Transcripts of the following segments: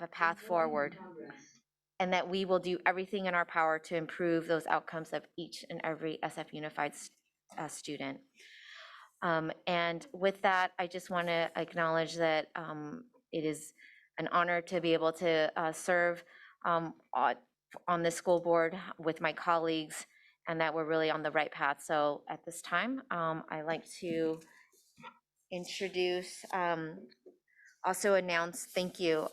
a path forward, and that we will do everything in our power to improve those outcomes of each and every SF Unified student. And with that, I just want to acknowledge that it is an honor to be able to serve on the school board with my colleagues, and that we're really on the right path. So at this time, I'd like to introduce, also announce, thank you.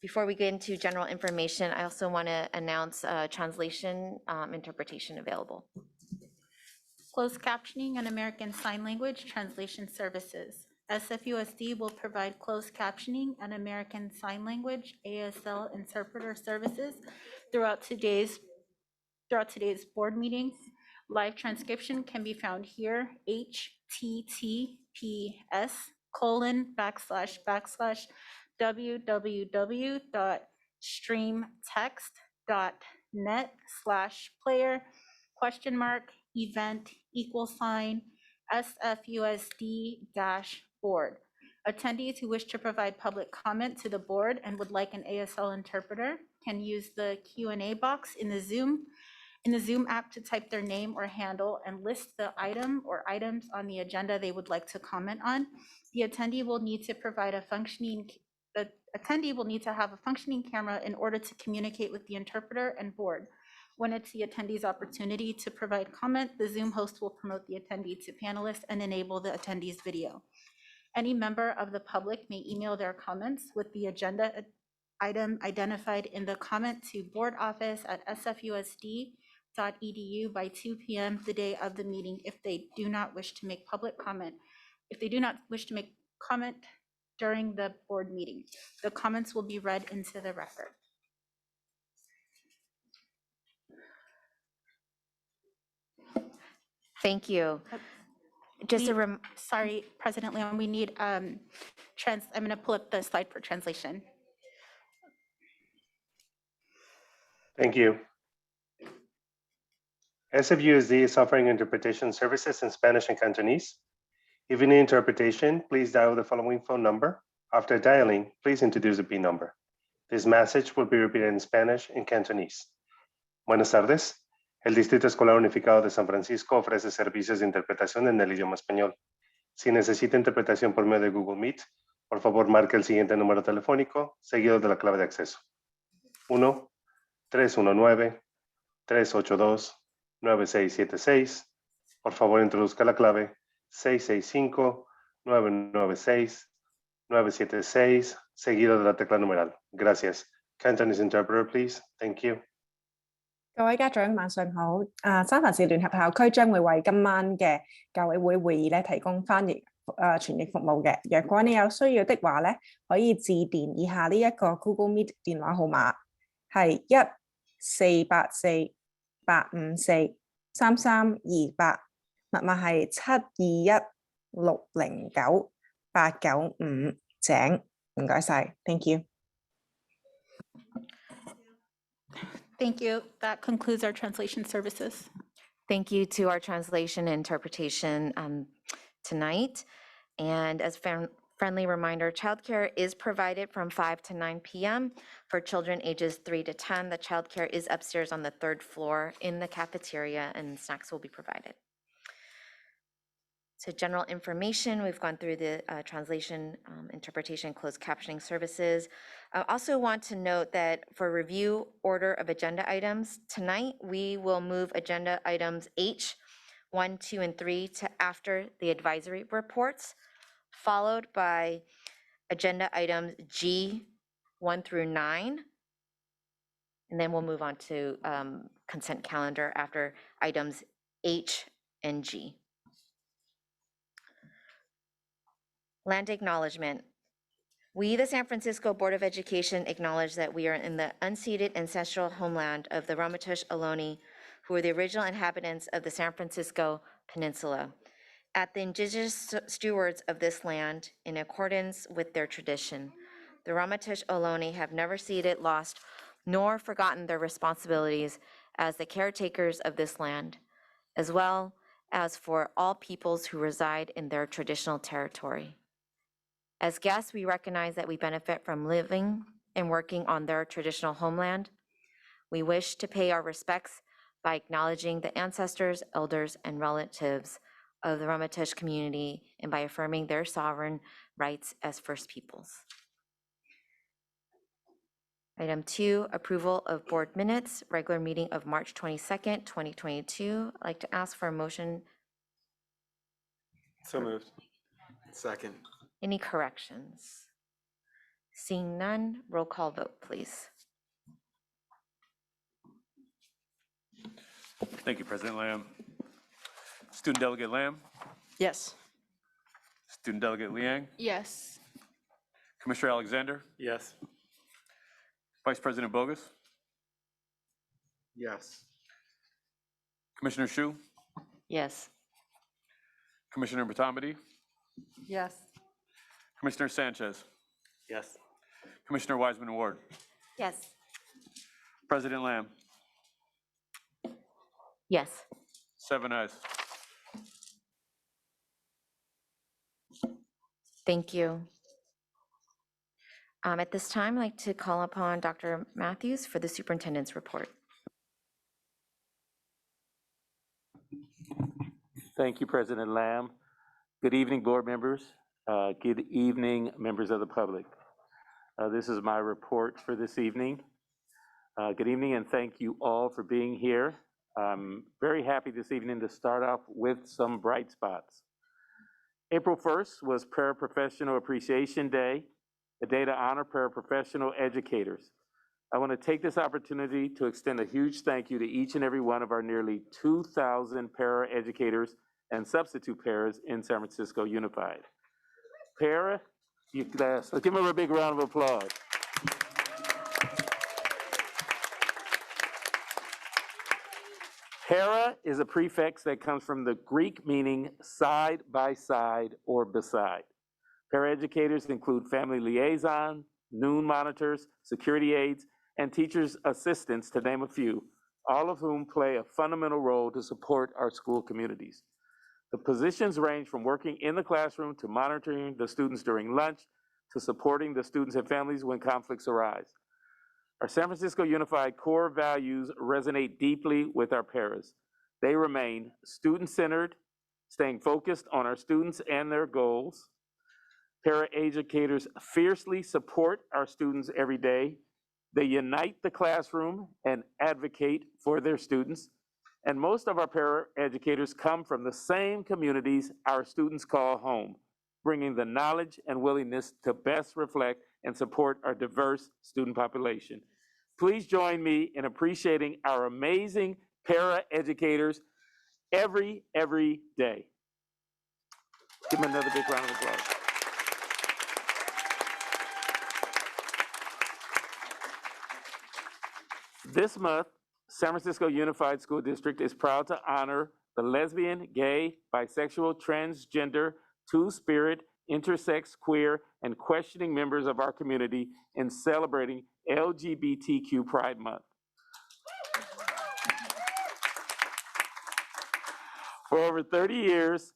Before we get into general information, I also want to announce translation interpretation available. Closed captioning and American Sign Language translation services. SFUSD will provide closed captioning and American Sign Language ASL interpreter services throughout today's board meeting. Live transcription can be found here, https://www.streamtext.net/player?event=SFUSD-board. Attendees who wish to provide public comment to the board and would like an ASL interpreter can use the Q&A box in the Zoom app to type their name or handle and list the item or items on the agenda they would like to comment on. The attendee will need to have a functioning camera in order to communicate with the interpreter and board. When it's the attendee's opportunity to provide comment, the Zoom host will promote the attendee to panelists and enable the attendee's video. Any member of the public may email their comments with the agenda item identified in the comment to boardoffice@sfusd.edu by 2 p.m. the day of the meeting if they do not wish to make public comment. If they do not wish to make comment during the board meeting, the comments will be read into the record. Thank you. Just sorry, President Leon, we need I'm going to pull up the slide for translation. Thank you. SFUSD is offering interpretation services in Spanish and Cantonese. If you need interpretation, please dial the following phone number. After dialing, please introduce the PIN number. This message will be repeated in Spanish and Cantonese. Buenas tardes. El Distrito Escolar Unificado de San Francisco ofrece servicios de interpretación en el idioma español. Si necesita interpretación por medio de Google Meet, por favor marque el siguiente número telefónico, seguido de la clave de acceso. 1-319-382-9676. Por favor, introduzca la clave 665-996-976, seguido de la tecla numeral. Gracias. Cantonese interpreter, please. Thank you. 各位家長晚上好，三藩市聯合校區將會為今晚嘅教委會會議咧提供翻譯傳譯服務嘅。若果你有需要的話咧，可以致電以下呢一個 Google Meet 電話號碼，係1-484-854-3328，密碼係721-609-895，請唔該晒 ，Thank you。 Thank you. That concludes our translation services. Thank you to our translation and interpretation tonight. And as friendly reminder, childcare is provided from 5 to 9 p.m. for children ages 3 to 10. The childcare is upstairs on the 3rd floor in the cafeteria, and snacks will be provided. So general information, we've gone through the translation, interpretation, closed captioning services. I also want to note that for review order of agenda items, tonight we will move agenda items H, 1, 2, and 3 to after the advisory reports, followed by agenda items G, 1 through 9, and then we'll move on to consent calendar after items H and G. Land acknowledgement. We, the San Francisco Board of Education, acknowledge that we are in the unceded ancestral homeland of the Ramaytush Ohlone, who are the original inhabitants of the San Francisco Peninsula. At the indigenous stewards of this land, in accordance with their tradition, the Ramaytush Ohlone have never ceded, lost, nor forgotten their responsibilities as the caretakers of this land, as well as for all peoples who reside in their traditional territory. As guests, we recognize that we benefit from living and working on their traditional homeland. We wish to pay our respects by acknowledging the ancestors, elders, and relatives of the Ramaytush community and by affirming their sovereign rights as First Peoples. Item 2, approval of board minutes, regular meeting of March 22nd, 2022. I'd like to ask for a motion. So moved. Second. Any corrections? Seeing none, roll call vote, please. Thank you, President Lamb. Student Delegate Lamb, Yes. Student Delegate Liang, Yes. Commissioner Alexander, Yes. Vice President Bogus, Yes. Commissioner Shu, Yes. Commissioner Batamidi, Yes. Commissioner Sanchez, Yes. Commissioner Wiseman Ward, Yes. President Lamb, Yes. 7 ayes. Thank you. At this time, I'd like to call upon Dr. Matthews for the superintendent's report. Thank you, President Lamb. Good evening, board members. Good evening, members of the public. This is my report for this evening. Good evening, and thank you all for being here. I'm very happy this evening to start off with some bright spots. April 1st was Paraprofessional Appreciation Day, a day to honor paraprofessional educators. I want to take this opportunity to extend a huge thank you to each and every one of our nearly 2,000 para-educators and substitute paras in San Francisco Unified. Para, let's give them a big round of applause. Para is a prefix that comes from the Greek meaning side by side or beside. Paraeducators include family liaison, noon monitors, security aides, and teachers' assistants, to name a few, all of whom play a fundamental role to support our school communities. The positions range from working in the classroom to monitoring the students during lunch to supporting the students and families when conflicts arise. Our San Francisco Unified core values resonate deeply with our paras. They remain student-centered, staying focused on our students and their goals. Paraeducators fiercely support our students every day. They unite the classroom and advocate for their students. And most of our paraeducators come from the same communities our students call home, bringing the knowledge and willingness to best reflect and support our diverse student population. Please join me in appreciating our amazing paraeducators every day. Give them another big round of applause. This month, San Francisco Unified School District is proud to honor the lesbian, gay, bisexual, transgender, two-spirit, intersex, queer, and questioning members of our community in celebrating LGBTQ Pride Month. For over 30 years,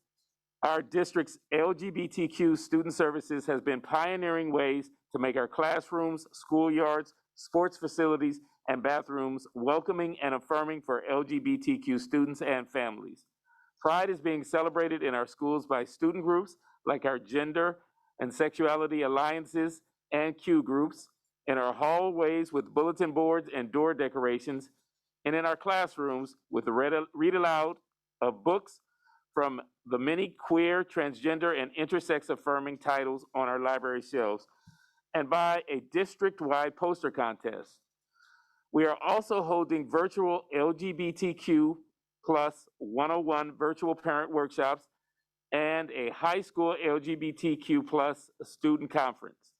our district's LGBTQ student services has been pioneering ways to make our classrooms, schoolyards, sports facilities, and bathrooms welcoming and affirming for LGBTQ students and families. Pride is being celebrated in our schools by student groups like our Gender and Sexuality Alliances and Q groups, in our hallways with bulletin boards and door decorations, and in our classrooms with the read aloud of books from the many queer, transgender, and intersex affirming titles on our library shelves, and by a district-wide poster contest. We are also holding virtual LGBTQ plus 101 virtual parent workshops and a high school LGBTQ plus student conference.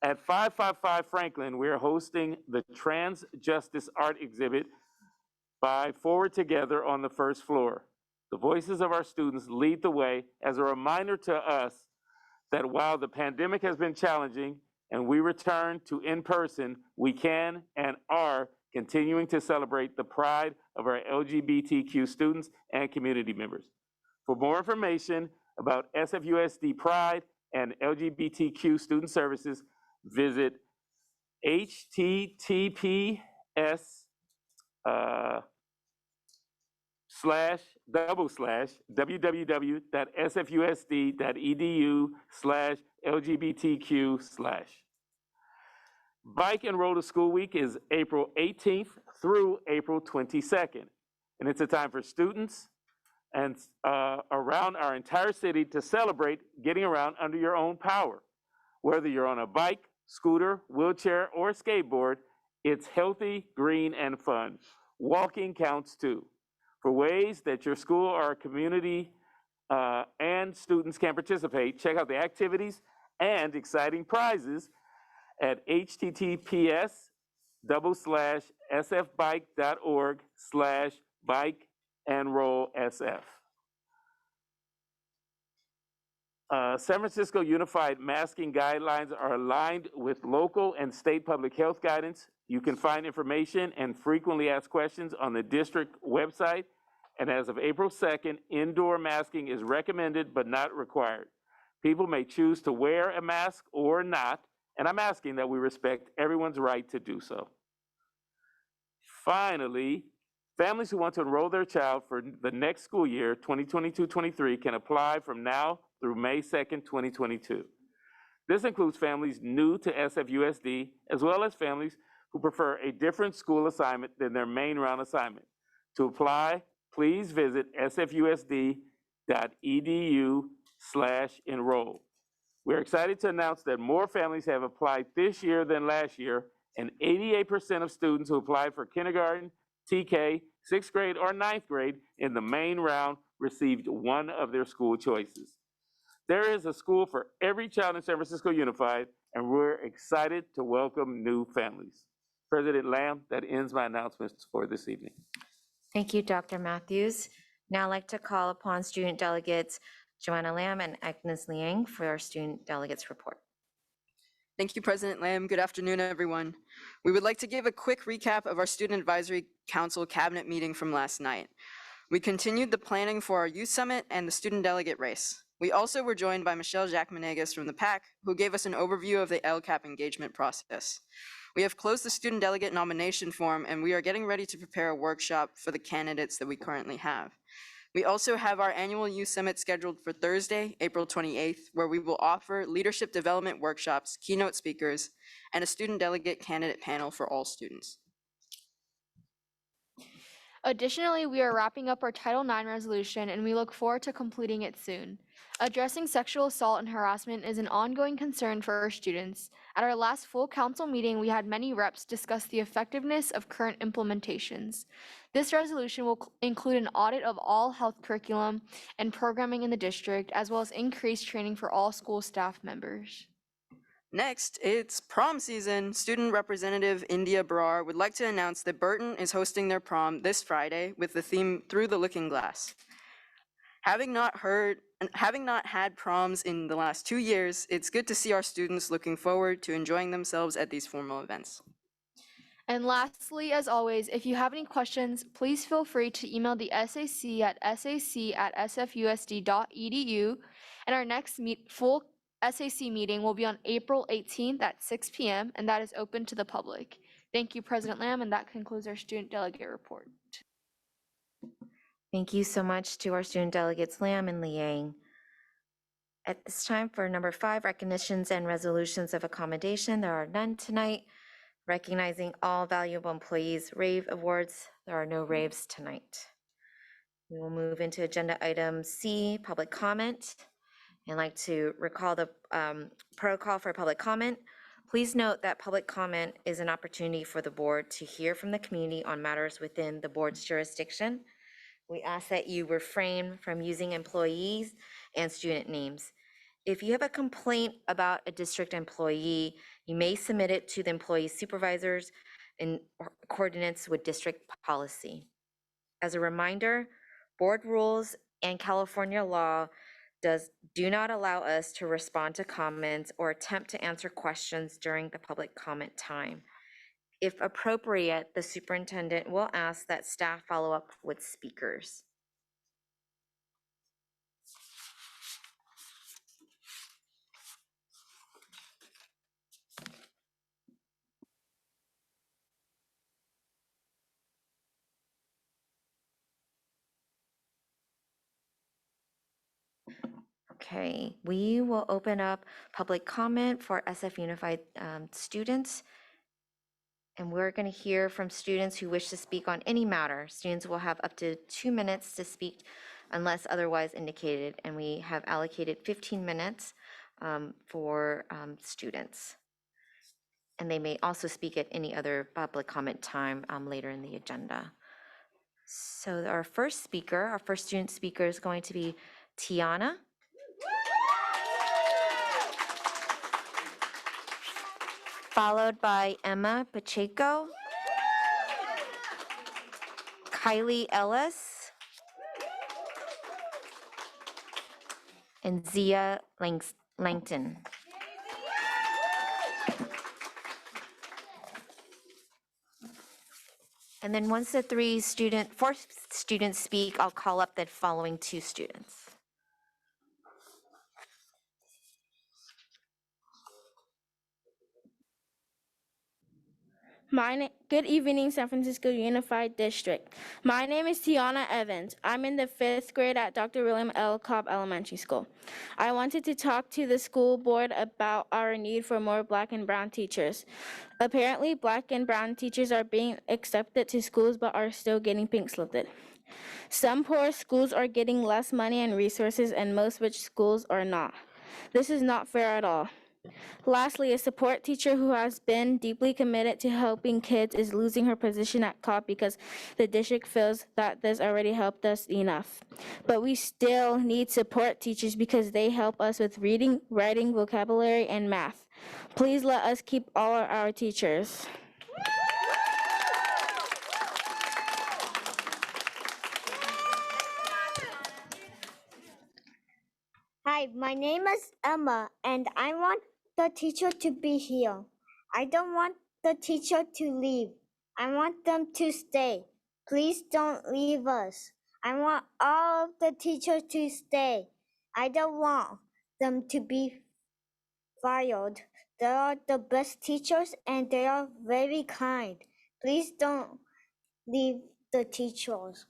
At 555 Franklin, we are hosting the Trans Justice Art Exhibit by Forward Together on the first floor. The voices of our students lead the way as a reminder to us that while the pandemic has been challenging and we return to in-person, we can and are continuing to celebrate the pride of our LGBTQ students and community members. For more information about SFUSD Pride and LGBTQ student services, visit https www.sfusd.edu/LGBTQ/. Bike Enroll to School Week is April 18th through April 22nd. And it's a time for students and around our entire city to celebrate getting around under your own power. Whether you're on a bike, scooter, wheelchair, or skateboard, it's healthy, green, and fun. Walking counts too. For ways that your school or community and students can participate, check out the activities and exciting prizes at https://sfbike.org/bike-enroll-sf. San Francisco Unified Masking Guidelines are aligned with local and state public health guidance. You can find information and frequently asked questions on the district website. And as of April 2nd, indoor masking is recommended but not required. People may choose to wear a mask or not, and I'm asking that we respect everyone's right to do so. Finally, families who want to enroll their child for the next school year, 2022-23, can apply from now through May 2nd, 2022. This includes families new to SFUSD, as well as families who prefer a different school assignment than their main round assignment. To apply, please visit sfusd.edu/enroll. We're excited to announce that more families have applied this year than last year, and 88% of students who applied for kindergarten, TK, 6th grade, or 9th grade in the main round received one of their school choices. There is a school for every child in San Francisco Unified, and we're excited to welcome new families. President Lamb, that ends my announcements for this evening. Thank you, Dr. Matthews. Now I'd like to call upon student delegates Joanna Lamb and Agnes Liang for our student delegates report. Thank you, President Lamb. Good afternoon, everyone. We would like to give a quick recap of our Student Advisory Council Cabinet meeting from last night. We continued the planning for our youth summit and the student delegate race. We also were joined by Michelle Jacques-Menegas from the PAC, who gave us an overview of the LCAP engagement process. We have closed the student delegate nomination form, and we are getting ready to prepare a workshop for the candidates that we currently have. We also have our annual youth summit scheduled for Thursday, April 28th, where we will offer leadership development workshops, keynote speakers, and a student delegate candidate panel for all students. Additionally, we are wrapping up our Title IX resolution, and we look forward to completing it soon. Addressing sexual assault and harassment is an ongoing concern for our students. At our last full council meeting, we had many reps discuss the effectiveness of current implementations. This resolution will include an audit of all health curriculum and programming in the district, as well as increased training for all school staff members. Next, it's prom season. Student Representative India Brar would like to announce that Burton is hosting their prom this Friday with the theme Through the Looking Glass. Having not had proms in the last 2 years, it's good to see our students looking forward to enjoying themselves at these formal events. And lastly, as always, if you have any questions, please feel free to email the SAC at sac@sfusd.edu. And our next full SAC meeting will be on April 18th at 6 p.m., and that is open to the public. Thank you, President Lamb, and that concludes our student delegate report. Thank you so much to our student delegates Lamb and Liang. At this time, for number 5, recognitions and resolutions of accommodation, there are none tonight. Recognizing all valuable employees, rave awards, there are no raves tonight. We will move into agenda item C, public comment. I'd like to recall the protocol for public comment. Please note that public comment is an opportunity for the board to hear from the community on matters within the board's jurisdiction. We ask that you refrain from using employees and student names. If you have a complaint about a district employee, you may submit it to the employee supervisors in coordinates with district policy. As a reminder, board rules and California law do not allow us to respond to comments or attempt to answer questions during the public comment time. If appropriate, the superintendent will ask that staff follow up with speakers. Okay, we will open up public comment for SF Unified students. And we're going to hear from students who wish to speak on any matter. Students will have up to 2 minutes to speak unless otherwise indicated. And we have allocated 15 minutes for students. And they may also speak at any other public comment time later in the agenda. So our first student speaker is going to be Tiana. Followed by Emma Pacheco, Kylie Ellis, and Zia Langton. And then once the fourth students speak, I'll call up the following 2 students. Good evening, San Francisco Unified District. My name is Tiana Evans. I'm in the 5th grade at Dr. William L. Cobb Elementary School. I wanted to talk to the school board about our need for more Black and brown teachers. Apparently, Black and brown teachers are being accepted to schools but are still getting pink-sliped. Some poor schools are getting less money and resources, and most rich schools are not. This is not fair at all. Lastly, a support teacher who has been deeply committed to helping kids is losing her position at COP because the district feels that this already helped us enough. But we still need support teachers because they help us with reading, writing, vocabulary, and math. Please let us keep all our teachers. Hi, my name is Emma, and I want the teacher to be here. I don't want the teacher to leave. I want them to stay. Please don't leave us. I want all of the teachers to stay. I don't want them to be fired. They are the best teachers, and they are very kind. Please don't leave the teachers.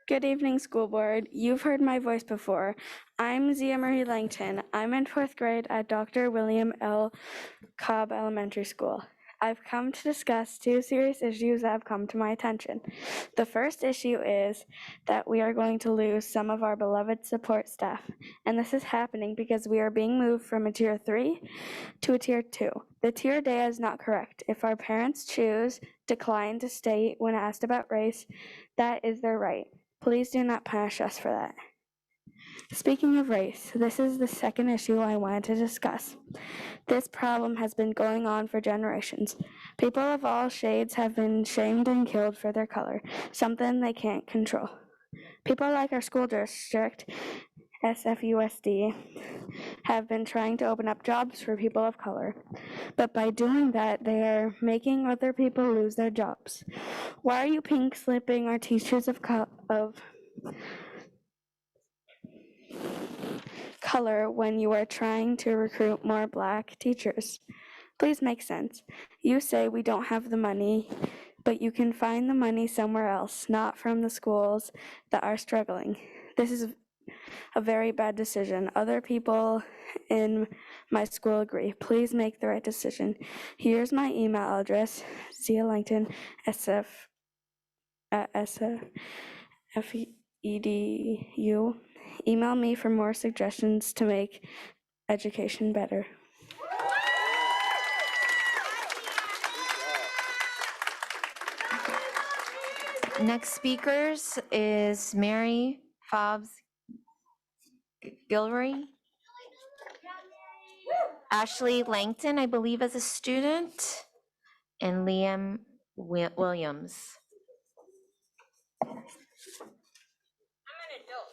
Good evening, school board. You've heard my voice before. I'm Zia Marie Langton. I'm in 4th grade at Dr. William L. Cobb Elementary School. I've come to discuss 2 serious issues that have come to my attention. The first issue is that we are going to lose some of our beloved support staff, and this is happening because we are being moved from a tier 3 to a tier 2. The tier data is not correct. If our parents decline to stay when asked about race, that is their right. Please do not punish us for that. Speaking of race, this is the second issue I wanted to discuss. This problem has been going on for generations. People of all shades have been shamed and killed for their color, something they can't control. People like our school district, SFUSD, have been trying to open up jobs for people of color. But by doing that, they are making other people lose their jobs. Why are you pink-slipping our teachers of color when you are trying to recruit more Black teachers? Please make sense. You say we don't have the money, but you can find the money somewhere else, not from the schools that are struggling. This is a very bad decision. Other people in my school agree. Please make the right decision. Here's my email address, Zia Langton, SFEDU. Email me for more suggestions to make education better. Next speakers is Mary Fobbs Gilroy. Ashley Langton, I believe, is a student, and Liam Williams.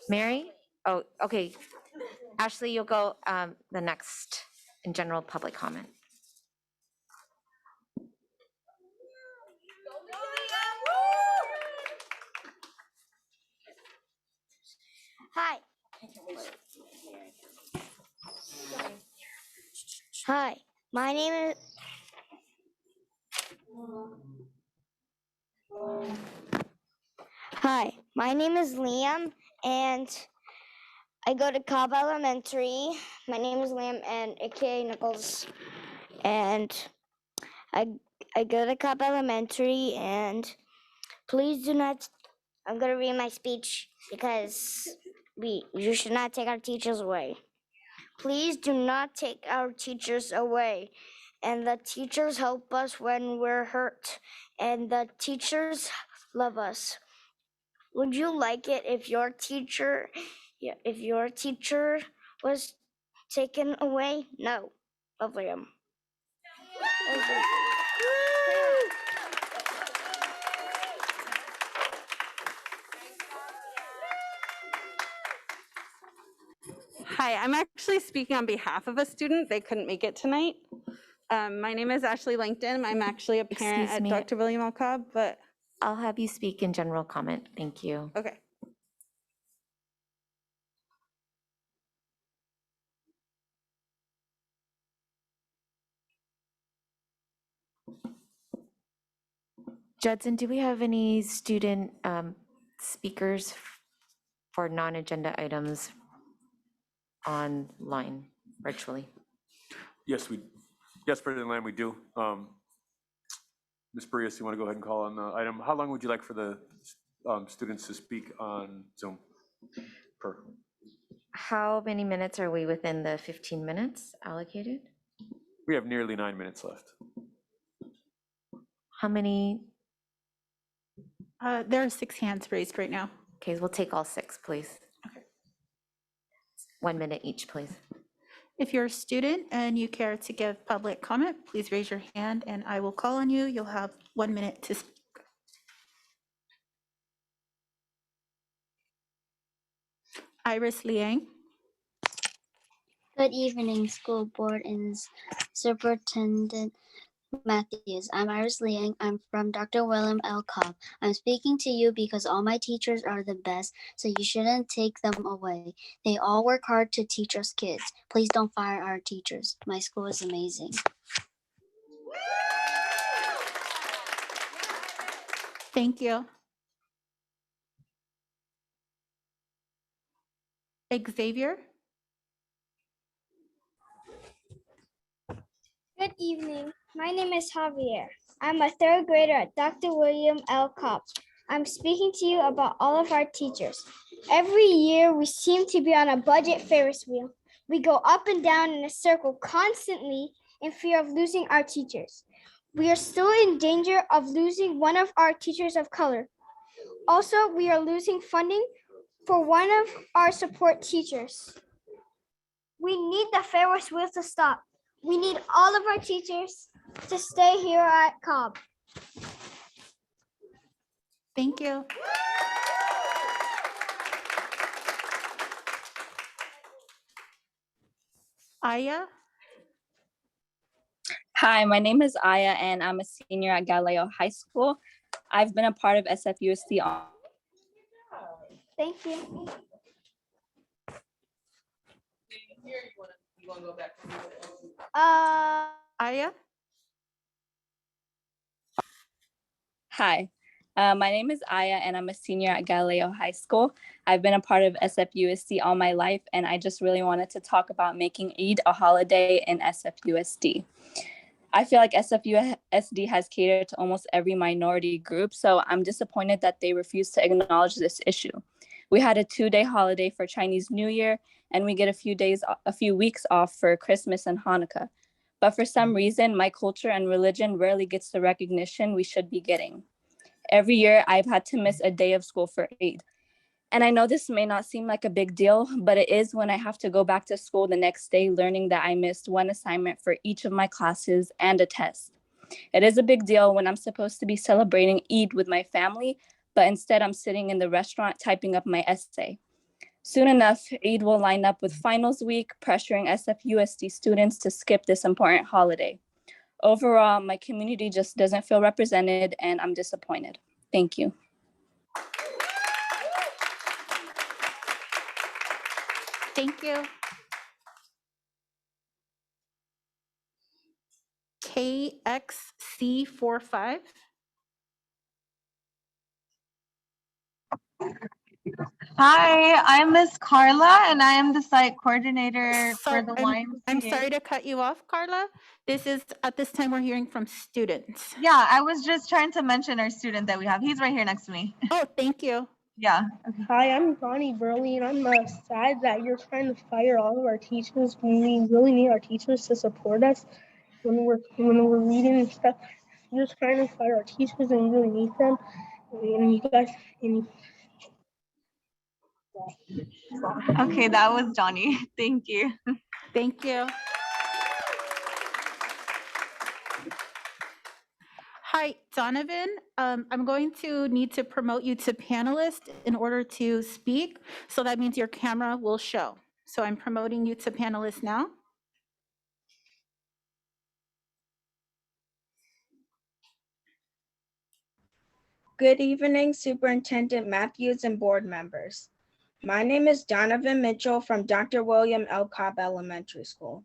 Mary? Oh, okay. Ashley, you'll go the next in general public comment. Hi. Hi, my name is Liam, and I go to Cobb Elementary. My name is Liam, and AKA Nichols, and I go to Cobb Elementary, and please do not. I'm gonna read my speech because you should not take our teachers away. Please do not take our teachers away. And the teachers help us when we're hurt. And the teachers love us. Would you like it if your teacher was taken away? No. Love Liam. Hi, I'm actually speaking on behalf of a student. They couldn't make it tonight. My name is Ashley Langton. I'm actually a parent Excuse at me. Dr. William L. Cobb, but I'll have you speak in general comment. Thank you. okay. Judson, do we have any student speakers for non-agenda items online, virtually? Yes, President Lamb, we do. Ms. Brias, you want to go ahead and call on the item? How long would you like for the students to speak on Zoom per? How many minutes are we within the 15 minutes allocated? We have nearly 9 minutes left. How many? There are 6 hands raised right now. Okay, we'll take all 6, please. Okay. 1 minute each, please. If you're a student and you care to give public comment, please raise your hand and I will call on you. You'll have 1 minute to speak. Iris Liang. Good evening, School Board and Superintendent Matthews. I'm Iris Liang. I'm from Dr. William L. Cobb. I'm speaking to you because all my teachers are the best, so you shouldn't take them away. They all work hard to teach us kids. Please don't fire our teachers. My school is amazing. Thank you. Xavier. Good evening. My name is Javier. I'm a 3rd grader at Dr. William L. Cobb. I'm speaking to you about all of our teachers. Every year we seem to be on a budget Ferris wheel. We go up and down in a circle constantly in fear of losing our teachers. We are still in danger of losing one of our teachers of color. Also, we are losing funding for one of our support teachers. We need the Ferris wheel to stop. We need all of our teachers to stay here at Cobb. Thank you. Aya. Hi, my name is Aya, and I'm a senior at Galileo High School. I've been a part of SFUSD. Thank you. Aya. Hi, my name is Aya, and I'm a senior at Galileo High School. I've been a part of SFUSD all my life, and I just really wanted to talk about making Eid a holiday in SFUSD. I feel like SFUSD has catered to almost every minority group, so I'm disappointed that they refuse to acknowledge this issue. We had a 2-day holiday for Chinese New Year, and we get a few weeks off for Christmas and Hanukkah. But for some reason, my culture and religion rarely gets the recognition we should be getting. Every year, I've had to miss a day of school for Eid. And I know this may not seem like a big deal, but it is when I have to go back to school the next day learning that I missed one assignment for each of my classes and a test. It is a big deal when I'm supposed to be celebrating Eid with my family, but instead I'm sitting in the restaurant typing up my essay. Soon enough, Eid will line up with finals week, pressuring SFUSD students to skip this important holiday. Overall, my community just doesn't feel represented, and I'm disappointed. Thank you. Thank you. KXC45. Hi, I'm Miss Carla, and I am the site coordinator for the YMCA. I'm sorry to cut you off, Carla. This is, at this time, we're hearing from students. Yeah, I was just trying to mention our student that we have. He's right here next to me. Oh, thank you. Yeah. Hi, I'm Ronnie Burley, and I'm sad that you're trying to fire all of our teachers. We really need our teachers to support us when we're reading and stuff. You're just trying to fire our teachers, and we really need them. And you guys, Okay, that was Johnny. Thank you. Thank you. Hi, Donovan. I'm going to need to promote you to panelist in order to speak. So that means your camera will show. So I'm promoting you to panelist now. Good evening, Superintendent Matthews and board members. My name is Donovan Mitchell from Dr. William L. Cobb Elementary School.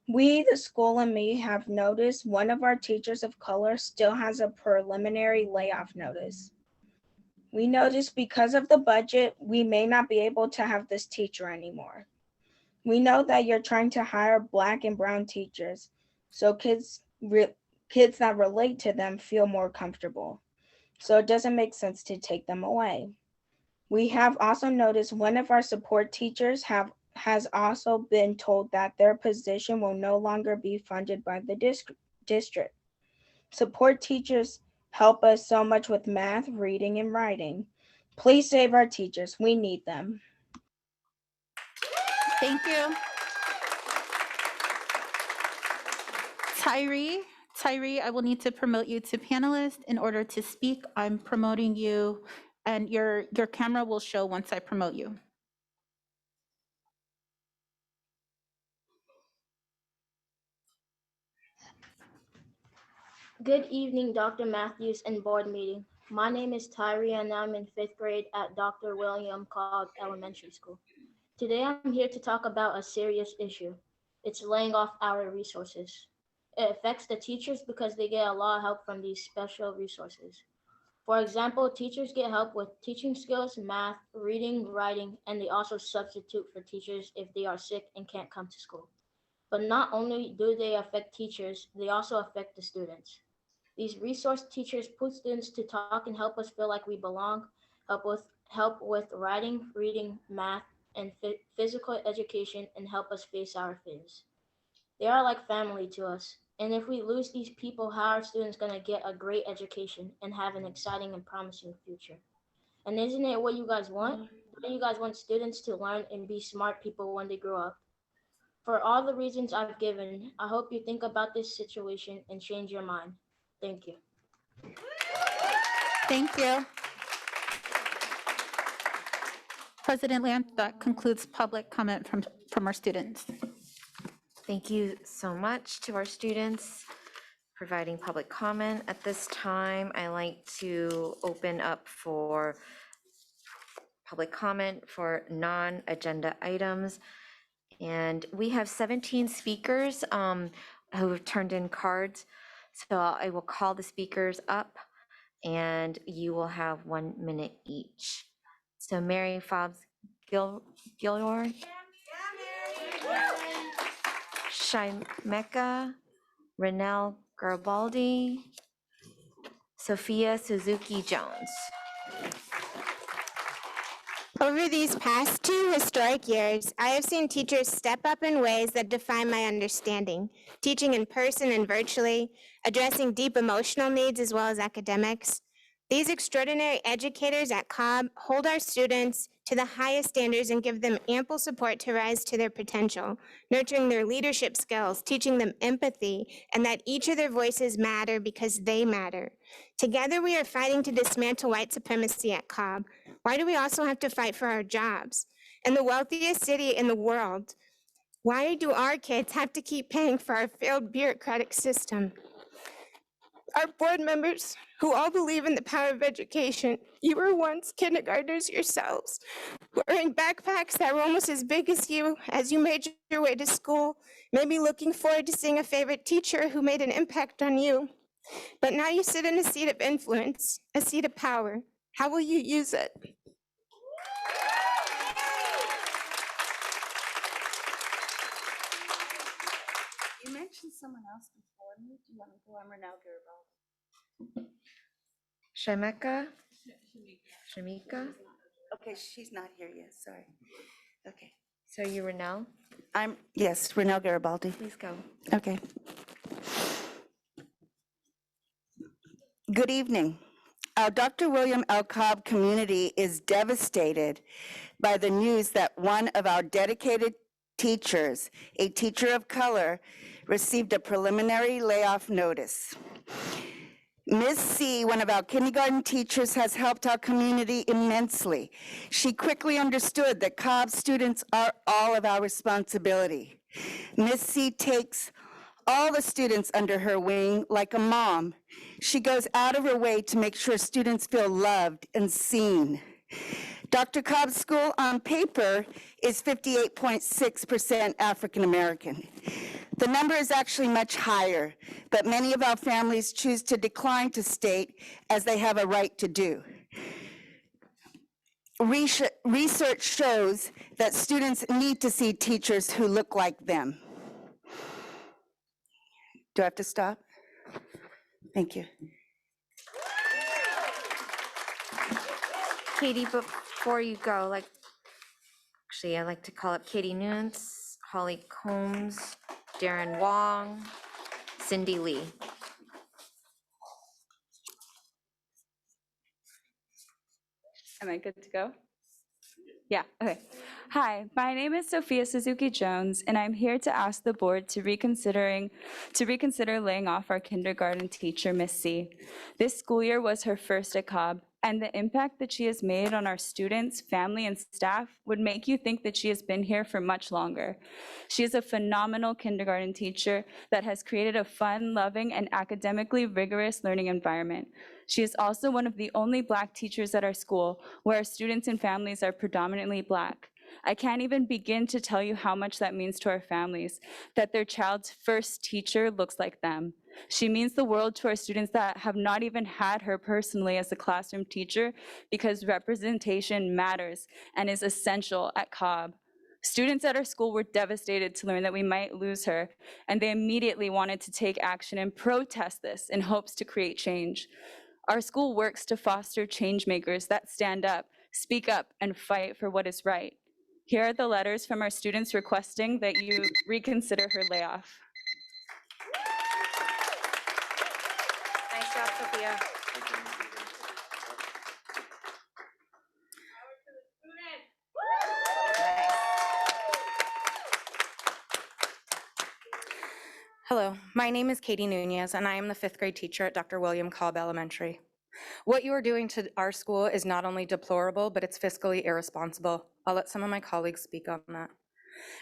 We, the school, and me have noticed one of our teachers of color still has a preliminary layoff notice. We noticed because of the budget, we may not be able to have this teacher anymore. We know that you're trying to hire Black and brown teachers, so kids that relate to them feel more comfortable. So it doesn't make sense to take them away. We have also noticed one of our support teachers has also been told that their position will no longer be funded by the district. Support teachers help us so much with math, reading, and writing. Please save our teachers. We need them. Thank you. Tyree, I will need to promote you to panelist in order to speak. I'm promoting you, and your camera will show once I promote you. Good evening, Dr. Matthews and board meeting. My name is Tyree and I'm in 5th grade at Dr. William Cobb Elementary School. Today I'm here to talk about a serious issue. It's laying off our resources. It affects the teachers because they get a lot of help from these special resources. For example, teachers get help with teaching skills, math, reading, writing, and they also substitute for teachers if they are sick and can't come to school. But not only do they affect teachers, they also affect the students. These resource teachers put students to talk and help us feel like we belong, help with writing, reading, math, and physical education, and help us face our fears. They are like family to us. And if we lose these people, how are students going to get a great education and have an exciting and promising future? And isn't it what you guys want? Don't you guys want students to learn and be smart people when they grow up? For all the reasons I've given, I hope you think about this situation and change your mind. Thank you. Thank you. President Lamb, that concludes public comment from our students. Thank you so much to our students providing public comment. At this time, I like to open up for public comment for non-agenda items. And we have 17 speakers who have turned in cards. So I will call the speakers up and you will have 1 minute each. So Mary Fobbs Gilroy, Shimeka Renelle Garibaldi, Sophia Suzuki Jones. Over these past 2 historic years, I have seen teachers step up in ways that defy my understanding, teaching in person and virtually, addressing deep emotional needs as well as academics. These extraordinary educators at Cobb hold our students to the highest standards and give them ample support to rise to their potential, nurturing their leadership skills, teaching them empathy, and that each of their voices matter because they matter. Together, we are fighting to dismantle white supremacy at Cobb. Why do we also have to fight for our jobs? In the wealthiest city in the world, why do our kids have to keep paying for our failed bureaucratic system? Our board members, who all believe in the power of education, you were once kindergartners yourselves, wearing backpacks that were almost as big as you made your way to school, maybe looking forward to seeing a favorite teacher who made an impact on you. But now you sit in a seat of influence, a seat of power. How will you use it? You mentioned someone else before me. Do you want to go? I'm Renelle Garibaldi. Shamika? Okay, she's not here yet, sorry. Okay. So you Renelle? Yes, Renelle Garibaldi. Please go. Okay. Good evening. Our Dr. William L. Cobb community is devastated by the news that one of our dedicated teachers, a teacher of color, received a preliminary layoff notice. Ms. C, one of our kindergarten teachers, has helped our community immensely. She quickly understood that Cobb students are all of our responsibility. Ms. C takes all the students under her wing like a mom. She goes out of her way to make sure students feel loved and seen. Dr. Cobb's school on paper is 58.6% African American. The number is actually much higher, but many of our families choose to decline to state as they have a right to do. Research shows that students need to see teachers who look like them. Do I have to stop? Thank you. Katie, before you go, I like to call up Katie Nunes, Holly Combs, Darren Wong, Cindy Lee. Am I good to go? Yeah, okay. Hi, my name is Sophia Suzuki Jones, and I'm here to ask the board to reconsider laying off our kindergarten teacher, Miss C. This school year was her first at Cobb, and the impact that she has made on our students, family, and staff would make you think that she has been here for much longer. She is a phenomenal kindergarten teacher that has created a fun, loving, and academically rigorous learning environment. She is also one of the only Black teachers at our school, where our students and families are predominantly Black. I can't even begin to tell you how much that means to our families, that their child's first teacher looks like them. She means the world to our students that have not even had her personally as a classroom teacher, because representation matters and is essential at Cobb. Students at our school were devastated to learn that we might lose her, and they immediately wanted to take action and protest this in hopes to create change. Our school works to foster change makers that stand up, speak up, and fight for what is right. Here are the letters from our students requesting that you reconsider her layoff. Nice job, Sophia. Hello, my name is Katie Nunez, and I am the 5th grade teacher at Dr. William Cobb Elementary. What you are doing to our school is not only deplorable, but it's fiscally irresponsible. I'll let some of my colleagues speak on that.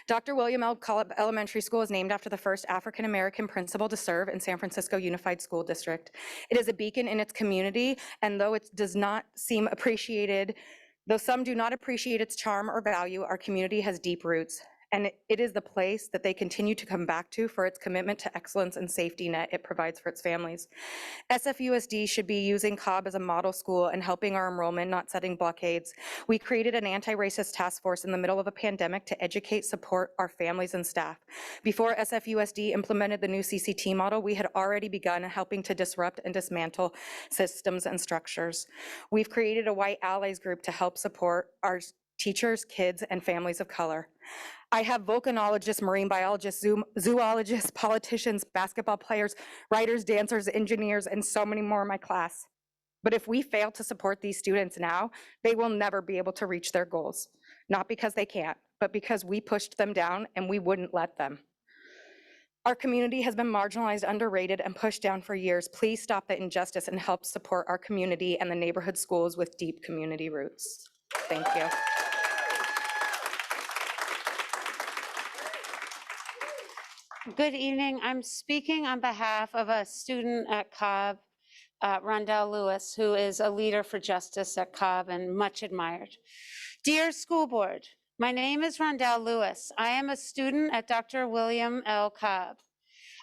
Dr. William L. Cobb Elementary School is named after the first African-American principal to serve in San Francisco Unified School District. It is a beacon in its community, and though it does not seem appreciated, though some do not appreciate its charm or value, our community has deep roots. And it is the place that they continue to come back to for its commitment to excellence and safety net it provides for its families. SFUSD should be using Cobb as a model school and helping our enrollment, not setting blockades. We created an anti-racist task force in the middle of a pandemic to educate, support our families and staff. Before SFUSD implemented the new CCT model, we had already begun helping to disrupt and dismantle systems and structures. We've created a White Allies group to help support our teachers, kids, and families of color. I have volcanologists, marine biologists, zoologists, politicians, basketball players, writers, dancers, engineers, and so many more in my class. But if we fail to support these students now, they will never be able to reach their goals. Not because they can't, but because we pushed them down and we wouldn't let them. Our community has been marginalized, underrated, and pushed down for years. Please stop the injustice and help support our community and the neighborhood schools with deep community roots. Thank you. Good evening. I'm speaking on behalf of a student at Cobb Rondell Lewis, who is a leader for justice at Cobb and much admired. Dear School Board, my name is Rondell Lewis. I am a student at Dr. William L. Cobb.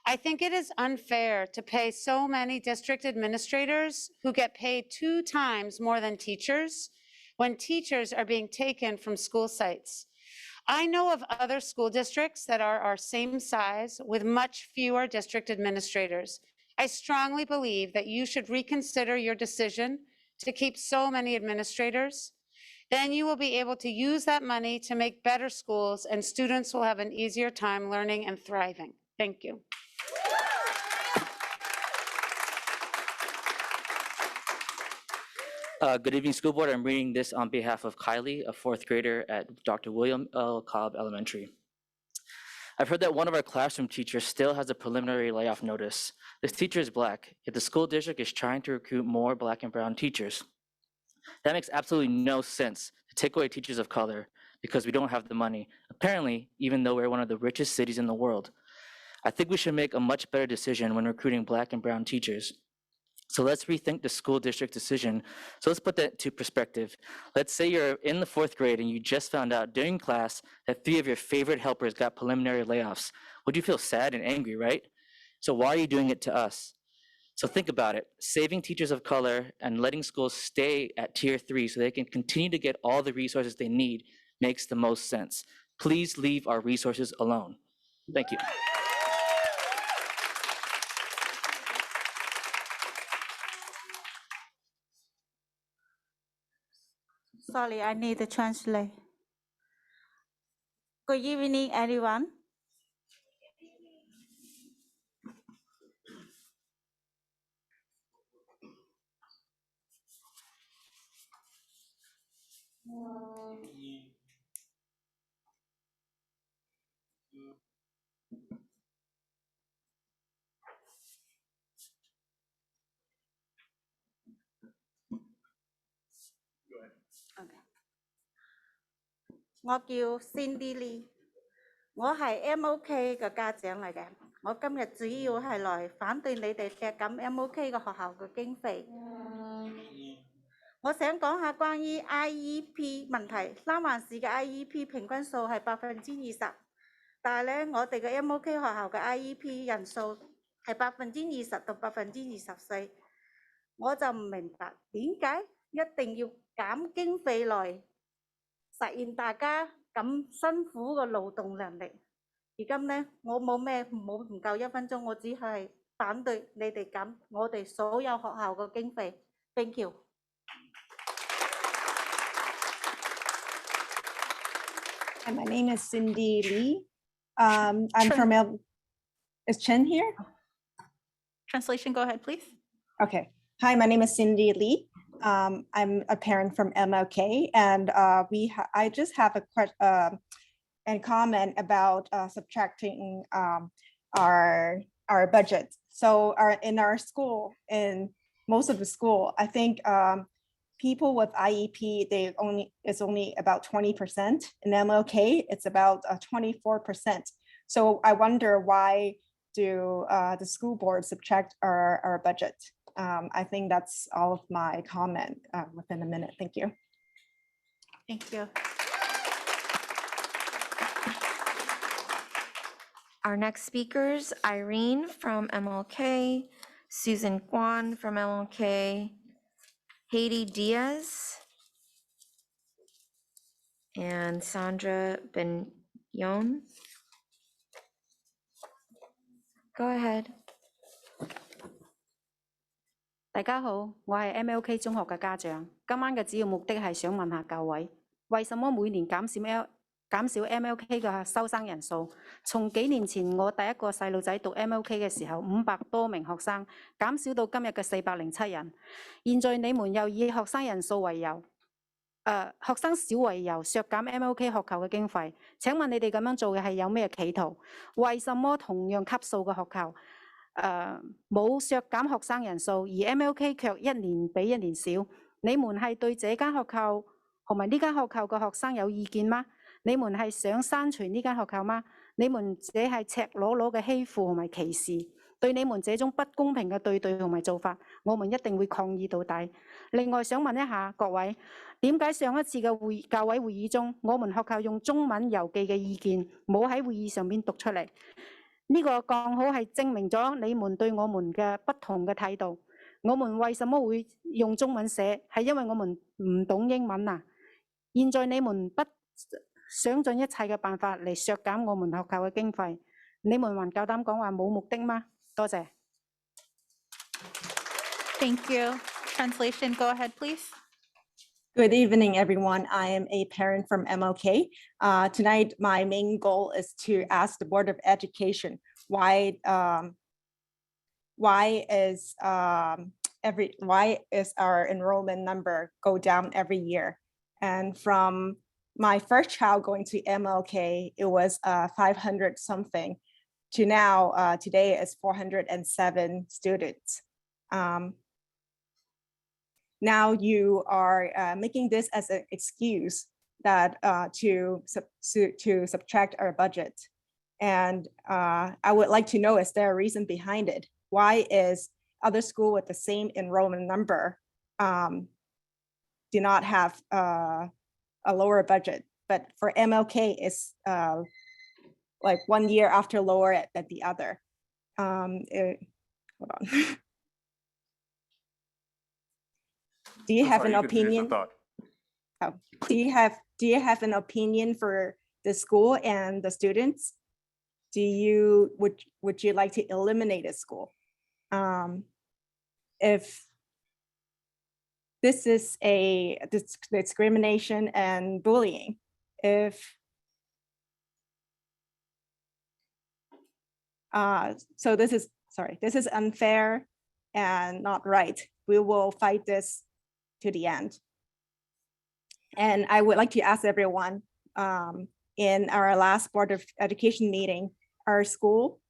I think it is unfair to pay so many district administrators who get paid 2 times more than teachers when teachers are being taken from school sites. I know of other school districts that are our same size with much fewer district administrators. I strongly believe that you should reconsider your decision to keep so many administrators. Then you will be able to use that money to make better schools and students will have an easier time learning and thriving. Thank you. Good evening, School Board. I'm reading this on behalf of Kylie, a 4th grader at Dr. William L. Cobb Elementary. I've heard that one of our classroom teachers still has a preliminary layoff notice. This teacher is Black, yet the school district is trying to recruit more Black and brown teachers. That makes absolutely no sense to take away teachers of color because we don't have the money, apparently, even though we're one of the richest cities in the world. I think we should make a much better decision when recruiting Black and brown teachers. So let's rethink the school district decision. So let's put that into perspective. Let's say you're in the 4th grade and you just found out during class that 3 of your favorite helpers got preliminary layoffs. Would you feel sad and angry, right? So why are you doing it to us? So think about it. Saving teachers of color and letting schools stay at tier 3 so they can continue to get all the resources they need makes the most sense. Please leave our resources alone. Thank you. Sorry, I need to translate. Good evening, everyone. Tôi叫 Cindy Lee， 我係 MOK 嘅家長嚟嘅。我今日主要係來反對你哋削減 MOK 嘅學校嘅經費。我想講下關於 IEP 問題，三藩市嘅 IEP 平均數係20%，但係咧我哋嘅 MOK 學校嘅 IEP 人數係20%到24%，我就唔明白點解一定要減經費來實現大家咁辛苦嘅勞動能力。而今咧，我唔夠1分鐘，我只係反對你哋減我哋所有學校嘅經費。Thank you. Hi, my name is Cindy Lee. I'm from Is Chen here? Translation, go ahead, please. Okay. Hi, my name is Cindy Lee. I'm a parent from MLK, and I just have a comment about subtracting our budget. So in our school, in most of the school, I think people with IEP, it's only about 20%. In MLK, it's about 24%. So I wonder, why do the school board subtract our budget? I think that's all of my comment within a minute. Thank you. Thank you. Our next speakers, Irene from MLK, Susan Guan from MLK, Haiti Diaz, and Sandra Benyon. Go ahead. 大家好，我係 MLK 中學嘅家長。今晚嘅主要目的係想問下教委，為什麼每年減少 MLK 嘅收生人數？從幾年前我第一個細路仔讀 MLK 嘅時候，500多名學生，減少到今日嘅407人。現在你們又以學生人數為由，學生少為由削減 MLK 學校嘅經費。請問你哋咁樣做嘅係有咩企圖？為什麼同樣級數嘅學校？冇削減學生人數，而 MLK 卻一年比一年少。你們係對這間學校同埋呢間學校嘅學生有意見嗎？你們係想刪除呢間學校嗎？你們這係赤裸裸嘅欺負同埋歧視。對你們這種不公平嘅對待同埋做法，我們一定會抗議到底。另外想問一下各位，點解上一次嘅教委會議中，我們學校用中文郵寄嘅意見冇喺會議上面讀出嚟？呢個剛好係證明咗你們對我們嘅不同嘅態度。我們為什麼會用中文寫？係因為我們唔懂英文啊！現在你們不想盡一切嘅辦法嚟削減我們學校嘅經費，你們還夠膽講話冇目的嗎？多謝。Thank you. Translation, go ahead, please. Good evening, everyone. I am a parent from MLK. Tonight, my main goal is to ask the Board of Education why is our enrollment number go down every year? And from my first child going to MLK, it was 500 something to now, today is 407 students. Now you are making this as an excuse that to subtract our budget. And I would like to know, is there a reason behind it? Why is other school with the same enrollment number do not have a lower budget? But for MLK, it's like 1 year after lower than the other. Hold on. Do you have an opinion? Oh, do you have an opinion for the school and the students? Would you like to eliminate a school? If this is a discrimination and bullying, so this is unfair and not right. We will fight this to the end. And I would like to ask everyone, in our last Board of Education meeting, our school's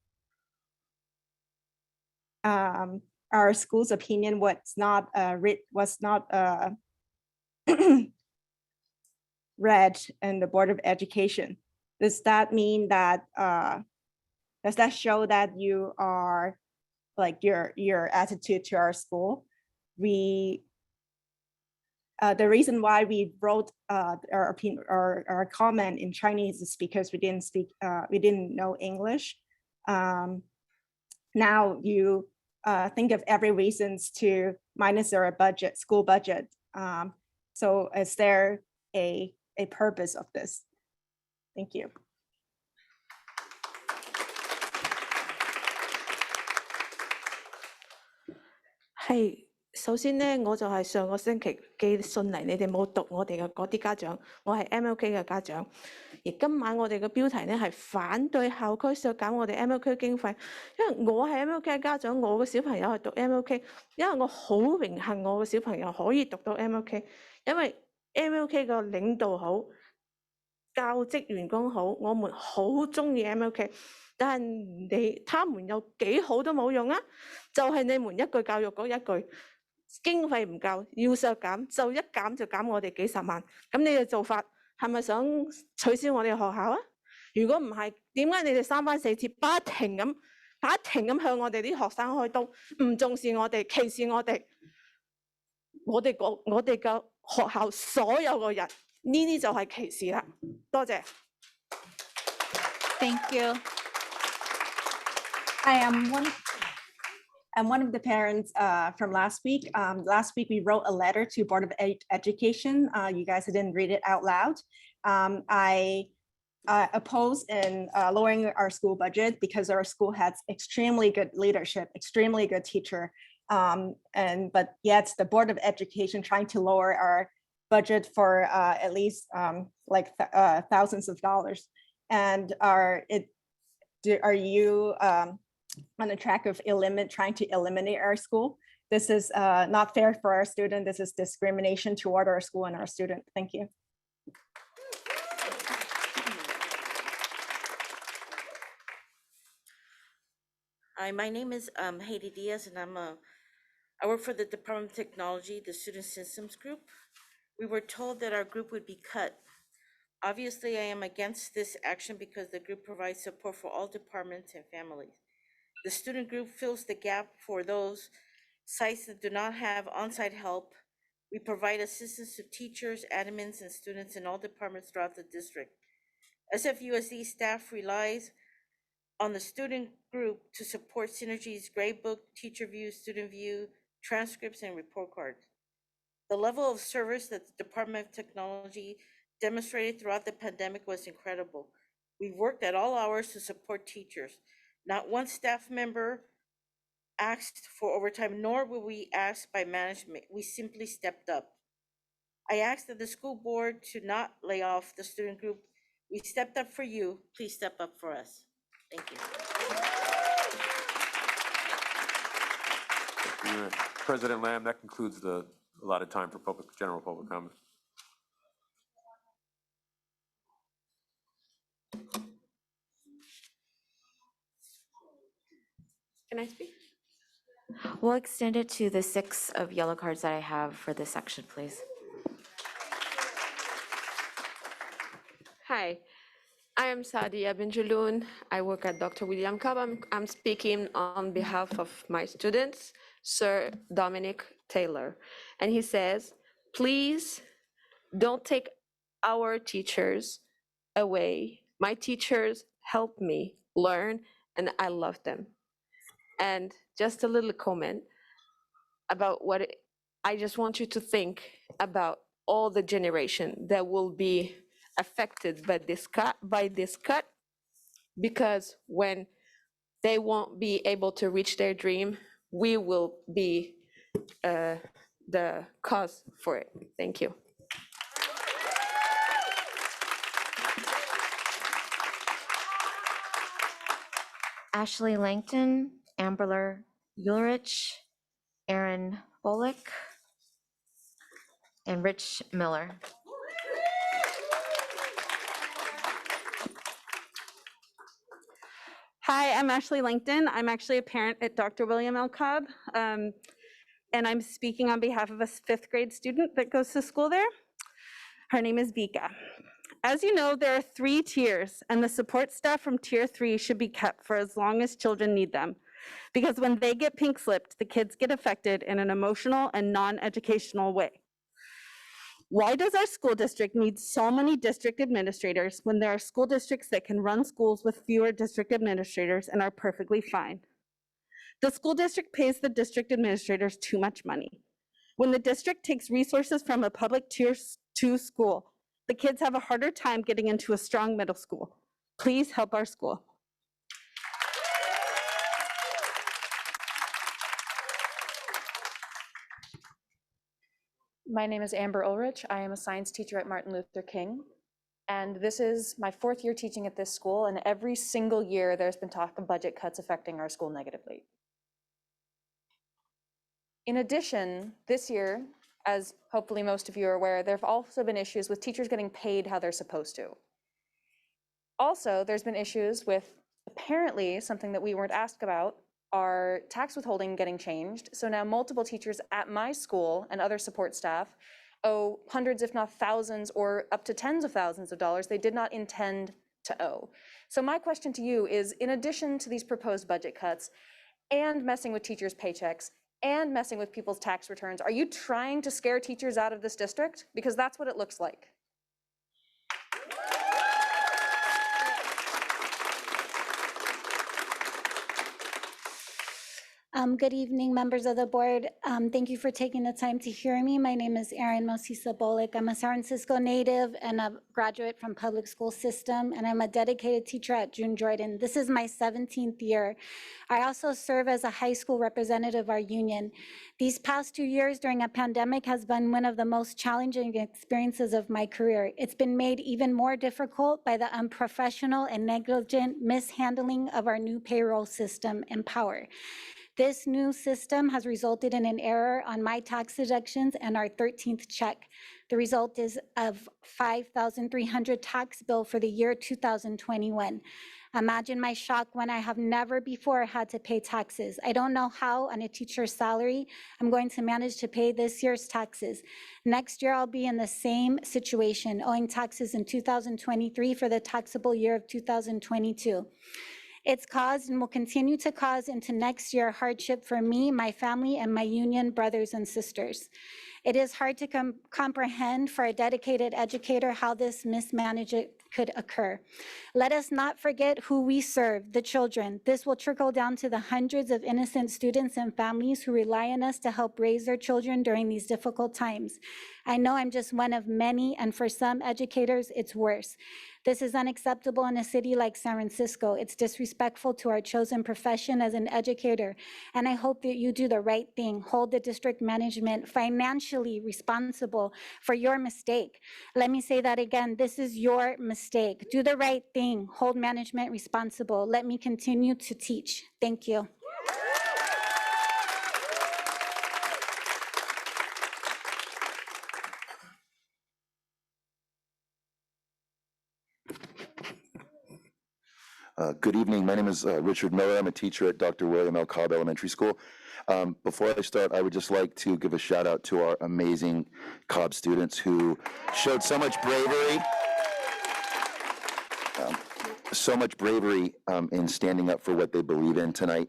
opinion was not read in the Board of Education. Does that mean that does that show that you are like your attitude to our school? The reason why we wrote our opinion or our comment in Chinese is because we didn't know English. Now you think of every reasons to minus our budget, school budget. So is there a purpose of this? Thank you. 係，首先咧，我就係上個星期寄信嚟，你哋冇讀我哋嘅嗰啲家長，我係 MLK 嘅家長。而今晚我哋嘅標題咧係反對校區削減我哋 MLK 經費，因為我係 MLK 嘅家長，我嘅小朋友係讀 MLK， 因為我好榮幸我嘅小朋友可以讀到 MLK， 因為 MLK 嘅領導好，教職員工好，我們好鍾意 MLK。但係他們有幾好都冇用啊！就係你們一句教育局一句經費唔夠要削減，就一減就減我哋幾十萬。咁你嘅做法係咪想取消我哋學校啊？如果唔係，點解你哋三番四次不停咁向我哋啲學生開刀，唔重視我哋，歧視我哋？我哋嘅學校所有嘅人，呢啲就係歧視啦。多謝。Thank you. I'm one of the parents from last week. Last week, we wrote a letter to Board of Education. You guys didn't read it out loud. I oppose in lowering our school budget because our school has extremely good leadership, extremely good teacher. But yet the Board of Education trying to lower our budget for at least like thousands of dollars. And are you on the track of trying to eliminate our school? This is not fair for our student. This is discrimination toward our school and our student. Thank you. Hi, my name is Haiti Diaz, and I work for the Department of Technology, the Student Systems Group. We were told that our group would be cut. Obviously, I am against this action because the group provides support for all departments and families. The student group fills the gap for those sites that do not have on-site help. We provide assistance to teachers, admins, and students in all departments throughout the district. SFUSD staff relies on the student group to support Synergy's gradebook, teacher view, student view, transcripts, and report cards. The level of service that the Department of Technology demonstrated throughout the pandemic was incredible. We worked at all hours to support teachers. Not one staff member asked for overtime, nor were we asked by management. We simply stepped up. I asked that the school board to not lay off the student group. We stepped up for you. Please step up for us. Thank you. President Lamb, that concludes the allotted time for general public comment. Can I speak? We'll extend it to the 6 of yellow cards that I have for this section, please. Hi, I am Sadia Benjaloun. I work at Dr. William Cobb. I'm speaking on behalf of my students, Sir Dominic Taylor. And he says, please don't take our teachers away. My teachers help me learn and I love them. And just a little comment about I just want you to think about all the generation that will be affected by this cut, because when they won't be able to reach their dream, we will be the cause for it. Thank you. Ashley Langton, Amber Ulrich, Aaron Bullock, and Rich Miller. Hi, I'm Ashley Langton. I'm actually a parent at Dr. William L. Cobb, and I'm speaking on behalf of a 5th grade student that goes to school there. Her name is Vika. As you know, there are 3 tiers, and the support staff from tier 3 should be kept for as long as children need them. Because when they get pink slipped, the kids get affected in an emotional and non-educational way. Why does our school district need so many district administrators when there are school districts that can run schools with fewer district administrators and are perfectly fine? The school district pays the district administrators too much money. When the district takes resources from a public tier 2 school, the kids have a harder time getting into a strong middle school. Please help our school. My name is Amber Ulrich. I am a science teacher at Martin Luther King. And this is my 4th year teaching at this school. And every single year there's been talk of budget cuts affecting our school negatively. In addition, this year, as hopefully most of you are aware, there have also been issues with teachers getting paid how they're supposed to. Also, there's been issues with apparently something that we weren't asked about, our tax withholding getting changed. So now multiple teachers at my school and other support staff owe hundreds, if not thousands, or up to tens of thousands of dollars they did not intend to owe. So my question to you is, in addition to these proposed budget cuts and messing with teachers' paychecks and messing with people's tax returns, are you trying to scare teachers out of this district? Because that's what it looks like. Good evening, members of the board. Thank you for taking the time to hear me. My name is Erin Mosisa Bolick. I'm a San Francisco native and a graduate from public school system, and I'm a dedicated teacher at June Jordan. This is my 17th year. I also serve as a high school representative of our union. These past 2 years during a pandemic has been one of the most challenging experiences of my career. It's been made even more difficult by the unprofessional and negligent mishandling of our new payroll system, Empower. This new system has resulted in an error on my tax deductions and our 13th check. The result is of $5,300 tax bill for the year 2021. Imagine my shock when I have never before had to pay taxes. I don't know how on a teacher's salary I'm going to manage to pay this year's taxes. Next year I'll be in the same situation, owing taxes in 2023 for the taxable year of 2022. It's caused and will continue to cause into next year hardship for me, my family, and my union brothers and sisters. It is hard to comprehend for a dedicated educator how this mismanagement could occur. Let us not forget who we serve, the children. This will trickle down to the hundreds of innocent students and families who rely on us to help raise their children during these difficult times. I know I'm just one of many, and for some educators, it's worse. This is unacceptable in a city like San Francisco. It's disrespectful to our chosen profession as an educator, and I hope that you do the right thing. Hold the district management financially responsible for your mistake. Let me say that again, this is your mistake. Do the right thing. Hold management responsible. Let me continue to teach. Thank you. Good evening. My name is Richard Miller. I'm a teacher at Dr. William L. Cobb Elementary School. Before I start, I would just like to give a shout out to our amazing Cobb students who showed so much bravery. In standing up for what they believe in tonight.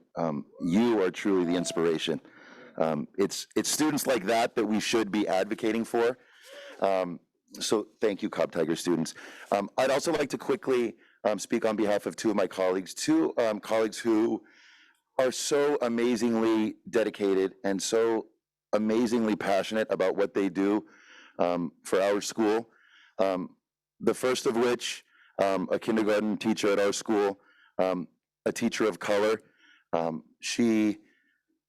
You are truly the inspiration. It's students like that that we should be advocating for. So thank you, Cobb Tiger students. I'd also like to quickly speak on behalf of two of my colleagues, colleagues who are so amazingly dedicated and so amazingly passionate about what they do for our school. The first of which, a kindergarten teacher at our school, a teacher of color. She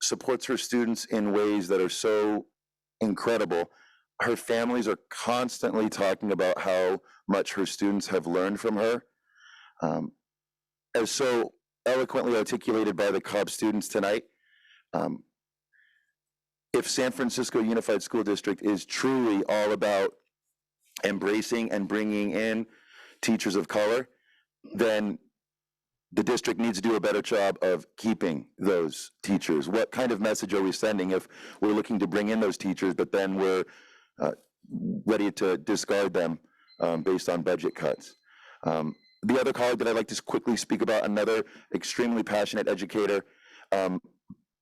supports her students in ways that are so incredible. Her families are constantly talking about how much her students have learned from her. As so eloquently articulated by the Cobb students tonight, if San Francisco Unified School District is truly all about embracing and bringing in teachers of color, then the district needs to do a better job of keeping those teachers. What kind of message are we sending if we're looking to bring in those teachers, but then we're ready to discard them based on budget cuts? The other colleague that I'd like to quickly speak about, another extremely passionate educator,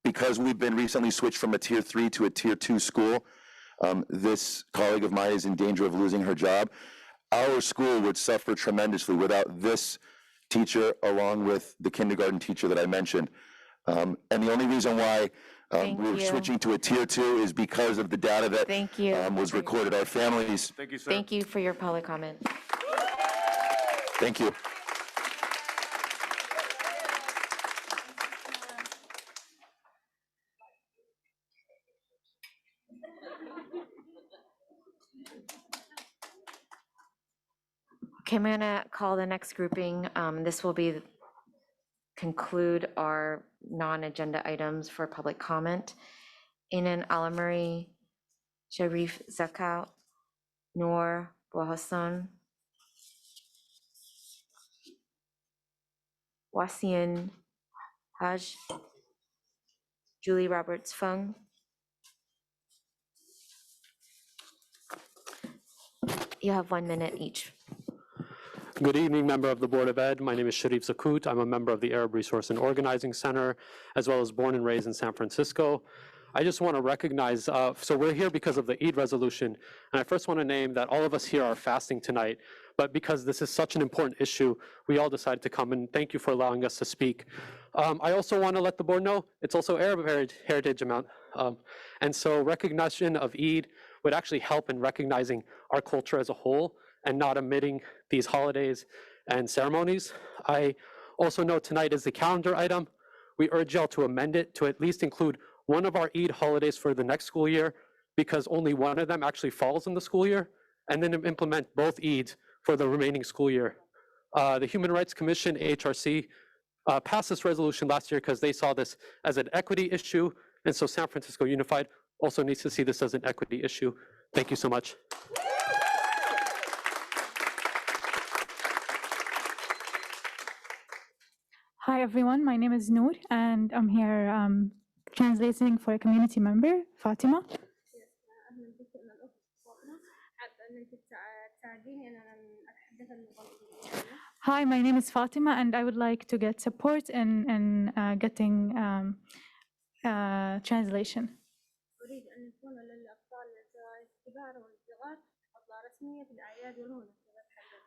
because we've been recently switched from a tier 3 to a tier 2 school, this colleague of mine is in danger of losing her job. Our school would suffer tremendously without this teacher, along with the kindergarten teacher that I mentioned. And the only reason why we're switching to a tier 2 is because of the data that was recorded. Our families. Thank you, sir. Thank you for your public comment. Thank you. Okay, I'm gonna call the next grouping. This will conclude our non-agenda items for public comment. Inan Alamari, Sharif Zakau, Noor Bohassan, Wasian Haj, Julie Roberts Fung. You have 1 minute each. Good evening, member of the Board of Ed. My name is Sharif Zakut. I'm a member of the Arab Resource and Organizing Center, as well as born and raised in San Francisco. I just want to recognize, so we're here because of the Eid resolution, and I first want to name that all of us here are fasting tonight, but because this is such an important issue, we all decided to come, and thank you for allowing us to speak. I also want to let the board know it's also Arab Heritage Month, and so recognition of Eid would actually help in recognizing our culture as a whole and not omitting these holidays and ceremonies. I also know tonight is the calendar item. We urge y'all to amend it to at least include one of our Eid holidays for the next school year, because only one of them actually falls in the school year, and then implement both Eids for the remaining school year. The Human Rights Commission, HRC, passed this resolution last year because they saw this as an equity issue, and so San Francisco Unified also needs to see this as an equity issue. Thank you so much. Hi everyone, my name is Noor and I'm here translating for a community member, Fatima. Hi, my name is Fatima, and I would like to get support in getting translation. أريد أن يكون للأطفال الكبار والصغار عطلة رسمية في الأعياد والمناسبات حقت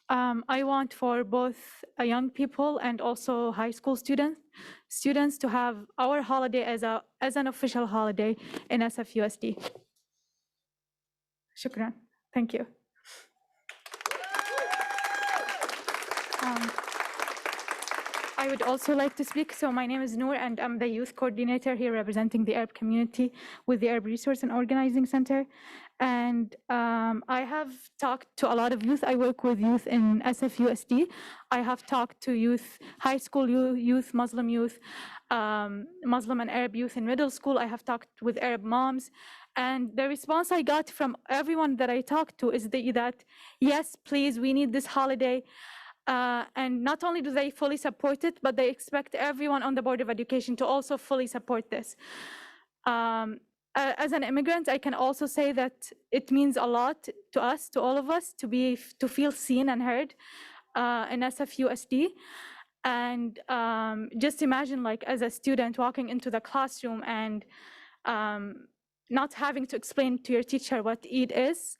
العرب. I want for both young people and also high school students to have our holiday as an official holiday in SFUSD. Shukran. Thank you. I would also like to speak. So my name is Noor, and I'm the youth coordinator here representing the Arab community with the Arab Resource and Organizing Center. And I have talked to a lot of youth. I work with youth in SFUSD. I have talked to youth, high school youth, Muslim youth, Muslim and Arab youth in middle school. I have talked with Arab moms. And the response I got from everyone that I talked to is that, yes, please, we need this holiday. And not only do they fully support it, but they expect everyone on the Board of Education to also fully support this. As an immigrant, I can also say that it means a lot to us, to all of us, to feel seen and heard in SFUSD. And just imagine, like, as a student walking into the classroom and not having to explain to your teacher what Eid is,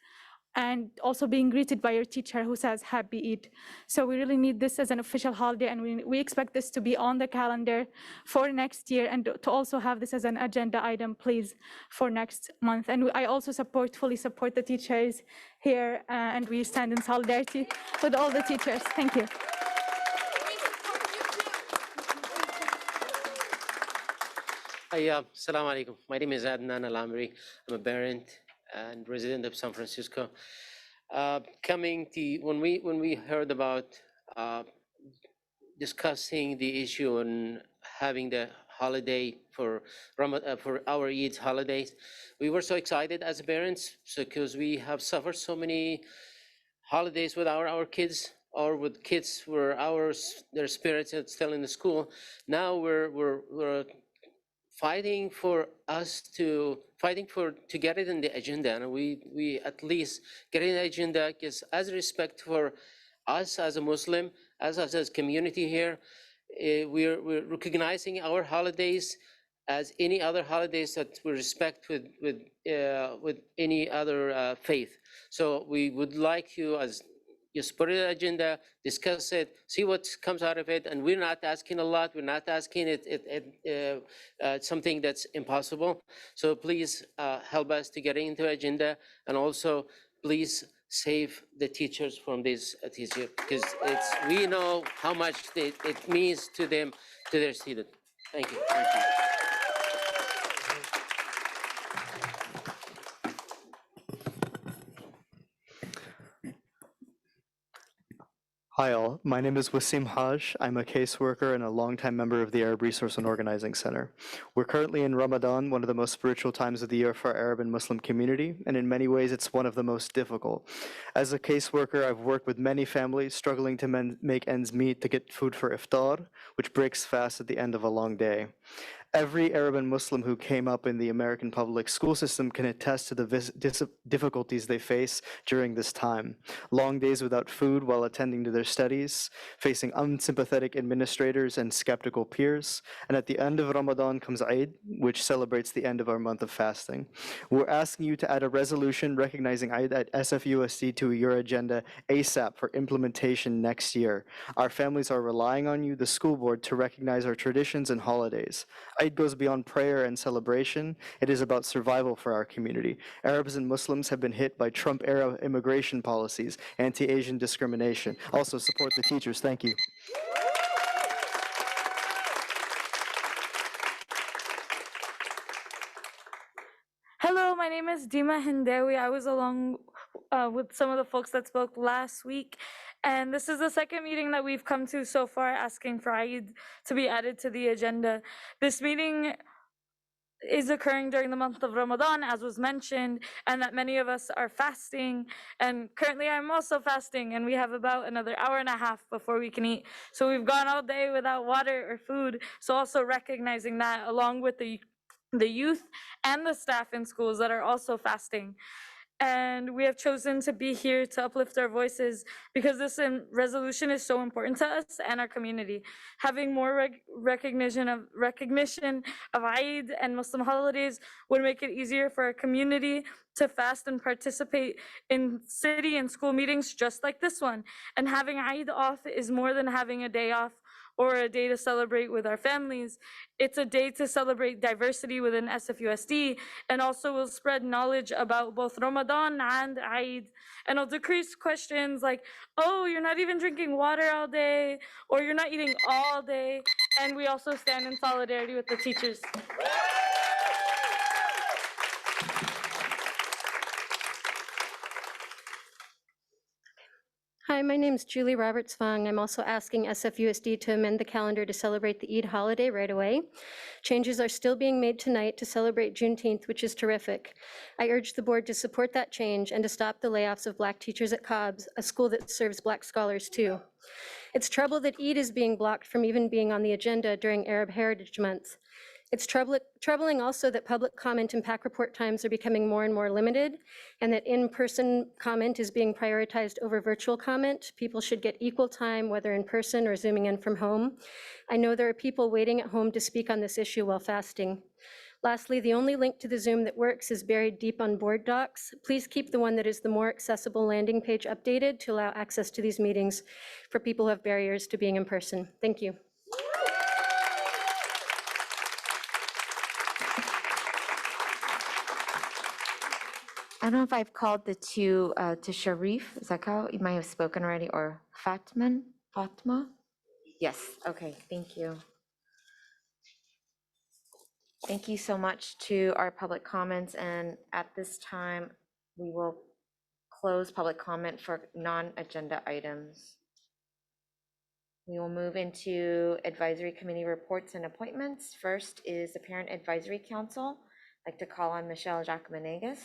and also being greeted by your teacher who says Happy Eid. So we really need this as an official holiday, and we expect this to be on the calendar for next year, and to also have this as an agenda item, please, for next month. And I also fully support the teachers here, and we stand in solidarity with all the teachers. Thank you. Hi, Assalamu alaikum. My name is Adnan Al-Amri. I'm a parent and resident of San Francisco. When we heard about discussing the issue on having the holiday for our Eid holidays, we were so excited as parents because we have suffered so many holidays with our kids, or with kids where their spirits are still in the school. Now we're fighting to get it in the agenda, and we at least get it in the agenda, because as respect for us as a Muslim, as a community here, we're recognizing our holidays as any other holidays that we respect with any other faith. So we would like to, as just put it on the agenda, discuss it, see what comes out of it. And we're not asking a lot. We're not asking something that's impossible. So please help us to get into agenda, and also please save the teachers from this issue, because we know how much it means to them, to their students. Thank you. Thank you. Hi all, my name is Wasim Haj. I'm a caseworker and a longtime member of the Arab Resource and Organizing Center. We're currently in Ramadan, one of the most spiritual times of the year for our Arab and Muslim community, and in many ways it's one of the most difficult. As a caseworker, I've worked with many families struggling to make ends meet to get food for iftar, which breaks fast at the end of a long day. Every Arab and Muslim who came up in the American public school system can attest to the difficulties they face during this time. Long days without food while attending to their studies, facing unsympathetic administrators and skeptical peers, and at the end of Ramadan comes Eid, which celebrates the end of our month of fasting. We're asking you to add a resolution recognizing Eid at SFUSD to your agenda ASAP for implementation next year. Our families are relying on you, the school board, to recognize our traditions and holidays. Eid goes beyond prayer and celebration. It is about survival for our community. Arabs and Muslims have been hit by Trump-era immigration policies, anti-Asian discrimination. Also support the teachers. Thank you. Hello, my name is Dima Hindawi. I was along with some of the folks that spoke last week. And this is the second meeting that we've come to so far asking for Eid to be added to the agenda. This meeting is occurring during the month of Ramadan, as was mentioned, and that many of us are fasting. And currently I'm also fasting, and we have about another hour and a half before we can eat. So we've gone all day without water or food. So also recognizing that, along with the youth and the staff in schools that are also fasting. And we have chosen to be here to uplift our voices because this resolution is so important to us and our community. Having more recognition of Eid and Muslim holidays would make it easier for our community to fast and participate in city and school meetings just like this one. And having Eid off is more than having a day off or a day to celebrate with our families. It's a day to celebrate diversity within SFUSD, and also will spread knowledge about both Ramadan and Eid, and it'll decrease questions like, oh, you're not even drinking water all day, or you're not eating all day, and we also stand in solidarity with the teachers. Hi, my name is Julie Roberts-Fong. I'm also asking SFUSD to amend the calendar to celebrate the Eid holiday right away. Changes are still being made tonight to celebrate Juneteenth, which is terrific. I urge the board to support that change and to stop the layoffs of Black teachers at Cobb's, a school that serves Black scholars too. It's trouble that Eid is being blocked from even being on the agenda during Arab Heritage Month. It's troubling also that public comment and PAC report times are becoming more and more limited, and that in-person comment is being prioritized over virtual comment. People should get equal time, whether in person or Zooming in from home. I know there are people waiting at home to speak on this issue while fasting. Lastly, the only link to the Zoom that works is buried deep on board docs. Please keep the one that is the more accessible landing page updated to allow access to these meetings for people who have barriers to being in person. Thank you. I don't know if I've called the two to Sharif. Is that how you might have spoken already, or Fatma? Yes, okay, thank you. Thank you so much to our public comments, and at this time, we will close public comment for non-agenda items. We will move into advisory committee reports and appointments. First is the Parent Advisory Council. I'd like to call on Michelle Jacques-Menegas.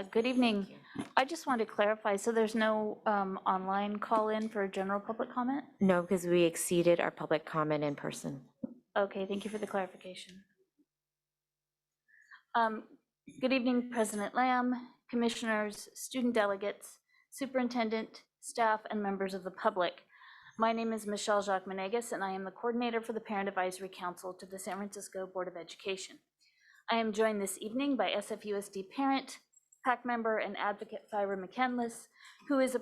Good evening. I just wanted to clarify, so there's no online call-in for general public comment? No, because we exceeded our public comment in person. Okay, thank you for the clarification. Good evening, President Lamb, commissioners, student delegates, superintendent, staff, and members of the public. My name is Michelle Jacques-Menegas, and I am the coordinator for the Parent Advisory Council to the San Francisco Board of Education. I am joined this evening by SFUSD parent, PAC member, and advocate Thyra McCandless, who is has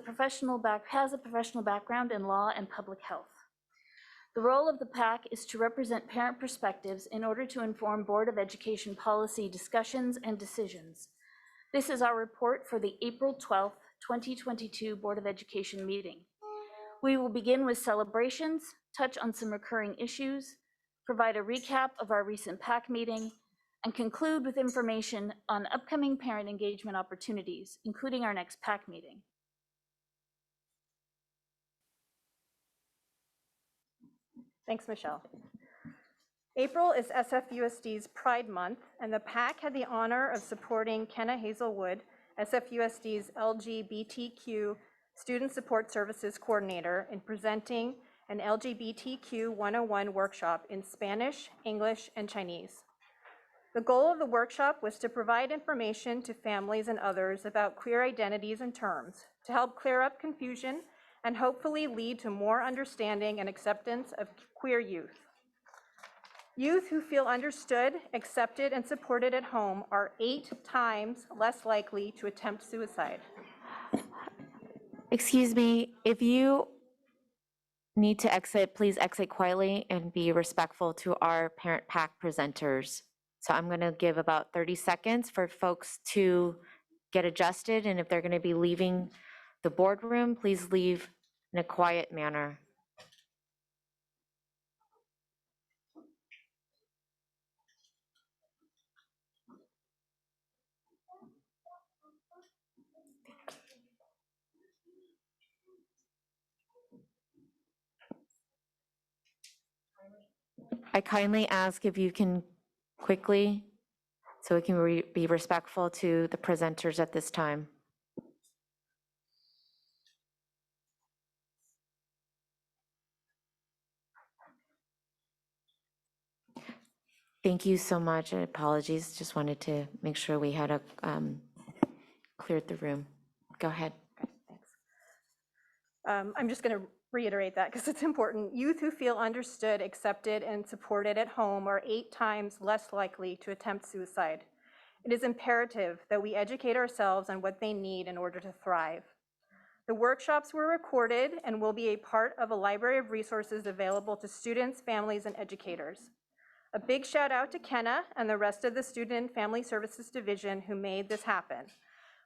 a professional background in law and public health. The role of the PAC is to represent parent perspectives in order to inform Board of Education policy discussions and decisions. This is our report for the April 12th, 2022 Board of Education meeting. We will begin with celebrations, touch on some recurring issues, provide a recap of our recent PAC meeting, and conclude with information on upcoming parent engagement opportunities, including our next PAC meeting. Thanks, Michelle. April is SFUSD's Pride Month, and the PAC had the honor of supporting Kenna Hazelwood, SFUSD's LGBTQ Student Support Services Coordinator, in presenting an LGBTQ 101 workshop in Spanish, English, and Chinese. The goal of the workshop was to provide information to families and others about queer identities and terms, to help clear up confusion and hopefully lead to more understanding and acceptance of queer youth. Youth who feel understood, accepted, and supported at home are 8 times less likely to attempt suicide. Excuse me, if you need to exit, please exit quietly and be respectful to our parent PAC presenters. So I'm going to give about 30 seconds for folks to get adjusted, and if they're going to be leaving the boardroom, please leave in a quiet manner. I kindly ask if you can quickly, so we can be respectful to the presenters at this time. Thank you so much, and apologies. Just wanted to make sure we had cleared the room. Go ahead. I'm just going to reiterate that because it's important. Youth who feel understood, accepted, and supported at home are 8 times less likely to attempt suicide. It is imperative that we educate ourselves on what they need in order to thrive. The workshops were recorded and will be a part of a library of resources available to students, families, and educators. A big shout out to Kenna and the rest of the Student and Family Services Division who made this happen.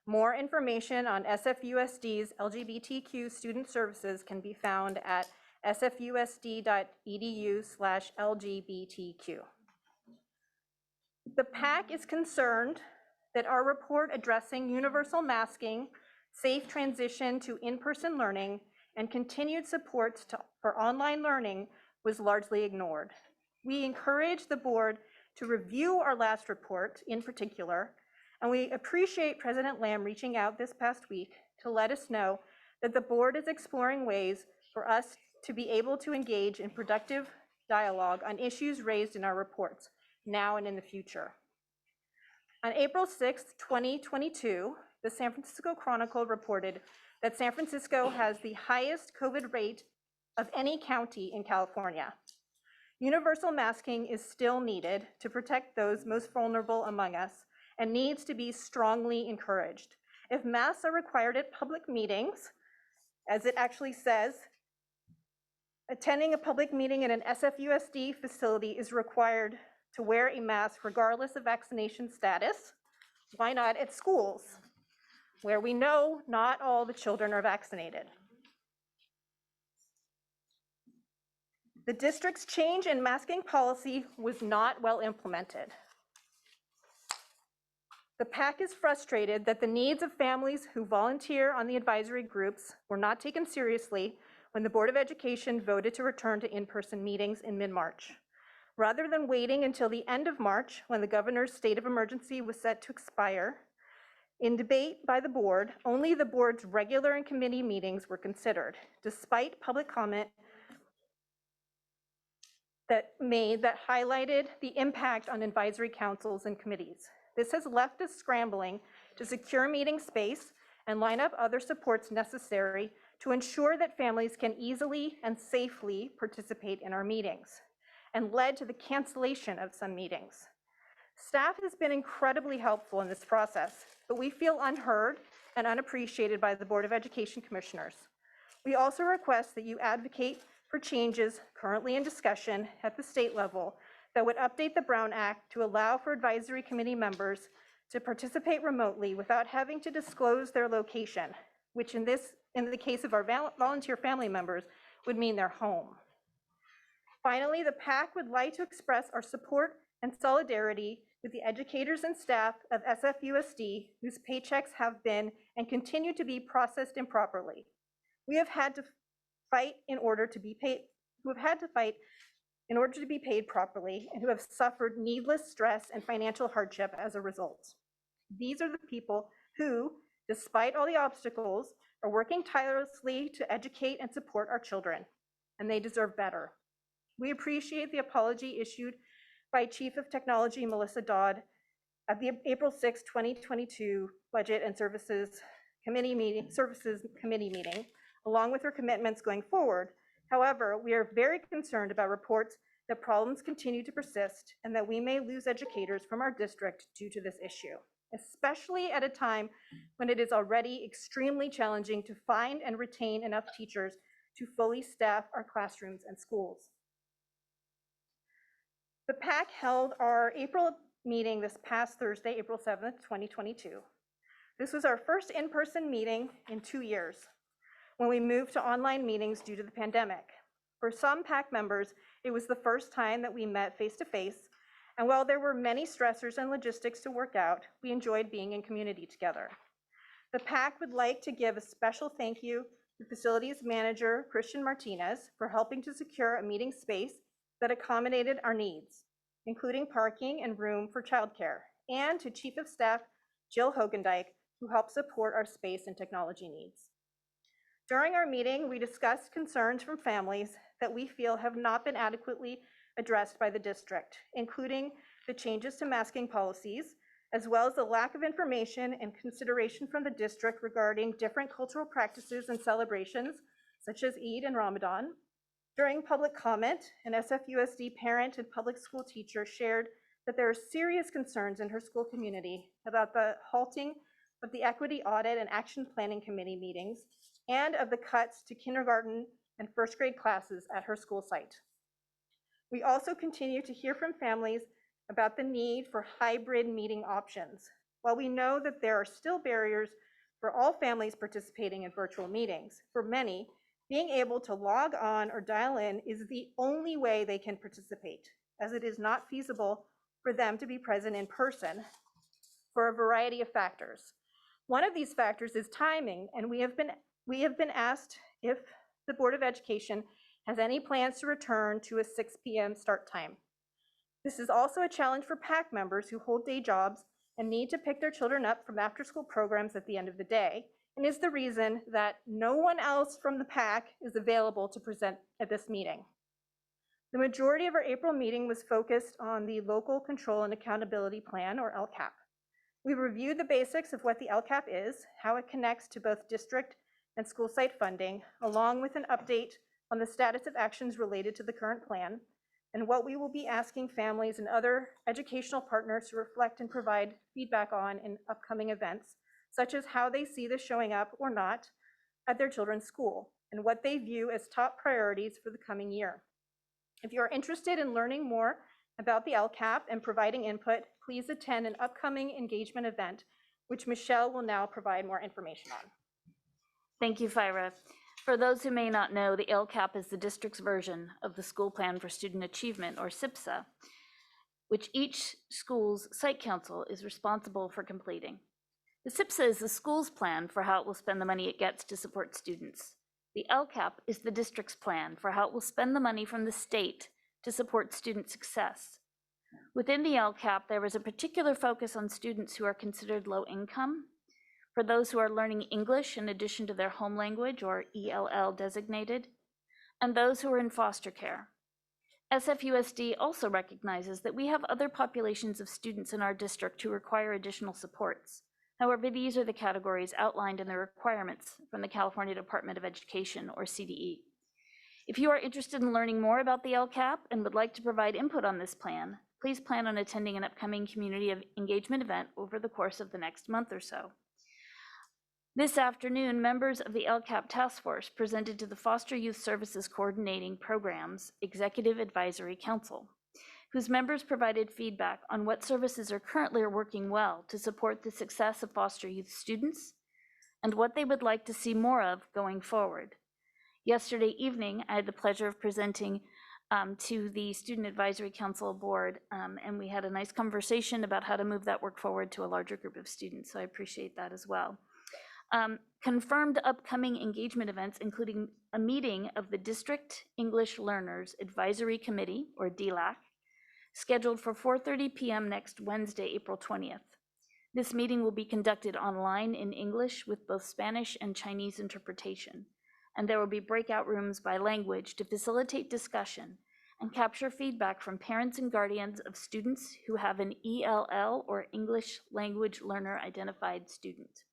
More information on SFUSD's LGBTQ student services can be found at sfusd.edu/LGBTQ. The PAC is concerned that our report addressing universal masking, safe transition to in-person learning, and continued support for online learning was largely ignored. We encourage the board to review our last report in particular, and we appreciate President Lam reaching out this past week to let us know that the board is exploring ways for us to be able to engage in productive dialogue on issues raised in our reports, now and in the future. On April 6, 2022, the San Francisco Chronicle reported that San Francisco has the highest COVID rate of any county in California. Universal masking is still needed to protect those most vulnerable among us and needs to be strongly encouraged. If masks are required at public meetings, as it actually says, attending a public meeting in an SFUSD facility is required to wear a mask regardless of vaccination status. Why not at schools, where we know not all the children are vaccinated? The district's change in masking policy was not well implemented. The PAC is frustrated that the needs of families who volunteer on the advisory groups were not taken seriously when the Board of Education voted to return to in-person meetings in mid-March. Rather than waiting until the end of March, when the governor's state of emergency was set to expire, in debate by the board, only the board's regular and committee meetings were considered, despite public comment that highlighted the impact on advisory councils and committees. This has left us scrambling to secure meeting space and line up other supports necessary to ensure that families can easily and safely participate in our meetings, and led to the cancellation of some meetings. Staff has been incredibly helpful in this process, but we feel unheard and unappreciated by the Board of Education commissioners. We also request that you advocate for changes currently in discussion at the state level that would update the Brown Act to allow for advisory committee members to participate remotely without having to disclose their location, which in the case of our volunteer family members would mean their home. Finally, the PAC would like to express our support and solidarity with the educators and staff of SFUSD whose paychecks have been and continue to be processed improperly. We have had to fight in order to be paid, properly, and who have suffered needless stress and financial hardship as a result. These are the people who, despite all the obstacles, are working tirelessly to educate and support our children, and they deserve better. We appreciate the apology issued by Chief of Technology Melissa Dodd at the April 6, 2022 Budget and Services Committee meeting, along with her commitments going forward. However, we are very concerned about reports that problems continue to persist and that we may lose educators from our district due to this issue, especially at a time when it is already extremely challenging to find and retain enough teachers to fully staff our classrooms and schools. The PAC held our April meeting this past Thursday, April 7th, 2022. This was our first in-person meeting in 2 years, when we moved to online meetings due to the pandemic. For some PAC members, it was the first time that we met face-to-face, and while there were many stressors and logistics to work out, we enjoyed being in community together. The PAC would like to give a special thank you to Facilities Manager Christian Martinez for helping to secure a meeting space that accommodated our needs, including parking and room for childcare, and to Chief of Staff Jill Hogendijk, who helped support our space and technology needs. During our meeting, we discussed concerns from families that we feel have not been adequately addressed by the district, including the changes to masking policies, as well as the lack of information and consideration from the district regarding different cultural practices and celebrations, such as Eid and Ramadan. During public comment, an SFUSD parent and public school teacher shared that there are serious concerns in her school community about the halting of the Equity Audit and Action Planning Committee meetings and of the cuts to kindergarten and first grade classes at her school site. We also continue to hear from families about the need for hybrid meeting options. While we know that there are still barriers for all families participating in virtual meetings, for many, being able to log on or dial in is the only way they can participate, as it is not feasible for them to be present in person for a variety of factors. One of these factors is timing, and we have been asked if the Board of Education has any plans to return to a 6 p.m. start time. This is also a challenge for PAC members who hold day jobs and need to pick their children up from after-school programs at the end of the day, and is the reason that no one else from the PAC is available to present at this meeting. The majority of our April meeting was focused on the Local Control and Accountability Plan, or LCAP. We reviewed the basics of what the LCAP is, how it connects to both district and school site funding, along with an update on the status of actions related to the current plan, and what we will be asking families and other educational partners to reflect and provide feedback on in upcoming events, such as how they see this showing up or not at their children's school, and what they view as top priorities for the coming year. If you are interested in learning more about the LCAP and providing input, please attend an upcoming engagement event, which Michelle will now provide more information on. Thank you, Fyra. For those who may not know, the LCAP is the district's version of the School Plan for Student Achievement, or SIPSA, which each school's site council is responsible for completing. The SIPSA is the school's plan for how it will spend the money it gets to support students. The LCAP is the district's plan for how it will spend the money from the state to support student success. Within the LCAP, there is a particular focus on students who are considered low income, for those who are learning English in addition to their home language, or ELL designated, and those who are in foster care. SFUSD also recognizes that we have other populations of students in our district who require additional supports. However, these are the categories outlined in the requirements from the California Department of Education, or CDE. If you are interested in learning more about the LCAP and would like to provide input on this plan, please plan on attending an upcoming community engagement event over the course of the next month or so. This afternoon, members of the LCAP Task Force presented to the Foster Youth Services Coordinating Programs Executive Advisory Council, whose members provided feedback on what services are currently working well to support the success of foster youth students and what they would like to see more of going forward. Yesterday evening, I had the pleasure of presenting to the Student Advisory Council Board, and we had a nice conversation about how to move that work forward to a larger group of students, so I appreciate that as well. Confirmed upcoming engagement events, including a meeting of the District English Learners Advisory Committee, or Dlac, scheduled for 4:30 p.m. next Wednesday, April 20th. This meeting will be conducted online in English with both Spanish and Chinese interpretation, and there will be breakout rooms by language to facilitate discussion and capture feedback from parents and guardians of students who have an ELL, or English Language Learner Identified Student.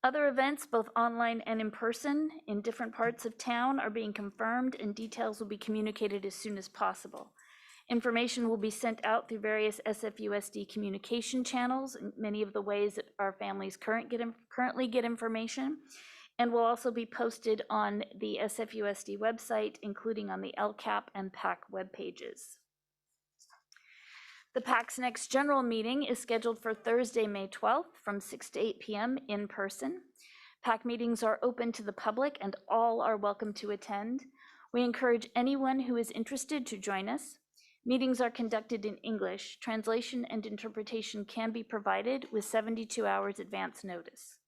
Other events, both online and in person, in different parts of town are being confirmed, and details will be communicated as soon as possible. Information will be sent out through various SFUSD communication channels, in many of the ways that our families currently get information, and will also be posted on the SFUSD website, including on the LCAP and PAC web pages. The PAC's next general meeting is scheduled for Thursday, May 12th from 6 to 8 p.m. in person. PAC meetings are open to the public and all are welcome to attend. We encourage anyone who is interested to join us. Meetings are conducted in English. Translation and interpretation can be provided with 72 hours advance notice.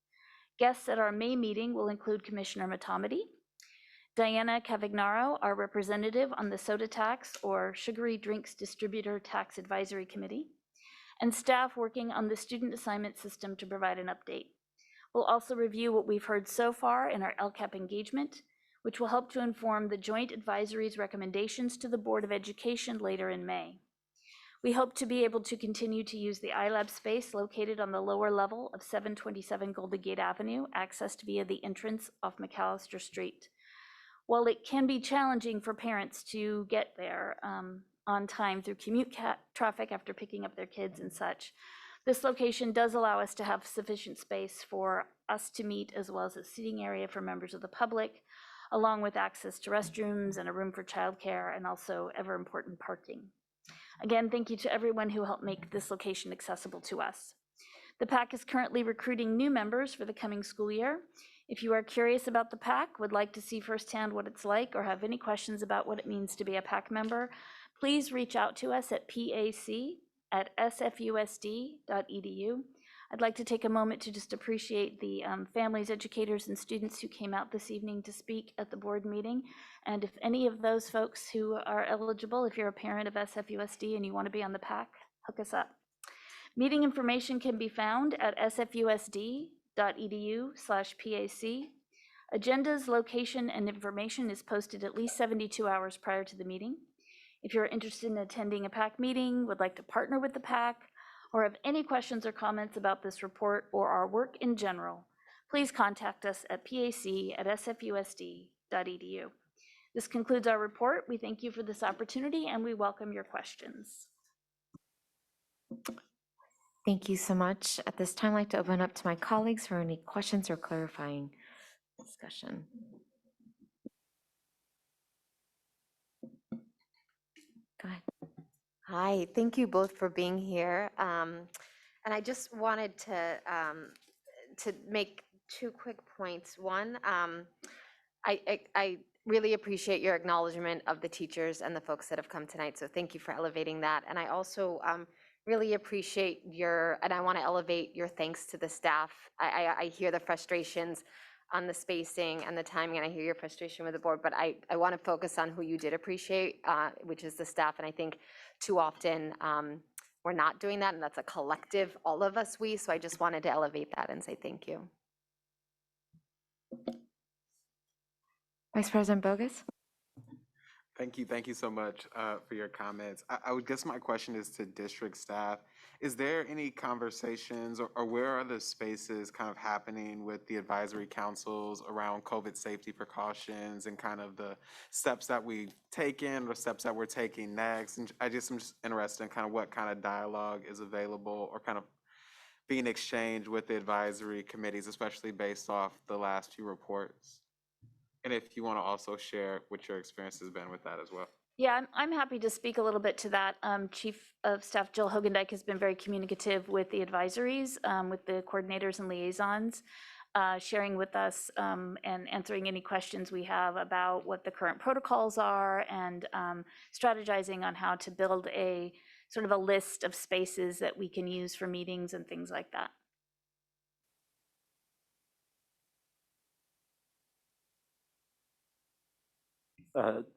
Guests at our May meeting will include Commissioner Matomedy, Diana Cavagnaro, our representative on the Soda Tax, or Sugary Drinks Distributor Tax Advisory Committee, and staff working on the student assignment system to provide an update. We'll also review what we've heard so far in our LCAP engagement, which will help to inform the Joint Advisory's recommendations to the Board of Education later in May. We hope to be able to continue to use the iLab space located on the lower level of 727 Golden Gate Avenue, accessed via the entrance off McAllister Street. While it can be challenging for parents to get there on time through commute traffic after picking up their kids and such, this location does allow us to have sufficient space for us to meet, as well as a seating area for members of the public, along with access to restrooms and a room for childcare, and also ever important parking. Again, thank you to everyone who helped make this location accessible to us. The PAC is currently recruiting new members for the coming school year. If you are curious about the PAC, would like to see firsthand what it's like, or have any questions about what it means to be a PAC member, please reach out to us at pac@sfusd.edu. I'd like to take a moment to just appreciate the families, educators, and students who came out this evening to speak at the board meeting. And if any of those folks who are eligible, if you're a parent of SFUSD and you want to be on the PAC, hook us up. Meeting information can be found at sfusd.edu/PAC. Agendas, location, and information is posted at least 72 hours prior to the meeting. If you're interested in attending a PAC meeting, would like to partner with the PAC, or have any questions or comments about this report or our work in general, please contact us at pac@sfusd.edu. This concludes our report. We thank you for this opportunity and we welcome your questions. Thank you so much. At this time, I'd like to open up to my colleagues for any questions or clarifying discussion. Go ahead. Hi, thank you both for being here. And I just wanted to make two quick points. One, I really appreciate your acknowledgement of the teachers and the folks that have come tonight, so thank you for elevating that. And I also really appreciate and I want to elevate your thanks to the staff. I hear the frustrations on the spacing and the timing, and I hear your frustration with the board, but I want to focus on who you did appreciate, which is the staff. And I think too often we're not doing that, and that's a collective, all of us, so I just wanted to elevate that and say thank you. Vice President Bogus? Thank you so much for your comments. I would guess my question is to district staff. Is there any conversations or where are the spaces kind of happening with the advisory councils around COVID safety precautions and kind of the steps that we've taken or steps that we're taking next? And I'm just interested in kind of what kind of dialogue is available or kind of being exchanged with the advisory committees, especially based off the last few reports. And if you want to also share what your experience has been with that as well. Yeah, I'm happy to speak a little bit to that. Chief of Staff Jill Hogendijk has been very communicative with the advisories, with the coordinators and liaisons, sharing with us and answering any questions we have about what the current protocols are, and strategizing on how to build a sort of a list of spaces that we can use for meetings and things like that.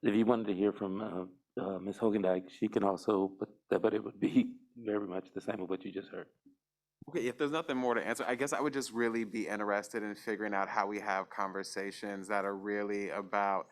If you wanted to hear from Ms. Hogendijk, she can also, but it would be very much the same as what you just heard. Okay, if there's nothing more to answer, I guess I would just really be interested in figuring out how we have conversations that are really about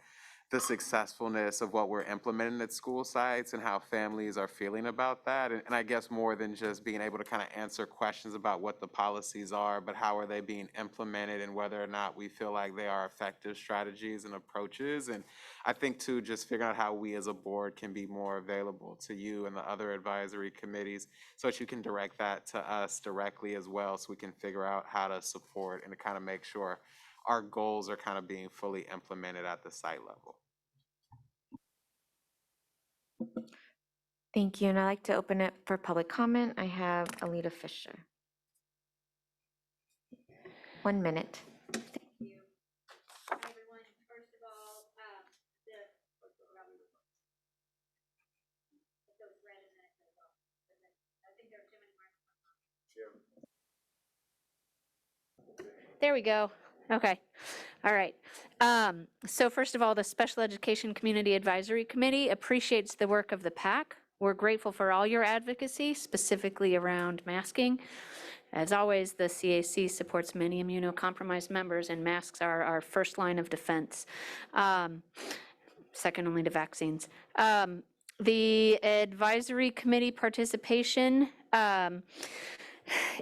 the successfulness of what we're implementing at school sites and how families are feeling about that. And I guess more than just being able to kind of answer questions about what the policies are, but how are they being implemented and whether or not we feel like they are effective strategies and approaches. And I think too, just figuring out how we as a board can be more available to you and the other advisory committees so that you can direct that to us directly as well, so we can figure out how to support and to kind of make sure our goals are kind of being fully implemented at the site level. Thank you, and I'd like to open it for public comment. I have Alita Fisher. 1 minute. Thank you. Hi, everyone. First of all, I think there are too many microphones. There we go. Okay. All right. So first of all, the Special Education Community Advisory Committee appreciates the work of the PAC. We're grateful for all your advocacy, specifically around masking. As always, the CAC supports many immunocompromised members, and masks are our first line of defense, second only to vaccines. The advisory committee participation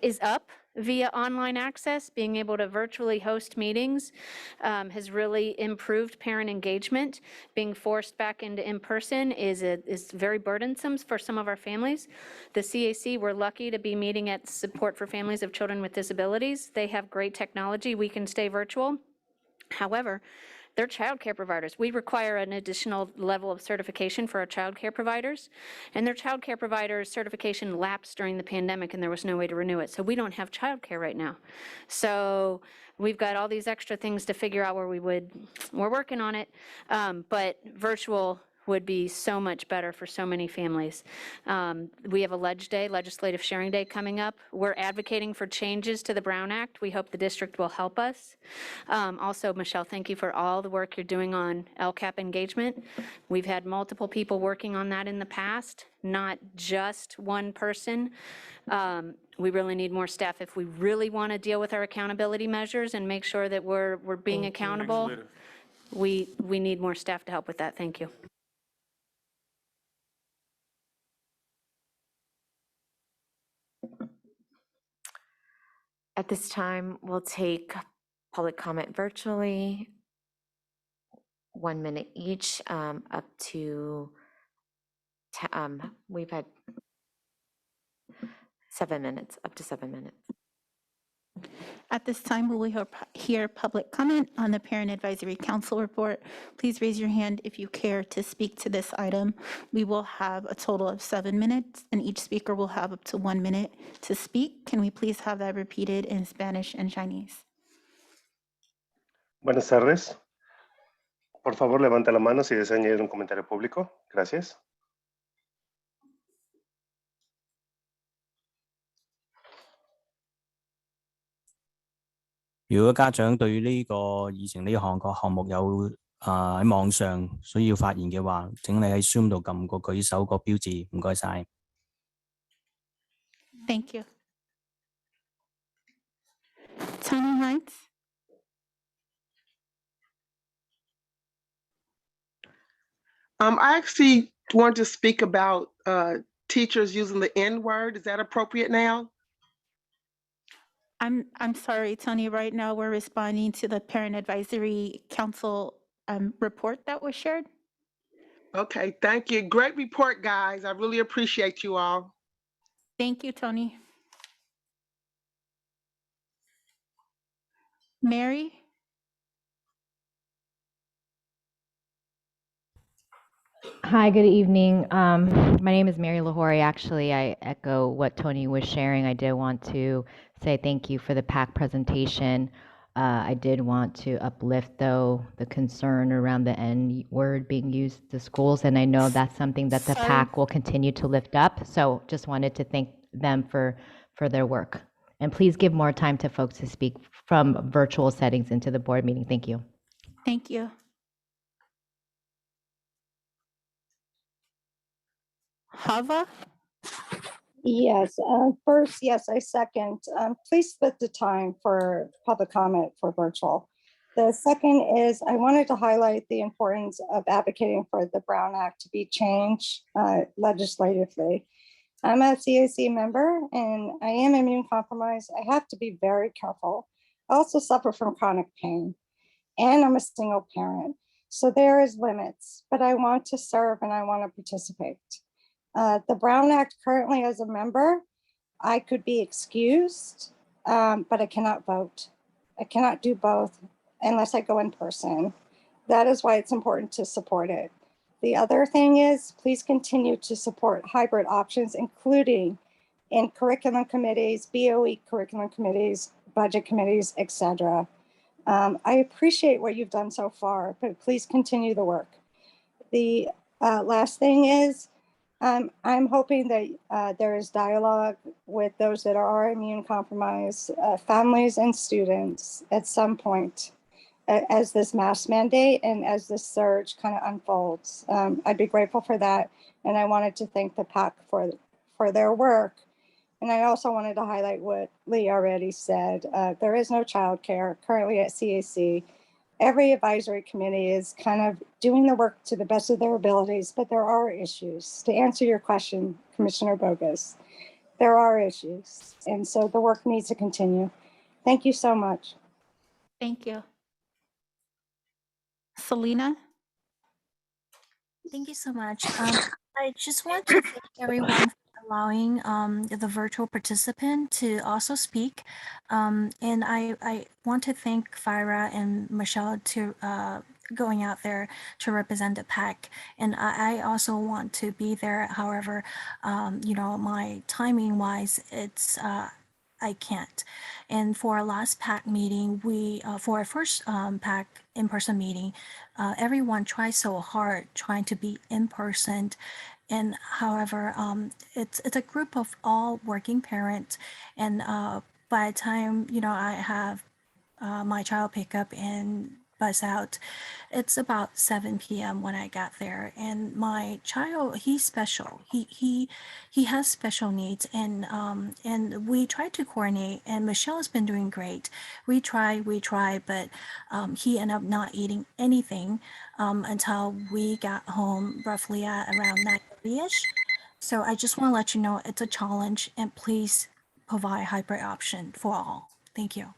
is up via online access. Being able to virtually host meetings has really improved parent engagement. Being forced back into in-person is very burdensome for some of our families. The CAC, we're lucky to be meeting at Support for Families of Children with Disabilities. They have great technology. We can stay virtual. However, they're childcare providers. We require an additional level of certification for our childcare providers, and their childcare providers certification lapsed during the pandemic and there was no way to renew it. So we don't have childcare right now. So we've got all these extra things to figure out we're working on it, but virtual would be so much better for so many families. We have a legislative sharing day coming up. We're advocating for changes to the Brown Act. We hope the district will help us. Also, Michelle, thank you for all the work you're doing on LCAP engagement. We've had multiple people working on that in the past, not just one person. We really need more staff if we really want to deal with our accountability measures and make sure that we're being accountable. We need more staff to help with that. Thank you. At this time, we'll take public comment virtually, 1 minute each, up to, we've had 7 minutes, up to 7 minutes. At this time, we will hear public comment on the Parent Advisory Council report. Please raise your hand if you care to speak to this item. We will have a total of 7 minutes, and each speaker will have up to 1 minute to speak. Can we please have that repeated in Spanish and Chinese? Buenas tardes. Por favor, levante la mano si desea añadir un comentario público. Gracias. 如果家長對呢個議程呢個項目有喺網上需要發言嘅話，請你喺 Zoom 度撳個舉手個標誌，唔該晒。Thank you. Tony Hines. I actually want to speak about teachers using the N-word. Is that appropriate now? I'm sorry, Tony. Right now, we're responding to the Parent Advisory Council report that was shared. Okay, thank you. Great report, guys. I really appreciate you all. Thank you, Tony. Mary? Hi, good evening. My name is Mary Lahori. Actually, I echo what Tony was sharing. I did want to say thank you for the PAC presentation. I did want to uplift, though, the concern around the N word being used to schools, and I know that's something that the PAC will continue to lift up. So just wanted to thank them for their work. And please give more time to folks to speak from virtual settings into the board meeting. Thank you. Thank you. Hava? Yes, first, yes, I second. Please split the time for public comment for virtual. The second is I wanted to highlight the importance of advocating for the Brown Act to be changed legislatively. I'm a CAC member and I am immune compromised. I have to be very careful. I also suffer from chronic pain and I'm a single parent. So there is limits, but I want to serve and I want to participate. The Brown Act currently as a member, I could be excused, but I cannot vote. I cannot do both unless I go in person. That is why it's important to support it. The other thing is please continue to support hybrid options, including in curriculum committees, BOE curriculum committees, budget committees, etc. I appreciate what you've done so far, but please continue the work. The last thing is, I'm hoping that there is dialogue with those that are immune compromised, families and students at some point as this mask mandate and as this surge kind of unfolds. I'd be grateful for that. And I wanted to thank the PAC for their work. And I also wanted to highlight what Lee already said. There is no childcare currently at CAC. every advisory committee is kind of doing the work to the best of their abilities, but there are issues. To answer your question, Commissioner Bogus, there are issues. And so the work needs to continue. Thank you so much. Thank you. Selena? Thank you so much. I just want to thank everyone for allowing the virtual participant to also speak. And I want to thank Fyra and Michelle to going out there to represent the PAC. And I also want to be there. However, you know, my timing wise, it's I can't. And for our last PAC meeting, we for our first PAC in-person meeting, everyone tries so hard trying to be in person. And however, it's a group of all working parents. And by the time, you know, I have my child pick up and bus out, it's about 7 p.m. when I got there. And my child, he's special. He has special needs, and we try to coordinate. And Michelle has been doing great. We try, but he ended up not eating anything until we got home roughly at around 9:30ish. So I just want to let you know it's a challenge, and please provide hybrid option for all. Thank you.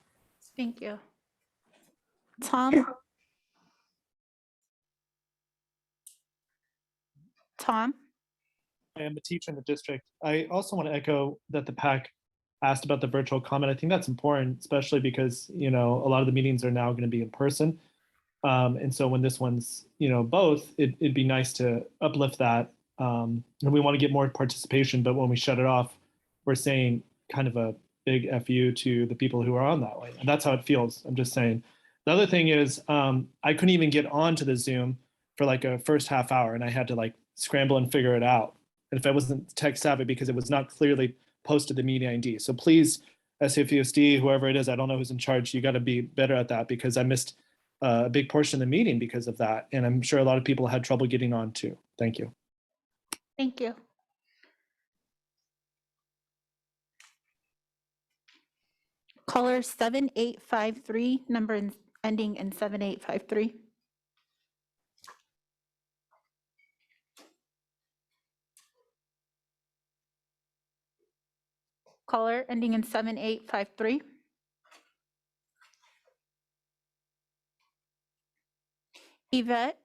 Thank you. Tom? Tom? I am a teacher in the district. I also want to echo that the PAC asked about the virtual comment. I think that's important, especially because, you know, a lot of the meetings are now going to be in person. And so when this one's, you know, both, it'd be nice to uplift that. And we want to get more participation, but when we shut it off, we're saying kind of a big FU to the people who are on that way. And that's how it feels. I'm just saying. The other thing is I couldn't even get onto the Zoom for like a first half hour, and I had to like scramble and figure it out. And if I wasn't tech savvy, because it was not clearly posted the meeting ID. So please, SFUSD, whoever it is, I don't know who's in charge, you got to be better at that, because I missed a big portion of the meeting because of that. And I'm sure a lot of people had trouble getting on too. Thank you. Thank you. Caller 7853, number ending in 7853. Caller ending in 7853. Yvette?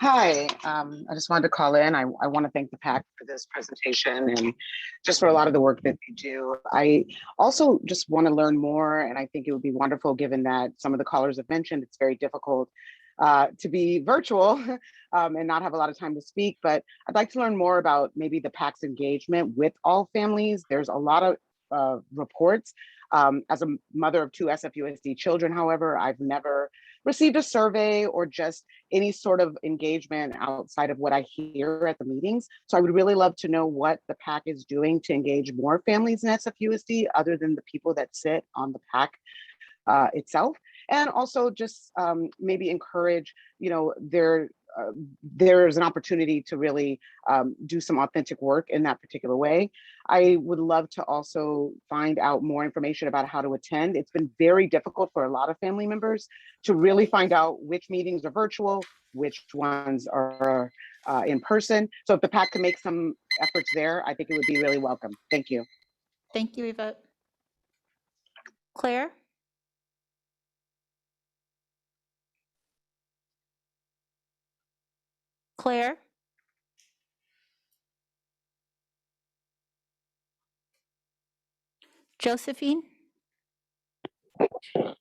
Hi, I just wanted to call in. I want to thank the PAC for this presentation and just for a lot of the work that they do. I also just want to learn more, and I think it would be wonderful, given that some of the callers have mentioned it's very difficult to be virtual and not have a lot of time to speak, but I'd like to learn more about maybe the PAC's engagement with all families. There's a lot of reports. As a mother of 2 SFUSD children, however, I've never received a survey or just any sort of engagement outside of what I hear at the meetings. So I would really love to know what the PAC is doing to engage more families in SFUSD other than the people that sit on the PAC itself. And also just maybe encourage, you know, there's an opportunity to really do some authentic work in that particular way. I would love to also find out more information about how to attend. It's been very difficult for a lot of family members to really find out which meetings are virtual, which ones are in person. So if the PAC can make some efforts there, I think it would be really welcome. Thank you. Thank you, Yvette. Claire? Claire? Josephine?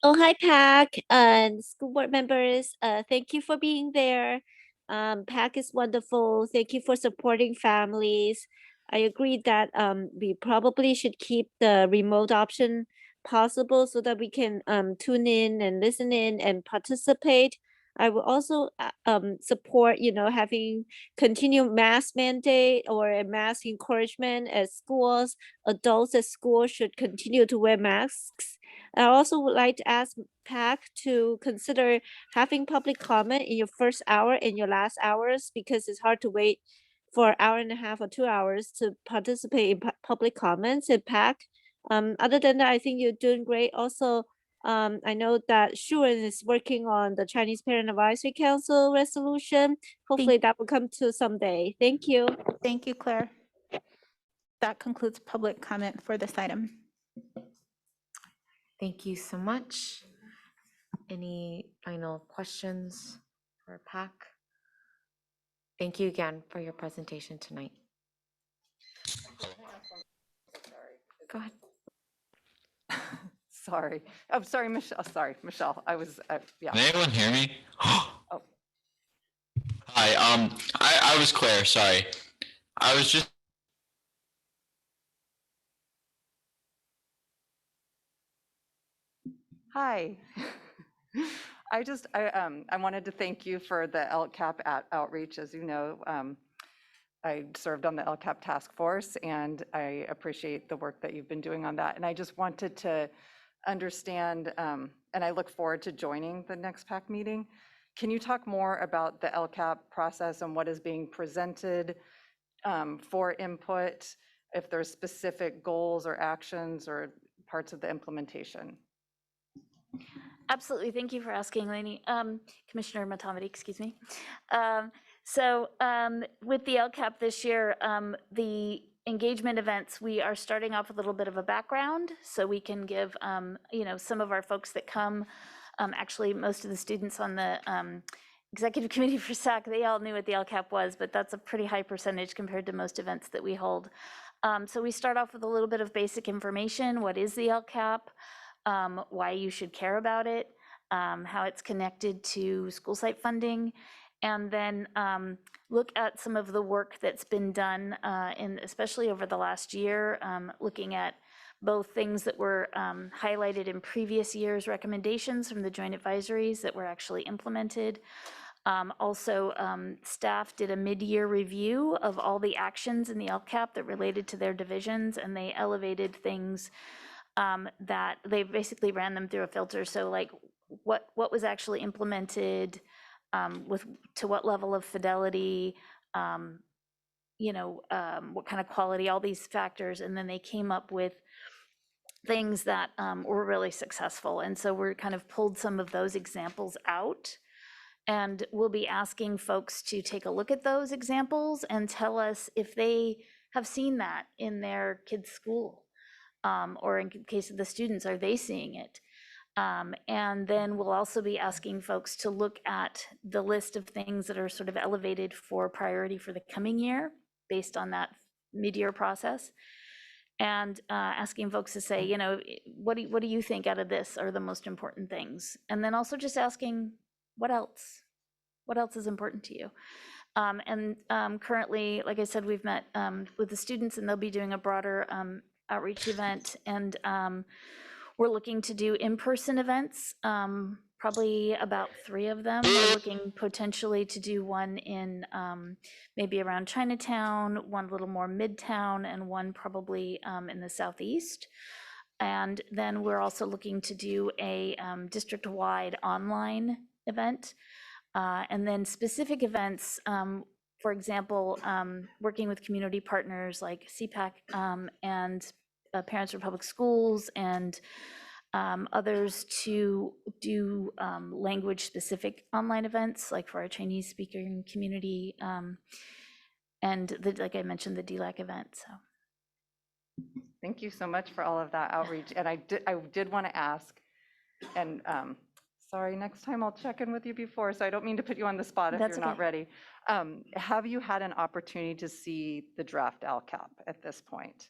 Oh, hi, PAC and school board members. Thank you for being there. PAC is wonderful. Thank you for supporting families. I agree that we probably should keep the remote option possible so that we can tune in and listen in and participate. I will also support, you know, having continued mask mandate or a mask encouragement at schools. Adults at school should continue to wear masks. I also would like to ask PAC to consider having public comment in your first hour and your last hours, because it's hard to wait for an hour and a half or 2 hours to participate in public comments at PAC. Other than that, I think you're doing great. Also, I know that Shuren is working on the Chinese Parent Advisory Council resolution. Hopefully that will come to someday. Thank you. Thank you, Claire. That concludes public comment for this item. Thank you so much. Any final questions for PAC? Thank you again for your presentation tonight. Go ahead. Sorry. Oh, sorry, Michelle. Sorry, Michelle. Yeah. Can anyone hear me? Oh. Hi, I was Claire, sorry. I was just Hi. I wanted to thank you for the LCAP outreach. As you know, I served on the LCAP task force, and I appreciate the work that you've been doing on that. And I just wanted to understand, and I look forward to joining the next PAC meeting. Can you talk more about the LCAP process and what is being presented for input, if there's specific goals or actions or parts of the implementation? Absolutely. Thank you for asking, Lainey. Commissioner Matamati, excuse me. With the LCAP this year, the engagement events, we are starting off with a little bit of a background so we can give, some of our folks that come, actually most of the students on the executive committee for SAC, they all knew what the LCAP was, but that's a pretty high percentage compared to most events that we hold. So we start off with a little bit of basic information. What is the LCAP? Why you should care about it, how it's connected to school site funding, and then look at some of the work that's been done, especially over the last year, looking at both things that were highlighted in previous years' recommendations from the joint advisories that were actually implemented. Also, staff did a mid-year review of all the actions in the LCAP that related to their divisions, and they elevated things that they basically ran them through a filter. So like what was actually implemented, to what level of fidelity, what kind of quality, all these factors. And then they came up with things that were really successful. And so we're kind of pulled some of those examples out. And we'll be asking folks to take a look at those examples and tell us if they have seen that in their kids' school. Or in case of the students, are they seeing it? And then we'll also be asking folks to look at the list of things that are sort of elevated for priority for the coming year based on that mid-year process. And asking folks to say, what do you think out of this are the most important things? And then also just asking, what else? What else is important to you? Currently, like I said, we've met with the students, and they'll be doing a broader outreach event, and we're looking to do in-person events, probably about 3 of them. We're looking potentially to do one in maybe around Chinatown, one a little more midtown, and one probably in the southeast. And then we're also looking to do a district-wide online event, and then specific events, for example, working with community partners like CPAC and Parents for Public Schools and others to do language-specific online events, like for our Chinese speaking community, and like I mentioned, the Dlac event. So, Thank you so much for all of that outreach. And I did want to ask, and sorry, next time I'll check in with you before, so I don't mean to put you on the spot if That's you're not okay. ready. Have you had an opportunity to see the draft LCAP at this point?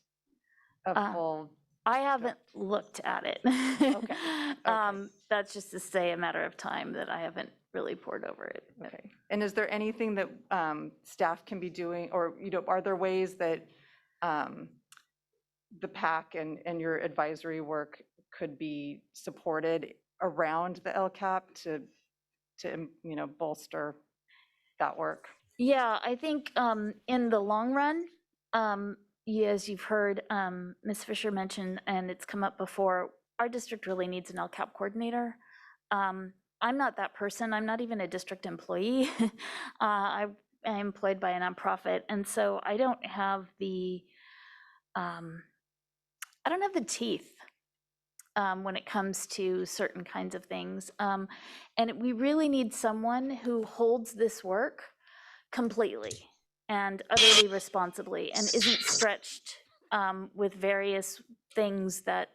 A full I haven't looked at it. Okay. That's just to say a matter of time that I haven't really poured over it. Okay. And is there anything that staff can be doing, or are there ways that the PAC and your advisory work could be supported around the LCAP to bolster that work? Yeah, I think in the long run, as you've heard Ms. Fisher mention, and it's come up before, our district really needs an LCAP coordinator. I'm not that person. I'm not even a district employee. I'm employed by a nonprofit, and so I don't have the teeth when it comes to certain kinds of things. And we really need someone who holds this work completely and utterly responsibly and isn't stretched with various things that,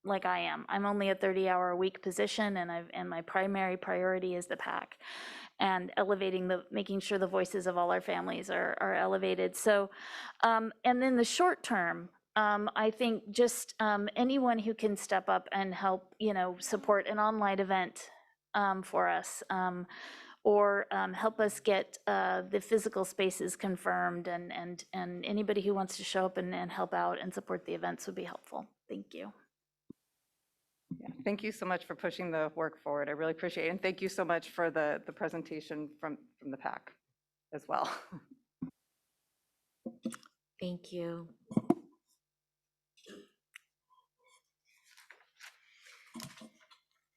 like I am. I'm only a 30-hour-a-week position, and my primary priority is the PAC and making sure the voices of all our families are elevated. So, and in the short term, I think just anyone who can step up and help, support an online event for us, or help us get the physical spaces confirmed, and anybody who wants to show up and help out and support the events would be helpful. Thank you. Yeah, thank you so much for pushing the work forward. I really appreciate it. And thank you so much for the presentation from the PAC as well. Thank you.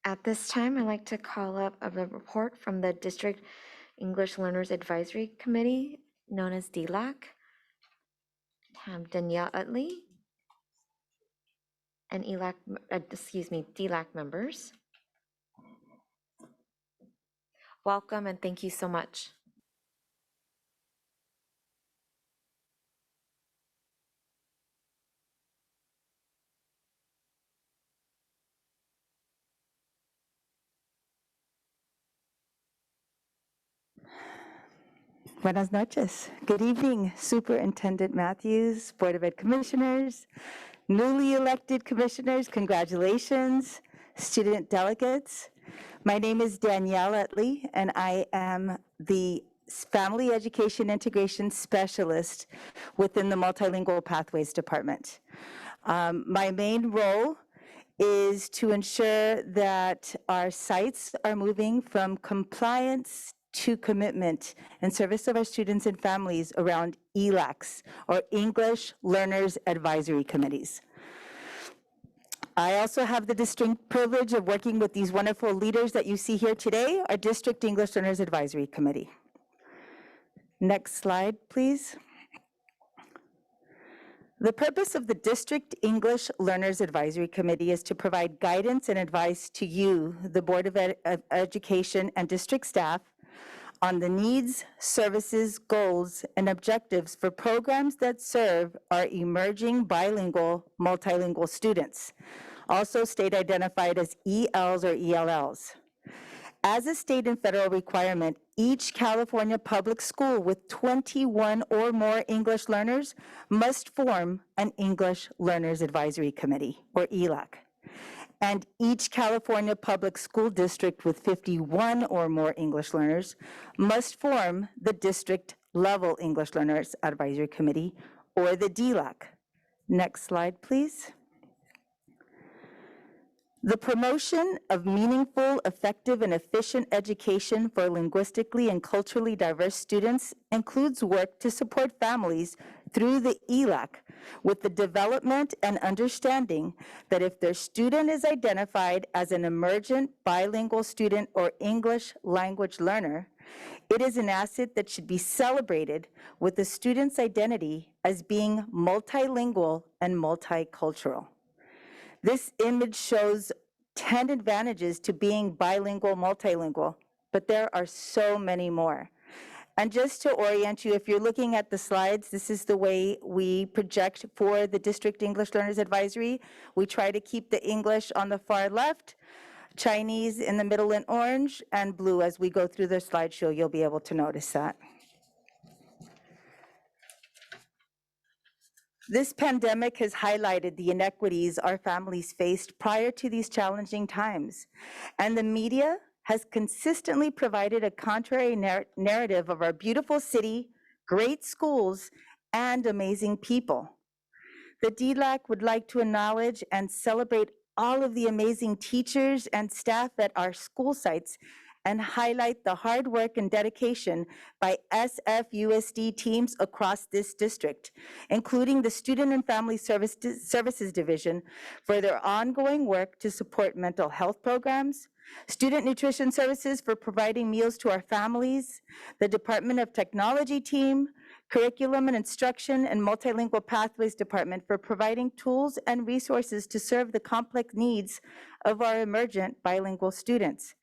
At this time, I'd like to call up a report from the District English Learners Advisory Committee, known as Dlac. Danielle Utley and Dlac members. Welcome and thank you so much. Buenas noches. Good evening, Superintendent Matthews, Board of Ed Commissioners, newly elected commissioners, congratulations, student delegates. My name is Danielle Utley, and I am the Family Education Integration Specialist within the Multilingual Pathways Department. My main role is to ensure that our sites are moving from compliance to commitment in service of our students and families around ELACs, or English Learners Advisory Committees. I also have the distinct privilege of working with these wonderful leaders that you see here today, our District English Learners Advisory Committee. Next slide, please. The purpose of the District English Learners Advisory Committee is to provide guidance and advice to you, the Board of Education and district staff, on the needs, services, goals, and objectives for programs that serve our emerging bilingual, multilingual students, also state identified as ELs or ELLs. As a state and federal requirement, each California public school with 21 or more English learners must form an English Learners Advisory Committee, or ELAC. And each California public school district with 51 or more English learners must form the District Level English Learners Advisory Committee, or the DLAC. Next slide, please. The promotion of meaningful, effective, and efficient education for linguistically and culturally diverse students includes work to support families through the ELAC with the development and understanding that if their student is identified as an emergent bilingual student or English language learner, it is an asset that should be celebrated with the student's identity as being multilingual and multicultural. This image shows 10 advantages to being bilingual, multilingual, but there are so many more. And just to orient you, if you're looking at the slides, this is the way we project for the District English Learners Advisory. We try to keep the English on the far left, Chinese in the middle in orange, and blue. As we go through the slideshow, you'll be able to notice that. This pandemic has highlighted the inequities our families faced prior to these challenging times, and the media has consistently provided a contrary narrative of our beautiful city, great schools, and amazing people. The DLAC would like to acknowledge and celebrate all of the amazing teachers and staff at our school sites and highlight the hard work and dedication by SFUSD teams across this district, including the Student and Family Services Division for their ongoing work to support mental health programs, student nutrition services for providing meals to our families, the Department of Technology team, Curriculum and Instruction and Multilingual Pathways Department for providing tools and resources to serve the complex needs of our emergent bilingual students,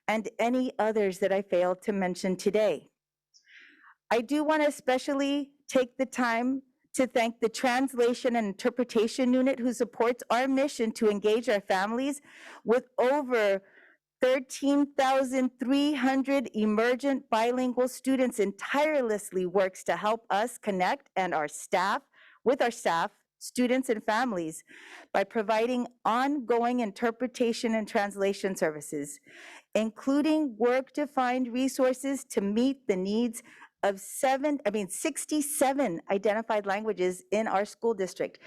and any others that I failed to mention today. I do want to especially take the time to thank the Translation and Interpretation Unit who supports our mission to engage our families with over 13,300 emergent bilingual students and tirelessly works to help us connect and our staff, students, and families by providing ongoing interpretation and translation services, including work to find resources to meet the needs of 67 identified languages in our school district.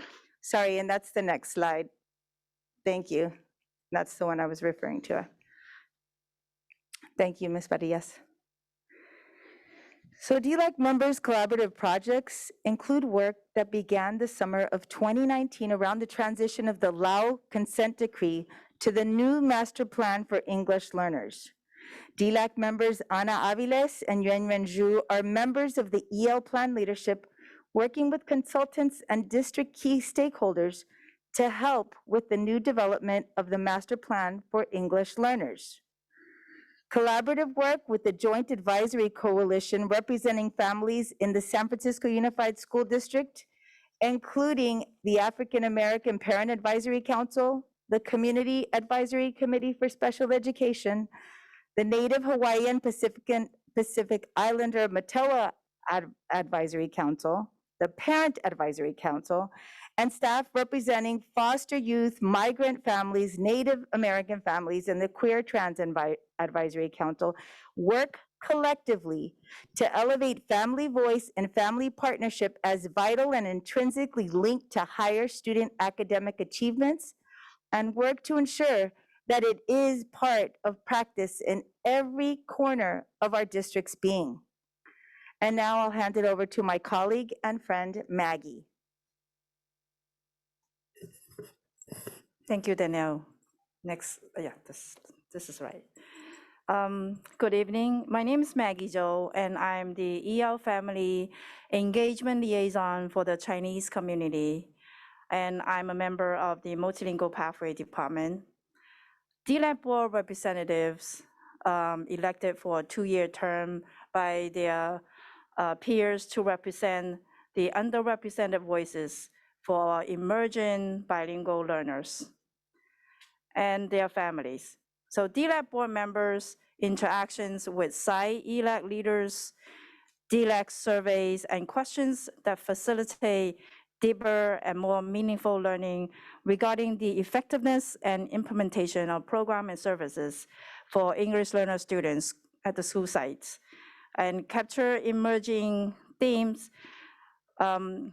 Sorry, and that's the next slide. Thank you. That's the one I was referring to. Thank you, Ms. Varillas. So Dlac members' collaborative projects include work that began the summer of 2019 around the transition of the Lao Consent Decree to the new Master Plan for English Learners. Dlac members Ana Aviles and Yuan Zhu are members of the EL Plan leadership, working with consultants and district key stakeholders to help with the new development of the Master Plan for English Learners. Collaborative work with the Joint Advisory Coalition representing families in the San Francisco Unified School District, including the African American Parent Advisory Council, the Community Advisory Committee for Special Education, the Native Hawaiian Pacific Islander Matewa Advisory Council, the Parent Advisory Council, and staff representing foster youth, migrant families, Native American families, and the Queer Trans Advisory Council work collectively to elevate family voice and family partnership as vital and intrinsically linked to higher student academic achievements, and work to ensure that it is part of practice in every corner of our district's being. And now I'll hand it over to my colleague and friend, Maggie. Thank you, Danielle. Next, this is right. Good evening. My name is Maggie Zhou, and I'm the EL Family Engagement Liaison for the Chinese community, and I'm a member of the Multilingual Pathway Department. Dlac board representatives elected for a 2-year term by their peers to represent the underrepresented voices for emerging bilingual learners and their families. So Dlac board members' interactions with ELAC leaders, Dlac surveys, and questions that facilitate deeper and more meaningful learning regarding the effectiveness and implementation of programs and services for English learner students at the school sites, and capture emerging themes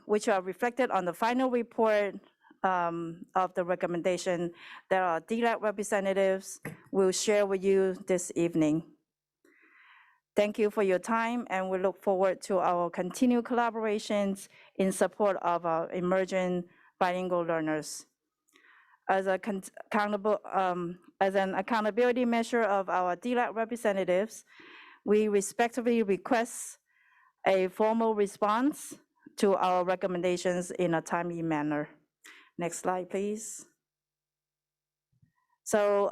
which are reflected on the final report of the recommendation that our Dlac representatives will share with you this evening. Thank you for your time, and we look forward to our continued collaborations in support of our emerging bilingual learners. As an accountability measure of our Dlac representatives, we respectfully request a formal response to our recommendations in a timely manner. Next slide, please. So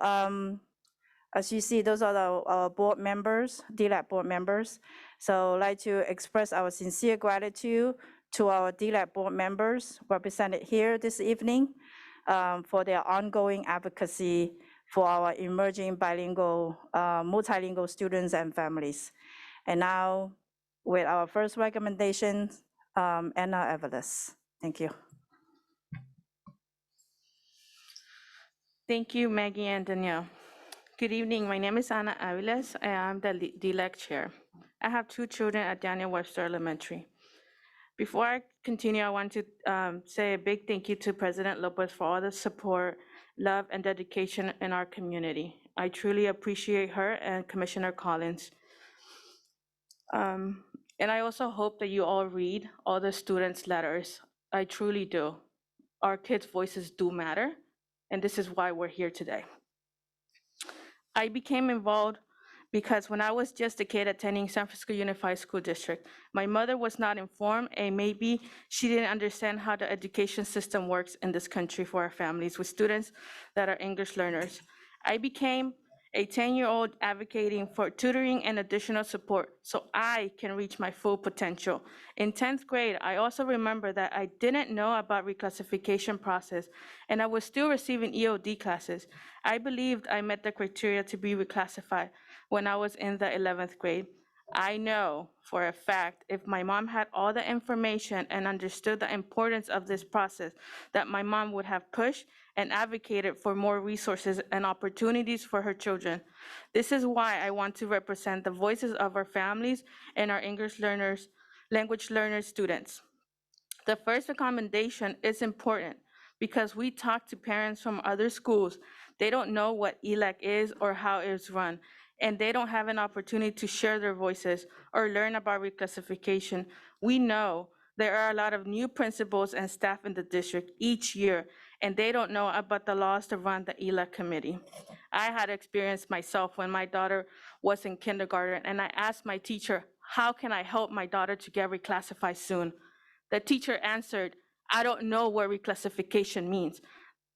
as you see, those are our board members, Dlac board members. So I'd like to express our sincere gratitude to our Dlac board members represented here this evening for their ongoing advocacy for our emerging bilingual, multilingual students and families. And now, with our first recommendation, Anna Evelis. Thank you. Thank you, Maggie and Danielle. Good evening. My name is Ana Aviles, and I'm the Dlac chair. I have 2 children at Daniel Webster Elementary. Before I continue, I want to say a big thank you to President Lopez for all the support, love, and dedication in our community. I truly appreciate her and Commissioner Collins. And I also hope that you all read all the students' letters. I truly do. Our kids' voices do matter, and this is why we're here today. I became involved because when I was just a kid attending San Francisco Unified School District, my mother was not informed, and maybe she didn't understand how the education system works in this country for our families with students that are English learners. I became a 10-year-old advocating for tutoring and additional support so I can reach my full potential. In 10th grade, I also remember that I didn't know about reclassification process, and I was still receiving EOD classes. I believed I met the criteria to be reclassified when I was in the 11th grade. I know for a fact if my mom had all the information and understood the importance of this process, that my mom would have pushed and advocated for more resources and opportunities for her children. This is why I want to represent the voices of our families and our English learners, language learner students. The first recommendation is important because we talk to parents from other schools. They don't know what ELAC is or how it's run, and they don't have an opportunity to share their voices or learn about reclassification. We know there are a lot of new principals and staff in the district each year, and they don't know about the laws to run the ELAC committee. I had experience myself when my daughter was in kindergarten, and I asked my teacher, how can I help my daughter to get reclassified soon? The teacher answered, I don't know what reclassification means.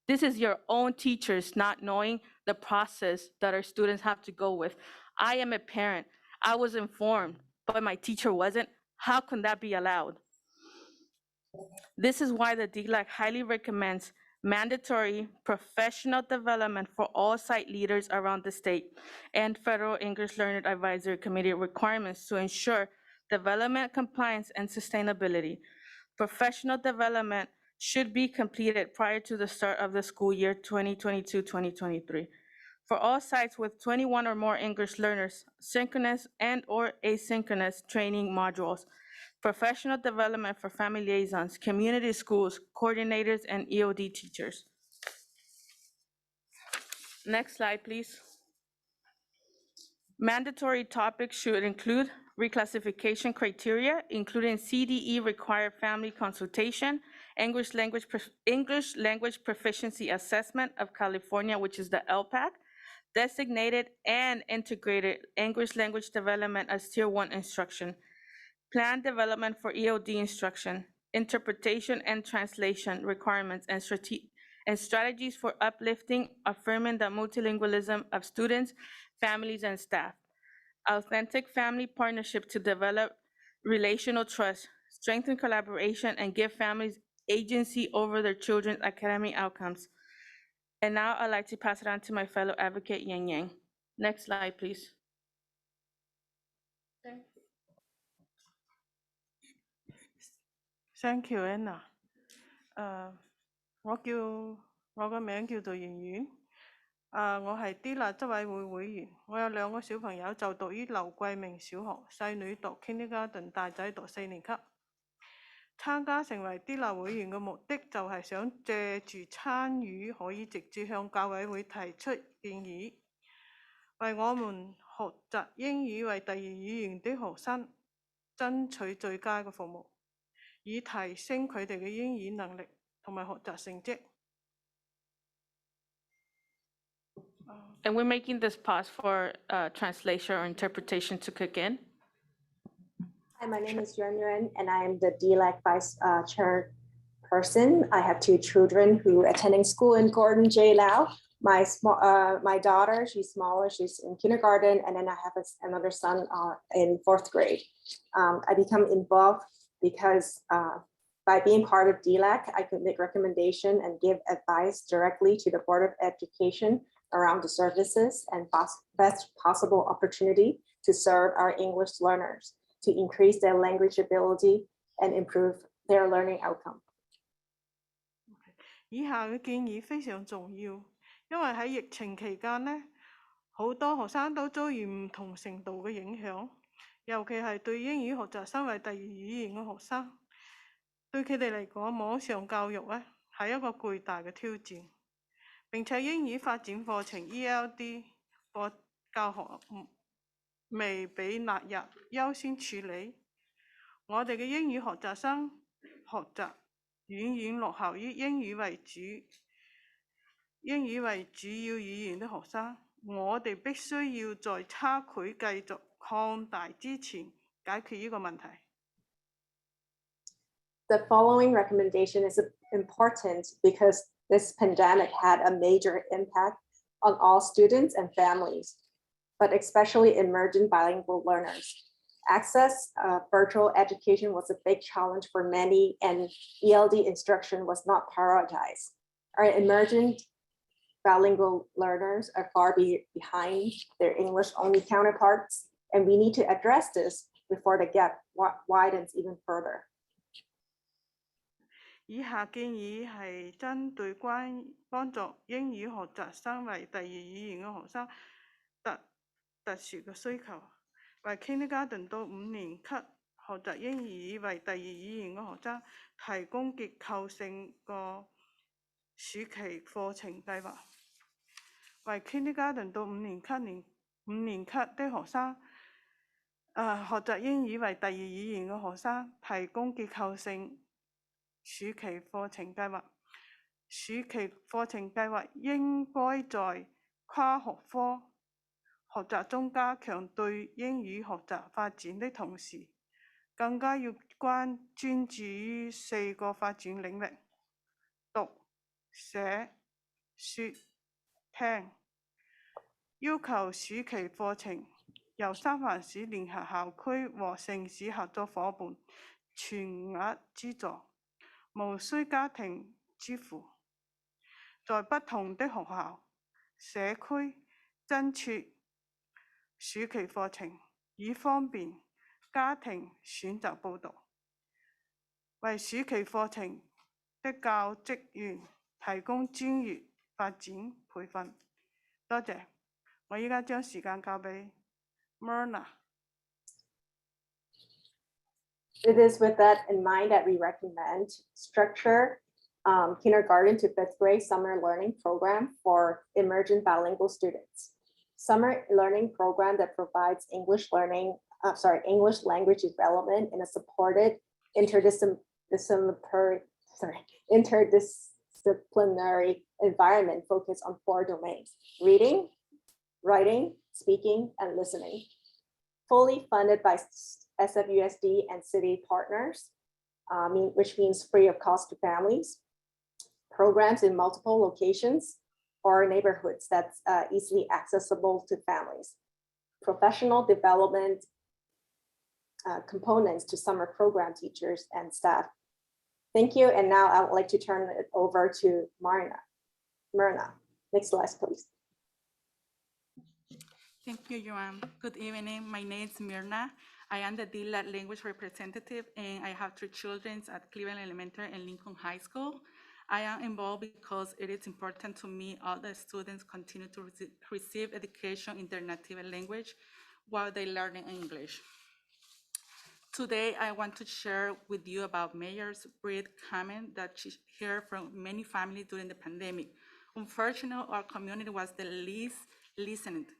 This is your own teachers not knowing the process that our students have to go with. I am a parent. I was informed, but my teacher wasn't. How can that be allowed? This is why the Dlac highly recommends mandatory professional development for all site leaders around the state and Federal English Learner Advisory Committee requirements to ensure development, compliance, and sustainability. Professional development should be completed prior to the start of the school year 2022-2023. For all sites with 21 or more English learners, synchronous and/or asynchronous training modules, professional development for family liaisons, community schools, coordinators, and EOD teachers. Next slide, please. Mandatory topics should include reclassification criteria, including CDE required family consultation, English language proficiency assessment of California, which is the LPAC, designated and integrated English language development as Tier 1 instruction, plan development for EOD instruction, interpretation and translation requirements, and strategies for uplifting, affirming the multilingualism of students, families, and staff. Authentic family partnership to develop relational trust, strengthen collaboration, and give families agency over their children's academic outcomes. And now I'd like to pass it on to my fellow advocate, Yang Yang. Next slide, please. Thank you, Anna. 我個名叫做圓圓，我係 Dlac 執委會會員，我有2個小朋友就讀於劉桂明小學，細女讀 Kindergarten， 大仔讀4年級。參加成為 Dlac 會員嘅目的就係想借住參與，可以直接向教委會提出建議，為我們學習英語為第二語言的學生爭取最佳嘅服務，以提升佢哋嘅英語能力同埋學習成績。And we're making this pause for translation or interpretation to kick in. Hi, my name is Yuan Yuan, and I am the Dlac Vice Chairperson. I have 2 children who are attending school in Gordon J. Lau. My daughter, she's smaller, she's in kindergarten, and then I have another son in 4th grade. I become involved because by being part of Dlac, I could make recommendation and give advice directly to the Board of Education around the services and best possible opportunity to serve our English learners, to increase their language ability and improve their learning outcome. 以下嘅建議非常重要，因為喺疫情期間呢，好多學生都遭遇唔同程度嘅影響，尤其係對英語學習身為第二語言嘅學生，對佢哋嚟講，網上教育呢係一個巨大嘅挑戰。並且英語發展課程 ELD 課教學未被納入優先處理，我哋嘅英語學習生學習遠遠落後於英語為主要語言的學生，我哋必須要在差距繼續擴大之前解決呢個問題。The following recommendation is important because this pandemic had a major impact on all students and families, but especially emerging bilingual learners. Access virtual education was a big challenge for many, and ELD instruction was not prioritized. Our emerging bilingual learners are far behind their English-only counterparts, and we need to address this before the gap widens even further. 以下建議係針對幫助英語學習生為第二語言嘅學生特殊嘅需求，為 Kindergarten 到5年級學習英語為第二語言嘅學生提供結構性個暑期課程計劃，為 Kindergarten 到5年級的學生學習英語為第二語言嘅學生提供結構性暑期課程計劃。暑期課程計劃應該在跨學科學習中加強對英語學習發展的同時，更加要專注於4個發展領域：讀、寫、說、聽。要求暑期課程由三藩市聯合校區和城市合作夥伴全額資助，無需家庭支付，在不同的學校、社區增設暑期課程，以方便家庭選擇報讀，為暑期課程的教職員提供專業發展培訓。多謝，我依家將時間交俾 Myrna。It is with that in mind that we recommend structure kindergarten to 5th grade summer learning program for emerging bilingual students. Summer learning program that provides English language development in a supported interdisciplinary environment focused on 4 domains: reading, writing, speaking, and listening. Fully funded by SFUSD and city partners, which means free of cost to families. Programs in multiple locations or neighborhoods that's easily accessible to families. Professional development components to summer program teachers and staff. Thank you, and now I would like to turn it over to Myrna. Next slide, please. Thank you, Joanne. Good evening. My name is Myrna. I am the Dlac language representative, and I have 3 children at Cleveland Elementary and Lincoln High School. I am involved because it is important to me all the students continue to receive education in their native language while they learn English. Today, I want to share with you about Mayor's brief comment that she heard from many families during the pandemic. Unfortunately, our community was the least listened.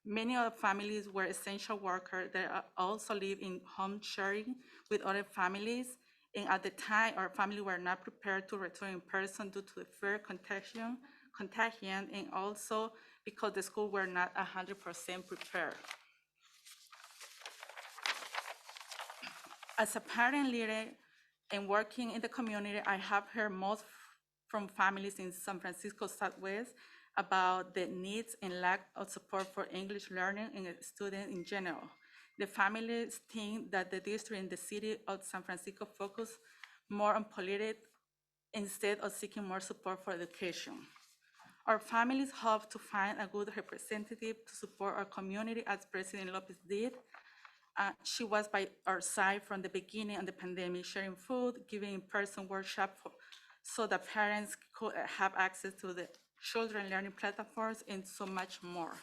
Many of the families were essential workers that also live in home sharing with other families. And at the time, our family were not prepared to return in person due to the fear contagion, and also because the school were not 100% prepared. As a parent leader and working in the community, I have heard most from families in San Francisco Southwest about the needs and lack of support for English learning and students in general. The families think that the district and the city of San Francisco focus more on politics instead of seeking more support for education. Our families hope to find a good representative to support our community as President Lopez did. She was by our side from the beginning of the pandemic, sharing food, giving in-person workshops so that parents could have access to the children learning platforms and so much more.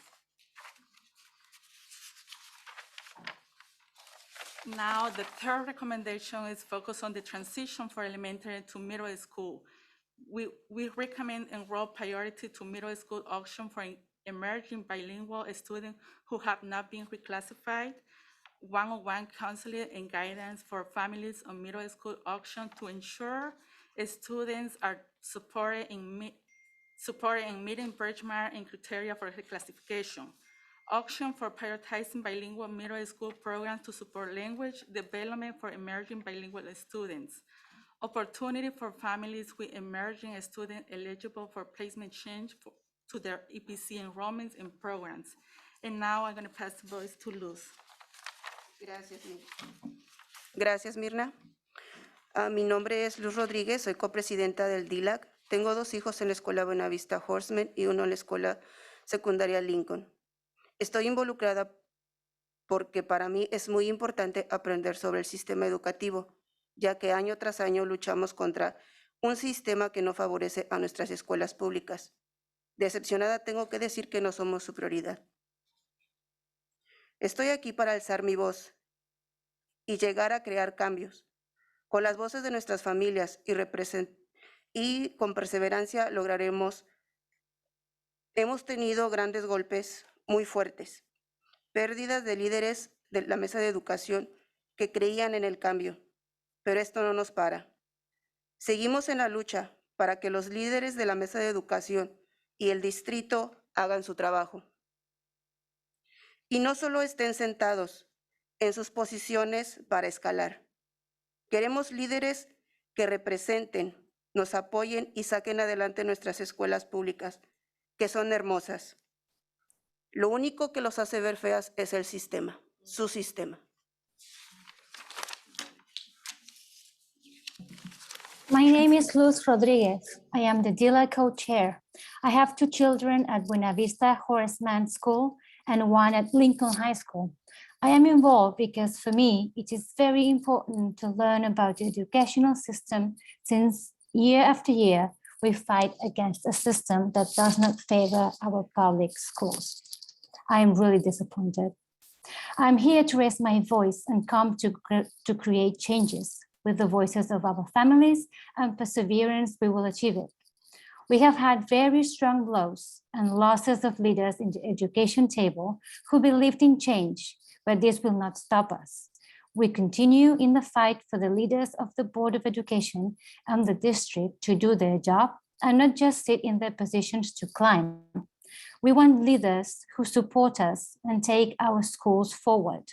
Now, the third recommendation is focused on the transition for elementary to middle school. We recommend Enroll priority to middle school option for emerging bilingual students who have not been reclassified, one-on-one counseling and guidance for families on middle school option to ensure students are supported in supporting and meeting benchmark and criteria for classification, action for prioritizing bilingual middle school programs to support language development for emerging bilingual students, opportunity for families with emerging students eligible for placement change to their EPC enrollments and programs. And now I'm going to pass the voice to Luz. Gracias, Mirna. Mi nombre es Luz Rodríguez, soy copresidenta del Dlac. Tengo 2 hijos en la Escuela Buenavista Horseman y uno en la Escuela Secundaria Lincoln. Estoy involucrada porque para mí es muy importante aprender sobre el sistema educativo, ya que año tras año luchamos contra un sistema que no favorece a nuestras escuelas públicas. Decepcionada tengo que decir que no somos su prioridad. Estoy aquí para alzar mi voz y llegar a crear cambios. Con las voces de nuestras familias y con perseverancia lograremos. Hemos tenido grandes golpes muy fuertes, pérdidas de líderes de la mesa de educación que creían en el cambio, pero esto no nos para. Seguimos en la lucha para que los líderes de la mesa de educación y el distrito hagan su trabajo. Y no solo estén sentados en sus posiciones para escalar. Queremos líderes que representen, nos apoyen y saquen adelante nuestras escuelas públicas, que son hermosas. Lo único que los hace ver feas es el sistema, su sistema. My name is Luz Rodriguez. I am the Dlac co-chair. I have 2 children at Buenavista Horaceman School and 1 at Lincoln High School. I am involved because for me, it is very important to learn about the educational system since year after year, we fight against a system that does not favor our public schools. I am really disappointed. I'm here to raise my voice and come to create changes. With the voices of our families and perseverance, we will achieve it. We have had very strong blows and losses of leaders in the education table who believed in change, but this will not stop us. We continue in the fight for the leaders of the Board of Education and the district to do their job and not just sit in their positions to climb. We want leaders who support us and take our schools forward,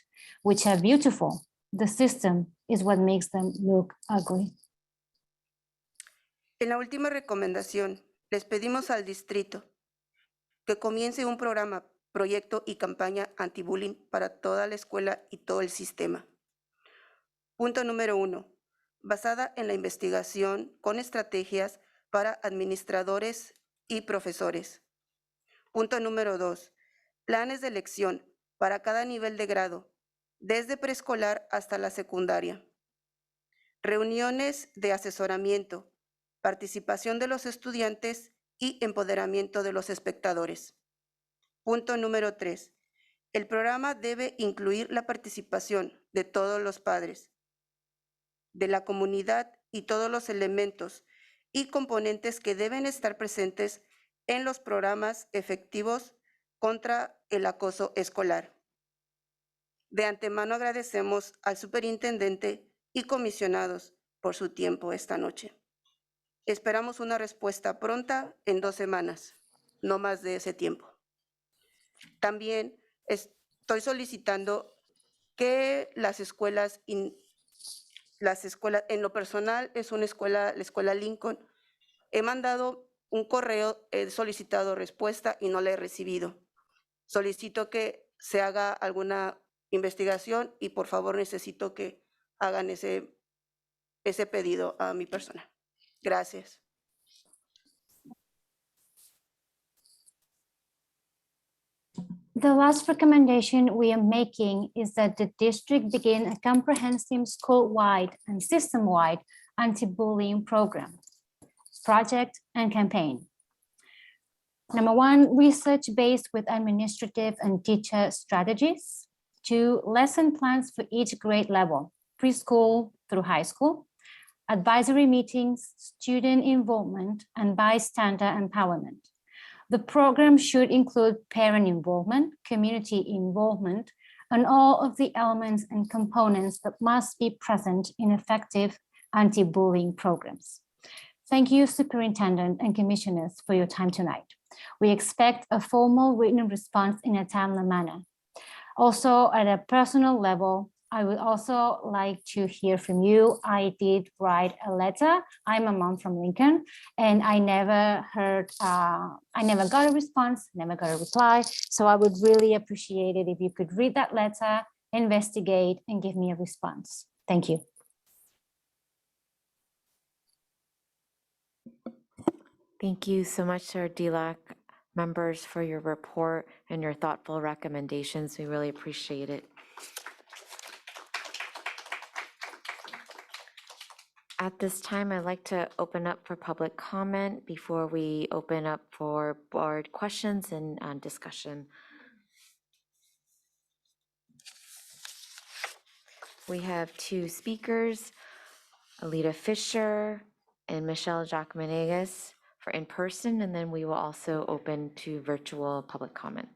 which are beautiful. The system is what makes them look ugly. En la última recomendación, les pedimos al distrito que comience un programa, proyecto y campaña anti-bullying para toda la escuela y todo el sistema. Punto número 1, basada en la investigación con estrategias para administradores y profesores. Punto número 2, planes de elección para cada nivel de grado, desde preescolar hasta la secundaria. Reuniones de asesoramiento, participación de los estudiantes y empoderamiento de los espectadores. Punto número 3. El programa debe incluir la participación de todos los padres, de la comunidad y todos los elementos y componentes que deben estar presentes en los programas efectivos contra el acoso escolar. De antemano agradecemos al superintendente y comisionados por su tiempo esta noche. Esperamos una respuesta pronta en 2 semanas, no más de ese tiempo. También estoy solicitando que las escuelas, en lo personal es una escuela, la escuela Lincoln. He mandado un correo, he solicitado respuesta y no la he recibido. Solicito que se haga alguna investigación y por favor necesito que hagan ese pedido a mi persona. Gracias. The last recommendation we are making is that the district begin a comprehensive school-wide and system-wide anti-bullying program, project, and campaign. Number 1, research based with administrative and teacher strategies. 2, lesson plans for each grade level, preschool through high school, advisory meetings, student involvement, and bystander empowerment. The program should include parent involvement, community involvement, and all of the elements and components that must be present in effective anti-bullying programs. Thank you, Superintendent and Commissioners, for your time tonight. We expect a formal written response in a timely manner. Also, at a personal level, I would also like to hear from you. I did write a letter. I'm a mom from Lincoln, and I never got a response, never got a reply. So I would really appreciate it if you could read that letter, investigate, and give me a response. Thank you. Thank you so much, our Dlac members, for your report and your thoughtful recommendations. We really appreciate it. At this time, I'd like to open up for public comment before we open up for board questions and discussion. We have two speakers, Alita Fisher and Michelle Jacques-Menegas for in-person, and then we will also open to virtual public comment.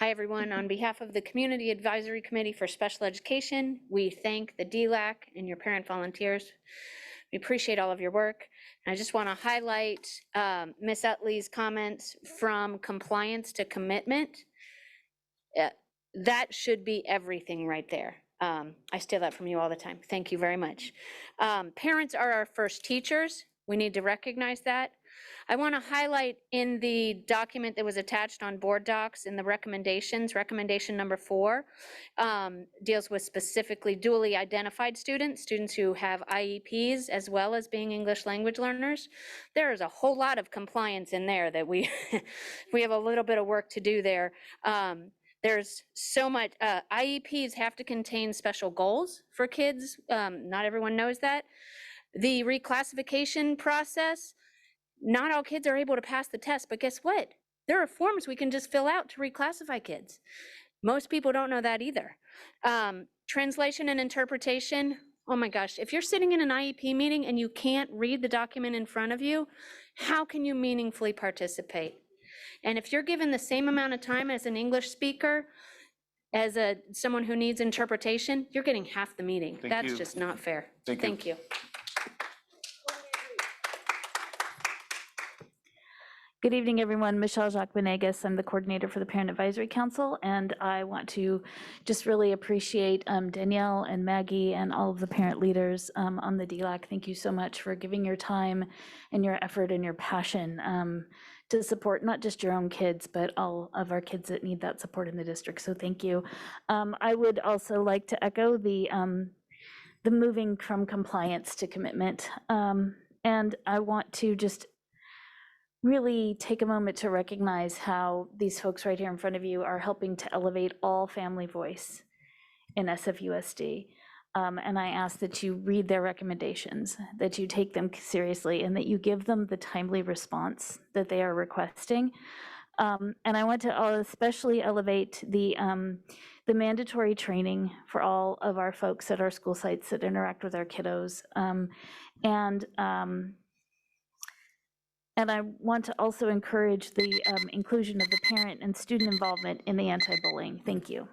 Hi, everyone. On behalf of the Community Advisory Committee for Special Education, we thank the Dlac and your parent volunteers. We appreciate all of your work. And I just want to highlight Ms. Utley's comments from compliance to commitment. That should be everything right there. I steal that from you all the time. Thank you very much. Parents are our first teachers. We need to recognize that. I want to highlight in the document that was attached on board docs in the recommendations, recommendation number 4 deals with specifically dually identified students who have IEPs as well as being English language learners. There is a whole lot of compliance in there that we have a little bit of work to do there. There's so much, IEPs have to contain special goals for kids. Not everyone knows that. The reclassification process, not all kids are able to pass the test, but guess what? There are forms we can just fill out to reclassify kids. Most people don't know that either. Translation and interpretation, oh my gosh, if you're sitting in an IEP meeting and you can't read the document in front of you, how can you meaningfully participate? And if you're given the same amount of time as an English speaker, as someone who needs interpretation, you're getting half the meeting. That's just not fair. Thank you. Good evening, everyone. Michelle Jacques-Menegas. I'm the coordinator for the Parent Advisory Council, and I want to just really appreciate Danielle and Maggie and all of the parent leaders on the Dlac. Thank you so much for giving your time and your effort and your passion to support not just your own kids, but all of our kids that need that support in the district. So thank you. I would also like to echo the moving from compliance to commitment. And I want to just really take a moment to recognize how these folks right here in front of you are helping to elevate all family voice in SFUSD. And I ask that you read their recommendations, that you take them seriously, and that you give them the timely response that they are requesting. And I want to especially elevate the mandatory training for all of our folks at our school sites that interact with our kiddos. And I want to also encourage the inclusion of the parent and student involvement in the anti-bullying. Thank you.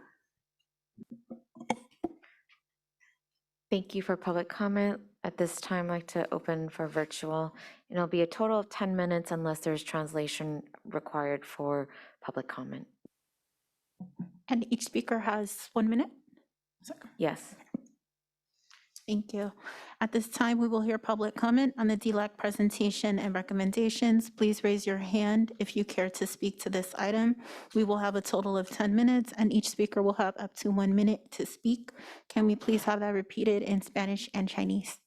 Thank you for public comment. At this time, I'd like to open for virtual. And it'll be a total of 10 minutes unless there's translation required for public comment. And each speaker has 1 minute? Yes. Thank you. At this time, we will hear public comment on the Dlac presentation and recommendations. Please raise your hand if you care to speak to this item. We will have a total of 10 minutes, and each speaker will have up to 1 minute to speak. Can we please have that repeated in Spanish and Chinese?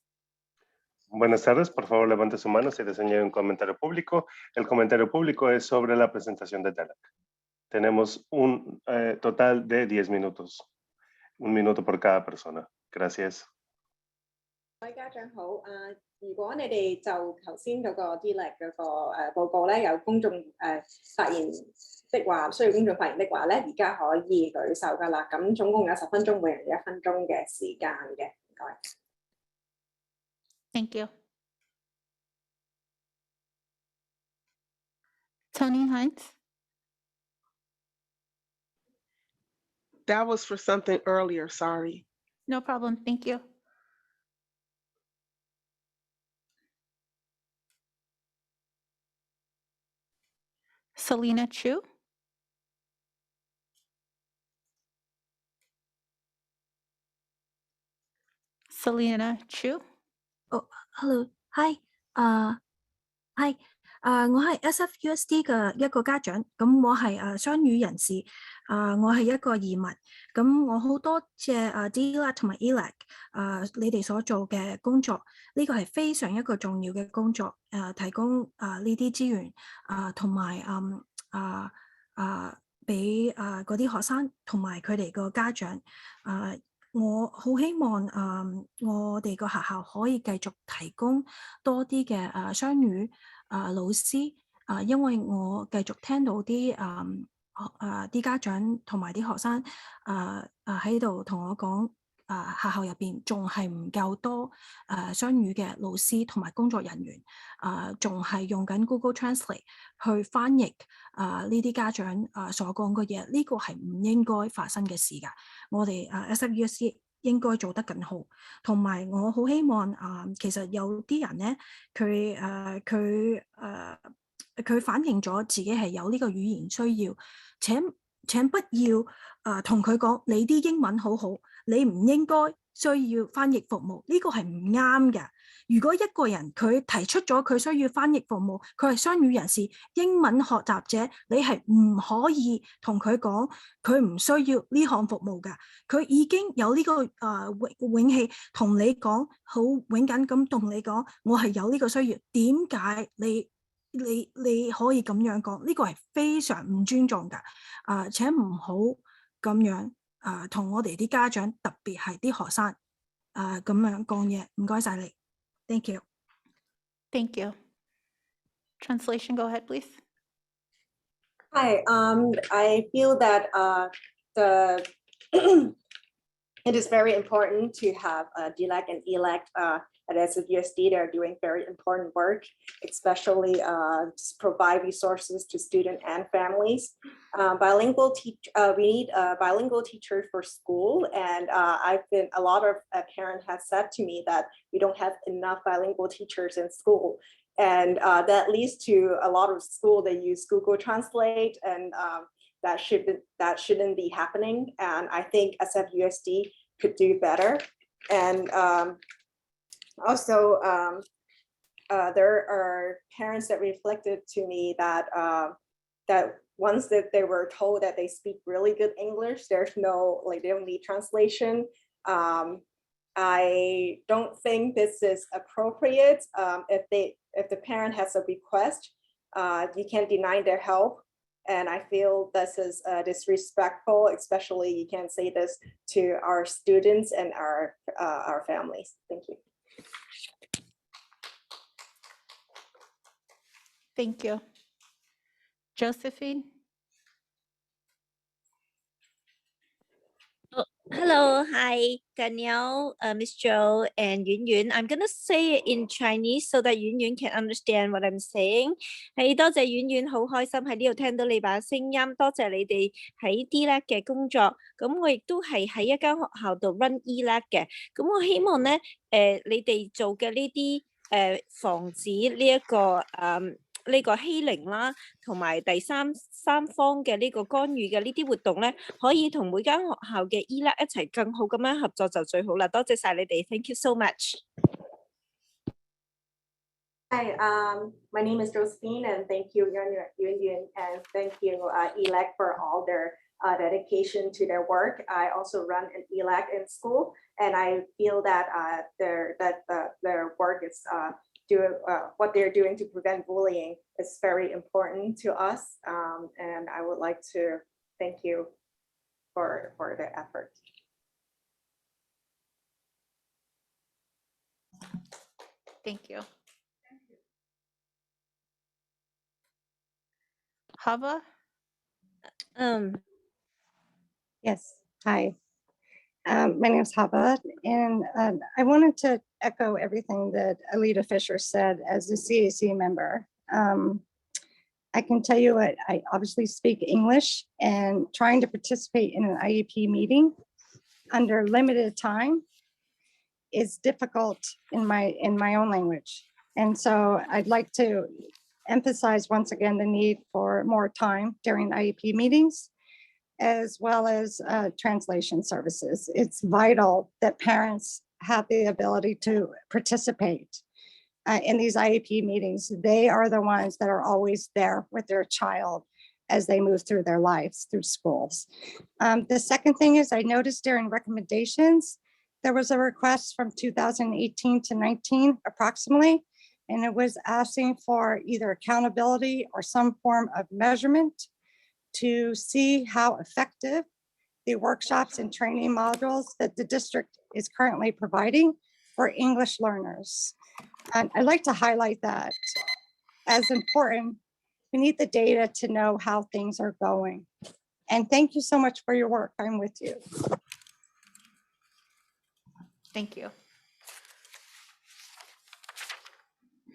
Buenas tardes, por favor levante su mano si desea añadir un comentario público. El comentario público es sobre la presentación de Dlac. Tenemos un total de 10 minutos. 1 minuto por cada persona. Gracias. 各位家長好，如果你哋就頭先嗰個 Dlac 嗰個報告咧，有公眾發言的話，需要公眾發言的話咧，而家可以舉手㗎啦。咁總共有10分鐘，每人1分鐘嘅時間嘅。唔該。Thank you. Tony Hines. That was for something earlier, sorry. No problem. Thank you. Selena Chu. Selena Chu. Oh, hello. Hi. 係，我係 SFUSD 嘅一個家長，咁我係雙語人士，我係一個移民，咁我好多謝Dlac 同埋 Elac 你哋所做嘅工作，呢個係非常一個重要嘅工作，提供呢啲資源同埋俾嗰啲學生同埋佢哋個家長，我好希望我哋個學校可以繼續提供多啲嘅雙語老師，因為我繼續聽到啲啲家長同埋啲學生喺度同我講，學校入邊仲係唔夠多雙語嘅老師同埋工作人員，仲係用緊 Google Translate 去翻譯呢啲家長所講嘅嘢，呢個係唔應該發生嘅事㗎。我哋SFUSD 應該做得更好，同埋我好希望其實有啲人咧，佢反映咗自己係有呢個語言需要，請不要同佢講你啲英文好好，你唔應該需要翻譯服務，呢個係唔啱嘅。如果一個人佢提出咗佢需要翻譯服務，佢係雙語人士、英文學習者，你係唔可以同佢講佢唔需要呢項服務㗎。佢已經有呢個勇氣同你講，好勇敢咁同你講，我係有呢個需要。點解你可以咁樣講？呢個係非常唔尊重㗎。請唔好咁樣同我哋啲家長，特別係啲學生咁樣講嘢。唔該晒你。Thank you. Thank you. Translation, go ahead, please. Hi, I feel that it is very important to have Dlac and Elac at SFUSD. They're doing very important work, especially to provide resources to students and families. We need bilingual teachers for school, and a lot of parents have said to me that we don't have enough bilingual teachers in school. And that leads to a lot of school that use Google Translate, and that shouldn't be happening. And I think SFUSD could do better. And also, there are parents that reflected to me that that once that they were told that they speak really good English, there's no, like, they don't need translation. I don't think this is appropriate. If the parent has a request, you can't deny their help. And I feel this is disrespectful, especially you can't say this to our students and our families. Thank you. Thank you. Josephine? Hello, hi, Danielle, Miss Joe, and Yun Yun. I'm gonna say it in Chinese so that Yun Yun can understand what I'm saying. 係多謝Yun Yun，好開心喺呢度聽到你把聲音，多謝你哋喺 Dlac 嘅工作。咁我亦都係喺一間學校度 run Dlac 嘅。咁我希望咧，你哋做嘅呢啲防止呢個欺凌啦，同埋第三方嘅呢個干預嘅呢啲活動咧，可以同每間學校嘅 Dlac 一齊更好咁樣合作就最好啦。多謝晒你哋 ，Thank you so much。Hi, my name is Josephine, and thank you, Yun, and thank you, Dlac, for all their dedication to their work. I also run an Dlac in school, and I feel that their work is what they're doing to prevent bullying is very important to us, and I would like to thank you for the effort. Thank you. Hava? Yes, hi. My name is Hava, and I wanted to echo everything that Alita Fisher said as a CAC member. I can tell you what, I obviously speak English, and trying to participate in an IEP meeting under limited time is difficult in my own language. And so I'd like to emphasize once again the need for more time during IEP meetings, as well as translation services. It's vital that parents have the ability to participate in these IEP meetings. They are the ones that are always there with their child as they move through their lives, through schools. The second thing is I noticed during recommendations, there was a request from 2018 to 19 approximately, and it was asking for either accountability or some form of measurement to see how effective the workshops and training modules that the district is currently providing for English learners. And I'd like to highlight that as important. We need the data to know how things are going. And thank you so much for your work. I'm with you. Thank you.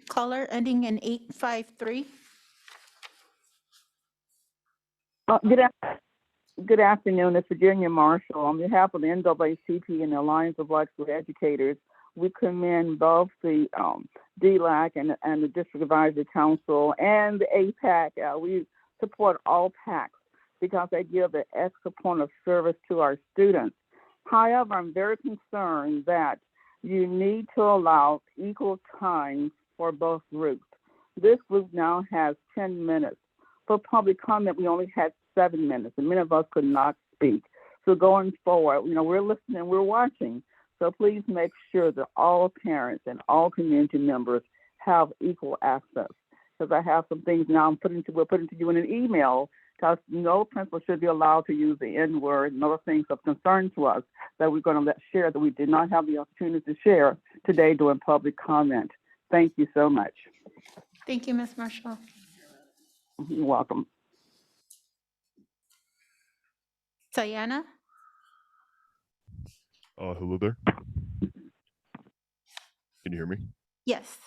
Caller ending in 853. Good afternoon. It's Virginia Marshall. On behalf of the NAACP and the Alliance of Black School Educators, we commend both the Dlac and the District Advisory Council and the APAC. We support all PACs because they give an extra point of service to our students. However, I'm very concerned that you need to allow equal time for both groups. This group now has 10 minutes. For public comment, we only had 7 minutes, and many of us could not speak. So going forward, we're listening, we're watching. So please make sure that all parents and all community members have equal access. Because I have some things now we're putting to you in an email, because no principal should be allowed to use the N-word and other things of concern to us that we're going to share that we did not have the opportunity to share today during public comment. Thank you so much. Thank you, Ms. Marshall. You're welcome. Diana? Hello there. Can you hear me? Yes.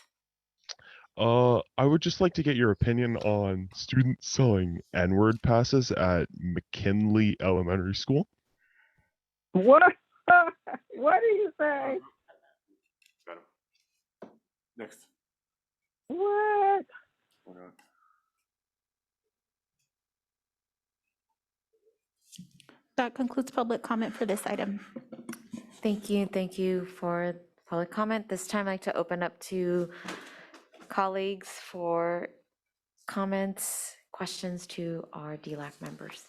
I would just like to get your opinion on students selling N-word passes at McKinley Elementary School. What? What did you say? Got him. Next. What? That concludes public comment for this item. Thank you. Thank you for public comment. This time I'd like to open up to colleagues for comments, questions to our Dlac members.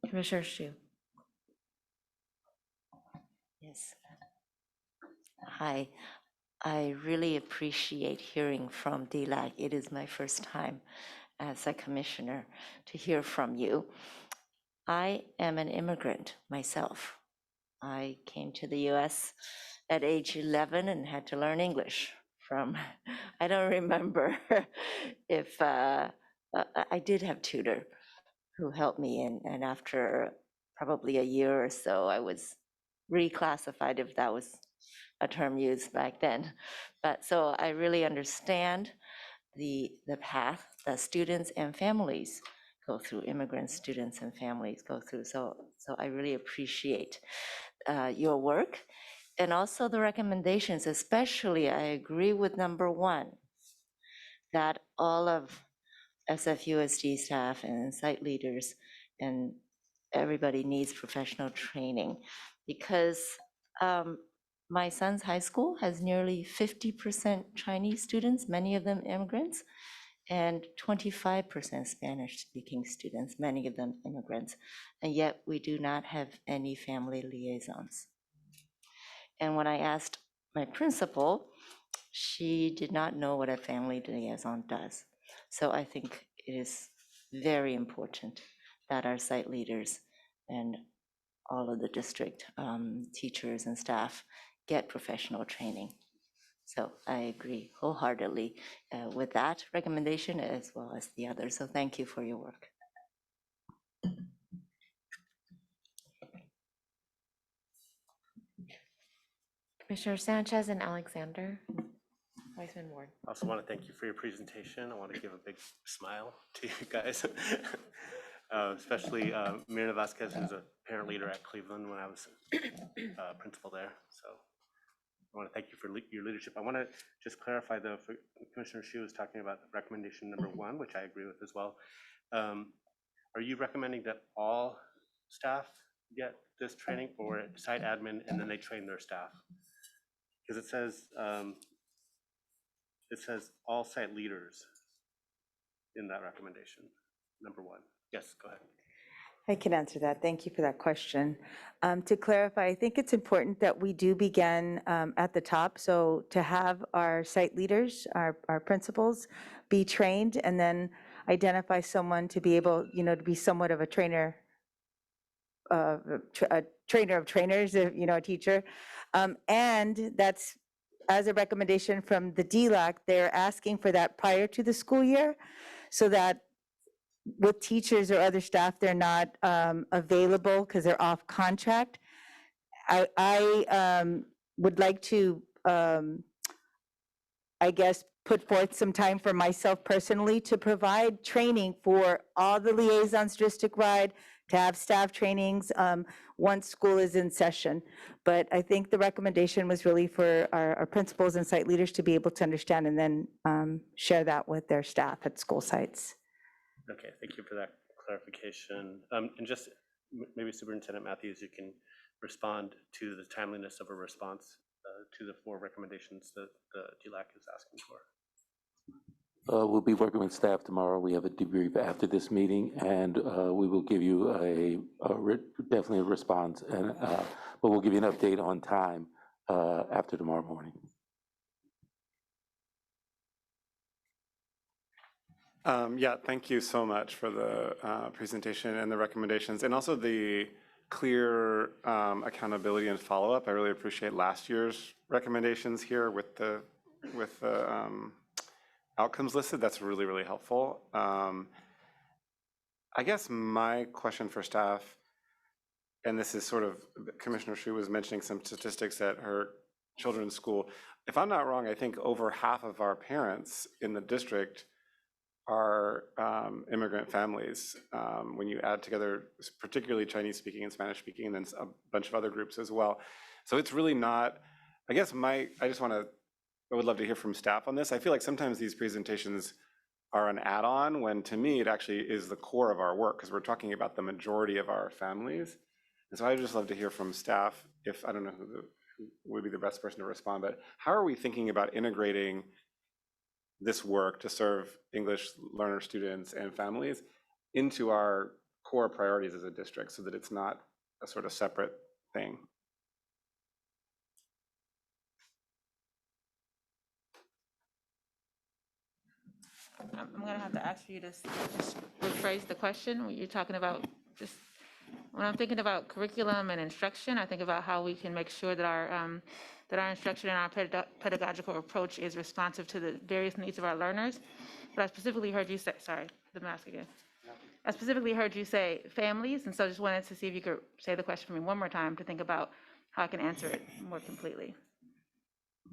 Commissioner Shu. Yes. Hi. I really appreciate hearing from Dlac. It is my first time as a commissioner to hear from you. I am an immigrant myself. I came to the US at age 11 and had to learn English from, I don't remember if, I did have tutor who helped me, and after probably a year or so, I was reclassified, if that was a term used back then. But so I really understand the path that students and families go through, immigrant students and families go through. So I really appreciate your work, and also the recommendations. Especially, I agree with number 1, that all of SFUSD staff and site leaders and everybody needs professional training, because my son's high school has nearly 50% Chinese students, many of them immigrants, and 25% Spanish-speaking students, many of them immigrants, and yet we do not have any family liaisons. And when I asked my principal, she did not know what a family liaison does. So I think it is very important that our site leaders and all of the district teachers and staff get professional training. So I agree wholeheartedly with that recommendation as well as the others. So thank you for your work. Commissioner Sanchez and Alexander. Weisman Ward. I also want to thank you for your presentation. I want to give a big smile to you guys, especially Mirna Vasquez, who's a parent leader at Cleveland when I was principal there. So I want to thank you for your leadership. I want to just clarify though, for Commissioner Hsu was talking about recommendation number 1, which I agree with as well. Are you recommending that all staff get this training, or site admin and then they train their staff? Because it says all site leaders in that recommendation, number 1. Yes, go ahead. I can answer that. Thank you for that question. To clarify, I think it's important that we do begin at the top. So to have our site leaders, our principals be trained, and then identify someone to be able, to be somewhat of a trainer, a trainer of trainers, a teacher. And that's as a recommendation from the Dlac, they're asking for that prior to the school year, so that with teachers or other staff, they're not available because they're off contract. I would like to, I guess, put forth some time for myself personally to provide training for all the liaisons district-wide, to have staff trainings once school is in session. But I think the recommendation was really for our principals and site leaders to be able to understand and then share that with their staff at school sites. Okay, thank you for that clarification. And just maybe Superintendent Matthews, you can respond to the timeliness of a response to the 4 recommendations that the Dlac is asking for. We'll be working with staff tomorrow. We have a debrief after this meeting, and we will give you definitely a response, and but we'll give you an update on time after tomorrow morning. Yeah, thank you so much for the presentation and the recommendations, and also the clear accountability and follow-up. I really appreciate last year's recommendations here with the outcomes listed. That's really, really helpful. I guess my question for staff, and this is sort of, Commissioner Hsu was mentioning some statistics at her children's school. If I'm not wrong, I think over half of our parents in the district are immigrant families, when you add together particularly Chinese speaking and Spanish speaking, and then a bunch of other groups as well. So it's really not, I guess I would love to hear from staff on this. I feel like sometimes these presentations are an add-on, when to me it actually is the core of our work, because we're talking about the majority of our families. And so I'd just love to hear from staff, if I don't know who would be the best person to respond, but how are we thinking about integrating this work to serve English learner students and families into our core priorities as a district, so that it's not a sort of separate thing? I'm going to have to ask you to just rephrase the question. When you're talking about just, when I'm thinking about curriculum and instruction, I think about how we can make sure that our instruction and our pedagogical approach is responsive to the various needs of our learners. But I specifically heard you say, sorry, the mask again. I specifically heard you say families, and so just wanted to see if you could say the question for me one more time to think about how I can answer it more completely.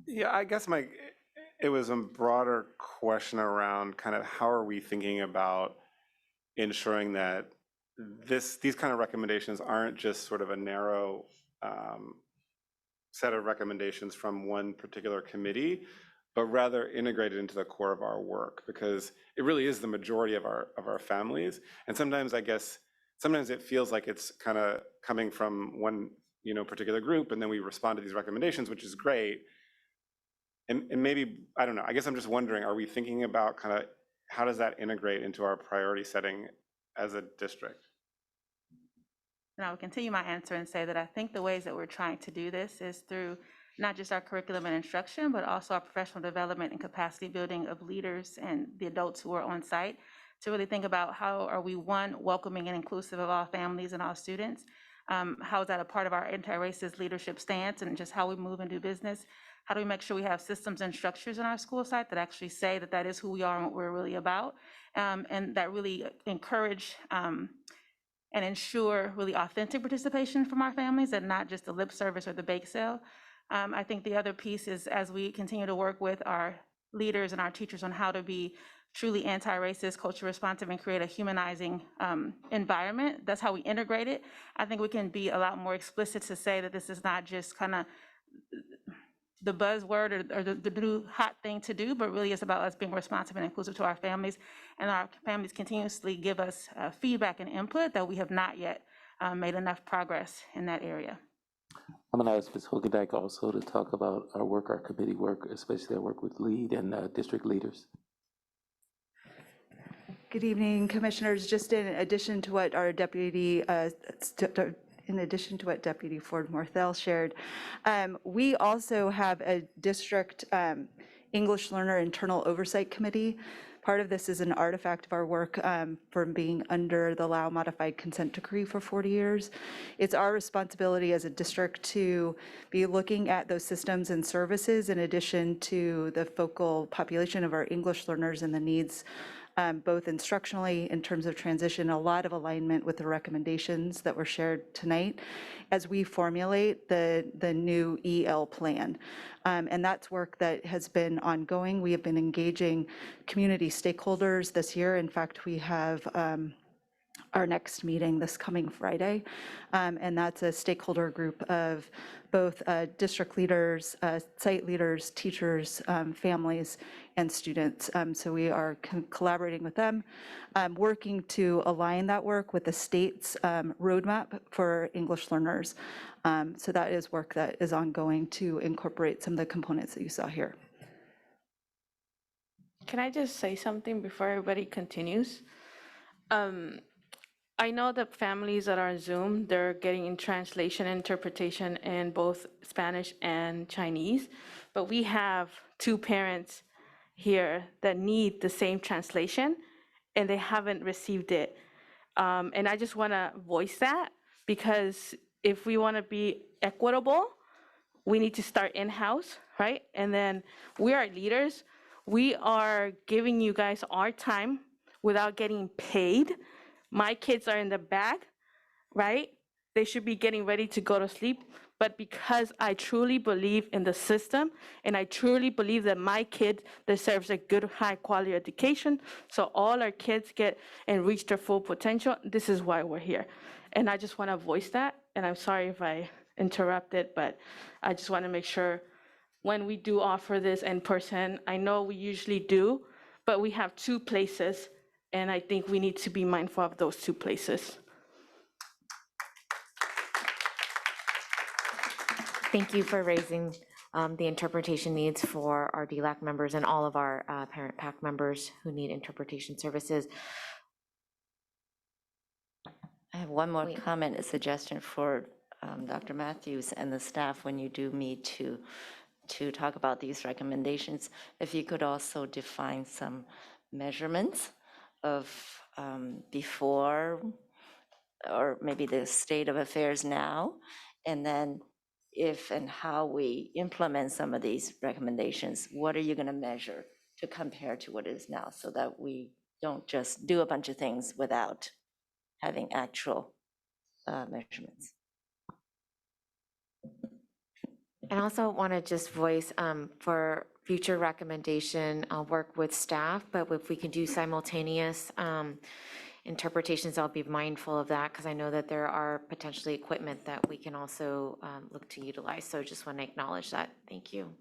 Yeah, I guess it was a broader question around kind of how are we thinking about ensuring that these kind of recommendations aren't just sort of a narrow set of recommendations from one particular committee, but rather integrated into the core of our work, because it really is the majority of our families. And sometimes sometimes it feels like it's kind of coming from one particular group, and then we respond to these recommendations, which is great. And maybe, I don't know, I guess I'm just wondering, are we thinking about kind of how does that integrate into our priority setting as a district? And I will continue my answer and say that I think the ways that we're trying to do this is through not just our curriculum and instruction, but also our professional development and capacity building of leaders and the adults who are on site, to really think about how are we, one, welcoming and inclusive of all families and all students. How is that a part of our anti-racist leadership stance and just how we move and do business? How do we make sure we have systems and structures in our school site that actually say that that is who we are and what we're really about, and that really encourage and ensure really authentic participation from our families and not just the lip service or the bake sale. I think the other piece is, as we continue to work with our leaders and our teachers on how to be truly anti-racist, culture responsive, and create a humanizing environment, that's how we integrate it. I think we can be a lot more explicit to say that this is not just kind of the buzzword or the new hot thing to do, but really it's about us being responsive and inclusive to our families. And our families continuously give us feedback and input that we have not yet made enough progress in that area. I'm going to ask Ms. Hogadak also to talk about our work, our committee work, especially our work with LEAD and district leaders. Good evening, Commissioners. Just in addition to what our Deputy Ford Morthell shared, we also have a district English learner internal oversight committee. Part of this is an artifact of our work from being under the Lao modified consent decree for 40 years. It's our responsibility as a district to be looking at those systems and services in addition to the focal population of our English learners and the needs both instructionally in terms of transition, a lot of alignment with the recommendations that were shared tonight as we formulate the new EL plan. And that's work that has been ongoing. We have been engaging community stakeholders this year. In fact, we have our next meeting this coming Friday, and that's a stakeholder group of both district leaders, site leaders, teachers, families, and students. So we are collaborating with them, working to align that work with the state's roadmap for English learners. So that is work that is ongoing to incorporate some of the components that you saw here. Can I just say something before everybody continues? I know the families that are on Zoom, they're getting in translation and interpretation in both Spanish and Chinese, but we have 2 parents here that need the same translation and they haven't received it. And I just wanna voice that because if we wanna be equitable, we need to start in-house, right? And then we are leaders. We are giving you guys our time without getting paid. My kids are in the back, right? They should be getting ready to go to sleep. But because I truly believe in the system and I truly believe that my kid deserves a good, high quality education, so all our kids get and reach their full potential, this is why we're here. And I just want to voice that. And I'm sorry if I interrupted, but I just want to make sure when we do offer this in person, I know we usually do, but we have 2 places. And I think we need to be mindful of those 2 places. Thank you for raising the interpretation needs for our Dlac members and all of our parent PAC members who need interpretation services. I have one more comment, a suggestion for Dr. Matthews and the staff when you do meet to talk about these recommendations. If you could also define some measurements of before, or maybe the state of affairs now, and then if and how we implement some of these recommendations, what are you going to measure to compare to what is now, so that we don't just do a bunch of things without having actual measurements. And I also want to just voice for future recommendation, I'll work with staff, but if we can do simultaneous interpretations, I'll be mindful of that because I know that there are potentially equipment that we can also look to utilize. So just want to acknowledge that. Thank you.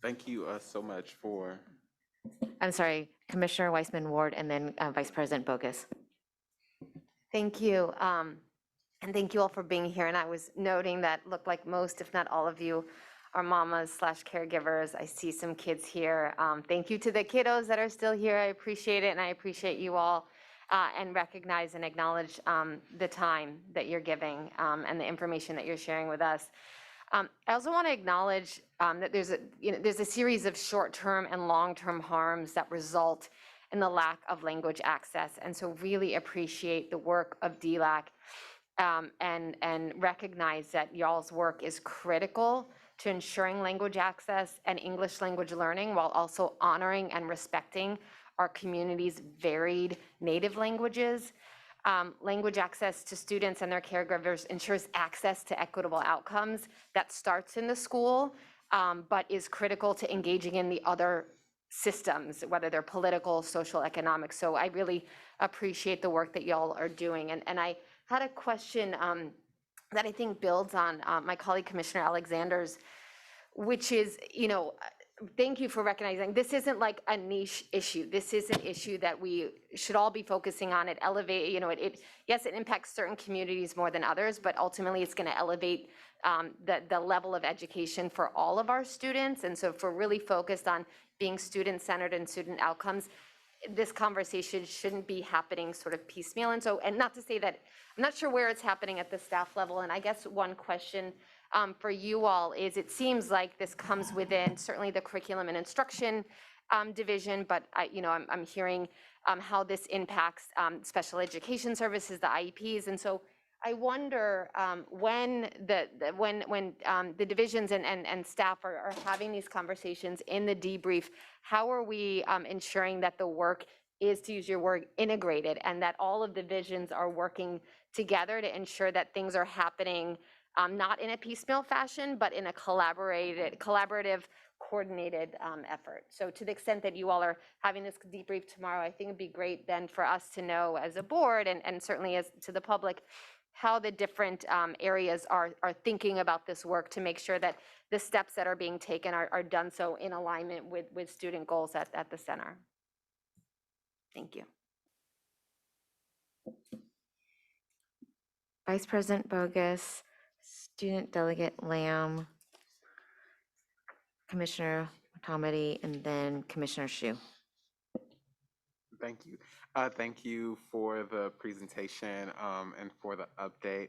Thank you so much for. I'm sorry, Commissioner Weissman Ward and then Vice President Bogus. Thank you. And thank you all for being here. And I was noting that looked like most, if not all of you, are mamas/caregivers. I see some kids here. Thank you to the kiddos that are still here. I appreciate it, and I appreciate you all and recognize and acknowledge the time that you're giving and the information that you're sharing with us. I also want to acknowledge that there's a series of short-term and long-term harms that result in the lack of language access, and so really appreciate the work of Dlac and recognize that y'all's work is critical to ensuring language access and English language learning while also honoring and respecting our community's varied native languages. Language access to students and their caregivers ensures access to equitable outcomes that starts in the school, but is critical to engaging in the other systems, whether they're political, social, economic. So I really appreciate the work that y'all are doing. And I had a question that I think builds on my colleague Commissioner Alexander's which is, you know, thank you for recognizing, this isn't like a niche issue. This is an issue that we should all be focusing on. It elevate, you know, yes, it impacts certain communities more than others, but ultimately it's going to elevate the level of education for all of our students. And so if we're really focused on being student-centered and student outcomes, this conversation shouldn't be happening sort of piecemeal. And so, and not to say that, I'm not sure where it's happening at the staff level. And I guess one question for you all is, it seems like this comes within certainly the curriculum and instruction division, but I'm hearing how this impacts special education services, the IEPs. And so I wonder when the divisions and staff are having these conversations in the debrief, how are we ensuring that the work is, to use your word, integrated, and that all of the divisions are working together to ensure that things are happening not in a piecemeal fashion, but in a collaborative, coordinated effort. So to the extent that you all are having this debrief tomorrow, I think it'd be great then for us to know as a board and certainly as to the public, how the different areas are thinking about this work to make sure that the steps that are being taken are done so in alignment with student goals at the center. Thank you. Vice President Bogus, Student Delegate Lamb, Commissioner Motamedi, and then Commissioner Shu. Thank you. Thank you for the presentation and for the update.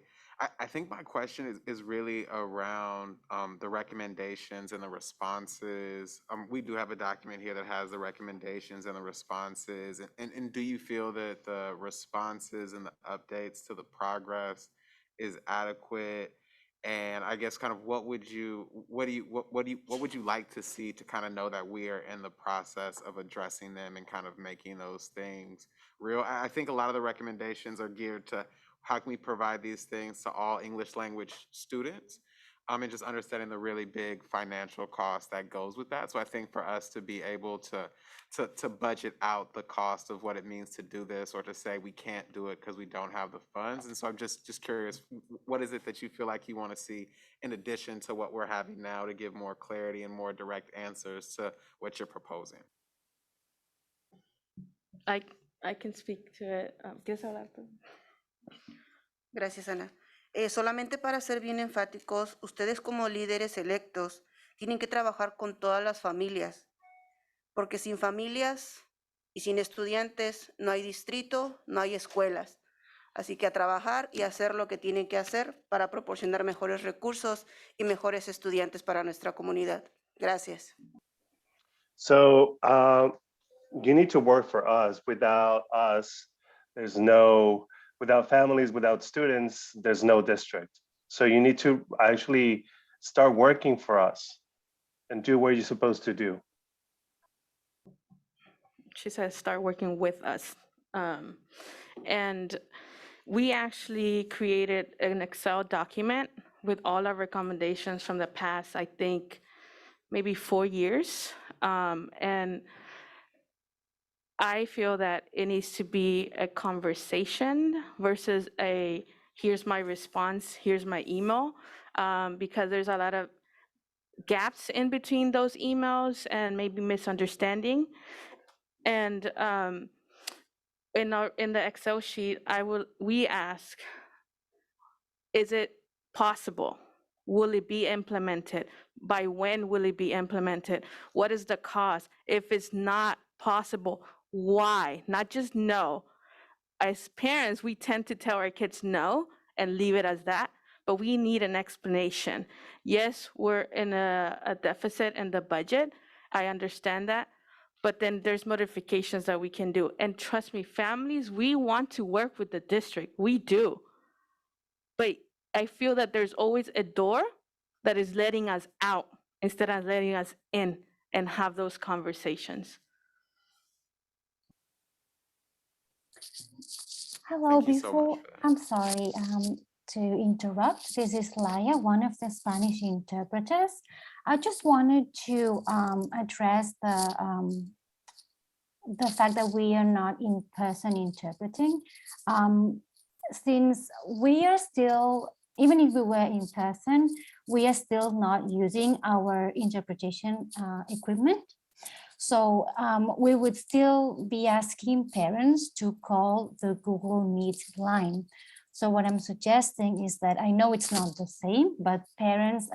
I think my question is really around the recommendations and the responses. We do have a document here that has the recommendations and the responses. And do you feel that the responses and the updates to the progress is adequate? And I guess kind of what would you like to see to kind of know that we are in the process of addressing them and kind of making those things real? I think a lot of the recommendations are geared to how can we provide these things to all English language students, and just understanding the really big financial cost that goes with that. So I think for us to be able to budget out the cost of what it means to do this, or to say we can't do it because we don't have the funds. And so I'm just curious, what is it that you feel like you want to see in addition to what we're having now to give more clarity and more direct answers to what you're proposing? I can speak to it. Gracias, Ana. Solamente para ser bien enfáticos, ustedes como líderes electos tienen que trabajar con todas las familias, porque sin familias y sin estudiantes no hay distrito, no hay escuelas. Así que a trabajar y hacer lo que tienen que hacer para proporcionar mejores recursos y mejores estudiantes para nuestra comunidad. Gracias. So you need to work for us. Without us, without families, without students, there's no district. So you need to actually start working for us and do what you're supposed to do. She says start working with us. And we actually created an Excel document with all our recommendations from the past, I think, maybe 4 years. And I feel that it needs to be a conversation versus a, here's my response, here's my email, because there's a lot of gaps in between those emails and maybe misunderstanding. And in the Excel sheet, we ask, is it possible? Will it be implemented? By when will it be implemented? What is the cost? If it's not possible, why? Not just no. As parents, we tend to tell our kids no and leave it as that, but we need an explanation. Yes, we're in a deficit in the budget. I understand that, but then there's modifications that we can do. And trust me, families, we want to work with the district. We do. But I feel that there's always a door that is letting us out instead of letting us in and have those conversations. Hello, Thank you so much for that. I'm sorry to interrupt. This is Laia, one of the Spanish interpreters. I just wanted to address the fact that we are not in person interpreting. Since we are still even if we were in person, we are still not using our interpretation equipment. So we would still be asking parents to call the Google Meet line. So what I'm suggesting is that I know it's not the same, but parents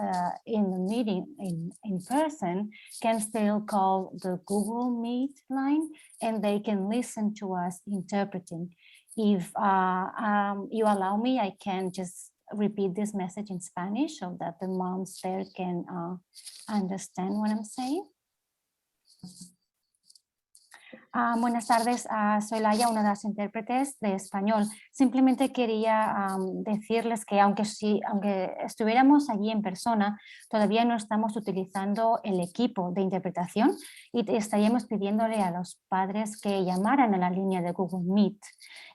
in the meeting in person can still call the Google Meet line and they can listen to us interpreting. If you allow me, I can just repeat this message in Spanish so that the moms there can understand what I'm saying. Buenas tardes, soy Laia, una de las intérpretes de español. Simplemente quería decirles que aunque estuviéramos allí en persona, todavía no estamos utilizando el equipo de interpretación y estaríamos pidiéndole a los padres que llamaran a la línea de Google Meet.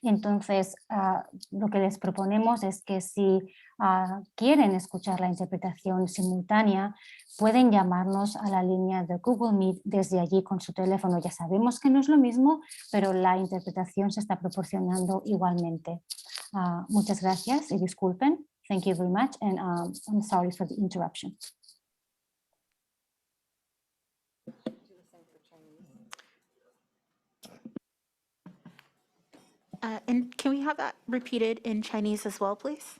Entonces, lo que les proponemos es que si quieren escuchar la interpretación simultánea, pueden llamarnos a la línea de Google Meet desde allí con su teléfono. Ya sabemos que no es lo mismo, pero la interpretación se está proporcionando igualmente. Muchas gracias y disculpen. Thank you very much and I'm sorry for the interruption. And can we have that repeated in Chinese as well, please?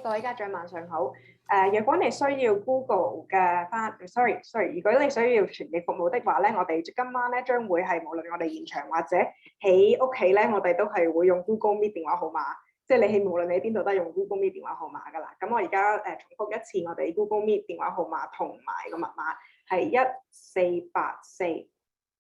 各位家長晚上好。若果你需要 Google 嘅如果你需要傳譯服務的話咧，我哋今晚咧將會係無論我哋現場或者喺屋企咧，我哋都係會用 Google Meet 電話號碼，即係無論你喺邊度都係用 Google Meet 電話號碼㗎啦。咁我而家重複一次我哋 Google Meet 電話號碼同埋個密碼係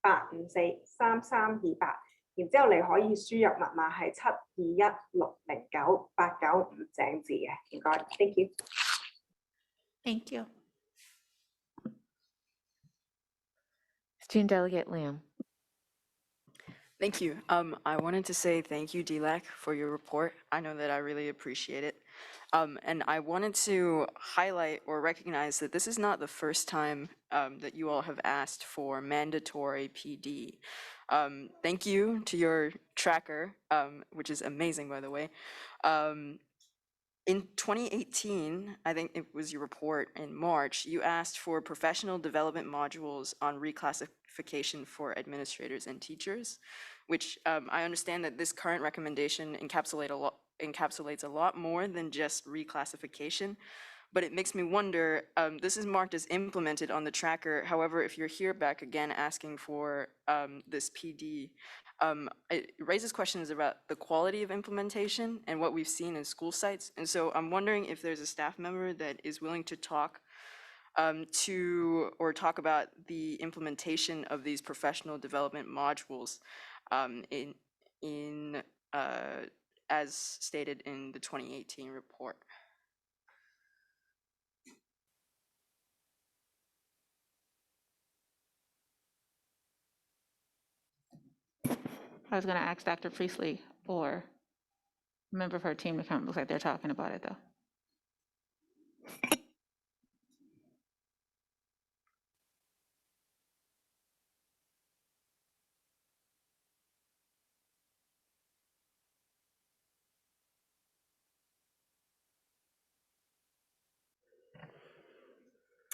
1484-854-3328。然之後你可以輸入密碼係721-609-895井字嘅，唔該 ，thank you。Thank you. Student Delegate Lamb. Thank you. I wanted to say thank you, Dlac, for your report. I know that I really appreciate it. And I wanted to highlight or recognize that this is not the first time that you all have asked for mandatory PD. Thank you to your tracker, which is amazing, by the way. In 2018, I think it was your report in March, you asked for professional development modules on reclassification for administrators and teachers, which I understand that this current recommendation encapsulates a lot more than just reclassification. But it makes me wonder, this is marked as implemented on the tracker. However, if you're here back again asking for this PD, it raises questions about the quality of implementation and what we've seen in school sites. And so I'm wondering if there's a staff member that is willing to talk talk about the implementation of these professional development modules as stated in the 2018 report. I was going to ask Dr. Priestley or a member of her team to come. It looks like they're talking about it, though.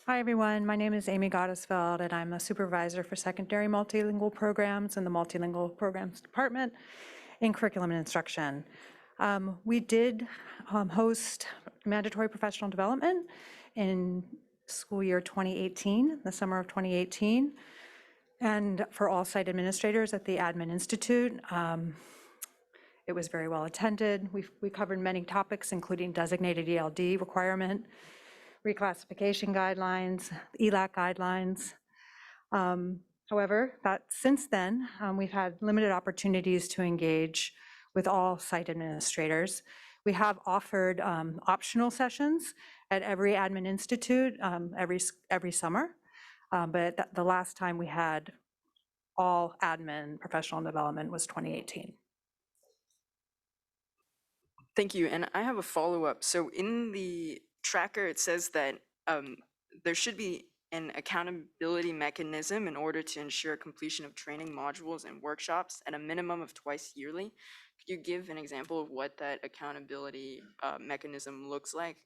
Hi, everyone. My name is Amy Gottesfeld, and I'm a supervisor for secondary multilingual programs in the Multilingual Programs Department in Curriculum and Instruction. We did host mandatory professional development in school year 2018, the summer of 2018, and for all site administrators at the Admin Institute. It was very well attended. We covered many topics, including designated ELD requirement, reclassification guidelines, ELAC guidelines. However, since then, we've had limited opportunities to engage with all site administrators. We have offered optional sessions at every Admin Institute every summer, but the last time we had all admin professional development was 2018. Thank you, and I have a follow-up. So in the tracker, it says that there should be an accountability mechanism in order to ensure completion of training modules and workshops at a minimum of twice yearly. Could you give an example of what that accountability mechanism looks like?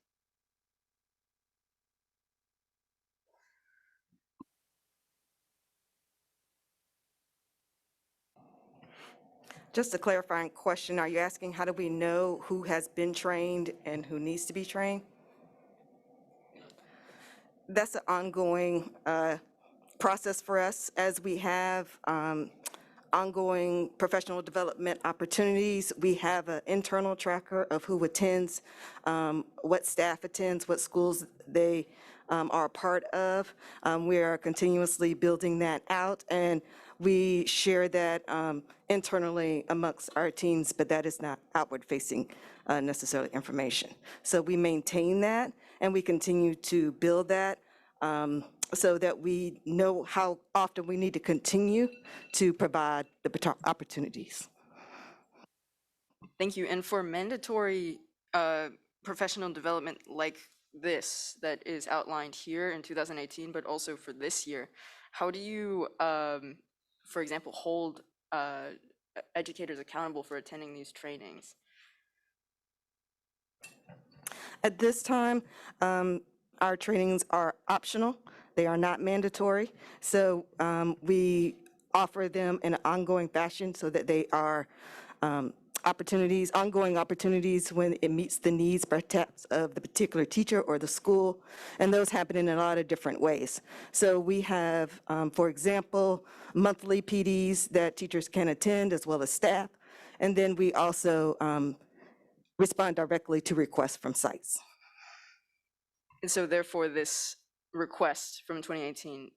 Just a clarifying question, are you asking how do we know who has been trained and who needs to be trained? That's an ongoing process for us as we have ongoing professional development opportunities. We have an internal tracker of who attends, what staff attends, what schools they are a part of. We are continuously building that out, and we share that internally amongst our teams, but that is not outward-facing necessarily information. So we maintain that, and we continue to build that so that we know how often we need to continue to provide the opportunities. Thank you. And for mandatory professional development like this that is outlined here in 2018, but also for this year, how do you, for example, hold educators accountable for attending these trainings? At this time, our trainings are optional. They are not mandatory. So we offer them in an ongoing fashion so that they are ongoing opportunities when it meets the needs perhaps of the particular teacher or the school, and those happen in a lot of different ways. So we have, for example, monthly PDs that teachers can attend as well as staff, and then we also respond directly to requests from sites. And so therefore this request from 2018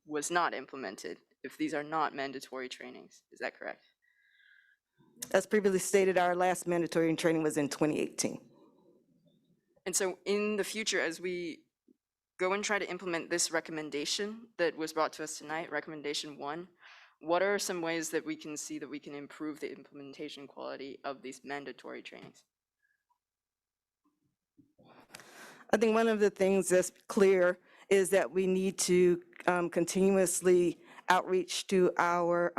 was not implemented if these are not mandatory trainings. Is that correct? As previously stated, our last mandatory training was in 2018. And so in the future, as we go and try to implement this recommendation that was brought to us tonight, recommendation 1, what are some ways that we can see that we can improve the implementation quality of these mandatory trainings? I think one of the things that's clear is that we need to continuously outreach to our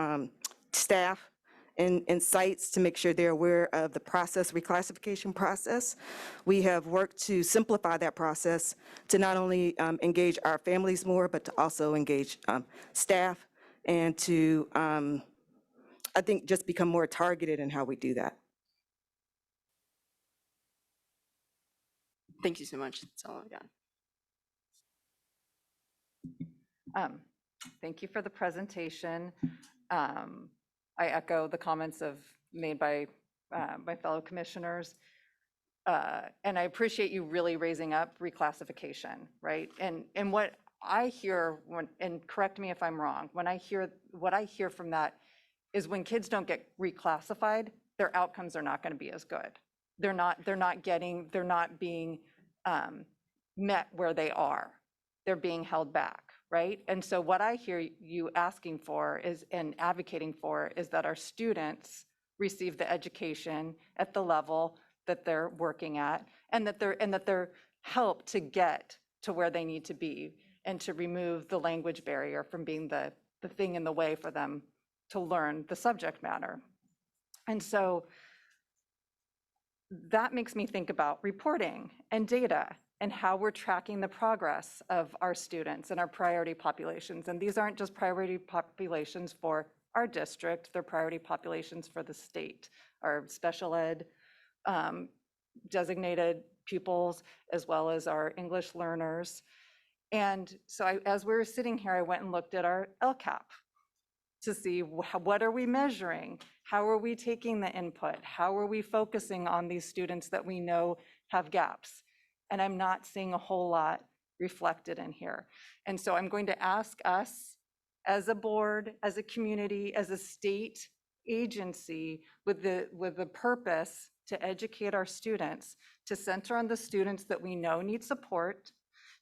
staff and sites to make sure they're aware of the process, reclassification process. We have worked to simplify that process to not only engage our families more, but to also engage staff and to, I think, just become more targeted in how we do that. Thank you so much. That's all I've got. Thank you for the presentation. I echo the comments made by my fellow commissioners. And I appreciate you really raising up reclassification, right? And what I hear, and correct me if I'm wrong, what I hear from that is when kids don't get reclassified, their outcomes are not going to be as good. They're not being met where they are. They're being held back, right? And so what I hear you asking for and advocating for is that our students receive the education at the level that they're working at, and that they're helped to get to where they need to be, and to remove the language barrier from being the thing in the way for them to learn the subject matter. And so that makes me think about reporting and data and how we're tracking the progress of our students and our priority populations. And these aren't just priority populations for our district, they're priority populations for the state, our special ed designated pupils, as well as our English learners. And so as we were sitting here, I went and looked at our LCAP to see what are we measuring? How are we taking the input? How are we focusing on these students that we know have gaps? And I'm not seeing a whole lot reflected in here. And so I'm going to ask us as a board, as a community, as a state agency with the purpose to educate our students, to center on the students that we know need support,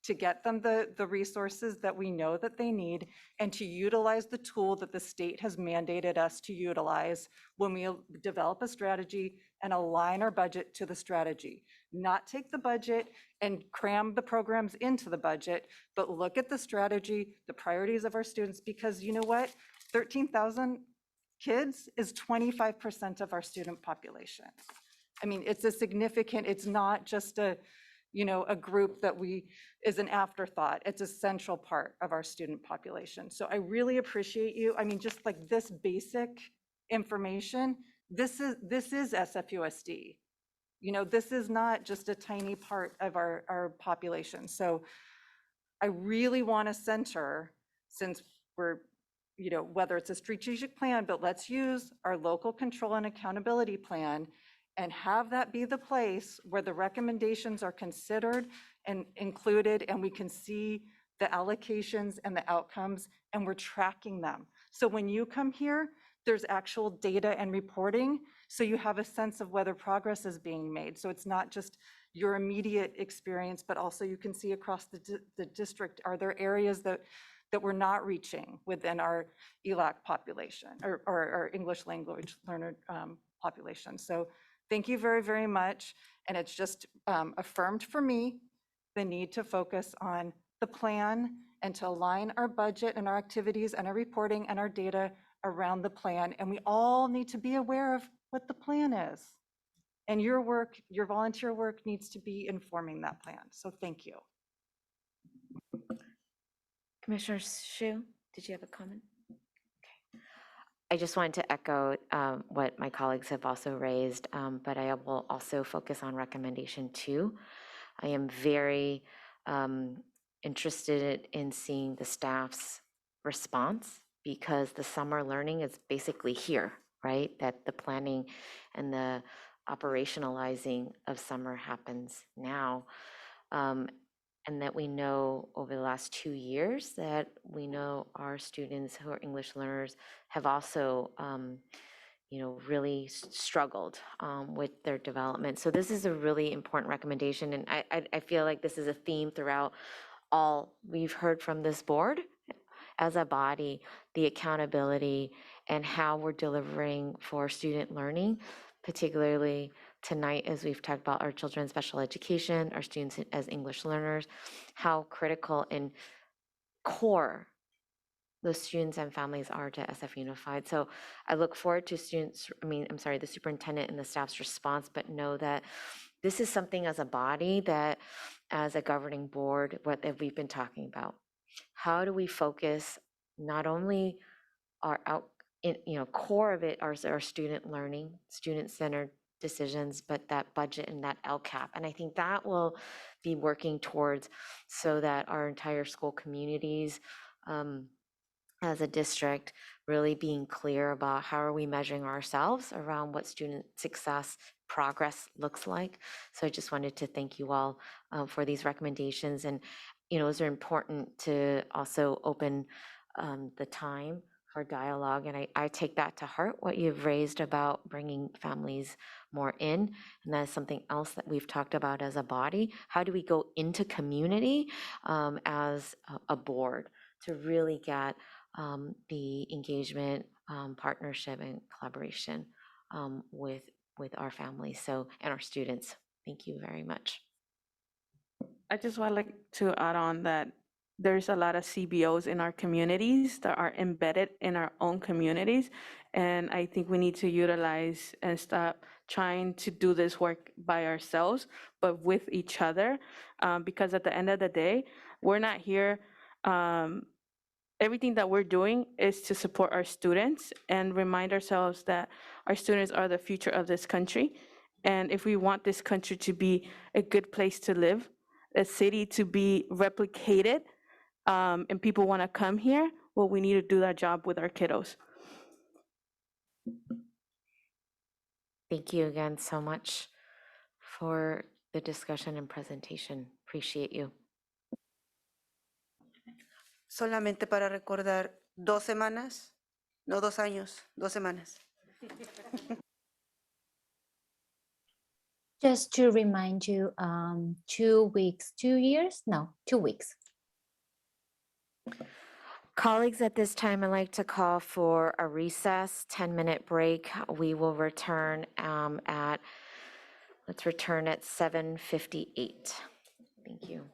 to get them the resources that we know that they need, and to utilize the tool that the state has mandated us to utilize when we develop a strategy and align our budget to the strategy. Not take the budget and cram the programs into the budget, but look at the strategy, the priorities of our students, because you know what? 13,000 kids is 25% of our student population. I mean, it's a significant, it's not just a, you know, a group that is an afterthought. It's a central part of our student population. So I really appreciate you. I mean, just like this basic information, this is SFUSD. You know, this is not just a tiny part of our population. So I really want to center, since we're, you know, whether it's a strategic plan, but let's use our local control and accountability plan and have that be the place where the recommendations are considered and included, and we can see the allocations and the outcomes, and we're tracking them. So when you come here, there's actual data and reporting, so you have a sense of whether progress is being made. So it's not just your immediate experience, but also you can see across the district, are there areas that we're not reaching within our ELAC population or our English language learner population. So thank you very, very much. And it's just affirmed for me the need to focus on the plan and to align our budget and our activities and our reporting and our data around the plan. And we all need to be aware of what the plan is. And your work, your volunteer work needs to be informing that plan. So thank you. Commissioner Shu, did you have a comment? Okay. I just wanted to echo what my colleagues have also raised, but I will also focus on recommendation 2. I am very interested in seeing the staff's response, because the summer learning is basically here, right? That the planning and the operationalizing of summer happens now. And that we know over the last 2 years that we know our students who are English learners have also, you know, really struggled with their development. So this is a really important recommendation, and I feel like this is a theme throughout all we've heard from this board as a body, the accountability and how we're delivering for student learning, particularly tonight as we've talked about our children in special education, our students as English learners, how critical and core the students and families are to SF Unified. So I look forward to the superintendent and the staff's response, but know that this is something as a body that, as a governing board, what have we been talking about? How do we focus not only our core of it are our student learning, student-centered decisions, but that budget and that LCAP. And I think that will be working towards so that our entire school communities, as a district, really being clear about how are we measuring ourselves around what student success progress looks like. So I just wanted to thank you all for these recommendations. And, you know, those are important to also open the time for dialogue. And I take that to heart, what you've raised about bringing families more in. And that is something else that we've talked about as a body. How do we go into community as a board to really get the engagement, partnership, and collaboration with our families and our students. Thank you very much. I just would like to add on that there's a lot of CBOs in our communities that are embedded in our own communities. And I think we need to utilize and stop trying to do this work by ourselves, but with each other. Because at the end of the day, we're not here. Everything that we're doing is to support our students and remind ourselves that our students are the future of this country. And if we want this country to be a good place to live, a city to be replicated, and people want to come here, well, we need to do that job with our kiddos. Thank you again so much for the discussion and presentation. Appreciate you. Solamente para recordar, 2 semanas, no 2 años, 2 semanas. Just to remind you, 2 weeks, 2 years? No, 2 weeks. Colleagues, at this time, I'd like to call for a recess, 10-minute break. We will return let's return at 7:58. Thank you.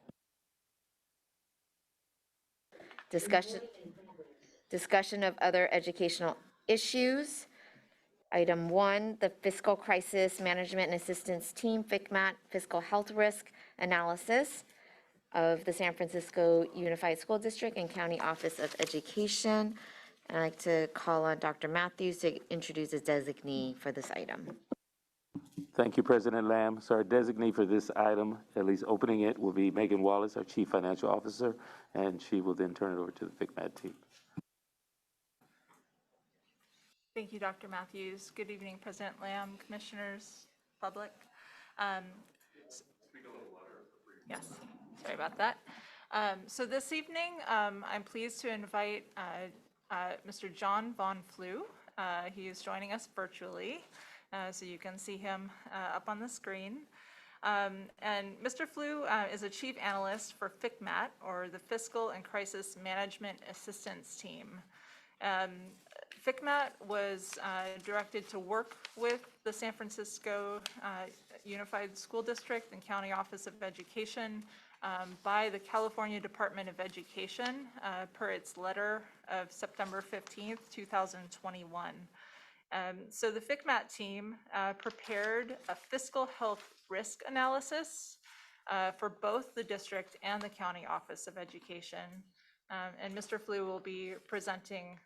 Discussion of other educational issues. Item 1, the Fiscal Crisis Management and Assistance Team, FCMAT, Fiscal Health Risk Analysis of the San Francisco Unified School District and County Office of Education. I'd like to call on Dr. Matthews to introduce a designee for this item. Thank you, President Lamb. So our designee for this item, at least opening it, will be Megan Wallace, our Chief Financial Officer, and she will then turn it over to the FCMAT team. Thank you, Dr. Matthews. Good evening, President Lamb, commissioners, public. Yes, sorry about that. So this evening, I'm pleased to invite Mr. John Von Flew. He is joining us virtually, so you can see him up on the screen. And Mr. Flew is a chief analyst for FCMAT, or the Fiscal and Crisis Management Assistance Team. FCMAT was directed to work with the San Francisco Unified School District and County Office of Education by the California Department of Education per its letter of September 15th, 2021. So the FCMAT team prepared a fiscal health risk analysis for both the district and the County Office of Education. And Mr. Flew will be presenting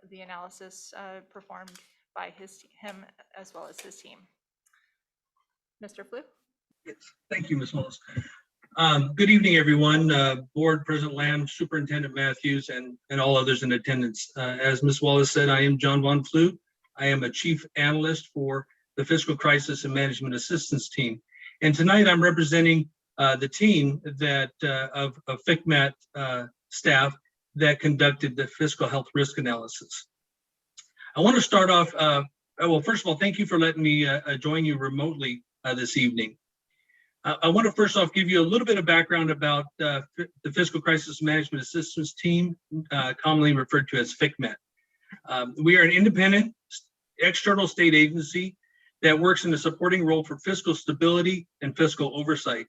the analysis performed by him as well as his team. Mr. Flew? Yes, thank you, Ms. Wallace. Good evening, everyone. Board President Lamb, Superintendent Matthews, and all others in attendance. As Ms. Wallace said, I am John Von Flew. I am a chief analyst for the Fiscal Crisis and Management Assistance Team. And tonight I'm representing the team that of FCMAT staff that conducted the fiscal health risk analysis. I want to start off, well, first of all, thank you for letting me join you remotely this evening. I want to first off give you a little bit of background about the Fiscal Crisis Management Assistance Team, commonly referred to as FCMAT. We are an independent external state agency that works in a supporting role for fiscal stability and fiscal oversight.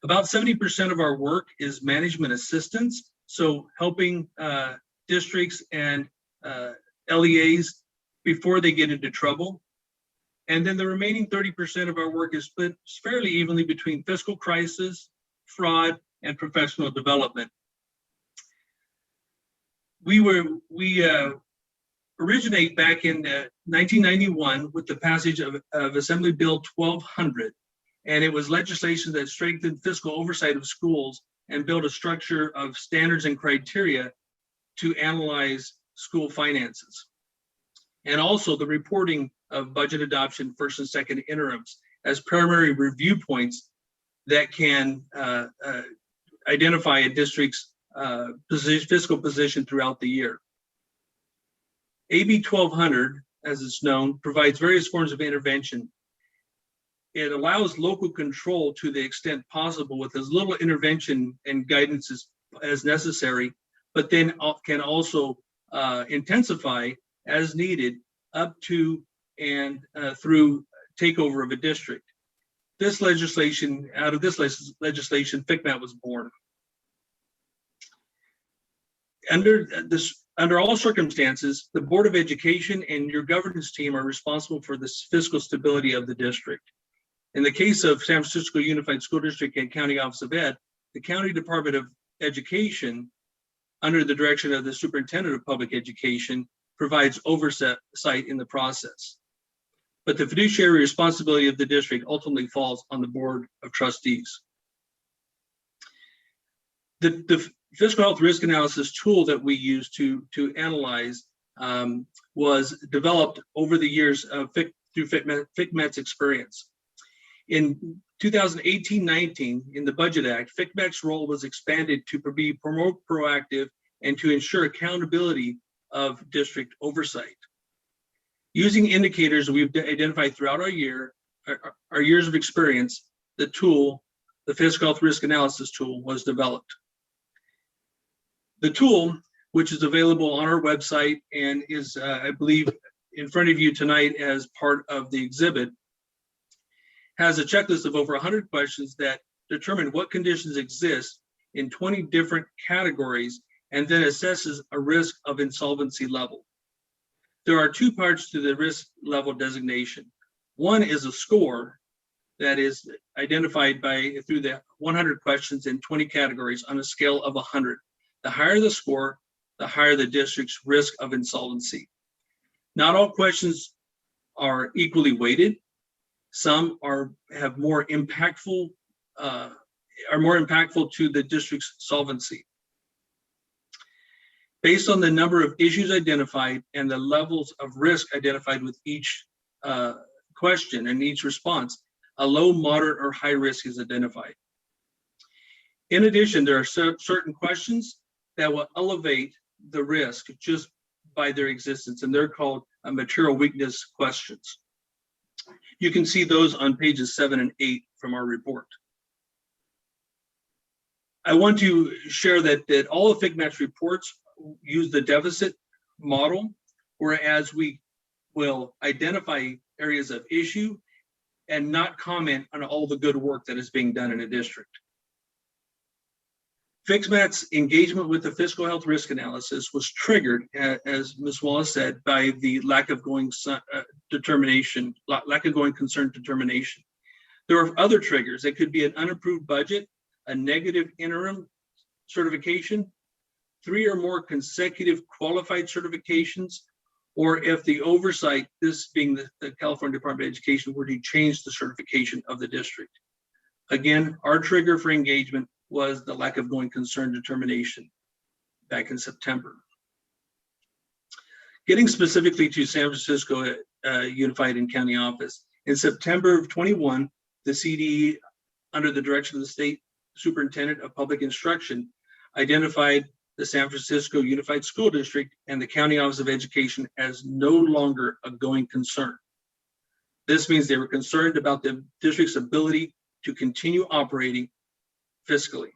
About 70% of our work is management assistance, so helping districts and LEAs before they get into trouble. And then the remaining 30% of our work is split fairly evenly between fiscal crisis, fraud, and professional development. We originate back in 1991 with the passage of Assembly Bill 1200. And it was legislation that strengthened fiscal oversight of schools and built a structure of standards and criteria to analyze school finances. And also the reporting of budget adoption first and second interims as primary review points that can identify a district's fiscal position throughout the year. AB 1200, as it's known, provides various forms of intervention. It allows local control to the extent possible with as little intervention and guidance as necessary, but then can also intensify as needed up to and through takeover of a district. This legislation, out of this legislation, FCMAT was born. Under all circumstances, the Board of Education and your governance team are responsible for the fiscal stability of the district. In the case of San Francisco Unified School District and County Office of Ed, the County Department of Education, under the direction of the Superintendent of Public Education, provides oversight in the process. But the fiduciary responsibility of the district ultimately falls on the Board of Trustees. The fiscal health risk analysis tool that we use to analyze was developed over the years through FCMAT's experience. In 2018-19, in the Budget Act, FCMAT's role was expanded to be more proactive and to ensure accountability of district oversight. Using indicators we've identified throughout our years of experience, the tool, the fiscal health risk analysis tool, was developed. The tool which is available on our website and is, I believe, in front of you tonight as part of the exhibit, has a checklist of over 100 questions that determine what conditions exist in 20 different categories and then assesses a risk of insolvency level. There are two parts to the risk level designation. One is a score that is identified through the 100 questions in 20 categories on a scale of 100. The higher the score, the higher the district's risk of insolvency. Not all questions are equally weighted. Some are more impactful to the district's solvency. Based on the number of issues identified and the levels of risk identified with each question and each response, a low, moderate, or high risk is identified. In addition, there are certain questions that will elevate the risk just by their existence, and they're called material weakness questions. You can see those on pages 7 and 8 from our report. I want to share that all of FCMAT's reports use the deficit model, whereas we will identify areas of issue and not comment on all the good work that is being done in a district. FCMAT's engagement with the fiscal health risk analysis was triggered, as Ms. Wallace said, by the lack of going concern determination. There are other triggers. It could be an unapproved budget, a negative interim certification, 3 or more consecutive qualified certifications, or if the oversight, this being the California Department of Education, were to change the certification of the district. Again, our trigger for engagement was the lack of going concern determination back in September. Getting specifically to San Francisco Unified and County Office, in September of 21, the CDE, under the direction of the State Superintendent of Public Instruction, identified the San Francisco Unified School District and the County Office of Education as no longer a going concern. This means they were concerned about the district's ability to continue operating fiscally.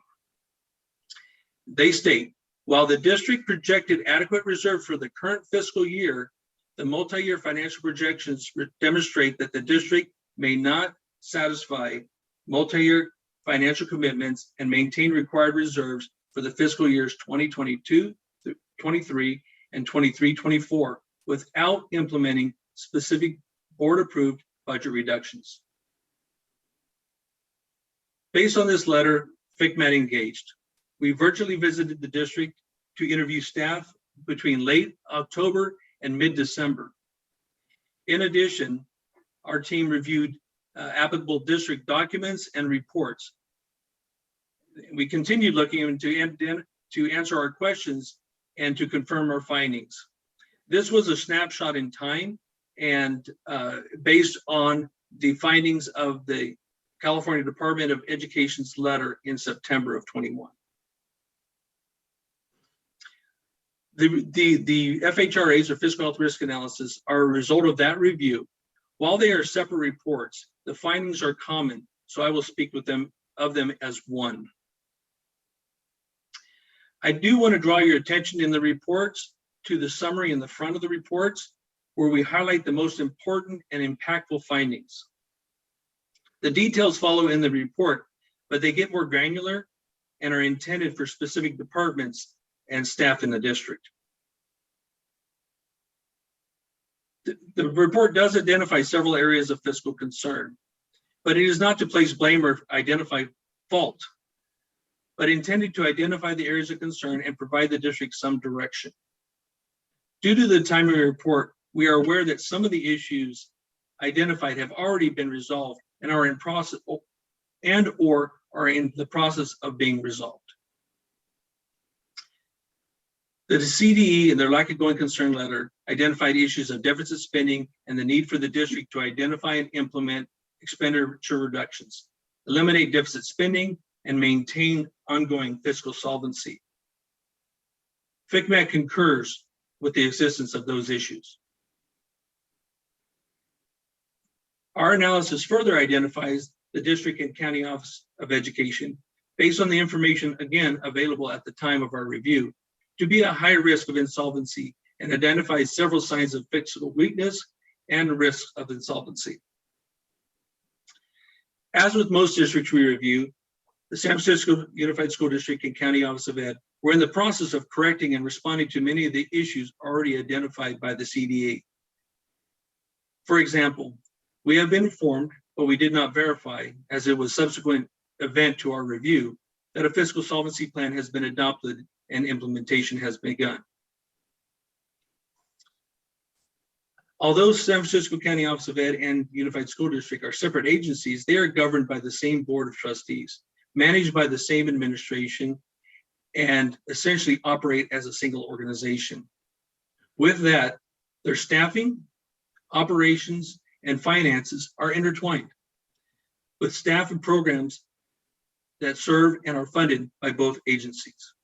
They state, while the district projected adequate reserve for the current fiscal year, the multi-year financial projections demonstrate that the district may not satisfy multi-year financial commitments and maintain required reserves for the fiscal years 2022, 23, and 23-24 without implementing specific board-approved budget reductions. Based on this letter, FCMAT engaged. We virtually visited the district to interview staff between late October and mid-December. In addition, our team reviewed applicable district documents and reports. We continued looking to answer our questions and to confirm our findings. This was a snapshot in time and based on the findings of the California Department of Education's letter in September of 21. The FHRAs, or Fiscal Health Risk Analysis, are a result of that review. While they are separate reports, the findings are common, so I will speak of them as one. I do want to draw your attention in the reports to the summary in the front of the reports, where we highlight the most important and impactful findings. The details follow in the report, but they get more granular and are intended for specific departments and staff in the district. The report does identify several areas of fiscal concern, but it is not to place blame or identify fault, but intended to identify the areas of concern and provide the district some direction. Due to the timely report, we are aware that some of the issues identified have already been resolved and are in process or are in the process of being resolved. The CDE, in their lack of going concern letter, identified issues of deficit spending and the need for the district to identify and implement expenditure reductions, eliminate deficit spending, and maintain ongoing fiscal solvency. FCMAT concurs with the existence of those issues. Our analysis further identifies the district and county office of education based on the information, again, available at the time of our review, to be at high risk of insolvency and identifies several signs of fiscal weakness and risk of insolvency. As with most districts we review, the San Francisco Unified School District and County Office of Ed, we're in the process of correcting and responding to many of the issues already identified by the CDA. For example, we have been informed, but we did not verify, as it was a subsequent event to our review, that a fiscal solvency plan has been adopted and implementation has begun. Although San Francisco County Office of Ed and Unified School District are separate agencies, they are governed by the same board of trustees, managed by the same administration, and essentially operate as a single organization. With that, their staffing, operations, and finances are intertwined with staff and programs that serve and are funded by both agencies.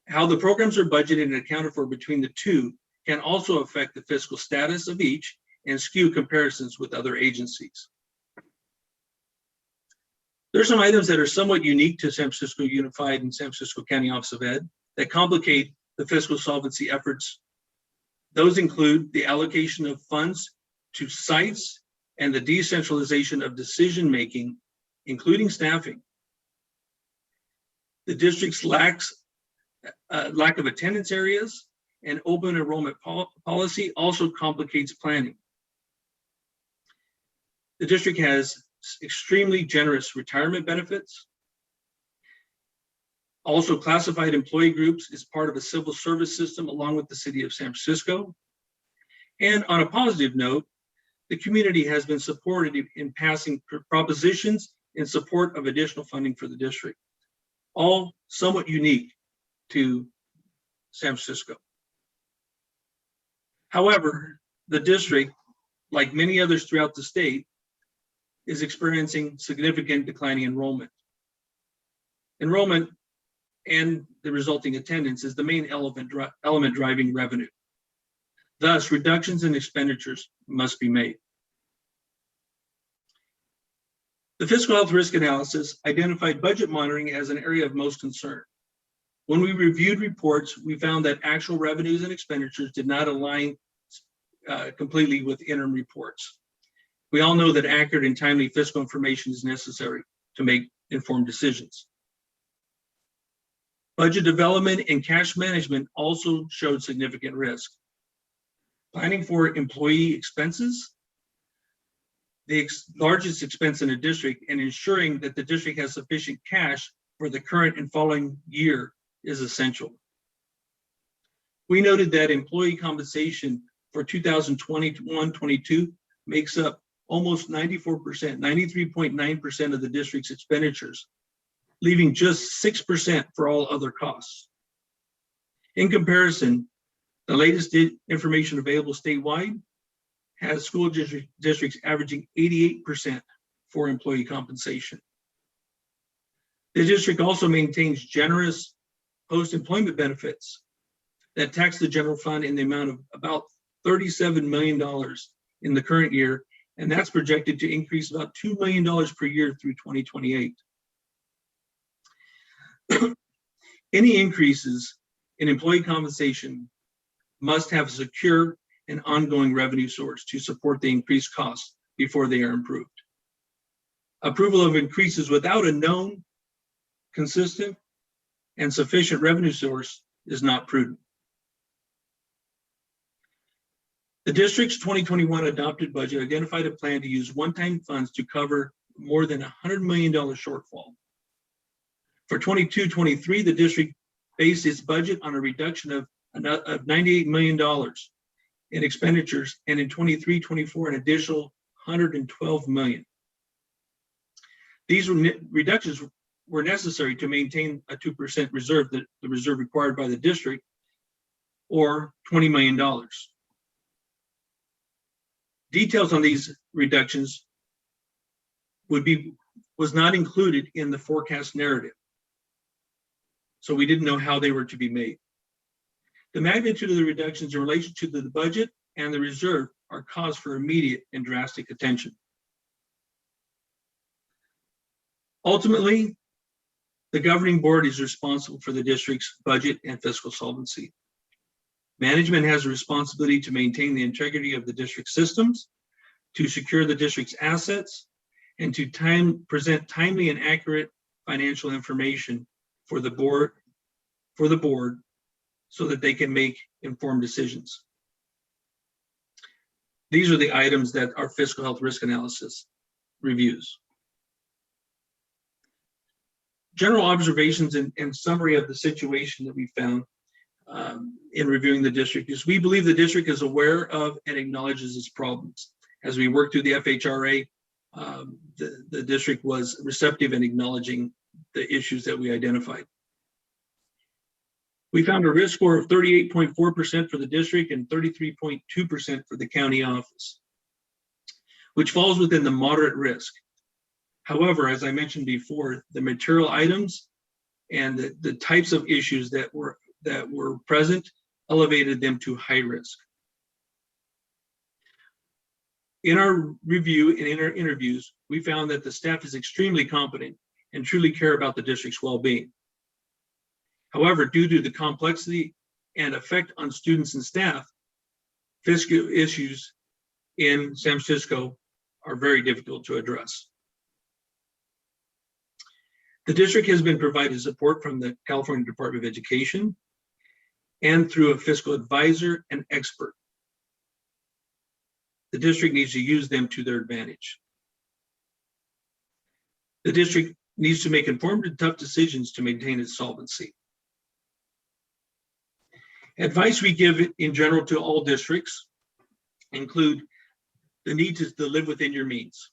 How the programs are budgeted and accounted for between the two can also affect the fiscal status of each and skew comparisons with other agencies. There are some items that are somewhat unique to San Francisco Unified and San Francisco County Office of Ed that complicate the fiscal solvency efforts. Those include the allocation of funds to sites and the decentralization of decision-making, including staffing. The district's lack of attendance areas and open enrollment policy also complicates planning. The district has extremely generous retirement benefits. Also, classified employee groups is part of a civil service system along with the city of San Francisco. And on a positive note, the community has been supported in passing propositions in support of additional funding for the district, all somewhat unique to San Francisco. However, the district, like many others throughout the state, is experiencing significant declining enrollment. Enrollment and the resulting attendance is the main element driving revenue. Thus, reductions in expenditures must be made. The fiscal health risk analysis identified budget monitoring as an area of most concern. When we reviewed reports, we found that actual revenues and expenditures did not align completely with interim reports. We all know that accurate and timely fiscal information is necessary to make informed decisions. Budget development and cash management also showed significant risk. Planning for employee expenses, the largest expense in a district, and ensuring that the district has sufficient cash for the current and following year is essential. We noted that employee compensation for 2021-22 makes up almost 94%, 93.9% of the district's expenditures, leaving just 6% for all other costs. In comparison, the latest information available statewide has school districts averaging 88% for employee compensation. The district also maintains generous post-employment benefits that tax the general fund in the amount of about $37 million in the current year, and that's projected to increase about $2 million per year through 2028. Any increases in employee compensation must have a secure and ongoing revenue source to support the increased costs before they are improved. Approval of increases without a known, consistent, and sufficient revenue source is not prudent. The district's 2021 adopted budget identified a plan to use one-time funds to cover more than $100 million shortfall. For 22-23, the district based its budget on a reduction of $98 million in expenditures, and in 23-24, an additional $112 million. These reductions were necessary to maintain a 2% reserve, the reserve required by the district, or $20 million. Details on these reductions was not included in the forecast narrative, so we didn't know how they were to be made. The magnitude of the reductions in relation to the budget and the reserve are cause for immediate and drastic attention. Ultimately, The governing board is responsible for the district's budget and fiscal solvency. Management has a responsibility to maintain the integrity of the district systems, to secure the district's assets, and to present timely and accurate financial information for the board so that they can make informed decisions. These are the items that our fiscal health risk analysis reviews. General observations and summary of the situation that we found in reviewing the district is we believe the district is aware of and acknowledges its problems. As we work through the FHRA, the district was receptive in acknowledging the issues that we identified. We found a risk score of 38.4% for the district and 33.2% for the county office, which falls within the moderate risk. However, as I mentioned before, the material items and the types of issues that were present elevated them to high risk. In our review and in our interviews, we found that the staff is extremely competent and truly care about the district's well-being. However, due to the complexity and effect on students and staff, fiscal issues in San Francisco are very difficult to address. The district has been provided support from the California Department of Education and through a fiscal advisor and expert. The district needs to use them to their advantage. The district needs to make informed and tough decisions to maintain its solvency. Advice we give in general to all districts include the need to live within your means.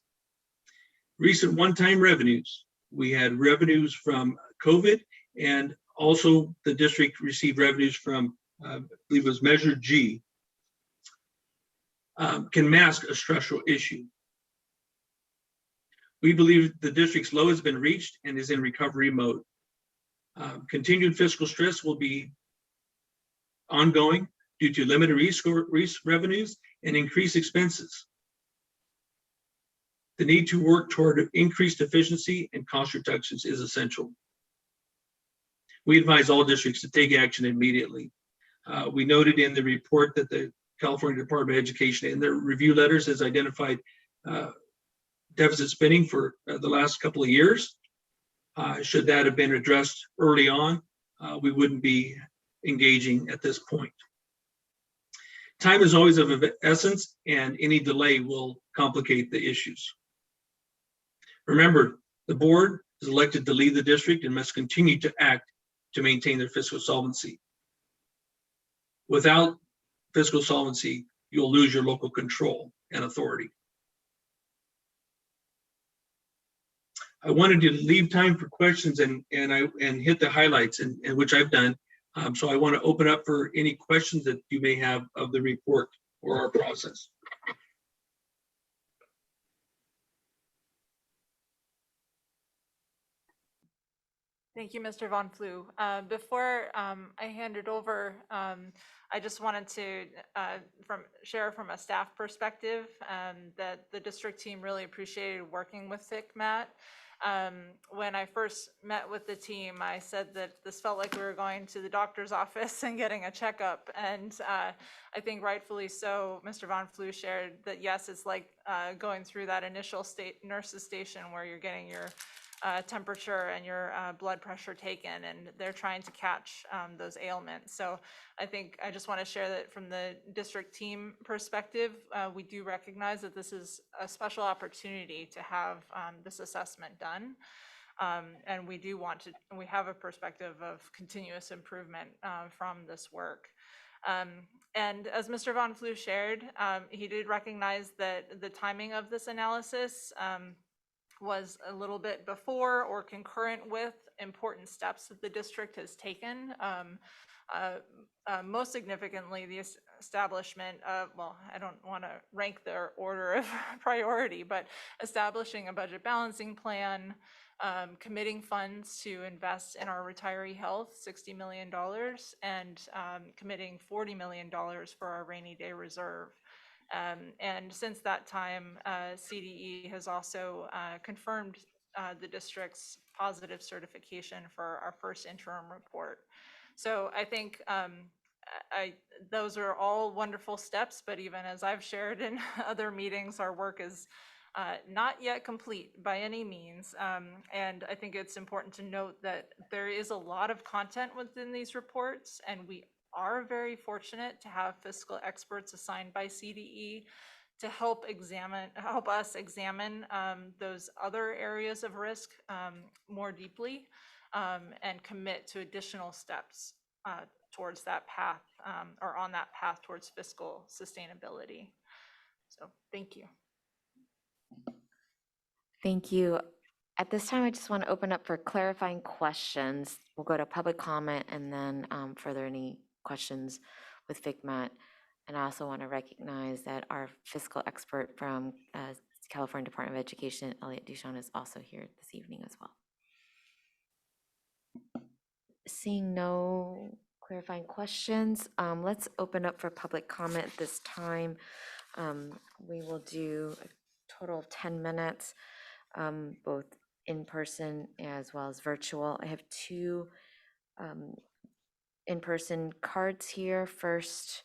Recent one-time revenues. We had revenues from COVID, and also the district received revenues from, I believe it was Measure G, can mask a structural issue. We believe the district's low has been reached and is in recovery mode. Continued fiscal stress will be ongoing due to limited revenues and increased expenses. The need to work toward increased efficiency and cost reductions is essential. We advise all districts to take action immediately. We noted in the report that the California Department of Education in their review letters has identified deficit spending for the last couple of years. Should that have been addressed early on, we wouldn't be engaging at this point. Time is always of essence, and any delay will complicate the issues. Remember, the board is elected to lead the district and must continue to act to maintain their fiscal solvency. Without fiscal solvency, you'll lose your local control and authority. I wanted to leave time for questions and hit the highlights, and which I've done. So I want to open up for any questions that you may have of the report or our process. Thank you, Mr. Von Flew. Before I hand it over, I just wanted to share from a staff perspective that the district team really appreciated working with FICMAT. When I first met with the team, I said that this felt like we were going to the doctor's office and getting a checkup. And I think rightfully so, Mr. Von Flew shared that, yes, it's like going through that initial nurse's station where you're getting your temperature and your blood pressure taken, and they're trying to catch those ailments. So I think I just want to share that from the district team perspective, we do recognize that this is a special opportunity to have this assessment done. And we have a perspective of continuous improvement from this work. And as Mr. Von Flew shared, he did recognize that the timing of this analysis was a little bit before or concurrent with important steps that the district has taken. Most significantly, the establishment of, well, I don't want to rank their order of priority, but establishing a budget balancing plan, committing funds to invest in our retiree health, $60 million, and committing $40 million for our rainy day reserve. And since that time, CDE has also confirmed the district's positive certification for our first interim report. So I think those are all wonderful steps, but even as I've shared in other meetings, our work is not yet complete by any means. And I think it's important to note that there is a lot of content within these reports, and we are very fortunate to have fiscal experts assigned by CDE to help us examine those other areas of risk more deeply and commit to additional steps towards that path or on that path towards fiscal sustainability. So thank you. Thank you. At this time, I just want to open up for clarifying questions. We'll go to public comment and then further any questions with FICMAT. And I also want to recognize that our fiscal expert from California Department of Education, Elliot Duchamp, is also here this evening as well. Seeing no clarifying questions, let's open up for public comment this time. We will do a total of 10 minutes, both in person as well as virtual. I have two in-person cards here. First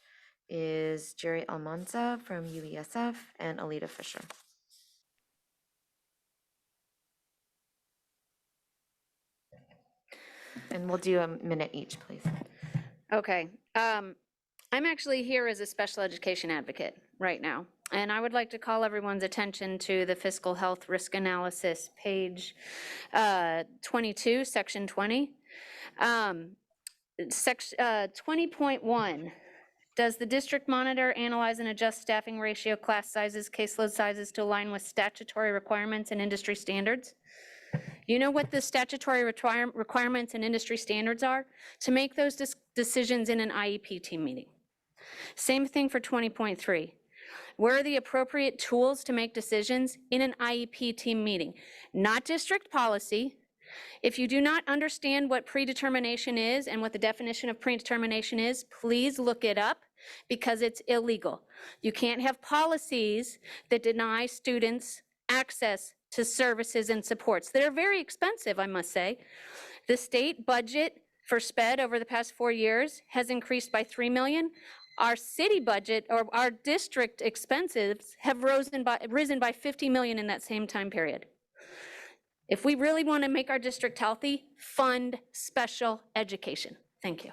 is Jerry Almanza from UESF and Alita Fisher. And we'll do a minute each, please. Okay. I'm actually here as a special education advocate right now. And I would like to call everyone's attention to the fiscal health risk analysis, page 22, section 20. Section 20.1. Does the district monitor, analyze, and adjust staffing ratio, class sizes, caseload sizes to align with statutory requirements and industry standards? You know what the statutory requirements and industry standards are? To make those decisions in an IEP team meeting. Same thing for 20.3. Where are the appropriate tools to make decisions in an IEP team meeting? Not district policy. If you do not understand what predetermination is and what the definition of predetermination is, please look it up because it's illegal. You can't have policies that deny students access to services and supports that are very expensive, I must say. The state budget for SPED over the past 4 years has increased by $3 million. Our city budget or our district expenses have risen by $50 million in that same time period. If we really want to make our district healthy, fund special education. Thank you.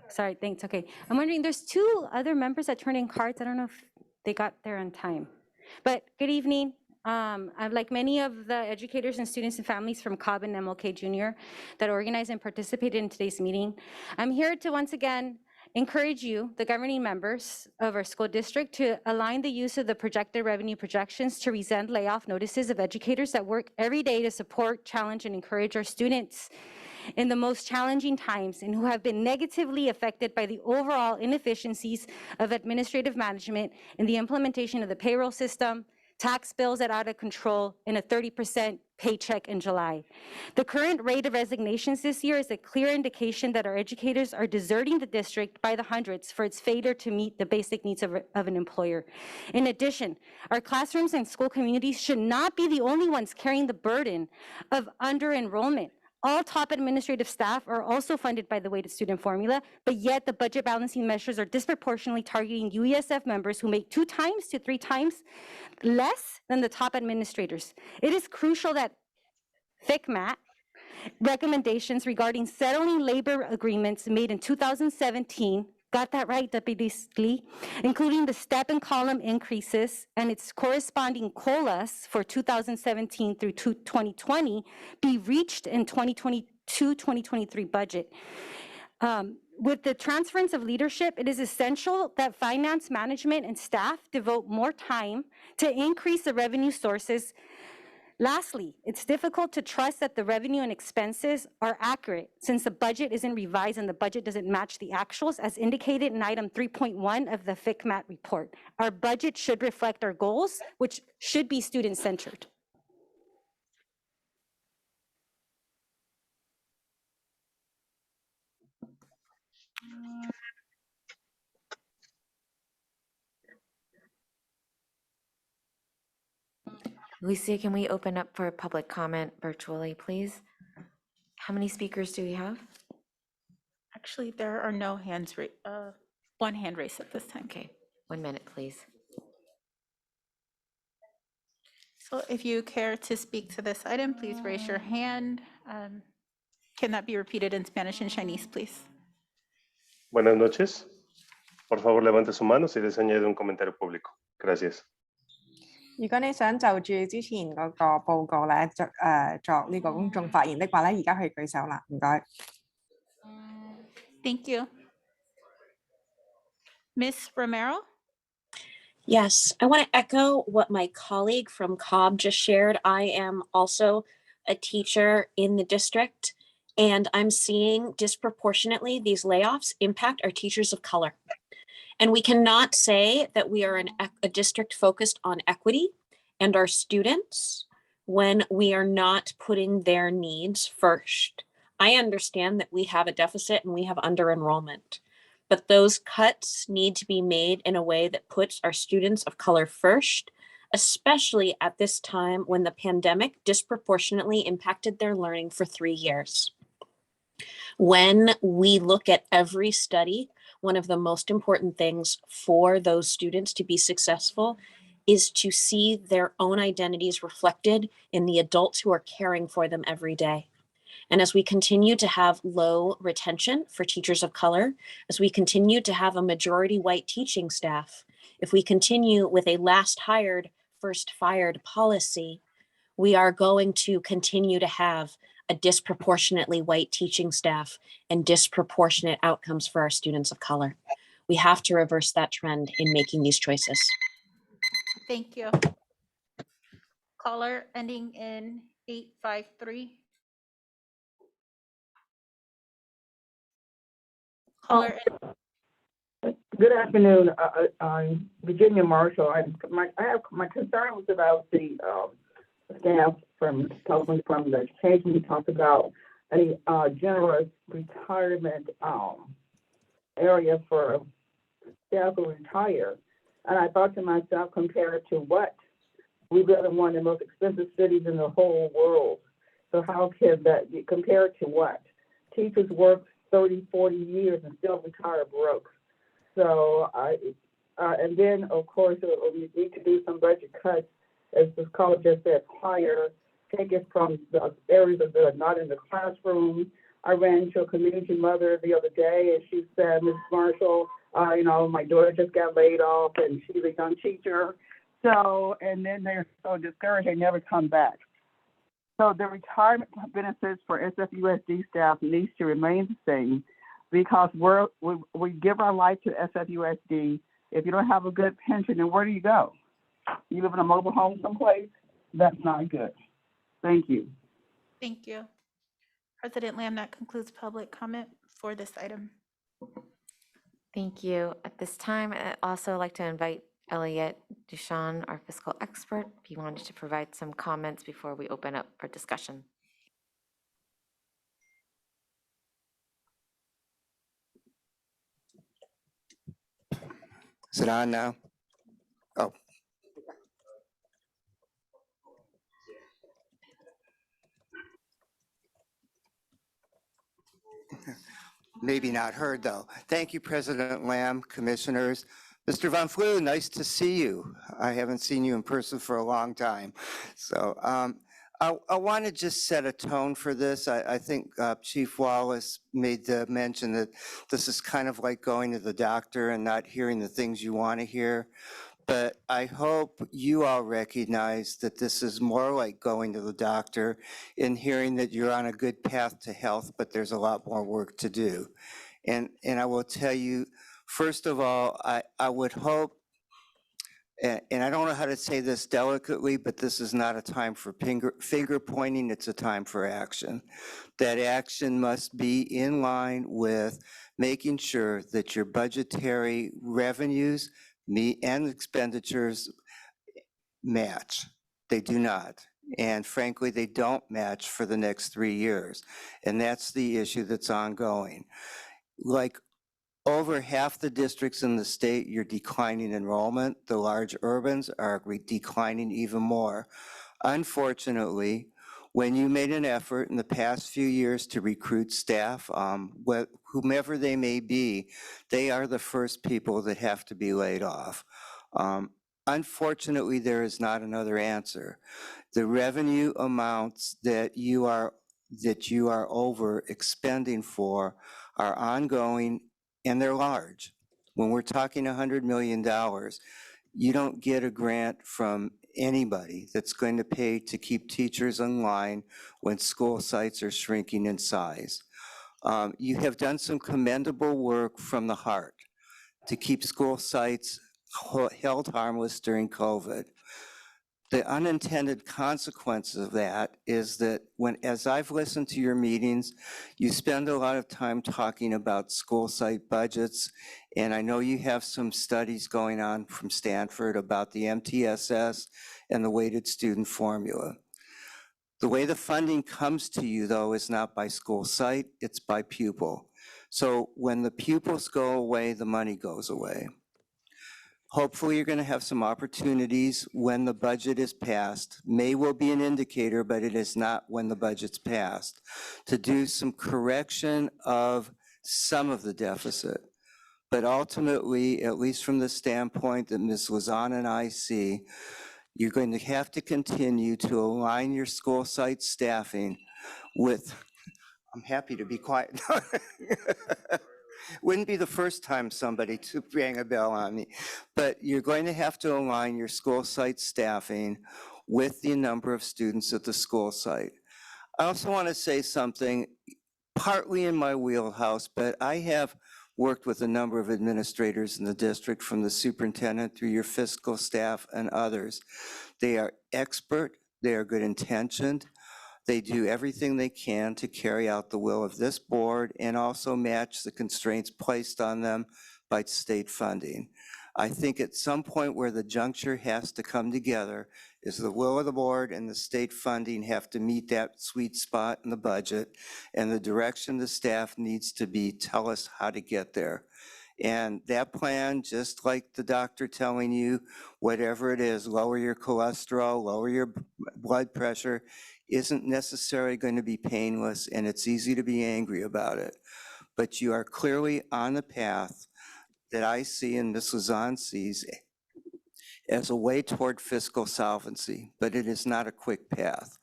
Sorry, thanks, okay. I'm wondering, there's two other members that turned in cards. I don't know if they got there on time. But good evening. I'm like many of the educators and students and families from Cobb and MLK Jr. that organized and participated in today's meeting. I'm here to once again encourage you, the governing members of our school district, to align the use of the projected revenue projections to rescind layoff notices of educators that work every day to support, challenge, and encourage our students in the most challenging times and who have been negatively affected by the overall inefficiencies of administrative management and the implementation of the payroll system, tax bills that are out of control, and a 30% paycheck in July. The current rate of resignations this year is a clear indication that our educators are deserting the district by the hundreds for its failure to meet the basic needs of an employer. In addition, our classrooms and school communities should not be the only ones carrying the burden of under-enrollment. All top administrative staff are also funded by the weighted student formula, but yet the budget balancing measures are disproportionately targeting UESF members who make 2 times to 3 times less than the top administrators. It is crucial that FICMAT recommendations regarding settling labor agreements made in 2017, got that right, Deputy Lee, including the step and column increases and its corresponding COLAs for 2017 through 2020 be reached in 2022-2023 budget. With the transference of leadership, it is essential that finance management and staff devote more time to increase the revenue sources. Lastly, it's difficult to trust that the revenue and expenses are accurate since the budget isn't revised and the budget doesn't match the actuals as indicated in item 3.1 of the FICMAT report. Our budget should reflect our goals, which should be student-centered. Lucia, can we open up for public comment virtually, please? How many speakers do we have? Actually, there are no hands, one hand raised at this time. Okay, 1 minute, please. So if you care to speak to this item, please raise your hand. Can that be repeated in Spanish and Chinese, please? Buenas noches. Por favor, levante su mano si desea añadir un comentario público. Gracias. 如果你想就住之前嗰個報告咧作呢個公眾發言的話咧，而家可以舉手啦，唔該。Thank you. Ms. Romero? Yes, I want to echo what my colleague from Cobb just shared. I am also a teacher in the district, and I'm seeing disproportionately these layoffs impact our teachers of color. And we cannot say that we are a district focused on equity and our students when we are not putting their needs first. I understand that we have a deficit and we have under enrollment, but those cuts need to be made in a way that puts our students of color first, especially at this time when the pandemic disproportionately impacted their learning for 3 years. When we look at every study, one of the most important things for those students to be successful is to see their own identities reflected in the adults who are caring for them every day. And as we continue to have low retention for teachers of color, as we continue to have a majority white teaching staff, if we continue with a last hired, first fired policy, we are going to continue to have a disproportionately white teaching staff and disproportionate outcomes for our students of color. We have to reverse that trend in making these choices. Thank you. Caller ending in 853. Caller. Good afternoon. I'm Virginia Marshall. My concern was about the staff from the change we talked about a generous retirement area for staff who retire. And I thought to myself, compared to what? We live in one of the most expensive cities in the whole world. So how can that be compared to what? Teachers work 30, 40 years and still retire broke. So and then of course we need to do some budget cuts, as the college just said, higher, take it from the areas that are not in the classroom. I ran into a community mother the other day and she said, Ms. Marshall, my daughter just got laid off and she's a young teacher. So, and then they're so discouraged they never come back. So the retirement benefits for SFUSD staff needs to remain the same because we give our life to SFUSD. If you don't have a good pension, then where do you go? You live in a mobile home someplace? That's not good. Thank you. Thank you. President Lamb, that concludes public comment for this item. Thank you. At this time, I'd also like to invite Elliot Duchan, our fiscal expert, if he wanted to provide some comments before we open up for discussion. Is it on now? Oh. Maybe not heard, though. Thank you, President Lamb, commissioners. Mr. Von Flew, nice to see you. I haven't seen you in person for a long time. So I want to just set a tone for this. I think Chief Wallace made the mention that this is kind of like going to the doctor and not hearing the things you want to hear. But I hope you all recognize that this is more like going to the doctor and hearing that you're on a good path to health, but there's a lot more work to do. And I will tell you, first of all, I would hope, and I don't know how to say this delicately, but this is not a time for finger pointing, it's a time for action. That action must be in line with making sure that your budgetary revenues and expenditures match. They do not. And frankly, they don't match for the next 3 years. And that's the issue that's ongoing. Like over half the districts in the state, you're declining enrollment. The large urbans are declining even more. Unfortunately, when you made an effort in the past few years to recruit staff, whomever they may be, they are the first people that have to be laid off. Unfortunately, there is not another answer. The revenue amounts that you are over expending for are ongoing and they're large. When we're talking $100 million, you don't get a grant from anybody that's going to pay to keep teachers in line when school sites are shrinking in size. You have done some commendable work from the heart to keep school sites held harmless during COVID. The unintended consequence of that is that as I've listened to your meetings, you spend a lot of time talking about school site budgets, and I know you have some studies going on from Stanford about the MTSS and the weighted student formula. The way the funding comes to you, though, is not by school site, it's by pupil. So when the pupils go away, the money goes away. Hopefully, you're going to have some opportunities when the budget is passed. May will be an indicator, but it is not when the budget's passed, to do some correction of some of the deficit. But ultimately, at least from the standpoint that Ms. Liaison and I see, you're going to have to continue to align your school site staffing with, I'm happy to be quiet. Wouldn't be the first time somebody rang a bell on me, but you're going to have to align your school site staffing with the number of students at the school site. I also want to say something partly in my wheelhouse, but I have worked with a number of administrators in the district, from the superintendent through your fiscal staff and others. They are expert, they are good intentioned, they do everything they can to carry out the will of this board and also match the constraints placed on them by state funding. I think at some point where the juncture has to come together is the will of the board and the state funding have to meet that sweet spot in the budget, and the direction the staff needs to be, tell us how to get there. And that plan, just like the doctor telling you, whatever it is, lower your cholesterol, lower your blood pressure, isn't necessarily going to be painless, and it's easy to be angry about it. But you are clearly on the path that I see and Ms. Liaison sees as a way toward fiscal solvency, but it is not a quick path.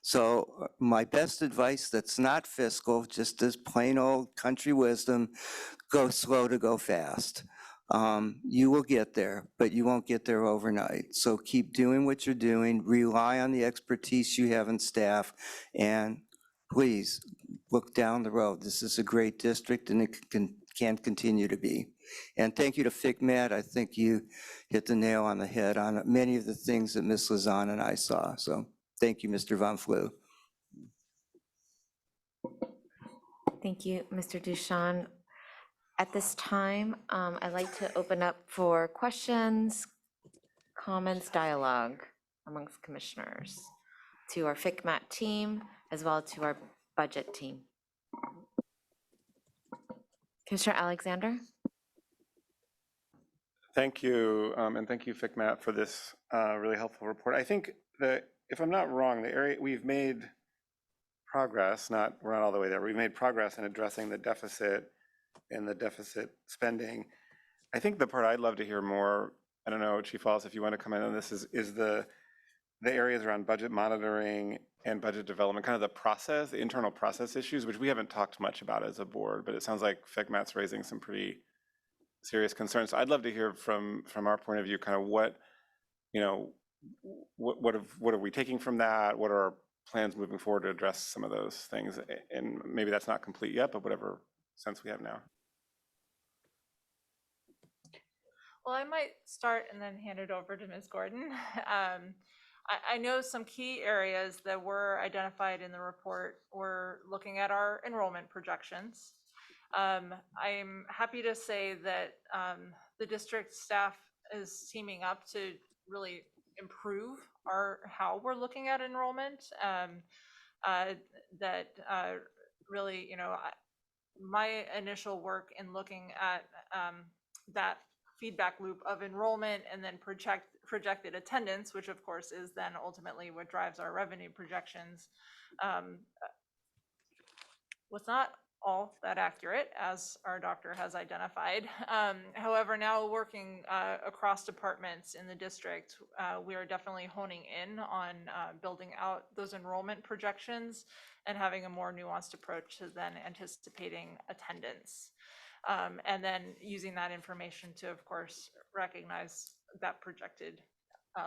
So my best advice that's not fiscal, just as plain old country wisdom, go slow to go fast. You will get there, but you won't get there overnight. So keep doing what you're doing, rely on the expertise you have in staff, and please look down the road. This is a great district and it can continue to be. And thank you to FICMAT. I think you hit the nail on the head on many of the things that Ms. Liaison and I saw. So thank you, Mr. Van Flue. Thank you, Mr. Ducharme. At this time, I'd like to open up for questions, comments, dialogue amongst commissioners, to our FICMAT team, as well as to our budget team. Commissioner Alexander? Thank you, and thank you, FICMAT, for this really helpful report. I think that, if I'm not wrong, the area we've made progress, we're not all the way there, we've made progress in addressing the deficit and the deficit spending. I think the part I'd love to hear more, I don't know, Chief Wallace, if you want to comment on this, is the areas around budget monitoring and budget development, kind of the process, the internal process issues, which we haven't talked much about as a board, but it sounds like FICMAT's raising some pretty serious concerns. So I'd love to hear from our point of view, kind of what are we taking from that? What are our plans moving forward to address some of those things? And maybe that's not complete yet, but whatever sense we have now. Well, I might start and then hand it over to Ms. Gordon. I know some key areas that were identified in the report were looking at our enrollment projections. I'm happy to say that the district staff is teaming up to really improve how we're looking at enrollment. Really, my initial work in looking at that feedback loop of enrollment and then projected attendance, which of course is then ultimately what drives our revenue projections, was not all that accurate, as our doctor has identified. However, now working across departments in the district, we are definitely honing in on building out those enrollment projections and having a more nuanced approach to then anticipating attendance. And then using that information to, of course, recognize that projected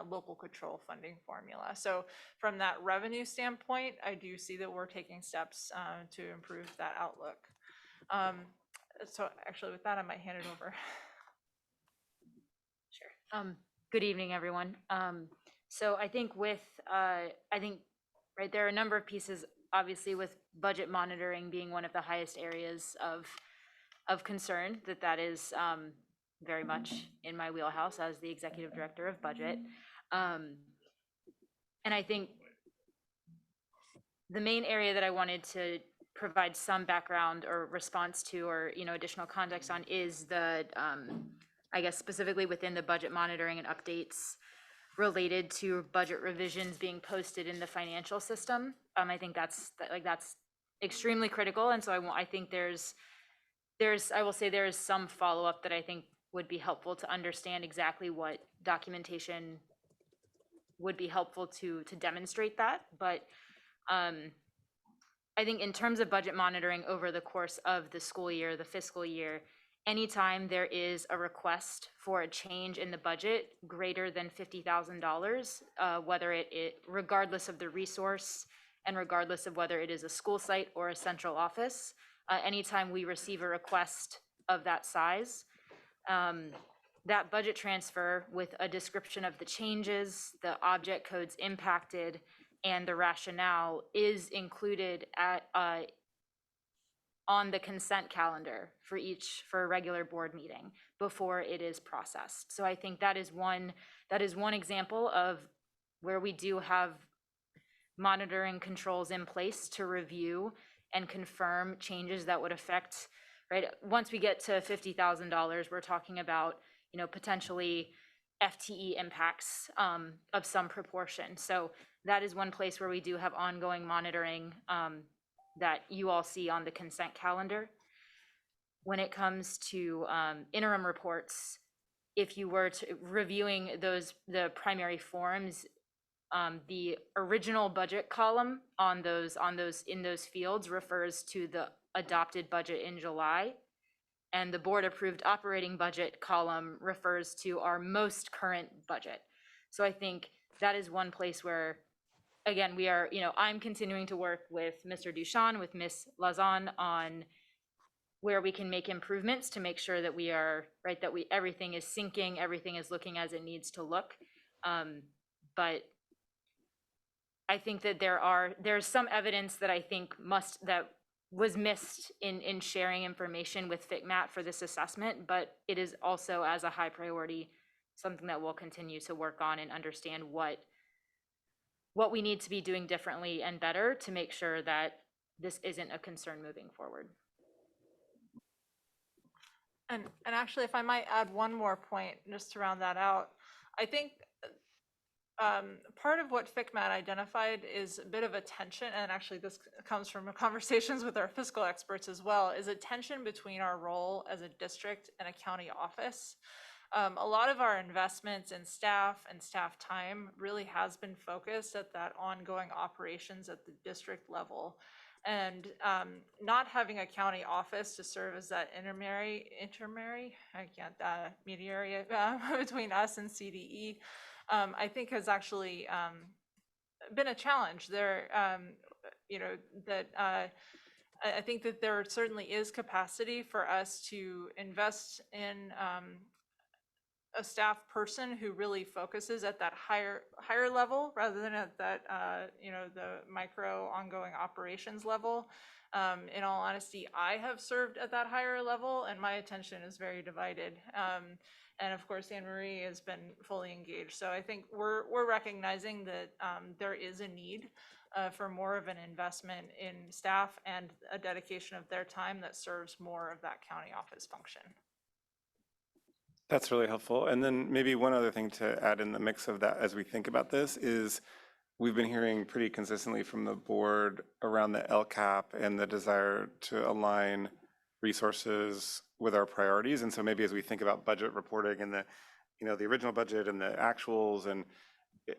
local control funding formula. So from that revenue standpoint, I do see that we're taking steps to improve that outlook. So actually with that, I might hand it over. Sure. Good evening, everyone. So I think right, there are a number of pieces, obviously with budget monitoring being one of the highest areas of concern, that is very much in my wheelhouse as the executive director of budget. And I think the main area that I wanted to provide some background or response to, or additional context on, is the I guess specifically within the budget monitoring and updates related to budget revisions being posted in the financial system. I think that's extremely critical, and so I think I will say there is some follow-up that I think would be helpful to understand exactly what documentation would be helpful to demonstrate that. But I think in terms of budget monitoring over the course of the school year, the fiscal year, anytime there is a request for a change in the budget greater than $50,000, whether regardless of the resource and regardless of whether it is a school site or a central office, anytime we receive a request of that size, that budget transfer with a description of the changes, the object codes impacted, and the rationale is included on the consent calendar for a regular board meeting before it is processed. So I think that is one example of where we do have monitoring controls in place to review and confirm changes that would affect, right? Once we get to $50,000, we're talking about, potentially FTE impacts of some proportion. So that is one place where we do have ongoing monitoring that you all see on the consent calendar. When it comes to interim reports, if you were to reviewing the primary forms, the original budget column in those fields refers to the adopted budget in July, and the board approved operating budget column refers to our most current budget. So I think that is one place where, again, we are, I'm continuing to work with Mr. Duchamp, with Ms. Liaison on where we can make improvements to make sure that we are, right, that everything is syncing, everything is looking as it needs to look. But I think that there's some evidence that I think that was missed in sharing information with FCMAT for this assessment, but it is also, as a high priority, something that we'll continue to work on and understand what we need to be doing differently and better to make sure that this isn't a concern moving forward. And actually, if I might add one more point just to round that out, I think part of what FCMAT identified is a bit of a tension, and actually this comes from conversations with our fiscal experts as well, is a tension between our role as a district and a county office. A lot of our investments in staff and staff time really has been focused at that ongoing operations at the district level. And not having a county office to serve as that intermediary between us and CDE, I think has actually been a challenge there. I think that there certainly is capacity for us to invest in a staff person who really focuses at that higher level rather than at that the micro ongoing operations level. In all honesty, I have served at that higher level, and my attention is very divided. And of course, Anne Marie has been fully engaged. So I think we're recognizing that there is a need for more of an investment in staff and a dedication of their time that serves more of that county office function. That's really helpful. And then maybe one other thing to add in the mix of that as we think about this is we've been hearing pretty consistently from the board around the LCAP and the desire to align resources with our priorities. And so maybe as we think about budget reporting and the original budget and the actuals, and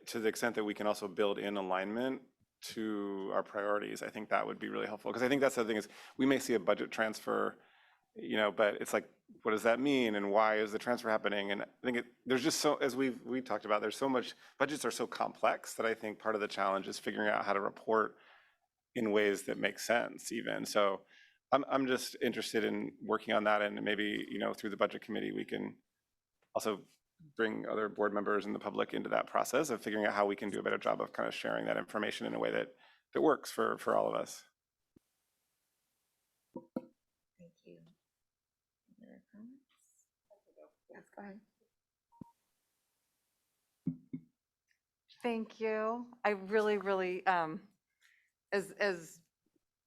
to the extent that we can also build in alignment to our priorities, I think that would be really helpful. Because I think that's the thing is we may see a budget transfer, but it's like, what does that mean? And why is the transfer happening? And I think there's just so, as we talked about, there's so much, budgets are so complex that I think part of the challenge is figuring out how to report in ways that make sense even. So I'm just interested in working on that, and maybe, through the budget committee, we can also bring other board members and the public into that process of figuring out how we can do a better job of kind of sharing that information in a way that works for all of us. Thank you. Any other comments? Yes, go ahead. Thank you. I really, as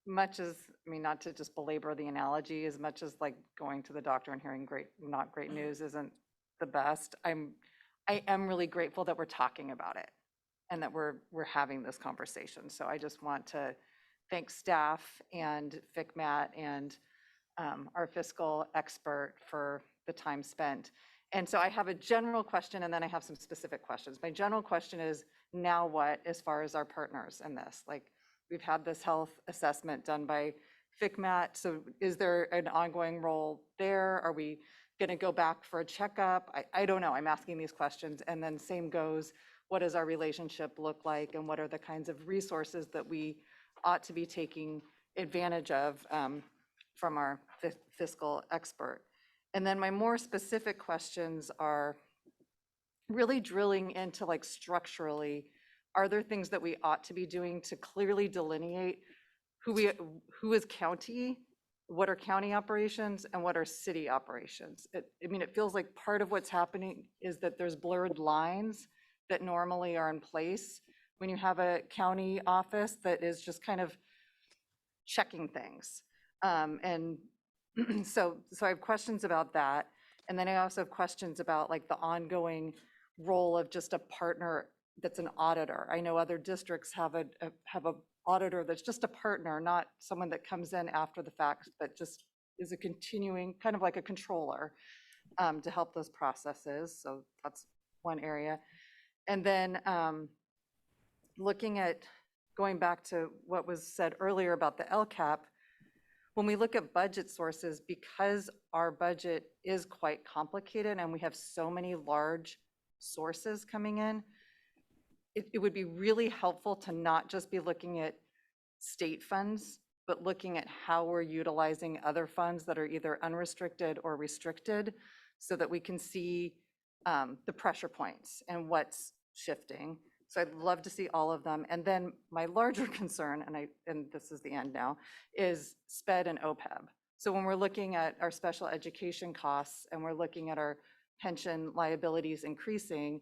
much as, not to just belabor the analogy, as much as like going to the doctor and hearing not great news isn't the best, I am really grateful that we're talking about it and that we're having this conversation. So I just want to thank staff and FCMAT and our fiscal expert for the time spent. And so I have a general question, and then I have some specific questions. My general question is, now what as far as our partners in this? Like, we've had this health assessment done by FCMAT, so is there an ongoing role there? Are we gonna go back for a checkup? I don't know, I'm asking these questions. And then same goes, what does our relationship look like, and what are the kinds of resources that we ought to be taking advantage of from our fiscal expert? And then my more specific questions are really drilling into, like, structurally, are there things that we ought to be doing to clearly delineate who is county, what are county operations, and what are city operations? It feels like part of what's happening is that there's blurred lines that normally are in place when you have a county office that is just kind of checking things. And so I have questions about that. And then I also have questions about, like, the ongoing role of just a partner that's an auditor. I know other districts have a auditor that's just a partner, not someone that comes in after the fact, but just is a continuing, kind of like a controller, to help those processes. So that's one area. And then going back to what was said earlier about the LCAP, when we look at budget sources, because our budget is quite complicated and we have so many large sources coming in, it would be really helpful to not just be looking at state funds, but looking at how we're utilizing other funds that are either unrestricted or restricted, so that we can see the pressure points and what's shifting. So I'd love to see all of them. And then my larger concern, and this is the end now, is SPED and OPEB. So when we're looking at our special education costs and we're looking at our pension liabilities increasing,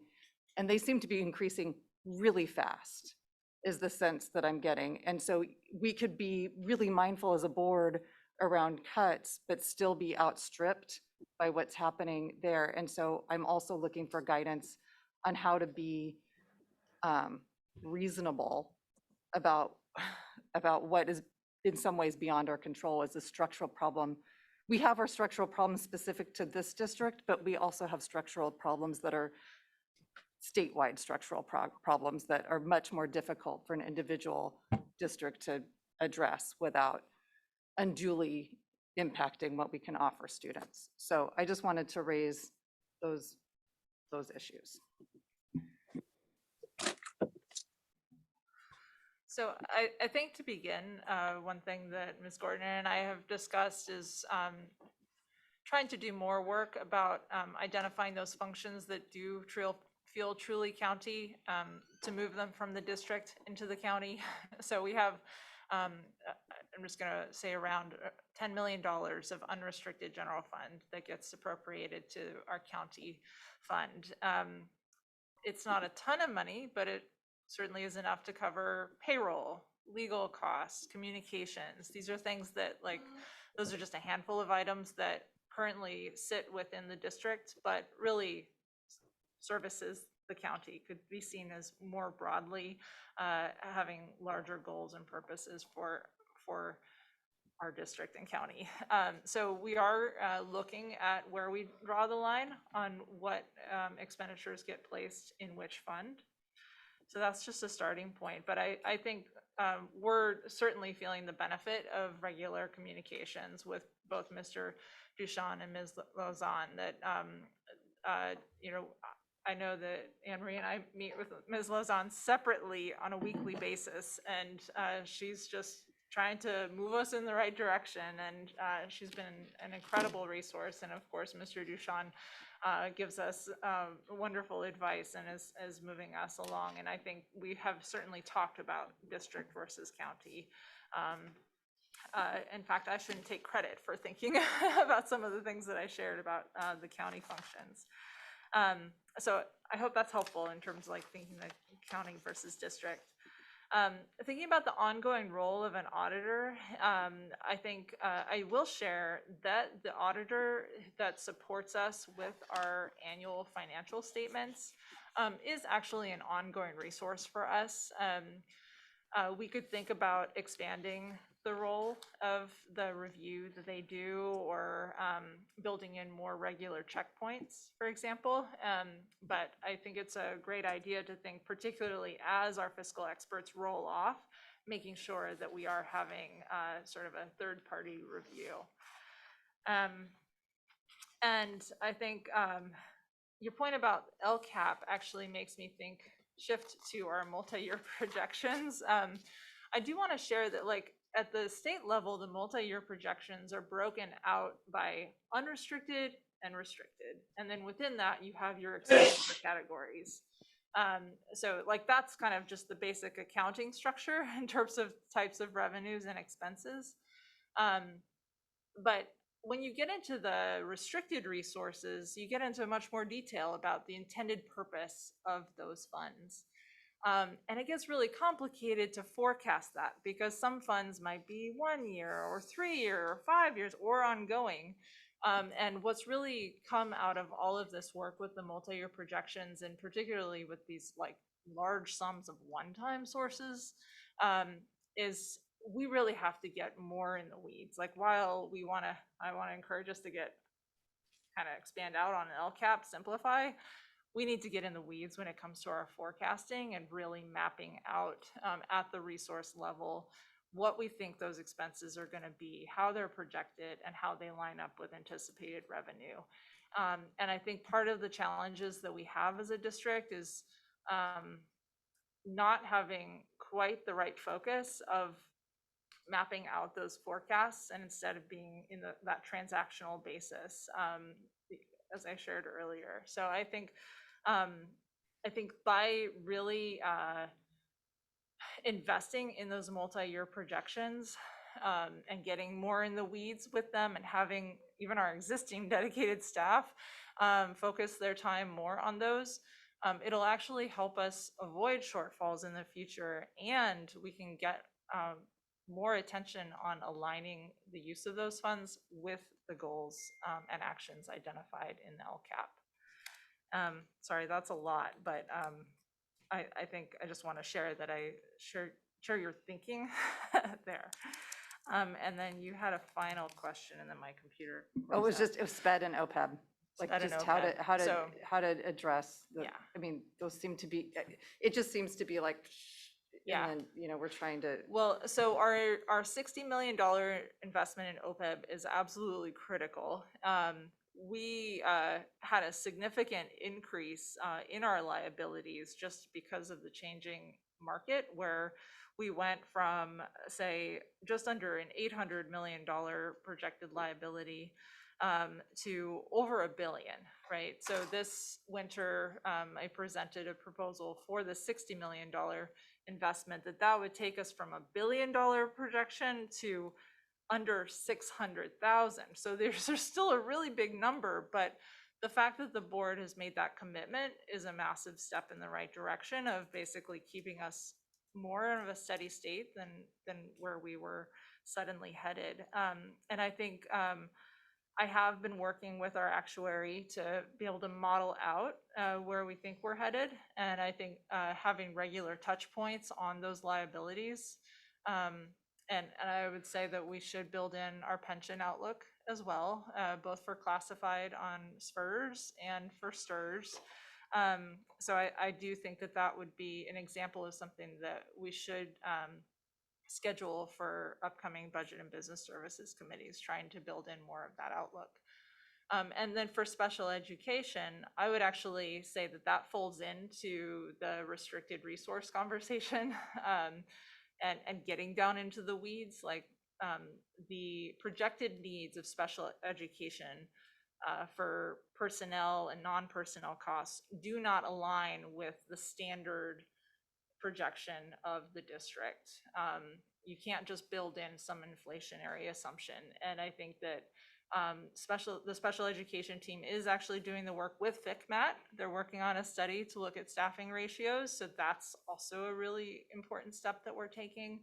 and they seem to be increasing really fast, is the sense that I'm getting. And so we could be really mindful as a board around cuts, but still be outstripped by what's happening there. And so I'm also looking for guidance on how to be reasonable about what is in some ways beyond our control as a structural problem. We have our structural problems specific to this district, but we also have structural problems that are statewide structural problems that are much more difficult for an individual district to address without unduly impacting what we can offer students. So I just wanted to raise those issues. So I think to begin, one thing that Ms. Gordon and I have discussed is trying to do more work about identifying those functions that do feel truly county, to move them from the district into the county. So we have, I'm just going to say, around $10 million of unrestricted general fund that gets appropriated to our county fund. It's not a ton of money, but it certainly is enough to cover payroll, legal costs, communications. These are things that, like, those are just a handful of items that currently sit within the district, but really services the county, could be seen as more broadly having larger goals and purposes for our district and county. So we are looking at where we draw the line on what expenditures get placed in which fund. So that's just a starting point. But I think we're certainly feeling the benefit of regular communications with both Mr. Duchamp and Ms. Liaison, that, you know, I know that Anne Marie and I meet with Ms. Liaison separately on a weekly basis, and she's just trying to move us in the right direction, and she's been an incredible resource. And of course, Mr. Duchamp gives us wonderful advice and is moving us along. And I think we have certainly talked about district versus county. In fact, I shouldn't take credit for thinking about some of the things that I shared about the county functions. So I hope that's helpful in terms of like thinking the county versus district. Thinking about the ongoing role of an auditor, I think I will share that the auditor that supports us with our annual financial statements is actually an ongoing resource for us. We could think about expanding the role of the review that they do, or building in more regular checkpoints, for example. But I think it's a great idea to think, particularly as our fiscal experts roll off, making sure that we are having sort of a third-party review. And I think your point about LCAP actually makes me shift to our multi-year projections. I do want to share that, like, at the state level, the multi-year projections are broken out by unrestricted and restricted. And then within that, you have your expenditure categories. So like that's kind of just the basic accounting structure in terms of types of revenues and expenses. But when you get into the restricted resources, you get into much more detail about the intended purpose of those funds. And it gets really complicated to forecast that, because some funds might be 1 year or 3 year or 5 years or ongoing. And what's really come out of all of this work with the multi-year projections, and particularly with these like large sums of one-time sources, is we really have to get more in the weeds. Like, while I want to encourage us to get kind of expand out on LCAP, simplify, we need to get in the weeds when it comes to our forecasting and really mapping out at the resource level what we think those expenses are going to be, how they're projected, and how they line up with anticipated revenue. And I think part of the challenges that we have as a district is not having quite the right focus of mapping out those forecasts, and instead of being in that transactional basis, as I shared earlier. So I think by really investing in those multi-year projections and getting more in the weeds with them, and having even our existing dedicated staff focus their time more on those, it'll actually help us avoid shortfalls in the future, and we can get more attention on aligning the use of those funds with the goals and actions identified in the LCAP. Sorry, that's a lot, but I think I just want to share that I share your thinking there. And then you had a final question, and then my computer. Oh, it was SPED and OPEB. Like SPED and just OPEB. how to address the, Yeah. I mean, those seem to be, it just seems to be like, Yeah. and then, we're trying to. Well, so our $60 million investment in OPEB is absolutely critical. We had a significant increase in our liabilities just because of the changing market, where we went from, say, just under an $800 million projected liability to over $1 billion, right? So this winter, I presented a proposal for the $60 million investment that would take us from $1 billion projection to under 600,000. So there's still a really big number, but the fact that the board has made that commitment is a massive step in the right direction of basically keeping us more of a steady state than where we were suddenly headed. And I think I have been working with our actuary to be able to model out where we think we're headed. And I think having regular touch points on those liabilities. And I would say that we should build in our pension outlook as well, both for classified on SPERS and for STIRS. So I do think that that would be an example of something that we should schedule for upcoming budget and business services committees, trying to build in more of that outlook. And then for special education, I would actually say that that folds into the restricted resource conversation and getting down into the weeds, like the projected needs of special education for personnel and non-personnel costs do not align with the standard projection of the district. You can't just build in some inflationary assumption. And I think that the special education team is actually doing the work with FCMAT. They're working on a study to look at staffing ratios. So that's also a really important step that we're taking.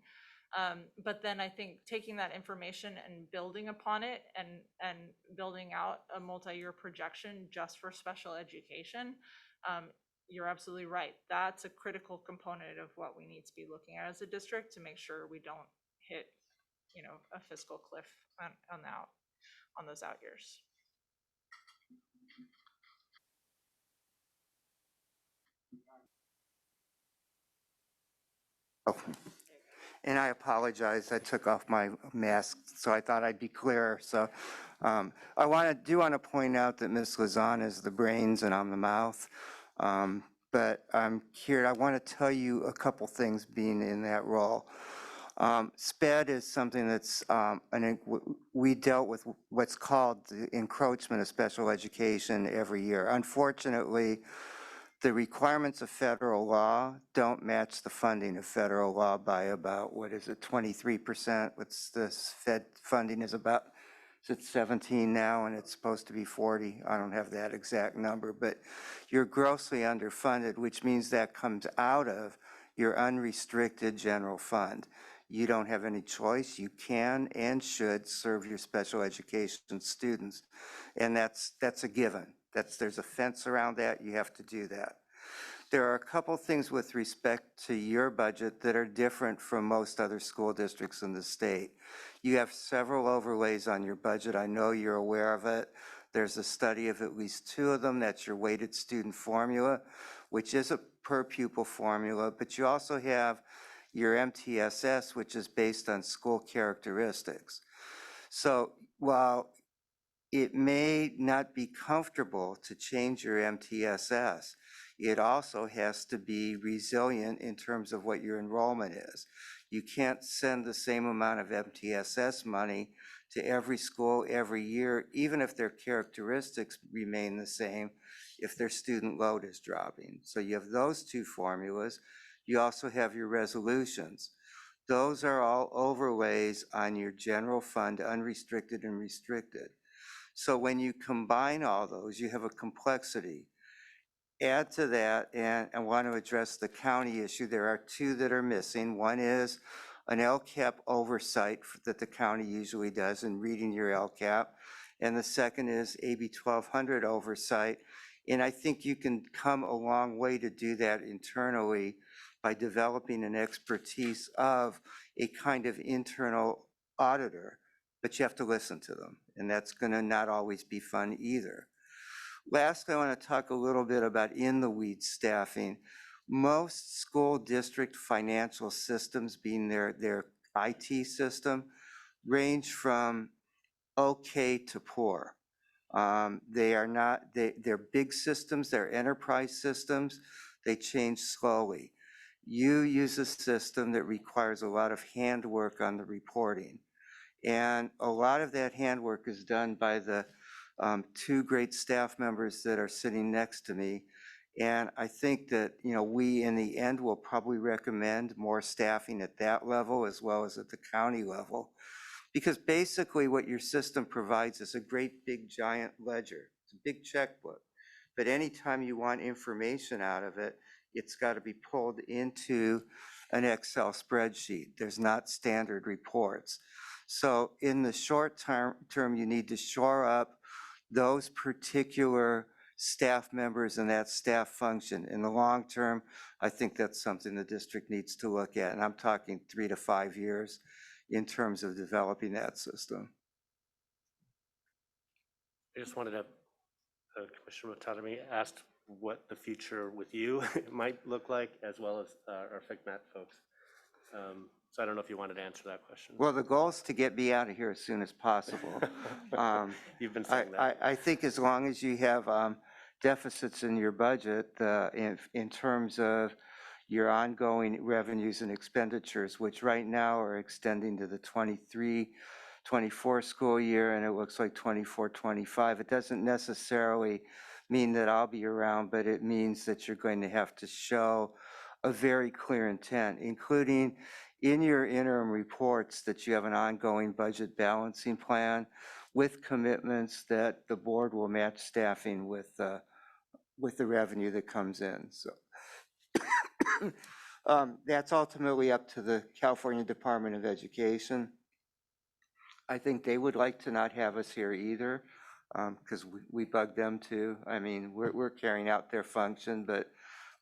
But then I think taking that information and building upon it and building out a multi-year projection just for special education, you're absolutely right. That's a critical component of what we need to be looking at as a district to make sure we don't hit, a fiscal cliff on those out years. Oh. And I apologize, I took off my mask, so I thought I'd be clearer. So I want to point out that Ms. Liaison is the brains and I'm the mouth. But I'm here, I want to tell you a couple things being in that role. SPED is something that's, we dealt with what's called the encroachment of special education every year. Unfortunately, the requirements of federal law don't match the funding of federal law by about, 23%? What's this Fed funding is about, is it 17 now and it's supposed to be 40? I don't have that exact number, but you're grossly underfunded, which means that comes out of your unrestricted general fund. You don't have any choice. You can and should serve your special education students. And that's a given. There's a fence around that. You have to do that. There are a couple things with respect to your budget that are different from most other school districts in the state. You have several overlays on your budget. I know you're aware of it. There's a study of at least 2 of them. That's your weighted student formula, which is a per pupil formula, but you also have your MTSS, which is based on school characteristics. So while it may not be comfortable to change your MTSS, it also has to be resilient in terms of what your enrollment is. You can't send the same amount of MTSS money to every school every year, even if their characteristics remain the same, if their student load is dropping. So you have those 2 formulas. You also have your resolutions. Those are all overlays on your general fund, unrestricted and restricted. So when you combine all those, you have a complexity. Add to that, and I want to address the county issue. There are 2 that are missing. One is an LCAP oversight that the county usually does in reading your LCAP. And the second is AB 1200 oversight. And I think you can come a long way to do that internally by developing an expertise of a kind of internal auditor, but you have to listen to them. And that's going to not always be fun either. Last, I want to talk a little bit about in-the-weeds staffing. Most school district financial systems, being their IT system, range from okay to poor. They're big systems, they're enterprise systems, they change slowly. You use a system that requires a lot of handwork on the reporting. And a lot of that handwork is done by the 2 great staff members that are sitting next to me. And I think that, we in the end will probably recommend more staffing at that level as well as at the county level. Because basically what your system provides is a great big giant ledger. It's a big checkbook. But anytime you want information out of it, it's got to be pulled into an Excel spreadsheet. There's not standard reports. So in the short term, you need to shore up those particular staff members and that staff function. In the long term, I think that's something the district needs to look at. And I'm talking 3 to 5 years in terms of developing that system. I just wanted to, Commissioner Matadami asked what the future with you might look like, as well as our FICMAT folks. So I don't know if you wanted to answer that question. Well, the goal is to get me out of here as soon as possible. You've been saying that. I think as long as you have deficits in your budget, in terms of your ongoing revenues and expenditures, which right now are extending to the 23-24 school year, and it looks like 24-25. It doesn't necessarily mean that I'll be around, but it means that you're going to have to show a very clear intent, including in your interim reports that you have an ongoing budget balancing plan with commitments that the board will match staffing with the revenue that comes in. So that's ultimately up to the California Department of Education. I think they would like to not have us here either, because we bug them too. I mean, we're carrying out their function, but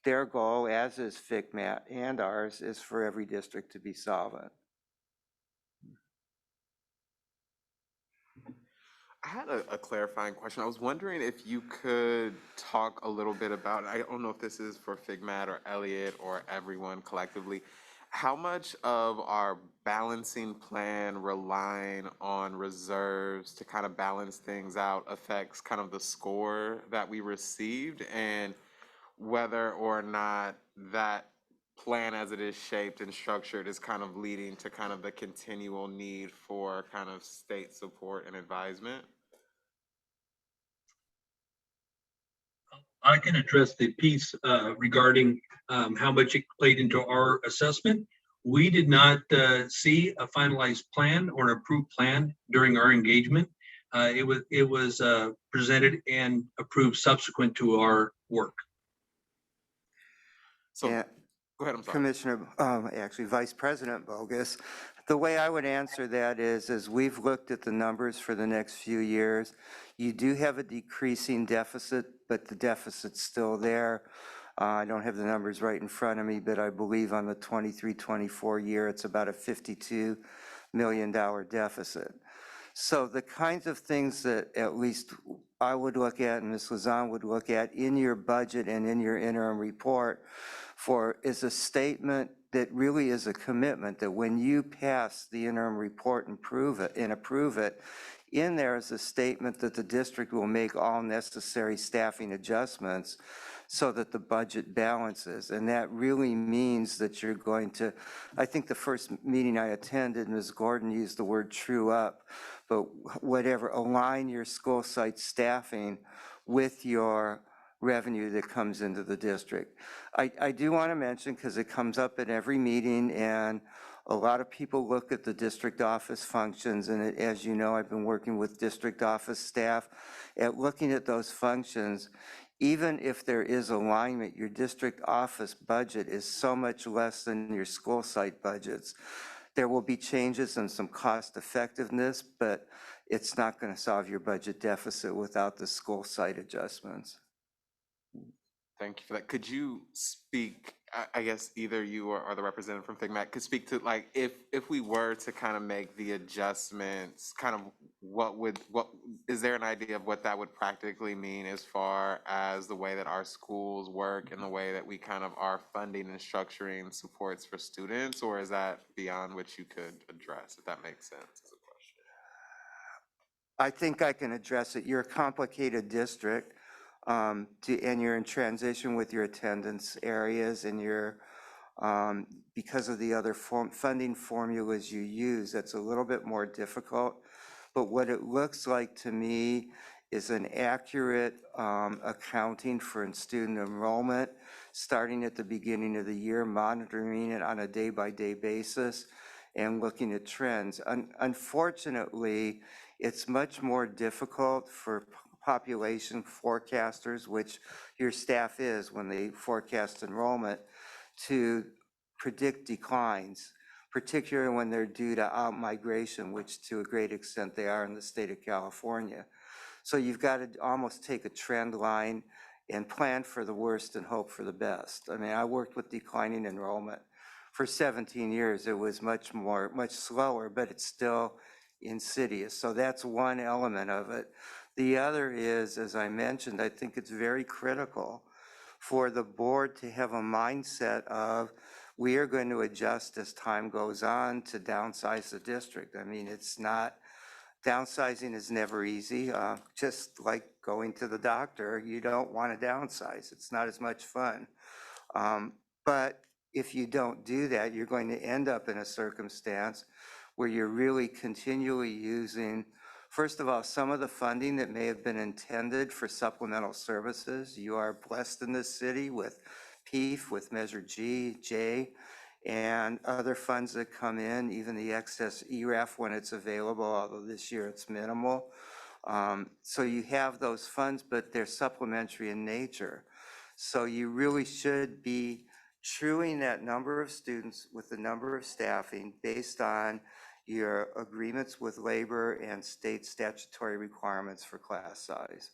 their goal, as is FICMAT and ours, is for every district to be solvent. I had a clarifying question. I was wondering if you could talk a little bit about, I don't know if this is for FICMAT or Elliott or everyone collectively, how much of our balancing plan relying on reserves to kind of balance things out affects kind of the score that we received, and whether or not that plan as it is shaped and structured is kind of leading to kind of the continual need for kind of state support and advisement? I can address the piece regarding how much it played into our assessment. We did not see a finalized plan or an approved plan during our engagement. It was presented and approved subsequent to our work. So, yeah. Go ahead, I'm sorry. Commissioner, actually Vice President Bogus, the way I would answer that is we've looked at the numbers for the next few years. You do have a decreasing deficit, but the deficit's still there. I don't have the numbers right in front of me, but I believe on the 23-24 year, it's about a $52 million deficit. So the kinds of things that at least I would look at and Ms. Liaison would look at in your budget and in your interim report is a statement that really is a commitment that when you pass the interim report and approve it, in there is a statement that the district will make all necessary staffing adjustments so that the budget balances. And that really means that you're going to, I think the first meeting I attended, Ms. Gordon used the word true up, but whatever, align your school site staffing with your revenue that comes into the district. I do want to mention, because it comes up at every meeting, and a lot of people look at the district office functions, and as you know, I've been working with district office staff at looking at those functions. Even if there is alignment, your district office budget is so much less than your school site budgets. There will be changes and some cost effectiveness, but it's not going to solve your budget deficit without the school site adjustments. Thank you for that. Could you speak, I guess either you or the representative from FICMAT could speak to, like, if we were to kind of make the adjustments, kind of what is there an idea of what that would practically mean as far as the way that our schools work and the way that we kind of are funding and structuring supports for students, or is that beyond what you could address, if that makes sense as a question? I think I can address it. You're a complicated district. And you're in transition with your attendance areas and your, because of the other funding formulas you use, that's a little bit more difficult. But what it looks like to me is an accurate accounting for student enrollment, starting at the beginning of the year, monitoring it on a day-by-day basis, and looking at trends. Unfortunately, it's much more difficult for population forecasters, which your staff is when they forecast enrollment, to predict declines. particularly when they're due to out-migration, which to a great extent they are in the state of California. So you've got to almost take a trend line and plan for the worst and hope for the best. I mean, I worked with declining enrollment for 17 years. It was much slower, but it's still insidious. So that's one element of it. The other is, as I mentioned, I think it's very critical for the board to have a mindset of, we are going to adjust as time goes on to downsize the district. I mean, it's not, downsizing is never easy. Just like going to the doctor, you don't want to downsize. It's not as much fun. But if you don't do that, you're going to end up in a circumstance where you're really continually using, first of all, some of the funding that may have been intended for supplemental services. You are blessed in this city with PEEF, with Measure G, J, and other funds that come in, even the excess ERAF when it's available, although this year it's minimal. So you have those funds, but they're supplementary in nature. So you really should be truing that number of students with the number of staffing based on your agreements with labor and state statutory requirements for class size.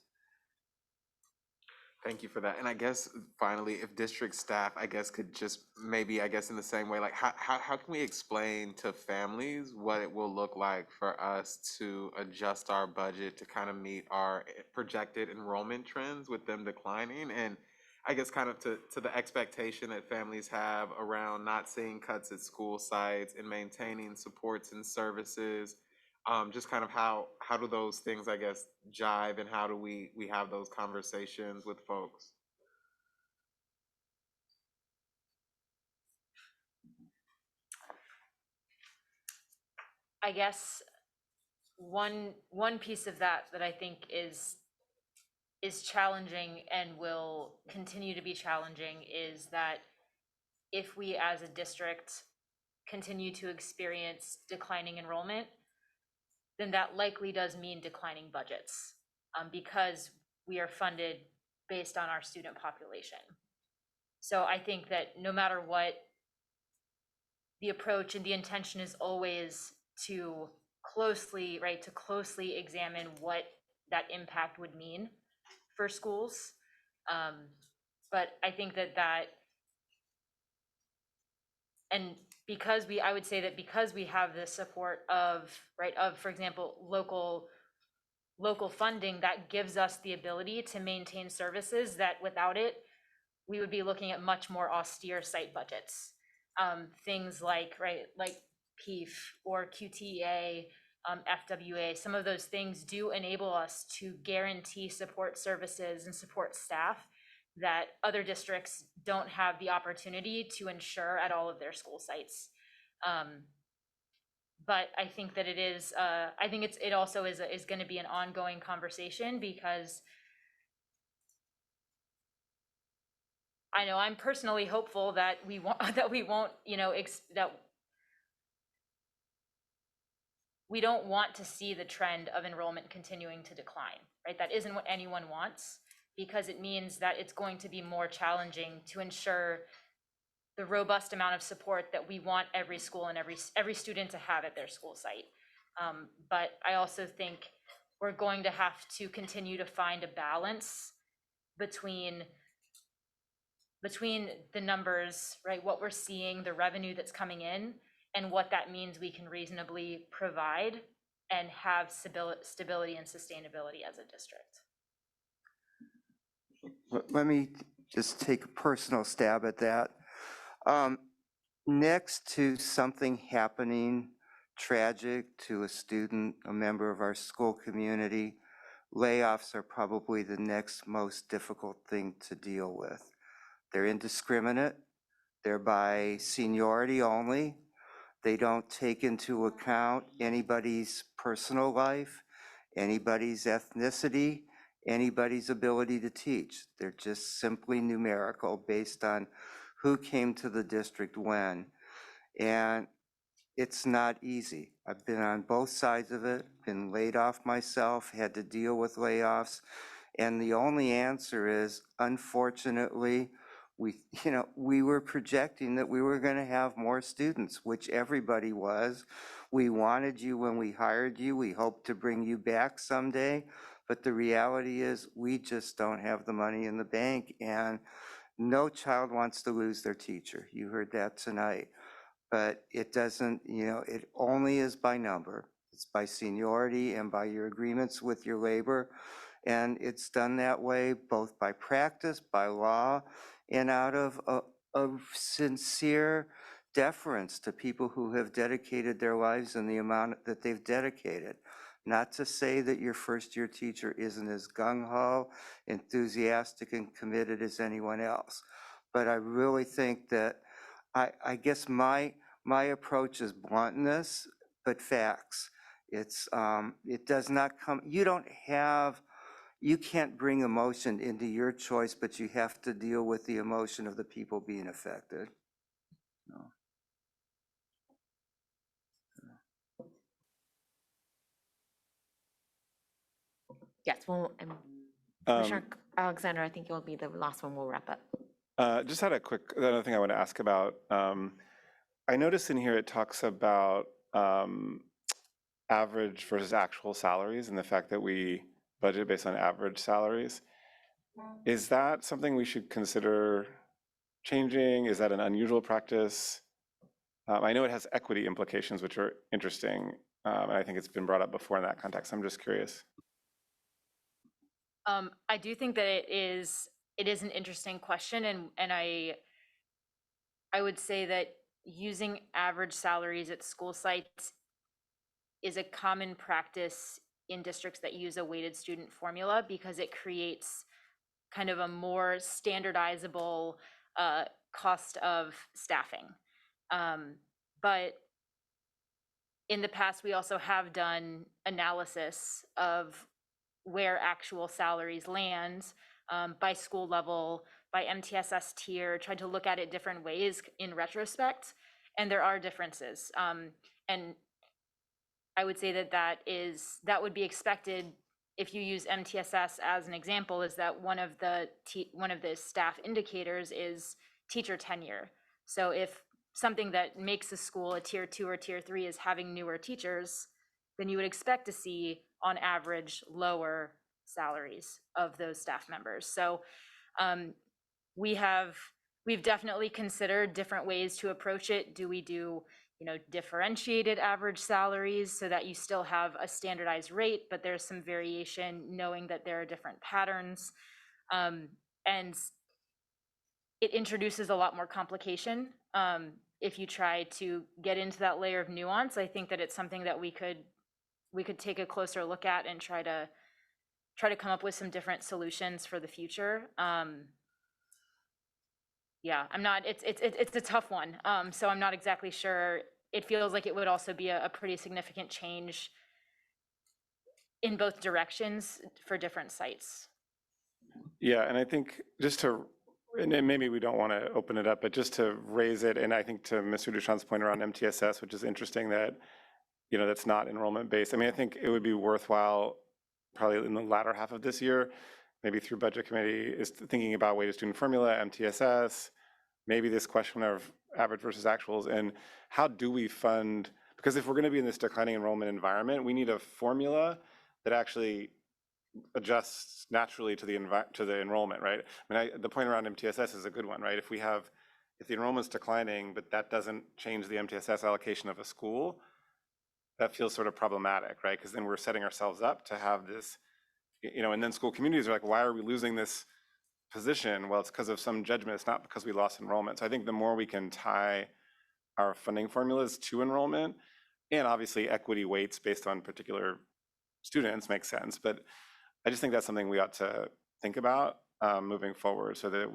Thank you for that. And I guess finally, if district staff, I guess, could just maybe, I guess, in the same way, like how can we explain to families what it will look like for us to adjust our budget to kind of meet our projected enrollment trends with them declining? And I guess kind of to the expectation that families have around not seeing cuts at school sites and maintaining supports and services. Just kind of how do those things, I guess, jive, and how do we have those conversations with folks? I guess one piece of that I think is challenging and will continue to be challenging is that if we as a district continue to experience declining enrollment, then that likely does mean declining budgets, because we are funded based on our student population. So I think that no matter what, the approach and the intention is always to closely examine what that impact would mean for schools. But I think that and because I would say that because we have the support of, for example, local funding, that gives us the ability to maintain services that without it, we would be looking at much more austere site budgets. Things like PEEF or QTA, FWA, some of those things do enable us to guarantee support services and support staff that other districts don't have the opportunity to ensure at all of their school sites. But I think that it also is going to be an ongoing conversation, because I know I'm personally hopeful that we won't, that we don't want to see the trend of enrollment continuing to decline, right? That isn't what anyone wants, because it means that it's going to be more challenging to ensure the robust amount of support that we want every school and every student to have at their school site. But I also think we're going to have to continue to find a balance between the numbers, right? What we're seeing, the revenue that's coming in, and what that means we can reasonably provide and have stability and sustainability as a district. Let me just take a personal stab at that. Next to something happening tragic to a student, a member of our school community, layoffs are probably the next most difficult thing to deal with. They're indiscriminate. They're by seniority only. They don't take into account anybody's personal life, anybody's ethnicity, anybody's ability to teach. They're just simply numerical based on who came to the district when. And it's not easy. I've been on both sides of it, been laid off myself, had to deal with layoffs. And the only answer is, unfortunately, we were projecting that we were going to have more students, which everybody was. We wanted you when we hired you. We hope to bring you back someday. But the reality is we just don't have the money in the bank, and no child wants to lose their teacher. You heard that tonight. But it doesn't, it only is by number. It's by seniority and by your agreements with your labor. And it's done that way both by practice, by law, and out of a sincere deference to people who have dedicated their lives in the amount that they've dedicated. Not to say that your first-year teacher isn't as gung-ho, enthusiastic, and committed as anyone else. But I really think that, I guess my approach is bluntness, but facts. It does not come, you can't bring emotion into your choice, but you have to deal with the emotion of the people being affected. No. Yes, well, Commissioner Alexander, I think it will be the last one we'll wrap up. Just had another thing I want to ask about. I noticed in here it talks about average versus actual salaries and the fact that we budget based on average salaries. Is that something we should consider changing? Is that an unusual practice? I know it has equity implications, which are interesting, and I think it's been brought up before in that context. I'm just curious. I do think that it is an interesting question, and I would say that using average salaries at school sites is a common practice in districts that use a weighted student formula because it creates kind of a more standardizable cost of staffing. But in the past, we also have done analysis of where actual salaries land by school level, by MTSS tier, tried to look at it different ways in retrospect, and there are differences. And I would say that would be expected if you use MTSS as an example, is that one of the staff indicators is teacher tenure. So if something that makes a school a tier 2 or tier 3 is having newer teachers, then you would expect to see on average lower salaries of those staff members. So we've definitely considered different ways to approach it. Do we do differentiated average salaries so that you still have a standardized rate, but there's some variation knowing that there are different patterns? And it introduces a lot more complication. If you try to get into that layer of nuance, I think that it's something that we could take a closer look at and try to come up with some different solutions for the future. Yeah, it's a tough one. So I'm not exactly sure. It feels like it would also be a pretty significant change in both directions for different sites. Yeah, and I think and maybe we don't want to open it up, but just to raise it, and I think to Mr. Duchamp's point around MTSS, which is interesting that, that's not enrollment based. I mean, I think it would be worthwhile probably in the latter half of this year, maybe through budget committee, is thinking about weighted student formula, MTSS, maybe this question of average versus actuals, and how do we fund, because if we're going to be in this declining enrollment environment, we need a formula that actually adjusts naturally to the enrollment, right? I mean, the point around MTSS is a good one, right? If the enrollment's declining, but that doesn't change the MTSS allocation of a school, that feels sort of problematic, right? Because then we're setting ourselves up to have this, and then school communities are like, why are we losing this position? Well, it's because of some judgment. It's not because we lost enrollment. So I think the more we can tie our funding formulas to enrollment, and obviously equity weights based on particular students makes sense. But I just think that's something we ought to think about moving forward, so that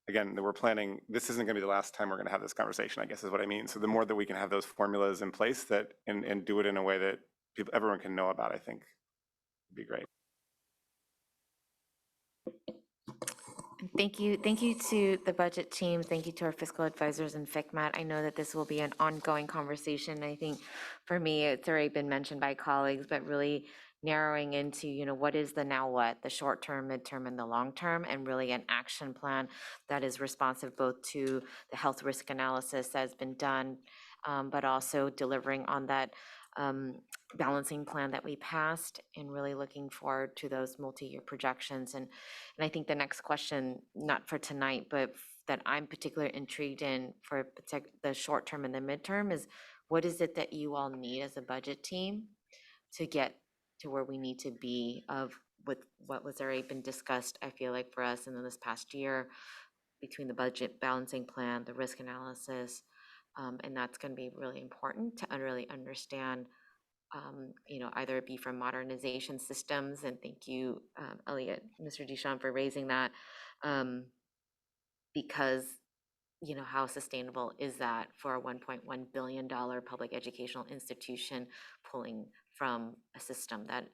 that we're planning, this isn't going to be the last time we're going to have this conversation, I guess is what I mean. So the more that we can have those formulas in place and do it in a way that everyone can know about, I think would be great. Thank you to the budget team. Thank you to our fiscal advisors and FCMAT. I know that this will be an ongoing conversation. I think for me, it's already been mentioned by colleagues, but really, narrowing into, what is the now what, the short term, midterm, and the long term, and really an action plan that is responsive both to the health risk analysis that has been done, but also delivering on that balancing plan that we passed, and really looking forward to those multi-year projections. And I think the next question, not for tonight, but that I'm particularly intrigued in for the short term and the midterm is, what is it that you all need as a budget team to get to where we need to be with what was already been discussed, I feel like, for us in this past year, between the budget balancing plan, the risk analysis, and that's going to be really important to really understand, either it be from modernization systems, and thank you, Elliot, Mr. Duchamp, for raising that, because how sustainable is that for a $1.1 billion public educational institution pulling from a system that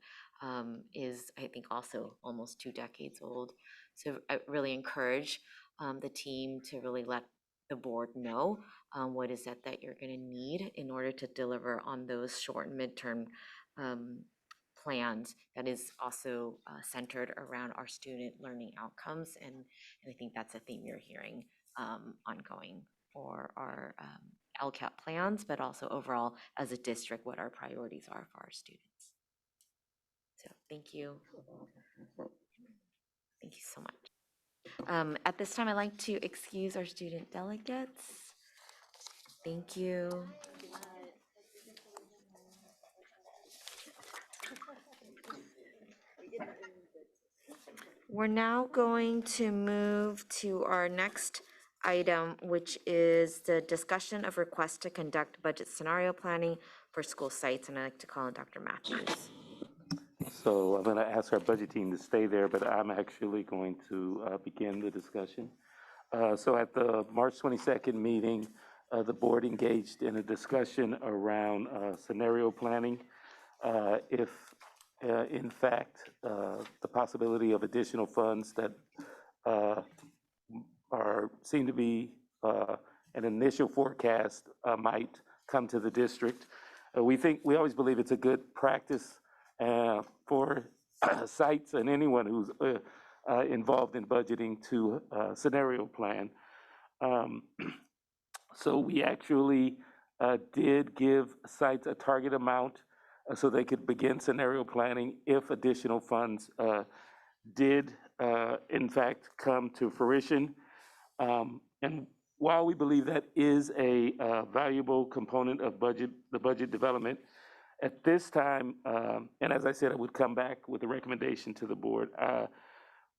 is, I think, also almost 2 decades old? So I really encourage the team to really let the board know what is it that you're going to need in order to deliver on those short and midterm plans that is also centered around our student learning outcomes. And I think that's a theme you're hearing ongoing for our LCAP plans, but also overall as a district, what our priorities are for our students. So thank you. Thank you so much. At this time, I'd like to excuse our student delegates. Thank you. We're now going to move to our next item, which is the discussion of requests to conduct budget scenario planning for school sites, and I'd like to call on Dr. Matthews. So I'm going to ask our budget team to stay there, but I'm actually going to begin the discussion. So at the March 22nd meeting, the board engaged in a discussion around scenario planning. If in fact, the possibility of additional funds that seem to be an initial forecast might come to the district. We always believe it's a good practice for sites and anyone who's involved in budgeting to scenario plan. So we actually did give sites a target amount so they could begin scenario planning if additional funds did in fact come to fruition. And while we believe that is a valuable component of the budget development, at this time, and as I said, I would come back with a recommendation to the board.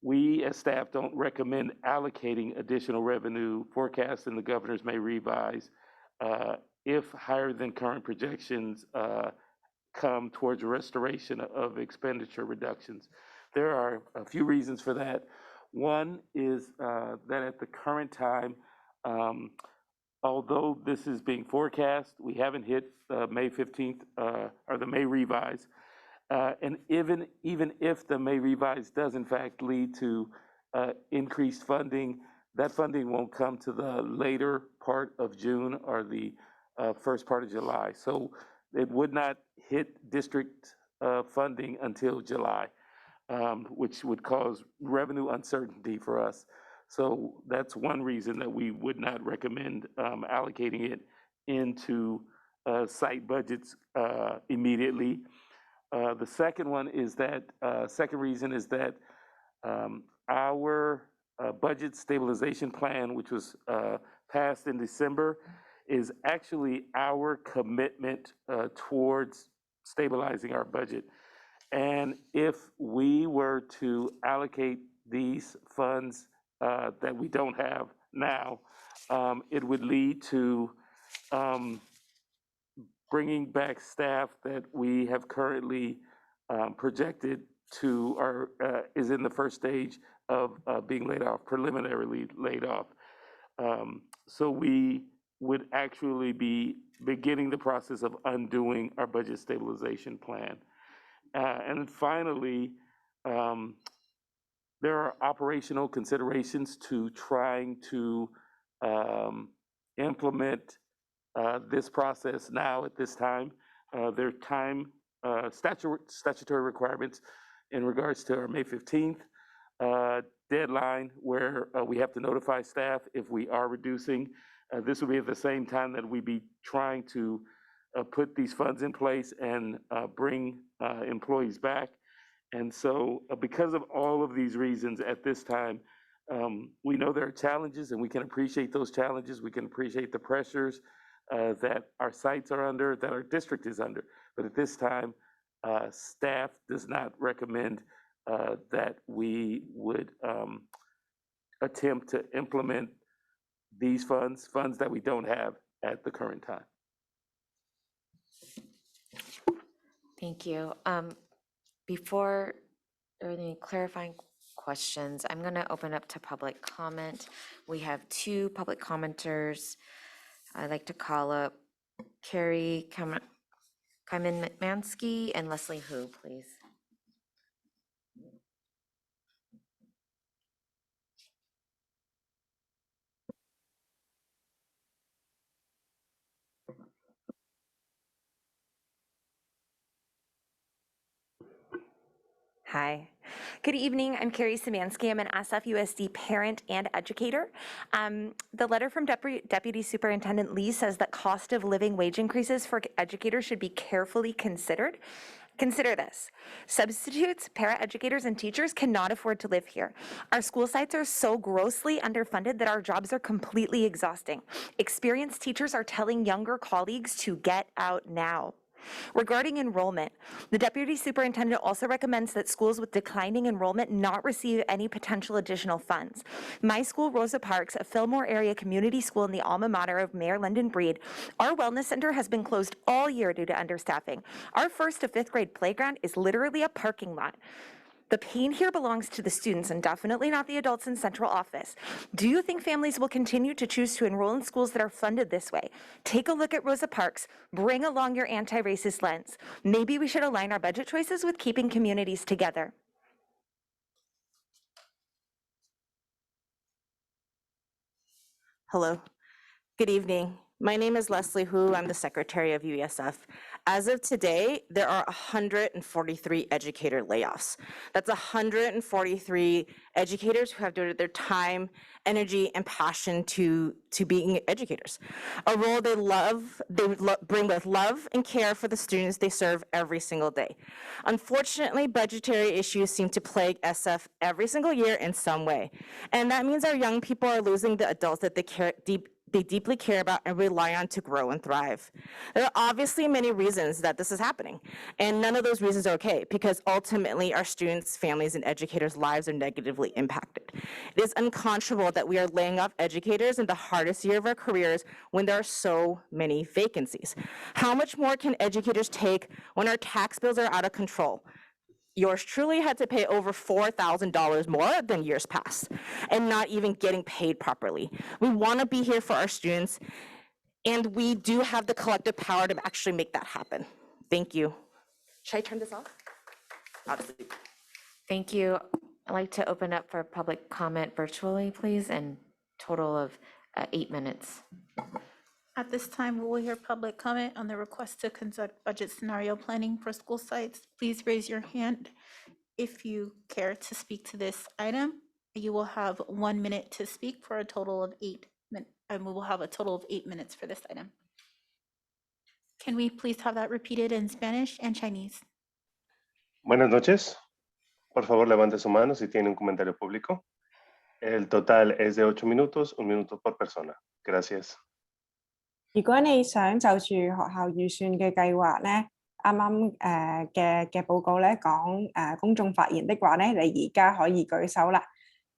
We as staff don't recommend allocating additional revenue forecasts, and the governors may revise if higher than current projections come towards restoration of expenditure reductions. There are a few reasons for that. One is that at the current time, although this is being forecast, we haven't hit May 15th or the May revise. And even if the May revise does in fact lead to increased funding, that funding won't come to the later part of June or the first part of July. So it would not hit district funding until July, which would cause revenue uncertainty for us. So that's one reason that we would not recommend allocating it into site budgets immediately. The second reason is that our budget stabilization plan, which was passed in December, is actually our commitment towards stabilizing our budget. And if we were to allocate these funds that we don't have now, it would lead to bringing back staff that we have currently projected to is in the first stage of being laid off, preliminarily laid off. So we would actually be beginning the process of undoing our budget stabilization plan. And finally, there are operational considerations to trying to implement this process now at this time. There are time statutory requirements in regards to our May 15th deadline, where we have to notify staff if we are reducing. This will be at the same time that we be trying to put these funds in place and bring employees back. And so because of all of these reasons at this time, we know there are challenges, and we can appreciate those challenges. We can appreciate the pressures that our sites are under, that our district is under. But at this time, staff does not recommend that we would attempt to implement these funds that we don't have at the current time. Thank you. Before there are any clarifying questions, I'm going to open up to public comment. We have two public commenters. I'd like to call up Carrie Kaiman-Mansky and Leslie Hu, please. Hi. Good evening. I'm Carrie Szymanski. I'm an SFUSD parent and educator. The letter from Deputy Superintendent Lee says that cost of living wage increases for educators should be carefully considered. Consider this. Substitutes, paraeducators, and teachers cannot afford to live here. Our school sites are so grossly underfunded that our jobs are completely exhausting. Experienced teachers are telling younger colleagues to get out now. Regarding enrollment, the Deputy Superintendent also recommends that schools with declining enrollment not receive any potential additional funds. My school, Rosa Parks, a Fillmore area community school in the alma mater of Mayor Lyndon Breed, our wellness center has been closed all year due to understaffing. Our 1st to 5th grade playground is literally a parking lot. The pain here belongs to the students and definitely not the adults in central office. Do you think families will continue to choose to enroll in schools that are funded this way? Take a look at Rosa Parks. Bring along your anti-racist lens. Maybe we should align our budget choices with keeping communities together. Hello. Good evening. My name is Leslie Hu. I'm the secretary of UESF. As of today, there are 143 educator layoffs. That's 143 educators who have devoted their time, energy, and passion to being educators. A role they love, bring with love and care for the students they serve every single day. Unfortunately, budgetary issues seem to plague SF every single year in some way. And that means our young people are losing the adults that they deeply care about and rely on to grow and thrive. There are obviously many reasons that this is happening, and none of those reasons are okay, because ultimately our students, families, and educators' lives are negatively impacted. It is unconscionable that we are laying off educators in the hardest year of our careers when there are so many vacancies. How much more can educators take when our tax bills are out of control? Yours truly had to pay over $4,000 more than years past and not even getting paid properly. We want to be here for our students, and we do have the collective power to actually make that happen. Thank you. Should I turn this off? Thank you. I'd like to open up for public comment virtually, please, and total of 8 minutes. At this time, we will hear public comment on the request to conduct budget scenario planning for school sites. Please raise your hand if you care to speak to this item. You will have 1 minute to speak for a total of 8 minutes, and we will have a total of 8 minutes for this item. Can we please have that repeated in Spanish and Chinese? Buenas noches. Por favor, levante su mano si tiene un comentario público. El total es de 8 minutos, 1 minuto por persona. Gracias. 如果你想就住學校預算嘅計劃咧，啱啱嘅報告咧講公眾發言的話咧，你而家可以舉手啦。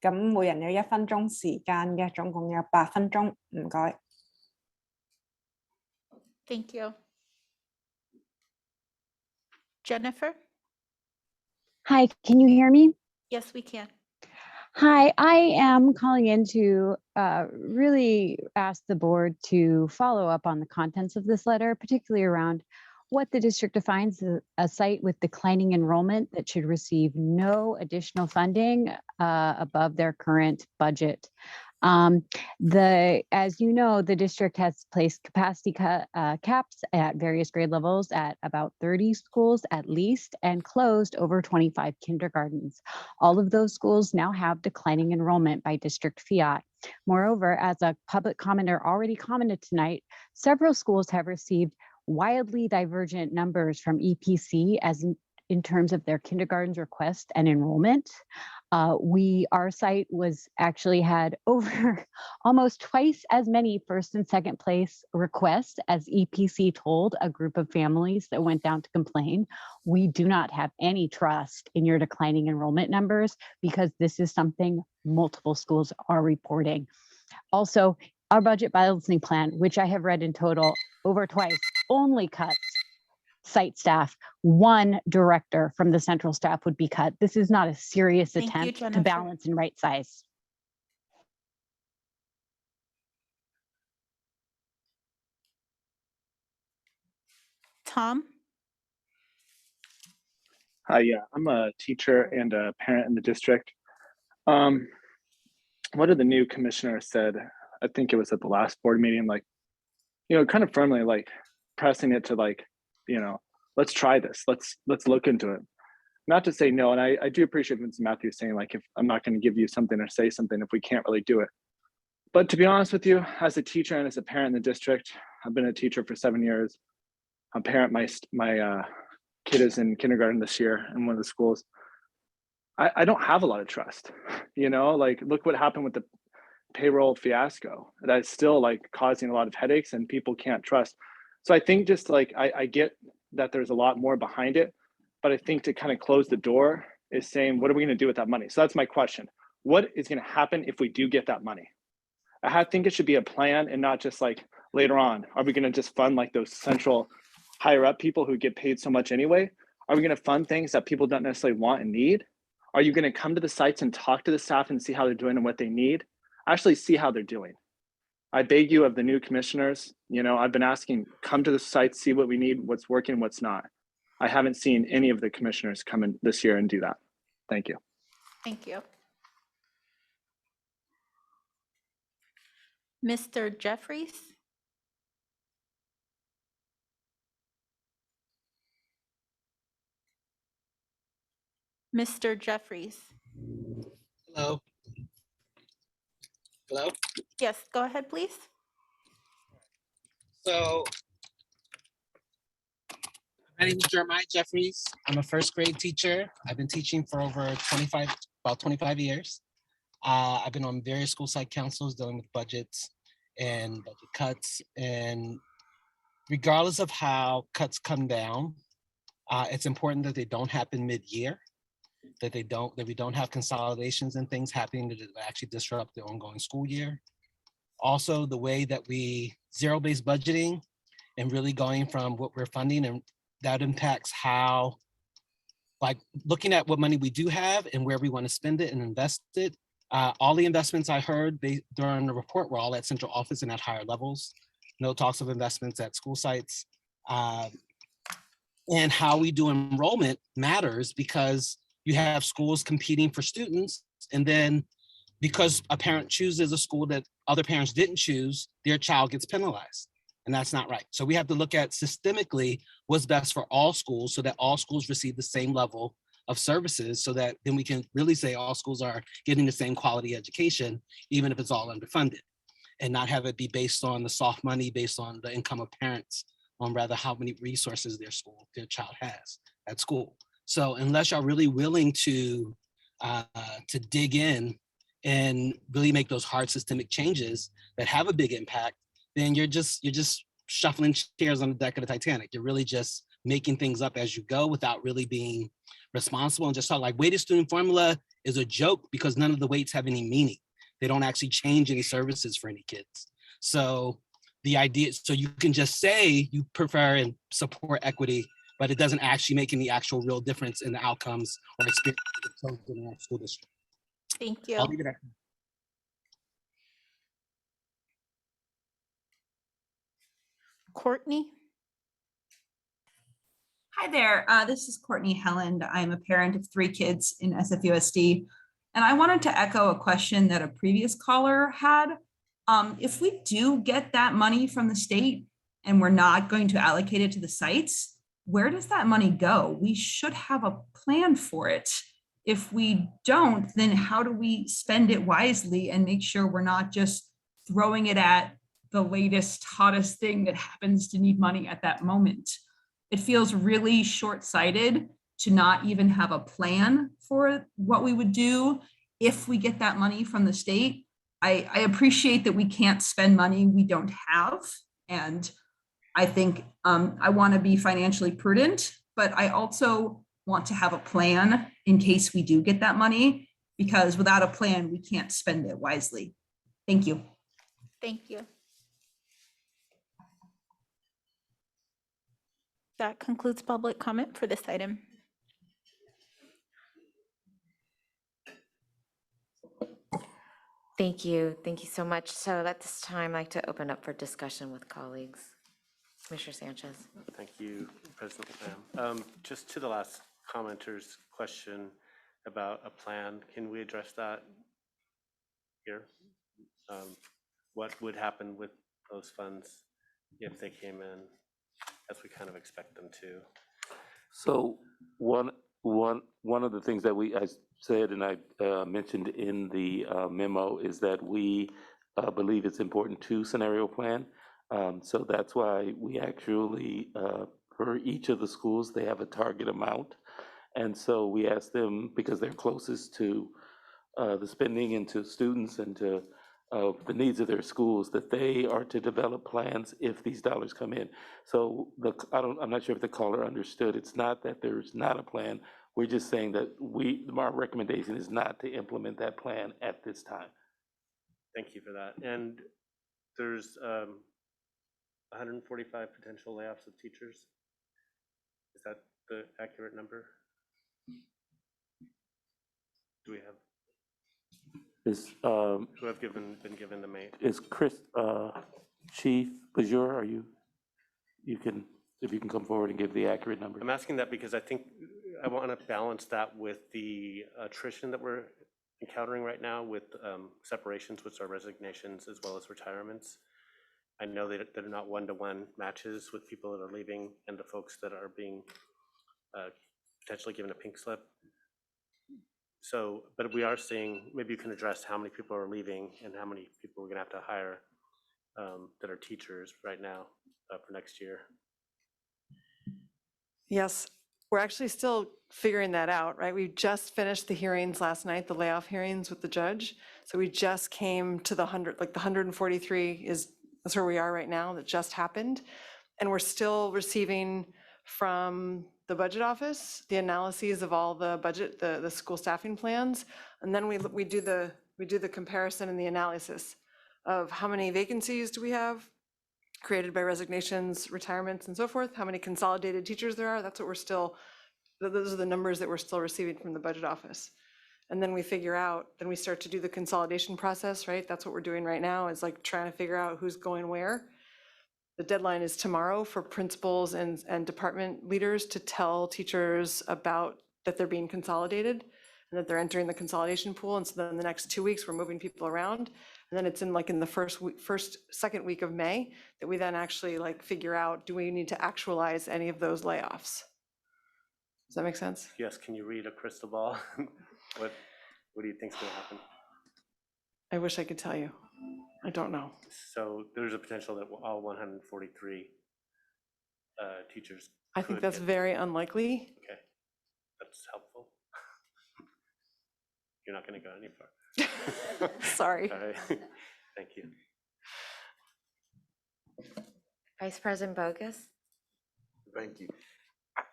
咁每人有1分鐘時間嘅，總共有8分鐘。唔該。Thank you. Jennifer? Hi, can you hear me? Yes, we can. Hi, I am calling in to really ask the board to follow up on the contents of this letter, particularly around what the district defines as a site with declining enrollment that should receive no additional funding above their current budget. As you know, the district has placed capacity caps at various grade levels at about 30 schools at least, and closed over 25 kindergartens. All of those schools now have declining enrollment by district fiat. Moreover, as a public commenter already commented tonight, several schools have received wildly divergent numbers from EPC as in terms of their kindergartens request and enrollment. Our site was actually had over almost twice as many first and second place requests as EPC told a group of families that went down to complain. We do not have any trust in your declining enrollment numbers because this is something multiple schools are reporting. Also, our budget balancing plan, which I have read in total over twice, only cuts site staff. One director from the central staff would be cut. This is not a serious Thank you, attempt to Jennifer. balance and right size. Tom? Hi, yeah, I'm a teacher and a parent in the district. What did the new commissioner said? I think it was at the last board meeting, like, kind of firmly, like pressing it to like, let's try this. Let's look into it. Not to say no, and I do appreciate Vince Matthews saying like, if I'm not going to give you something or say something if we can't really do it. But to be honest with you, as a teacher and as a parent in the district, I've been a teacher for 7 years. I'm a parent. My kid is in kindergarten this year in one of the schools. I don't have a lot of trust. Like look what happened with the payroll fiasco. That's still like causing a lot of headaches and people can't trust. So I think just like I get that there's a lot more behind it, but I think to kind of close the door is saying, what are we going to do with that money? So that's my question. What is going to happen if we do get that money? I think it should be a plan and not just like later on. Are we going to just fund like those central higher up people who get paid so much anyway? Are we going to fund things that people don't necessarily want and need? Are you going to come to the sites and talk to the staff and see how they're doing and what they need? Actually see how they're doing. I beg you of the new commissioners, I've been asking, come to the sites, see what we need, what's working, what's not. I haven't seen any of the commissioners come in this year and do that. Thank you. Thank you. Mr. Jeffries? Mr. Jeffries? Hello. Hello? Yes, go ahead, please. So, my name is Jeremiah Jeffries. I'm a first grade teacher. I've been teaching for about 25 years. I've been on various school site councils dealing with budgets and budget cuts. And regardless of how cuts come down, it's important that they don't happen mid-year, that we don't have consolidations and things happening that actually disrupt the ongoing school year. Also, the way that we zero-based budgeting and really going from what we're funding, and that impacts how, like looking at what money we do have and where we want to spend it and invest it. All the investments I heard during the report were all at central office and at higher levels. No talks of investments at school sites. And how we do enrollment matters because you have schools competing for students, and then because a parent chooses a school that other parents didn't choose, their child gets penalized, and that's not right. So we have to look at systemically what's best for all schools so that all schools receive the same level of services, so that then we can really say all schools are getting the same quality education, even if it's all underfunded, and not have it be based on the soft money, based on the income of parents, on rather how many resources their child has at school. So unless you're really willing to dig in and really make those hard systemic changes that have a big impact, then you're just shuffling chairs on the deck of the Titanic. You're really just making things up as you go without really being responsible, and just talk like weighted student formula is a joke because none of the weights have any meaning. They don't actually change any services for any kids. So the idea, so you can just say you prefer and support equity, but it doesn't actually make any actual real difference in the outcomes or experience of the school district. Thank you. I'll leave it at that. Courtney? Hi there, this is Courtney Helland. I'm a parent of 3 kids in SFUSD. And I wanted to echo a question that a previous caller had. If we do get that money from the state and we're not going to allocate it to the sites, where does that money go? We should have a plan for it. If we don't, then how do we spend it wisely and make sure we're not just throwing it at the latest, hottest thing that happens to need money at that moment? It feels really short-sighted to not even have a plan for what we would do if we get that money from the state. I appreciate that we can't spend money we don't have. And I think I want to be financially prudent, but I also want to have a plan in case we do get that money, because without a plan, we can't spend it wisely. Thank you. Thank you. That concludes public comment for this item. Thank you. Thank you so much. So at this time, I'd like to open up for discussion with colleagues. Commissioner Sanchez. Thank you, President Lam. Just to the last commenter's question about a plan, can we address that here? What would happen with those funds if they came in as we kind of expect them to? So one of the things that I said and I mentioned in the memo is that we believe it's important to scenario plan. So that's why we actually, for each of the schools, they have a target amount. And so we ask them, because they're closest to the spending and to students and to the needs of their schools, that they are to develop plans if these dollars come in. So I'm not sure if the caller understood. It's not that there's not a plan. We're just saying that our recommendation is not to implement that plan at this time. Thank you for that. And there's 145 potential layoffs of teachers. Is that the accurate number? Do we have? Who have been given the May? Is Chris, Chief Bajor, if you can come forward and give the accurate number. I'm asking that because I think I want to balance that with the attrition that we're encountering right now with separations, which are resignations as well as retirements. I know that they're not one-to-one matches with people that are leaving and the folks that are being potentially given a pink slip. So, but we are seeing, maybe you can address how many people are leaving and how many people we're gonna have to hire that are teachers right now for next year. Yes, we're actually still figuring that out, right? We just finished the hearings last night, the layoff hearings with the judge. So we just came to the 143 that's where we are right now, that just happened. And we're still receiving from the budget office the analyses of all the budget, the school staffing plans. And then we do the comparison and the analysis of how many vacancies do we have created by resignations, retirements, and so forth, how many consolidated teachers there are. That's what those are the numbers that we're still receiving from the budget office. And then we figure out, then we start to do the consolidation process, right? That's what we're doing right now, is like trying to figure out who's going where. The deadline is tomorrow for principals and department leaders to tell teachers about that they're being consolidated and that they're entering the consolidation pool. And so then the next 2 weeks, we're moving people around. And then it's in the second week of May that we then actually figure out, do we need to actualize any of those layoffs? Does that make sense? Yes, can you read a crystal ball? What do you think is gonna happen? I wish I could tell you. I don't know. So there's a potential that all 143 teachers. I think that's very unlikely. Okay, that's helpful. You're not gonna go any far. Sorry. All right. Thank you. Vice President Bogus. Thank you.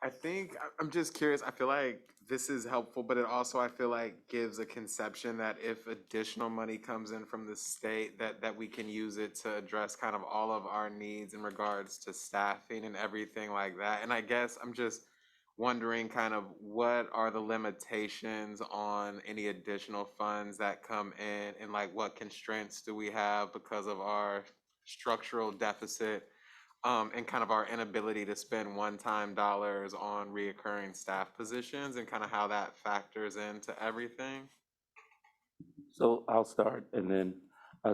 I think I'm just curious. I feel like this is helpful, but it also, I feel like, gives a conception that if additional money comes in from the state, that we can use it to address kind of all of our needs in regards to staffing and everything like that. And I guess I'm just wondering kind of what are the limitations on any additional funds that come in, and what constraints do we have because of our structural deficit and kind of our inability to spend one-time dollars on reoccurring staff positions, and kind of how that factors into everything. So I'll start and then,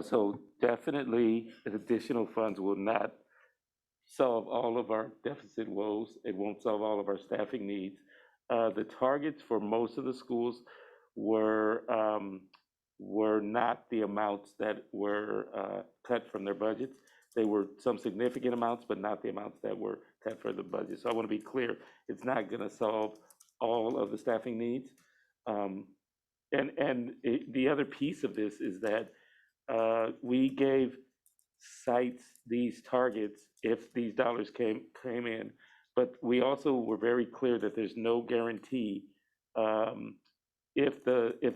so definitely additional funds will not solve all of our deficit woes. It won't solve all of our staffing needs. The targets for most of the schools were not the amounts that were cut from their budgets. They were some significant amounts, but not the amounts that were cut for the budget. So I want to be clear, it's not going to solve all of the staffing needs. The other piece of this is that we gave sites these targets if these dollars came in, but we also were very clear that there's no guarantee if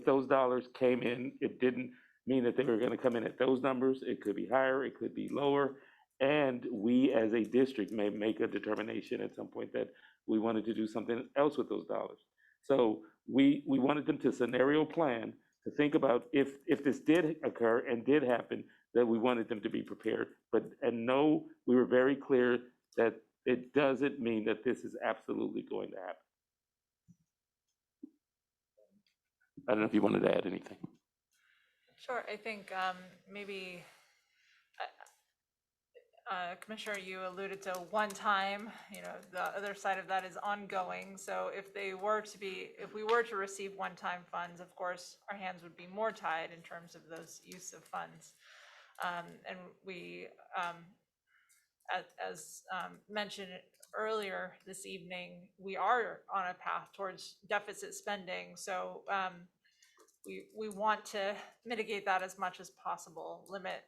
those dollars came in. It didn't mean that they were going to come in at those numbers. It could be higher, it could be lower, and we as a district may make a determination at some point that we wanted to do something else with those dollars. So we wanted them to scenario plan, to think about if this did occur and did happen, that we wanted them to be prepared. And no, we were very clear that it doesn't mean that this is absolutely going to happen. I don't know if you wanted to add anything. Sure, I think maybe, Commissioner, you alluded to one time, the other side of that is ongoing. So if we were to receive one-time funds, of course, our hands would be more tied in terms of those use of funds. And we, as mentioned earlier this evening, we are on a path towards deficit spending. So we want to mitigate that as much as possible, limit,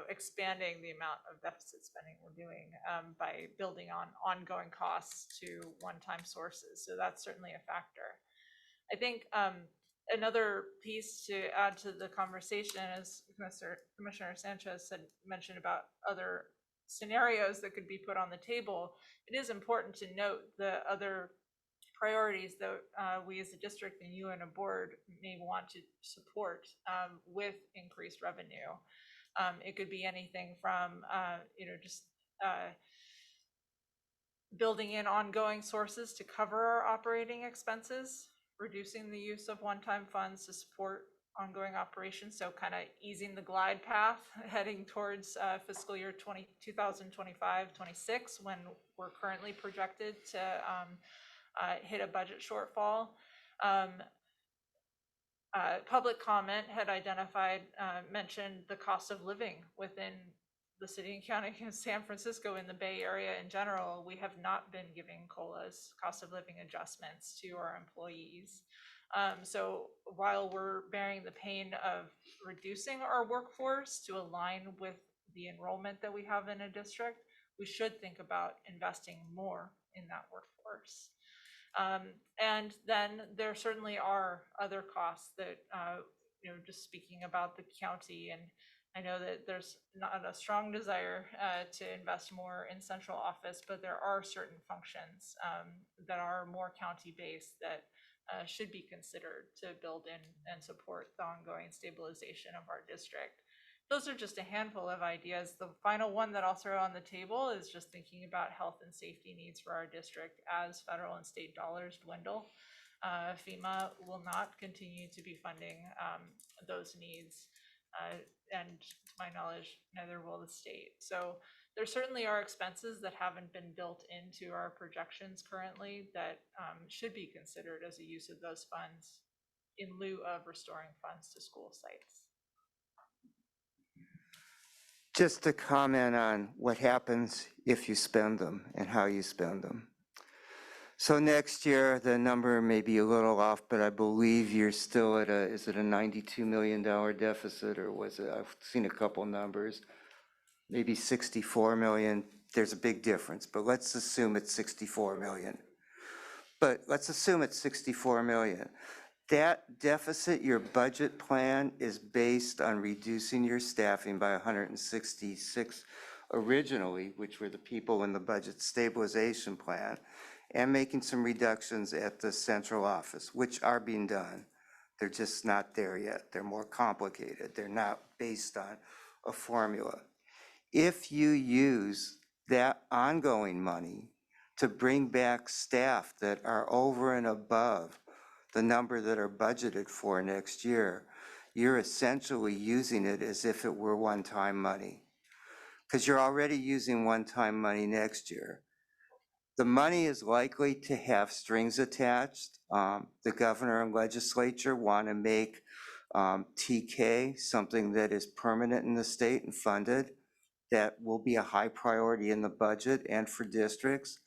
expanding the amount of deficit spending we're doing by building on ongoing costs to one-time sources. So that's certainly a factor. I think another piece to add to the conversation, as Commissioner Sanchez had mentioned about other scenarios that could be put on the table, it is important to note the other priorities that we as a district and you and a board may want to support with increased revenue. It could be anything from, just building in ongoing sources to cover our operating expenses, reducing the use of one-time funds to support ongoing operations. So kind of easing the glide path heading towards fiscal year 2025-26, when we're currently projected to hit a budget shortfall. Public comment had mentioned the cost of living within the city and county of San Francisco, in the Bay Area in general. We have not been giving COLAs, cost of living adjustments, to our employees. So while we're bearing the pain of reducing our workforce to align with the enrollment that we have in a district, we should think about investing more in that workforce. And then there certainly are other costs that, just speaking about the county, and I know that there's not a strong desire to invest more in central office, but there are certain functions that are more county-based that should be considered to build in and support the ongoing stabilization of our district. Those are just a handful of ideas. The final one that I'll throw on the table is just thinking about health and safety needs for our district as federal and state dollars dwindle. FEMA will not continue to be funding those needs. And to my knowledge, neither will the state. So there certainly are expenses that haven't been built into our projections currently that should be considered as a use of those funds in lieu of restoring funds to school sites. Just to comment on what happens if you spend them and how you spend them. So next year, the number may be a little off, but I believe you're still at is it a $92 million deficit, or was it, I've seen a couple numbers, maybe 64 million. There's a big difference, but let's assume it's 64 million. But let's assume it's 64 million. That deficit, your budget plan, is based on reducing your staffing by 166 originally, which were the people in the budget stabilization plan, and making some reductions at the central office, which are being done. They're just not there yet. They're more complicated. They're not based on a formula. If you use that ongoing money to bring back staff that are over and above the number that are budgeted for next year, you're essentially using it as if it were one-time money, because you're already using one-time money next year. The money is likely to have strings attached. The governor and legislature want to make TK something that is permanent in the state and funded. That will be a high priority in the budget and for districts.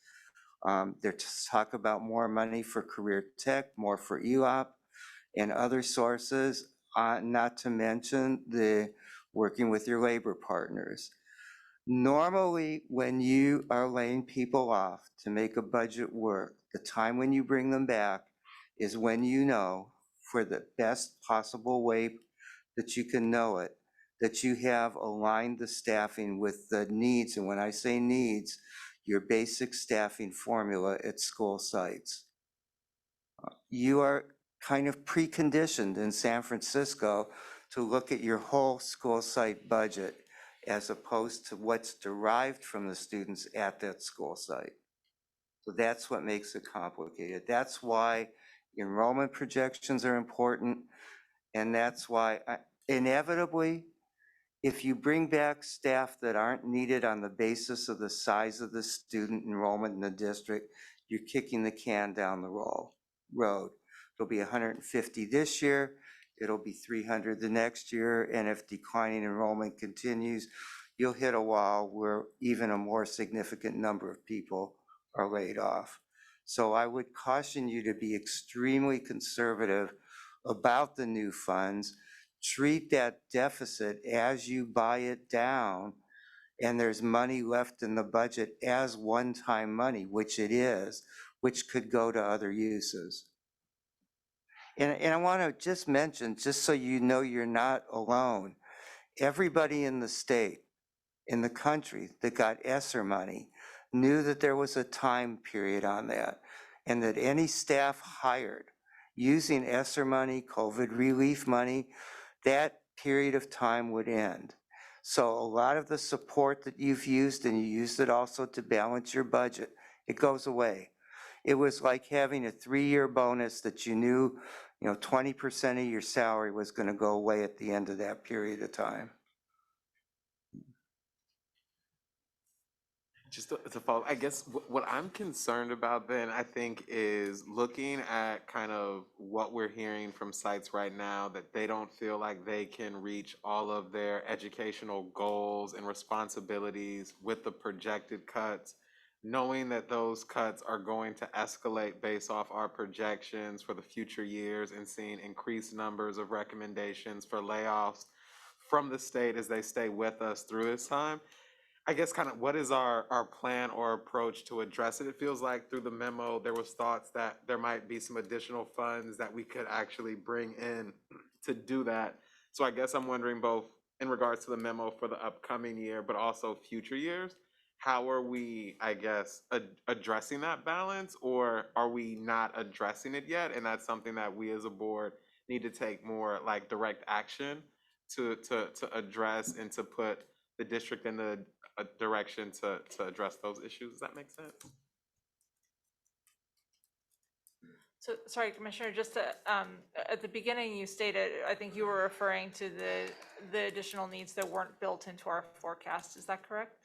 There's talk about more money for career tech, more for ELOP and other sources, not to mention the working with your labor partners. Normally, when you are laying people off to make a budget work, the time when you bring them back is when you know, for the best possible way that you can know it, that you have aligned the staffing with the needs. And when I say needs, your basic staffing formula at school sites. You are kind of preconditioned in San Francisco to look at your whole school site budget as opposed to what's derived from the students at that school site. So that's what makes it complicated. That's why enrollment projections are important. And that's why inevitably, if you bring back staff that aren't needed on the basis of the size of the student enrollment in the district, you're kicking the can down the road. It'll be 150 this year, it'll be 300 the next year, and if declining enrollment continues, you'll hit a wall where even a more significant number of people are laid off. So I would caution you to be extremely conservative about the new funds. Treat that deficit as you buy it down, and there's money left in the budget as one-time money, which it is, which could go to other uses. And I want to just mention, just so you know you're not alone, everybody in the state, in the country that got ESSER money knew that there was a time period on that, and that any staff hired using ESSER money, COVID relief money, that period of time would end. So a lot of the support that you've used, and you used it also to balance your budget, it goes away. It was like having a 3-year bonus that you knew, 20% of your salary was going to go away at the end of that period of time. Just to follow, I guess what I'm concerned about then, I think, is looking at kind of what we're hearing from sites right now, that they don't feel like they can reach all of their educational goals and responsibilities with the projected cuts, knowing that those cuts are going to escalate based off our projections for the future years, and seeing increased numbers of recommendations for layoffs from the state as they stay with us through this time. I guess kind of what is our plan or approach to address it? It feels like through the memo, there was thoughts that there might be some additional funds that we could actually bring in to do that. So I guess I'm wondering, both in regards to the memo for the upcoming year, but also future years, how are we, I guess, addressing that balance, or are we not addressing it yet? And that's something that we as a board need to take more like direct action to address, and to put the district in the direction to address those issues. Does that make sense? So, sorry, Commissioner, just to, at the beginning you stated, I think you were referring to the additional needs that weren't built into our forecast. Is that correct?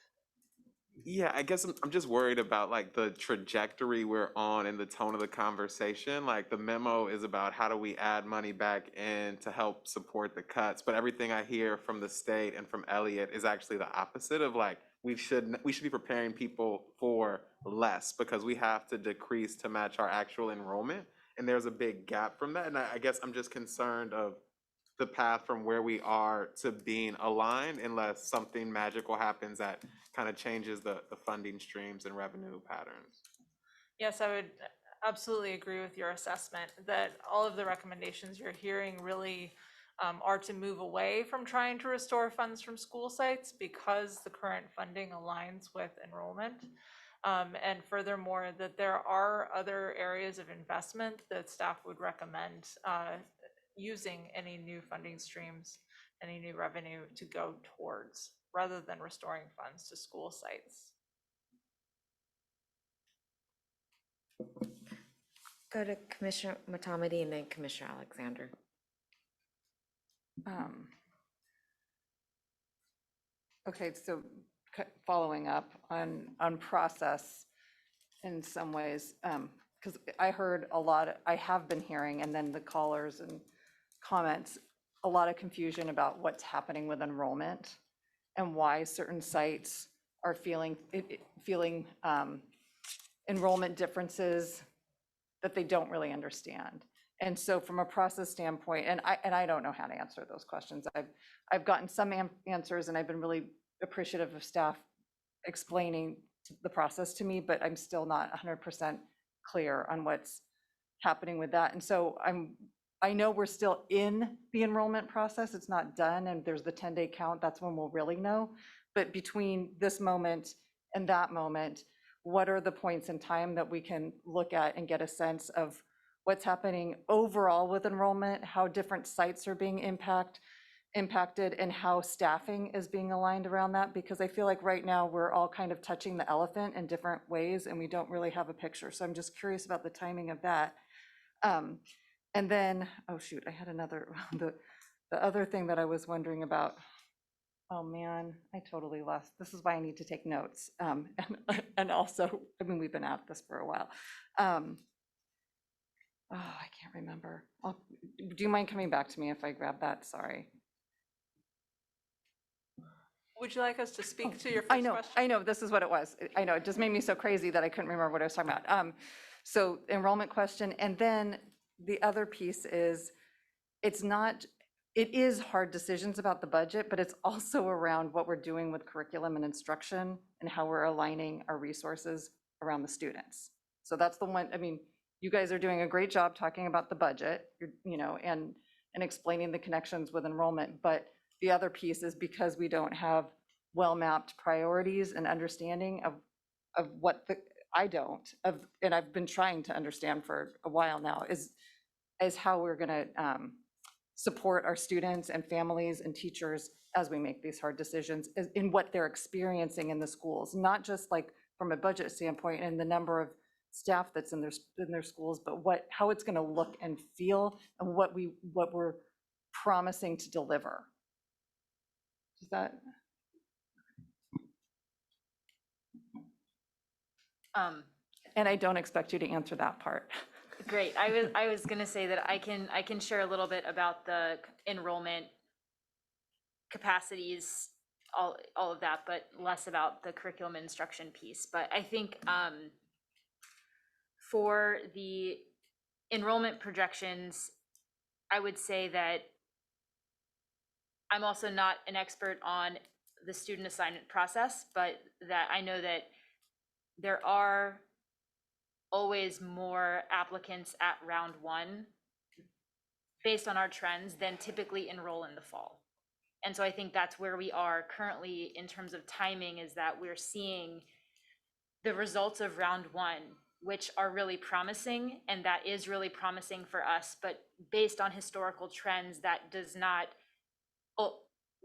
Yeah, I guess I'm just worried about like the trajectory we're on and the tone of the conversation. Like the memo is about how do we add money back in to help support the cuts, but everything I hear from the state and from Elliott is actually the opposite of like we should be preparing people for less, because we have to decrease to match our actual enrollment, and there's a big gap from that. And I guess I'm just concerned of the path from where we are to being aligned, unless something magical happens that kind of changes the funding streams and revenue patterns. Yes, I would absolutely agree with your assessment that all of the recommendations you're hearing really are to move away from trying to restore funds from school sites, because the current funding aligns with enrollment. And furthermore, that there are other areas of investment that staff would recommend using any new funding streams, any new revenue to go towards, rather than restoring funds to school sites. Go to Commissioner Matomedy and then Commissioner Alexander. Okay, so following up on process in some ways, because I heard a lot, I have been hearing, and then the callers and comments, a lot of confusion about what's happening with enrollment and why certain sites are feeling enrollment differences that they don't really understand. And so from a process standpoint, and I don't know how to answer those questions. I've gotten some answers, and I've been really appreciative of staff explaining the process to me, but I'm still not 100% clear on what's happening with that. And so I know we're still in the enrollment process. It's not done, and there's the 10-day count. That's when we'll really know. But between this moment and that moment, what are the points in time that we can look at and get a sense of what's happening overall with enrollment, how different sites are being impacted, and how staffing is being aligned around that? Because I feel like right now we're all kind of touching the elephant in different ways, and we don't really have a picture. So I'm just curious about the timing of that. And then, oh shoot, I had another, the other thing that I was wondering about. Oh man, I totally lost. This is why I need to take notes. And also, I mean, we've been at this for a while. Oh, I can't remember. Do you mind coming back to me if I grab that? Sorry. Would you like us to speak to your first question? I know, this is what it was. I know, it just made me so crazy that I couldn't remember what I was talking about. So enrollment question, and then the other piece is, it is hard decisions about the budget, but it's also around what we're doing with curriculum and instruction and how we're aligning our resources around the students. So that's the one, I mean, you guys are doing a great job talking about the budget, and explaining the connections with enrollment, but the other piece is because we don't have well-mapped priorities and understanding of what and I've been trying to understand for a while now, is how we're gonna support our students and families and teachers as we make these hard decisions in what they're experiencing in the schools, not just like from a budget standpoint and the number of staff that's in their schools, but how it's gonna look and feel, and what we're promising to deliver. Is that? And I don't expect you to answer that part. Great. I was gonna say that I can share a little bit about the enrollment capacities, all of that, but less about the curriculum instruction piece. But I think for the enrollment projections, I would say that I'm also not an expert on the student assignment process, but that I know that there are always more applicants at round one based on our trends than typically enroll in the fall. And so I think that's where we are currently in terms of timing, is that we're seeing the results of round one, which are really promising, and that is really promising for us, but based on historical trends, that does not,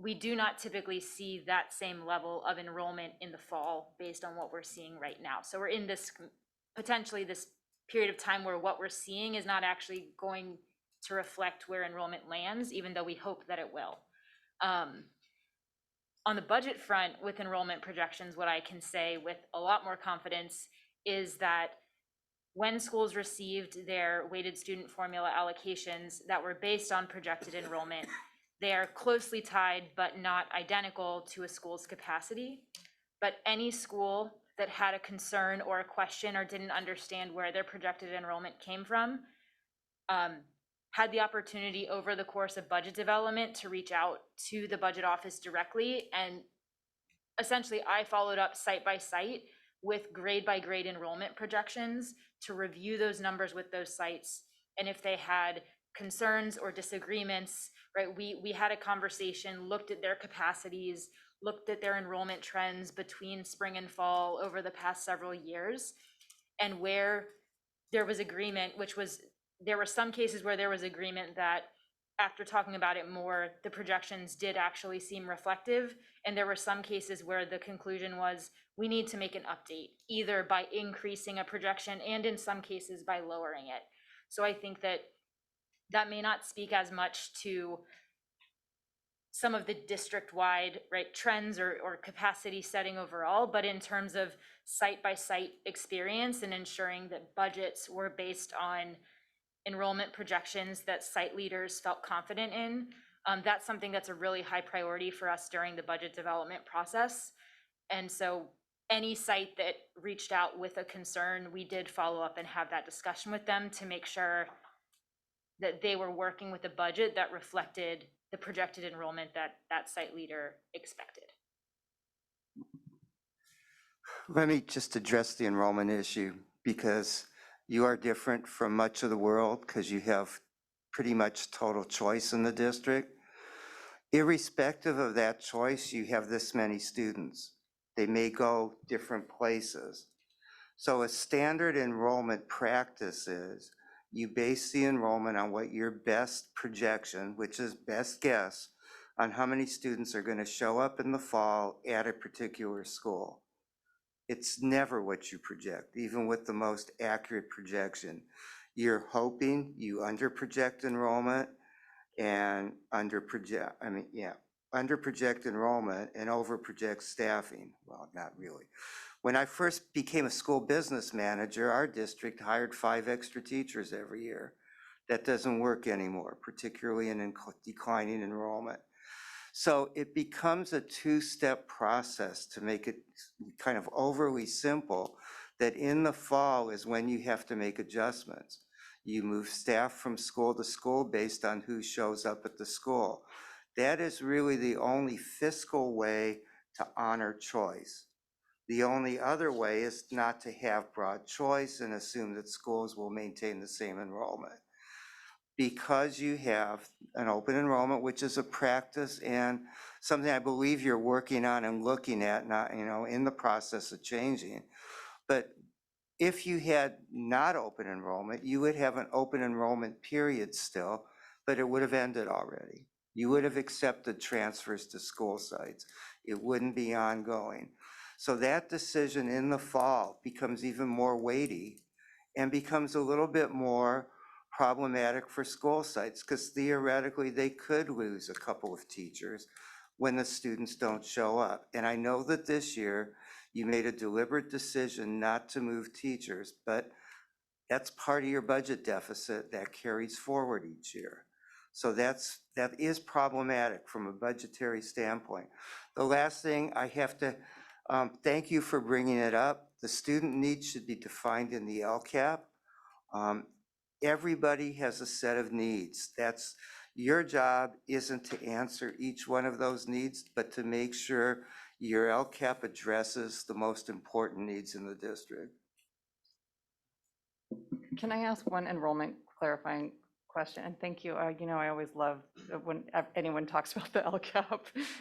we do not typically see that same level of enrollment in the fall based on what we're seeing right now. So we're in this, potentially this period of time where what we're seeing is not actually going to reflect where enrollment lands, even though we hope that it will. On the budget front with enrollment projections, what I can say with a lot more confidence is that when schools received their weighted student formula allocations that were based on projected enrollment, they are closely tied but not identical to a school's capacity. But any school that had a concern or a question or didn't understand where their projected enrollment came from had the opportunity over the course of budget development to reach out to the budget office directly. And essentially, I followed up site by site with grade by grade enrollment projections to review those numbers with those sites. And if they had concerns or disagreements, right, we had a conversation, looked at their capacities, looked at their enrollment trends between spring and fall over the past several years, and where there was agreement, there were some cases where there was agreement that after talking about it more, the projections did actually seem reflective. And there were some cases where the conclusion was, we need to make an update, either by increasing a projection and in some cases by lowering it. So I think that may not speak as much to some of the district-wide, right, trends or capacity setting overall, but in terms of site-by-site experience and ensuring that budgets were based on enrollment projections that site leaders felt confident in. That's something that's a really high priority for us during the budget development process. And so any site that reached out with a concern, we did follow up and have that discussion with them to make sure that they were working with a budget that reflected the projected enrollment that that site leader expected. Let me just address the enrollment issue, because you are different from much of the world because you have pretty much total choice in the district. Irrespective of that choice, you have this many students. They may go different places. So a standard enrollment practice is you base the enrollment on what your best projection, which is best guess, on how many students are going to show up in the fall at a particular school. It's never what you project, even with the most accurate projection. You're hoping you underproject enrollment and underproject enrollment and overproject staffing. Well, not really. When I first became a school business manager, our district hired 5 extra teachers every year. That doesn't work anymore, particularly in declining enrollment. So it becomes a 2-step process to make it kind of overly simple, that in the fall is when you have to make adjustments. You move staff from school to school based on who shows up at the school. That is really the only fiscal way to honor choice. The only other way is not to have broad choice and assume that schools will maintain the same enrollment. Because you have an open enrollment, which is a practice and something I believe you're working on and looking at, not, in the process of changing. But if you had not open enrollment, you would have an open enrollment period still, but it would have ended already. You would have accepted transfers to school sites. It wouldn't be ongoing. So that decision in the fall becomes even more weighty and becomes a little bit more problematic for school sites, because theoretically they could lose a couple of teachers when the students don't show up. And I know that this year you made a deliberate decision not to move teachers, but that's part of your budget deficit that carries forward each year. So that is problematic from a budgetary standpoint. The last thing I have to thank you for bringing it up. The student needs should be defined in the LCAP. Everybody has a set of needs. That's your job, isn't to answer each one of those needs, but to make sure your LCAP addresses the most important needs in the district. Can I ask one enrollment clarifying question? And thank you. I always love when anyone talks about the LCAP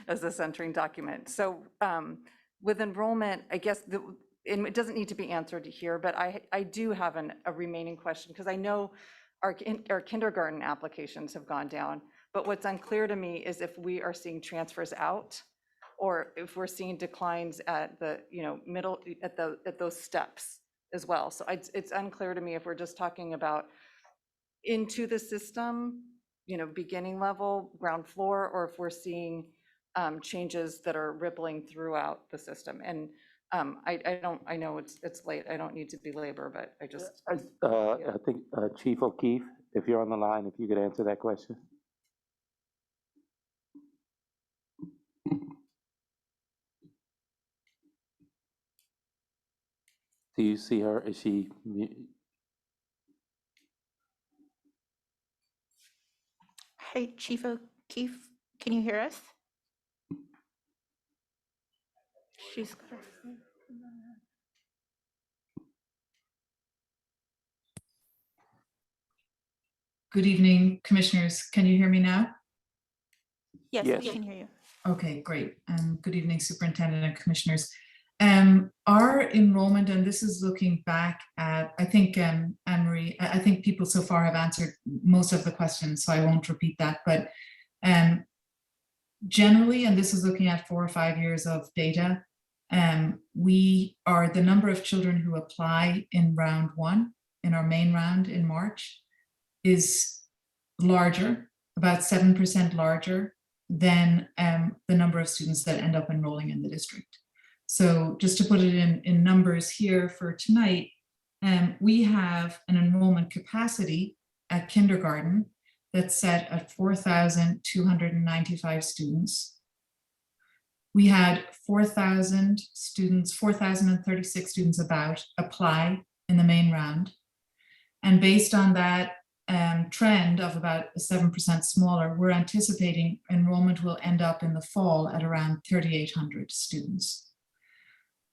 as the centering document. So with enrollment, I guess and it doesn't need to be answered here, but I do have a remaining question, because I know our kindergarten applications have gone down, but what's unclear to me is if we are seeing transfers out, or if we're seeing declines at the middle, at those steps as well. So it's unclear to me if we're just talking about into the system, beginning level, ground floor, or if we're seeing changes that are rippling throughout the system. And I know it's late. I don't need to belabor, but I just. I think Chief O'Keefe, if you're on the line, if you could answer that question. Do you see her? Is she? Hi, Chief O'Keefe, can you hear us? She's got her. Good evening, commissioners. Can you hear me now? Yes, we can hear you. Okay, great. Good evening, superintendent and commissioners. Our enrollment, and this is looking back at, I think, Anne-Marie, I think people so far have answered most of the questions, so I won't repeat that. But generally, and this is looking at 4 or 5 years of data, we are the number of children who apply in round 1, in our main round in March, is larger, about 7% larger than the number of students that end up enrolling in the district. So just to put it in numbers here for tonight, we have an enrollment capacity at kindergarten that's set at 4,295 students. We had 4,000 students, 4,036 students about apply in the main round. And based on that trend of about 7% smaller, we're anticipating enrollment will end up in the fall at around 3,800 students.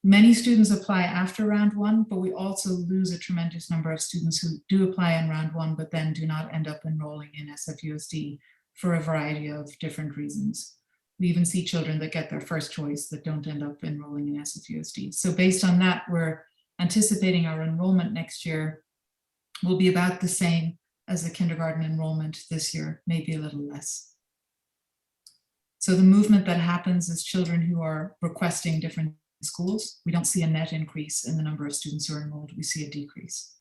Many students apply after round one, but we also lose a tremendous number of students who do apply in round one, but then do not end up enrolling in SFUSD for a variety of different reasons. We even see children that get their first choice that don't end up enrolling in SFUSD. So based on that, we're anticipating our enrollment next year will be about the same as the kindergarten enrollment this year, maybe a little less. So the movement that happens is children who are requesting different schools. We don't see a net increase in the number of students who are enrolled, we see a decrease.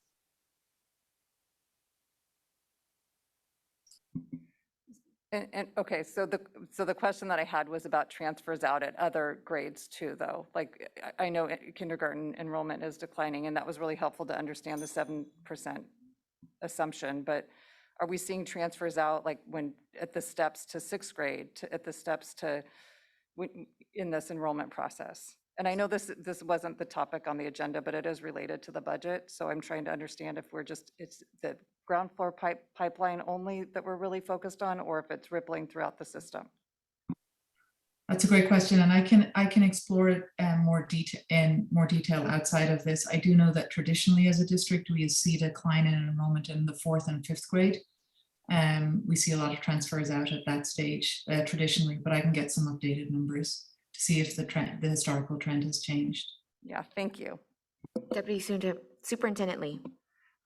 And okay, so the question that I had was about transfers out at other grades too, though. Like I know kindergarten enrollment is declining, and that was really helpful to understand the 7% assumption. But are we seeing transfers out like when at the steps to sixth grade, at the steps to in this enrollment process? And I know this wasn't the topic on the agenda, but it is related to the budget. So I'm trying to understand if it's the ground floor pipeline only that we're really focused on, or if it's rippling throughout the system. That's a great question, and I can explore it in more detail outside of this. I do know that traditionally as a district, we see a decline in enrollment in the 4th and 5th grade. We see a lot of transfers out at that stage traditionally, but I can get some updated numbers to see if the historical trend has changed. Yeah, thank you. Deputy Superintendent Lee.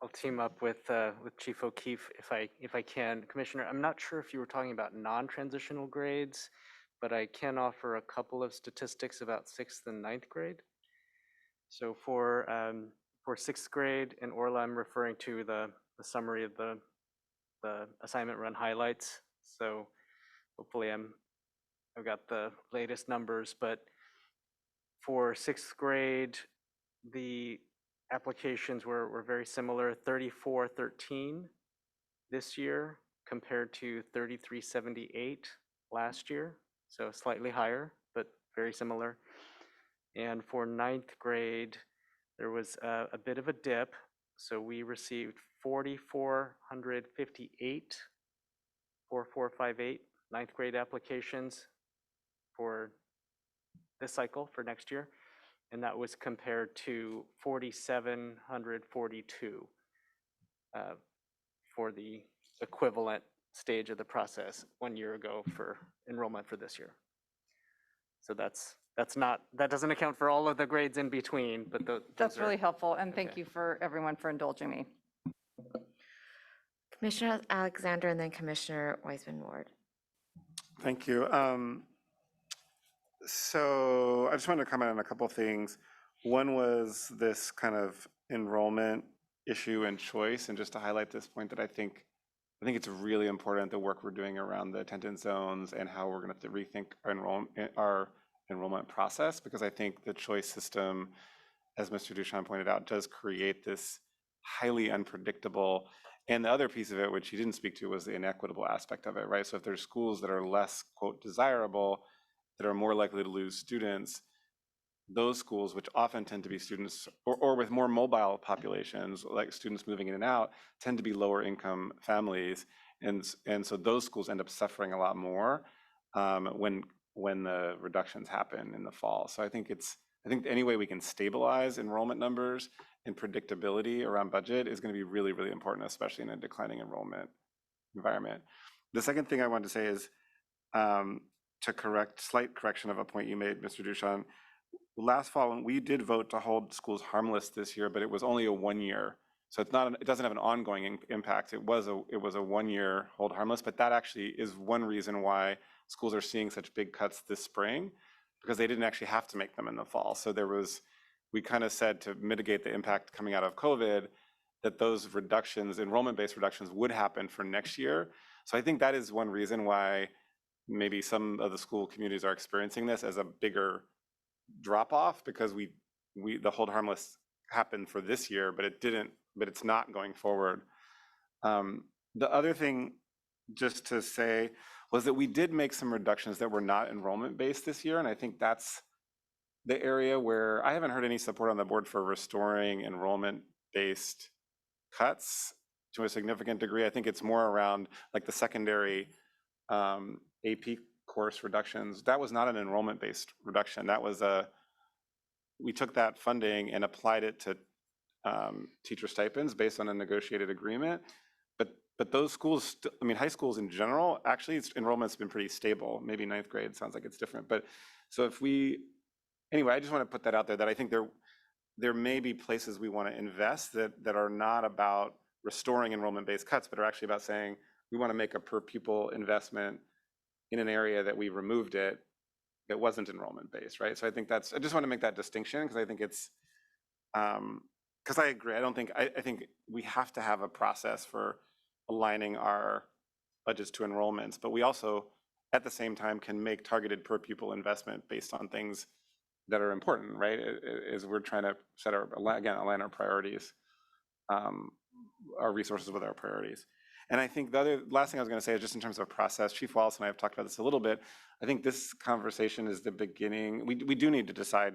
I'll team up with Chief O'Keefe if I can. Commissioner, I'm not sure if you were talking about non-transitional grades, but I can offer a couple of statistics about 6th and 9th grade. So for 6th grade in Orla, I'm referring to the summary of the assignment run highlights. So hopefully I've got the latest numbers, but for 6th grade, the applications were very similar, 3413 this year compared to 3378 last year. So slightly higher, but very similar. And for 9th grade, there was a bit of a dip. So we received 4,458, 4458 9th grade applications for this cycle for next year. And that was compared to 4,742 for the equivalent stage of the process 1 year ago for enrollment for this year. So that doesn't account for all of the grades in between, but that's really helpful, and thank you for everyone for indulging me. Commissioner Alexander and then Commissioner Weisman-Ward. Thank you. So I just wanted to comment on a couple of things. One was this kind of enrollment issue and choice, and just to highlight this point that I think it's really important, the work we're doing around the attendance zones and how we're going to rethink our enrollment process, because I think the choice system, as Mr. Duchamp pointed out, does create this highly unpredictable. And the other piece of it, which he didn't speak to, was the inequitable aspect of it, right? So if there's schools that are less, quote, desirable, that are more likely to lose students, those schools, which often tend to be students or with more mobile populations, like students moving in and out, tend to be lower income families. And so those schools end up suffering a lot more when the reductions happen in the fall. So I think any way we can stabilize enrollment numbers and predictability around budget is going to be really, really important, especially in a declining enrollment environment. The second thing I wanted to say is slight correction of a point you made, Mr. Duchamp. Last fall, we did vote to hold schools harmless this year, but it was only a 1 year. So it doesn't have an ongoing impact. It was a 1 year hold harmless, but that actually is one reason why schools are seeing such big cuts this spring, because they didn't actually have to make them in the fall. So we kind of said to mitigate the impact coming out of COVID, that those reductions, enrollment-based reductions, would happen for next year. So I think that is one reason why maybe some of the school communities are experiencing this as a bigger drop off because the hold harmless happened for this year, but it's not going forward. The other thing just to say was that we did make some reductions that were not enrollment based this year. And I think that's the area where I haven't heard any support on the board for restoring enrollment based cuts to a significant degree. I think it's more around like the secondary AP course reductions. That was not an enrollment based reduction. That was we took that funding and applied it to teacher stipends based on a negotiated agreement. But those schools, I mean, high schools in general, actually enrollment's been pretty stable. Maybe ninth grade sounds like it's different. But so anyway, I just want to put that out there that I think there may be places we want to invest that are not about restoring enrollment-based cuts, but are actually about saying we want to make a per pupil investment in an area that we removed it that wasn't enrollment-based, right? So I think I just want to make that distinction because I think it's, because I agree. I think we have to have a process for aligning our budgets to enrollments, but we also, at the same time, can make targeted per pupil investment based on things that are important, right? As we're trying to align our priorities, our resources with our priorities. And I think the last thing I was going to say is just in terms of process, Chief Wallace and I have talked about this a little bit. I think this conversation is the beginning. We do need to decide,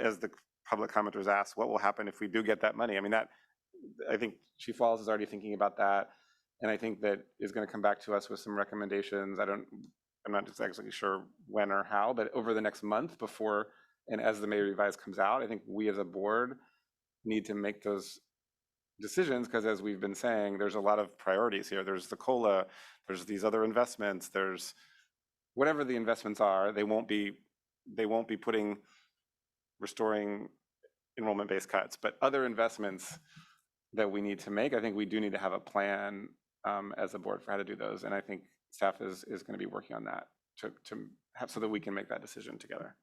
as the public commenters asked, what will happen if we do get that money. I mean, I think Chief Wallace is already thinking about that. And I think that is going to come back to us with some recommendations. I'm not exactly sure when or how, but over the next month before and as the May revise comes out, I think we as a board need to make those decisions because, as we've been saying, there's a lot of priorities here. There's the COLA, there's these other investments, there's whatever the investments are, they won't be restoring enrollment-based cuts, but other investments that we need to make, I think we do need to have a plan as a board for how to do those. And I think staff is going to be working on that to have so that we can make that decision together.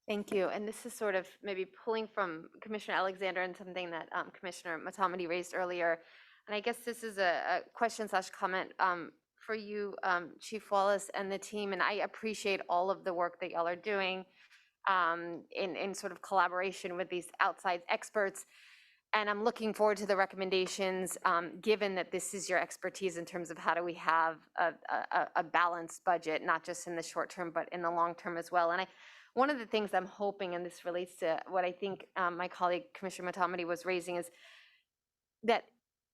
Thank you. And this is sort of maybe pulling from Commissioner Alexander and something that Commissioner Matamati raised earlier. And I guess this is a question/comment for you, Chief Wallace and the team. And I appreciate all of the work that y'all are doing in sort of collaboration with these outside experts. And I'm looking forward to the recommendations, given that this is your expertise in terms of how do we have a balanced budget, not just in the short term, but in the long term as well. And one of the things I'm hoping, and this relates to what I think my colleague Commissioner Matamati was raising, is that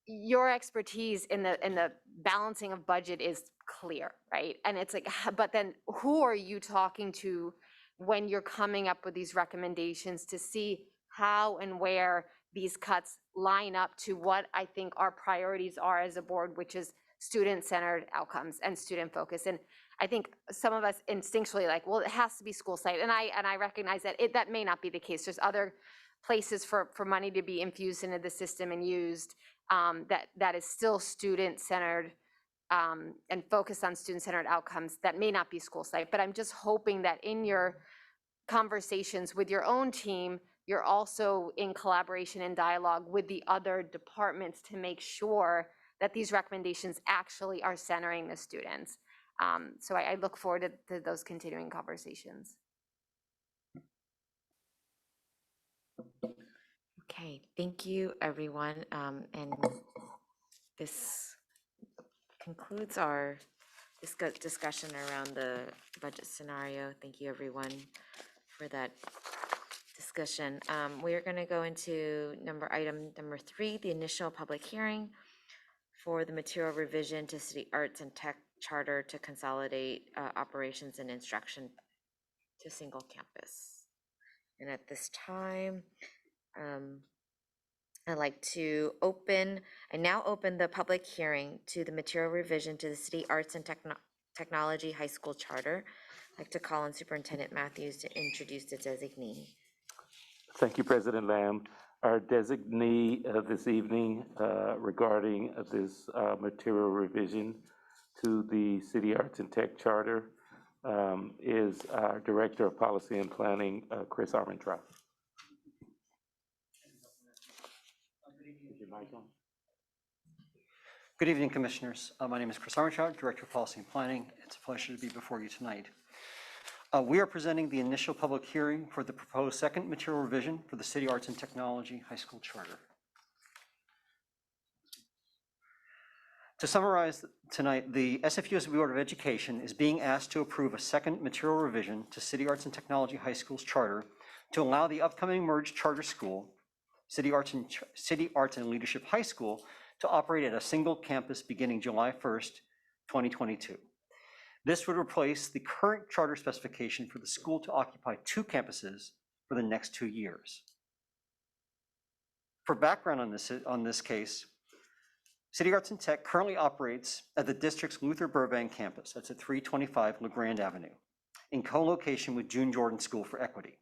your expertise in the balancing of budget is clear, right? And it's like, but then who are you talking to when you're coming up with these recommendations to see how and where these cuts line up to what I think our priorities are as a board, which is student-centered outcomes and student focus. And I think some of us instinctually like, well, it has to be school site. And I recognize that that may not be the case. There's other places for money to be infused into the system and used that is still student-centered and focused on student-centered outcomes that may not be school site. But I'm just hoping that in your conversations with your own team, you're also in collaboration and dialogue with the other departments to make sure that these recommendations actually are centering the students. So I look forward to those continuing conversations. Okay, thank you, everyone. And this concludes our discussion around the budget scenario. Thank you, everyone, for that discussion. We are going to go into item number 3, the initial public hearing for the material revision to City Arts and Tech Charter to consolidate operations and instruction to single campus. And at this time, I'd like to now open the public hearing to the material revision to the City Arts and Technology High School Charter. I'd like to call on Superintendent Matthews to introduce the designee. Thank you, President Lamb. Our designee this evening regarding this material revision to the City Arts and Tech Charter is our Director of Policy and Planning, Chris Armentrout. Good evening, Commissioners. My name is Chris Armstrong, Director of Policy and Planning. It's a pleasure to be before you tonight. We are presenting the initial public hearing for the proposed second material revision for the City Arts and Technology High School Charter. To summarize tonight, the SFUSB Board of Education is being asked to approve a second material revision to City Arts and Technology High School's charter to allow the upcoming merged charter school, City Arts and Leadership High School, to operate at a single campus beginning July 1st, 2022. This would replace the current charter specification for the school to occupy 2 campuses for the next 2 years. For background on this case, City Arts and Tech currently operates at the district's Luther Burbank campus. That's at 325 LeGrand Avenue, in co-location with June Jordan School for Equity.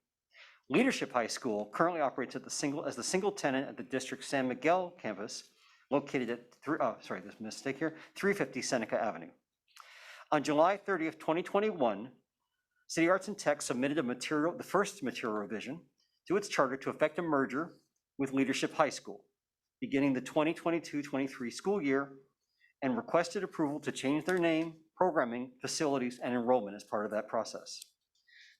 Leadership High School currently operates as the single tenant at the district's San Miguel campus, located at 350 Seneca Avenue. On July 30th, 2021, City Arts and Tech submitted the first material revision to its charter to effect a merger with Leadership High School, beginning the 2022-23 school year, and requested approval to change their name, programming, facilities, and enrollment as part of that process.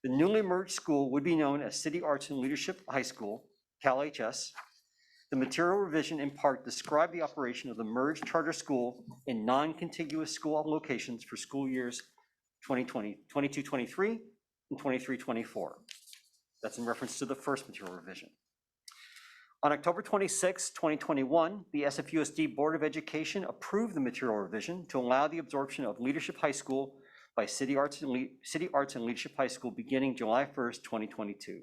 The newly merged school would be known as City Arts and Leadership High School, CalHS. The material revision in part described the operation of the merged charter school in non-contiguous school locations for school years 22-23 and 23-24. That's in reference to the first material revision. On October 26, 2021, the SFUSD Board of Education approved the material revision to allow the absorption of Leadership High School by City Arts and Leadership High School beginning July 1st, 2022.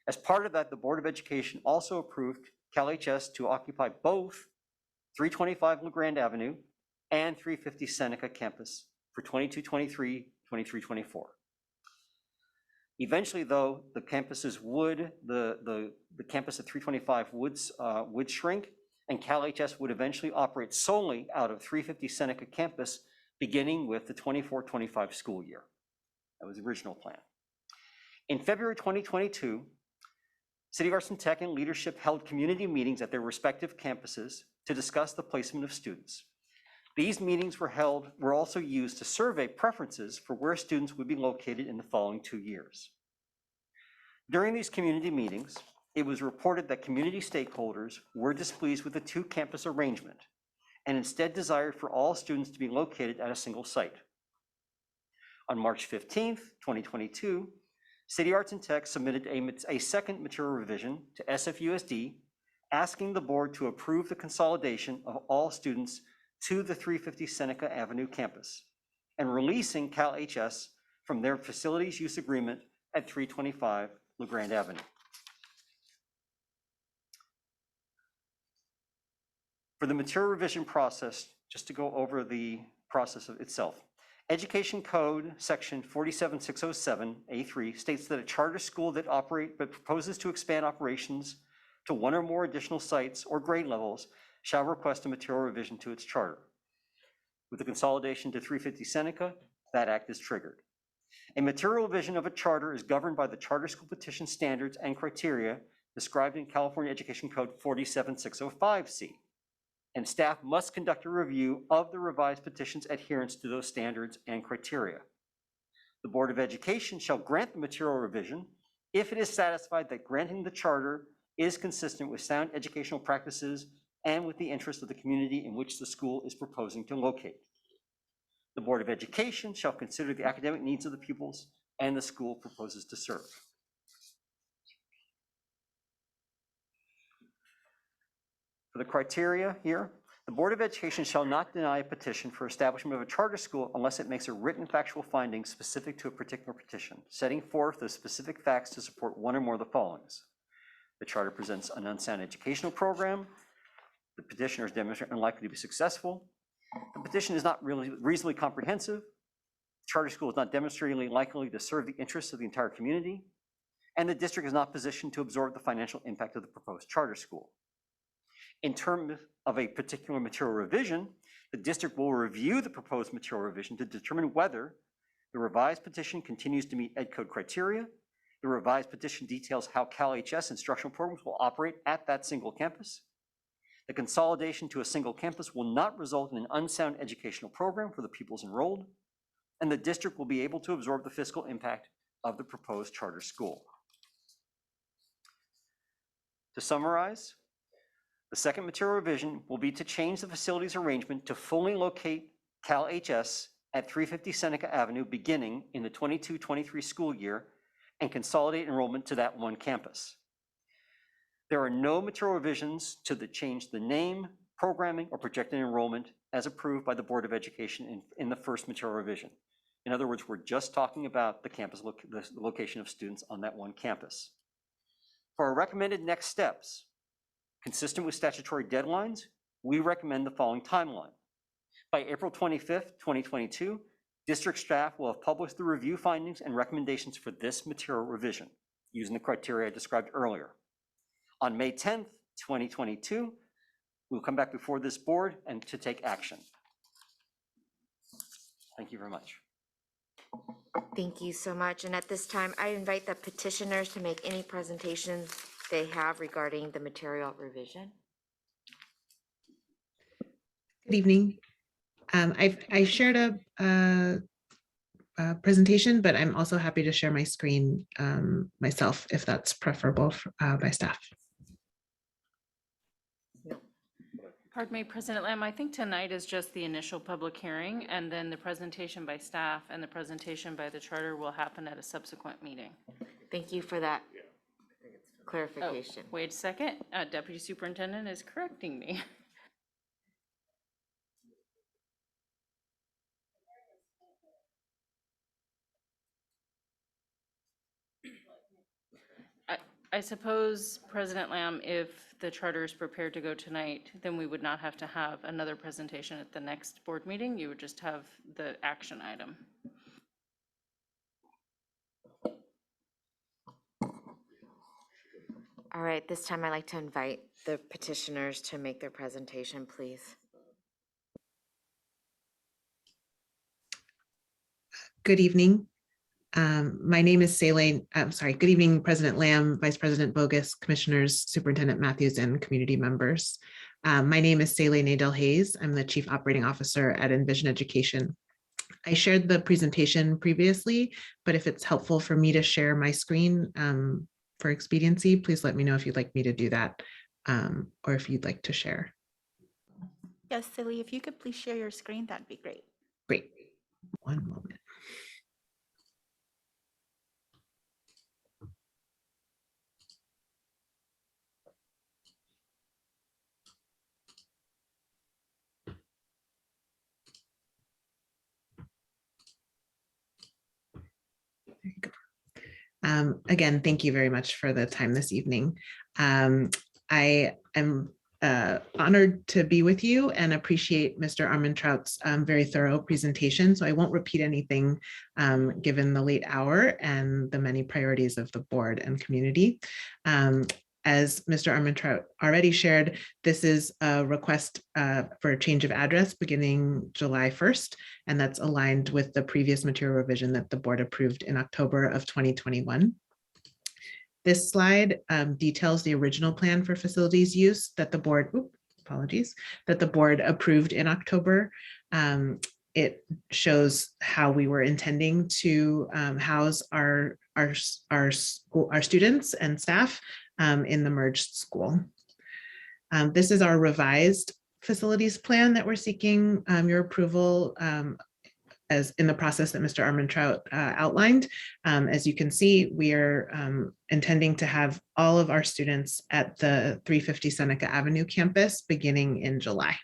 As part of that, the Board of Education also approved CalHS to occupy both 325 LeGrand Avenue and 350 Seneca campus for 22-23, 23-24. Eventually, though, the campuses the campus at 325 would shrink, and CalHS would eventually operate solely out of 350 Seneca campus, beginning with the 24-25 school year. That was the original plan. In February 2022, City Arts and Tech and Leadership held community meetings at their respective campuses to discuss the placement of students. These meetings were also used to survey preferences for where students would be located in the following 2 years. During these community meetings, it was reported that community stakeholders were displeased with the 2-campus arrangement and instead desired for all students to be located at a single site. On March 15th, 2022, City Arts and Tech submitted a second material revision to SFUSD, asking the board to approve the consolidation of all students to the 350 Seneca Avenue campus and releasing CalHS from their facilities use agreement at 325 LeGrand Avenue. For the material revision process, just to go over the process itself, Education Code Section 47607A3 states that a charter school that proposes to expand operations to 1 or more additional sites or grade levels shall request a material revision to its charter. With the consolidation to 350 Seneca, that act is triggered. A material revision of a charter is governed by the Charter School Petition Standards and Criteria described in California Education Code 47605C. And staff must conduct a review of the revised petition's adherence to those standards and criteria. The Board of Education shall grant the material revision if it is satisfied that granting the charter is consistent with sound educational practices and with the interest of the community in which the school is proposing to locate. The Board of Education shall consider the academic needs of the pupils and the school proposes to serve. For the criteria here, the Board of Education shall not deny a petition for establishment of a charter school unless it makes a written factual finding specific to a particular petition, setting forth the specific facts to support 1 or more of the followings. The charter presents an unsound educational program. The petitioner is demonstrated unlikely to be successful. The petition is not really reasonably comprehensive. The charter school is not demonstratingly likely to serve the interests of the entire community. And the district is not positioned to absorb the financial impact of the proposed charter school. In terms of a particular material revision, the district will review the proposed material revision to determine whether the revised petition continues to meet Ed Code criteria. The revised petition details how CalHS instructional programs will operate at that single campus. The consolidation to a single campus will not result in an unsound educational program for the pupils enrolled, and the district will be able to absorb the fiscal impact of the proposed charter school. To summarize, the second material revision will be to change the facilities arrangement to fully locate Cal HS at 350 Seneca Avenue beginning in the 22-23 school year and consolidate enrollment to that one campus. There are no material revisions to change the name, programming, or projected enrollment as approved by the Board of Education in the first material revision. In other words, we're just talking about the campus, the location of students on that one campus. For our recommended next steps, consistent with statutory deadlines, we recommend the following timeline. By April 25th, 2022, district staff will have published the review findings and recommendations for this material revision using the criteria I described earlier. On May 10th, 2022, we'll come back before this board and to take action. Thank you very much. Thank you so much. And at this time, I invite the petitioners to make any presentations they have regarding the material revision. Good evening. I shared a presentation, but I'm also happy to share my screen myself if that's preferable by staff. Pardon me, President Lamb, I think tonight is just the initial public hearing, and then the presentation by staff and the presentation by the charter will happen at a subsequent meeting. Thank you for that clarification. Oh, wait a second, Deputy Superintendent is correcting me. I suppose, President Lamb, if the charter is prepared to go tonight, then we would not have to have another presentation at the next board meeting. You would just have the action item. All right, this time I'd like to invite the petitioners to make their presentation, please. Good evening. My name is Saline. Good evening, President Lamb, Vice President Bogus, Commissioners, Superintendent Matthews, and community members. My name is Saline Adel Hayes. I'm the Chief Operating Officer at Envision Education. I shared the presentation previously, but if it's helpful for me to share my screen for expediency, please let me know if you'd like me to do that or if you'd like to share. Yes, Silly, if you could please share your screen, that'd be great. Great. One moment. Again, thank you very much for the time this evening. I am honored to be with you and appreciate Mr. Armentrout's very thorough presentation. So I won't repeat anything given the late hour and the many priorities of the board and community. As Mr. Armentrout already shared, this is a request for a change of address beginning July 1st, and that's aligned with the previous material revision that the board approved in October of 2021. This slide details the original plan for facilities use that the board, that the board approved in October. It shows how we were intending to house our students and staff in the merged school. This is our revised facilities plan that we're seeking your approval as in the process that Mr. Armentrout outlined. As you can see, we are intending to have all of our students at the 350 Seneca Avenue campus beginning in July.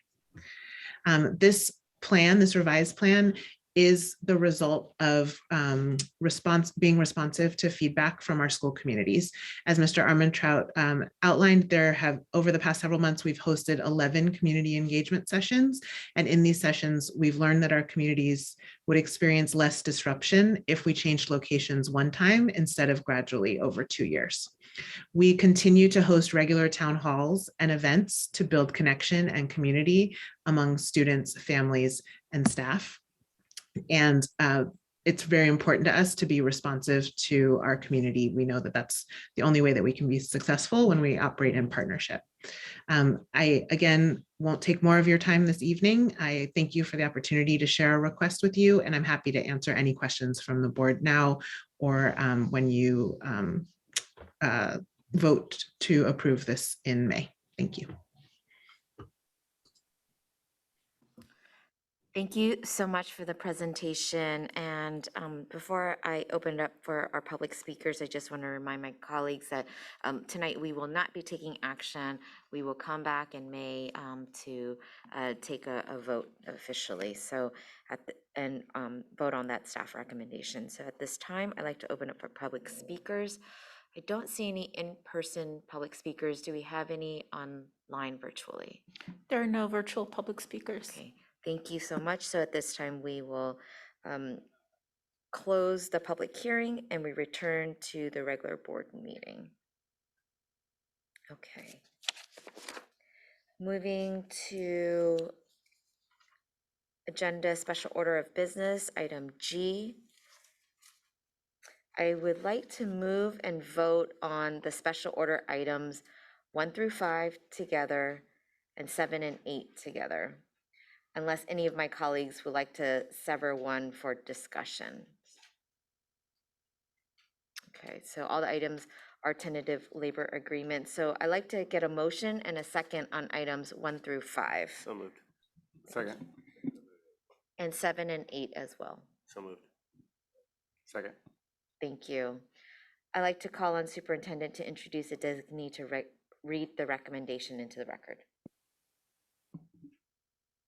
This revised plan is the result of being responsive to feedback from our school communities. As Mr. Armentrout outlined, over the past several months, we've hosted 11 community engagement sessions. And in these sessions, we've learned that our communities would experience less disruption if we changed locations one time instead of gradually over 2 years. We continue to host regular town halls and events to build connection and community among students, families, and staff. And it's very important to us to be responsive to our community. We know that that's the only way that we can be successful when we operate in partnership. I, again, won't take more of your time this evening. I thank you for the opportunity to share a request with you, and I'm happy to answer any questions from the board now or when you vote to approve this in May. Thank you. Thank you so much for the presentation. And before I open it up for our public speakers, I just want to remind my colleagues that tonight we will not be taking action. We will come back in May to take a vote officially. So and vote on that staff recommendation. So at this time, I'd like to open up for public speakers. I don't see any in-person public speakers. Do we have any online virtually? There are no virtual public speakers. Okay. Thank you so much. So at this time, we will close the public hearing and we return to the regular board meeting. Okay. Moving to agenda special order of business, item G. I would like to move and vote on the special order items 1 through 5 together and 7 and 8 together, unless any of my colleagues would like to sever one for discussion. Okay, so all the items are tentative labor agreements. So I'd like to get a motion and a second on items 1 through 5. So moved. Second. And 7 and 8 as well. So moved. Second. Thank you. I'd like to call on superintendent to introduce a designee to read the recommendation into the record.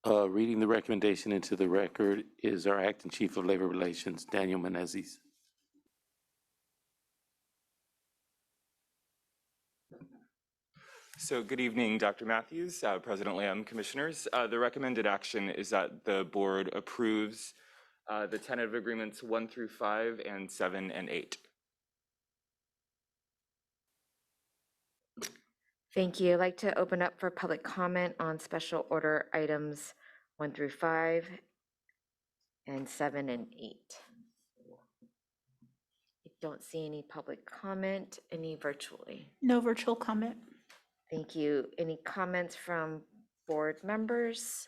Reading the recommendation into the record is our Acting Chief of Labor Relations, Daniel Menezes. So good evening, Dr. Matthews, President Lamb, Commissioners. The recommended action is that the board approves the tentative agreements 1 through 5 and 7 and 8. Thank you. I'd like to open up for public comment on special order items 1 through 5 and 7 and 8. I don't see any public comment, any virtually. No virtual comment. Thank you. Any comments from board members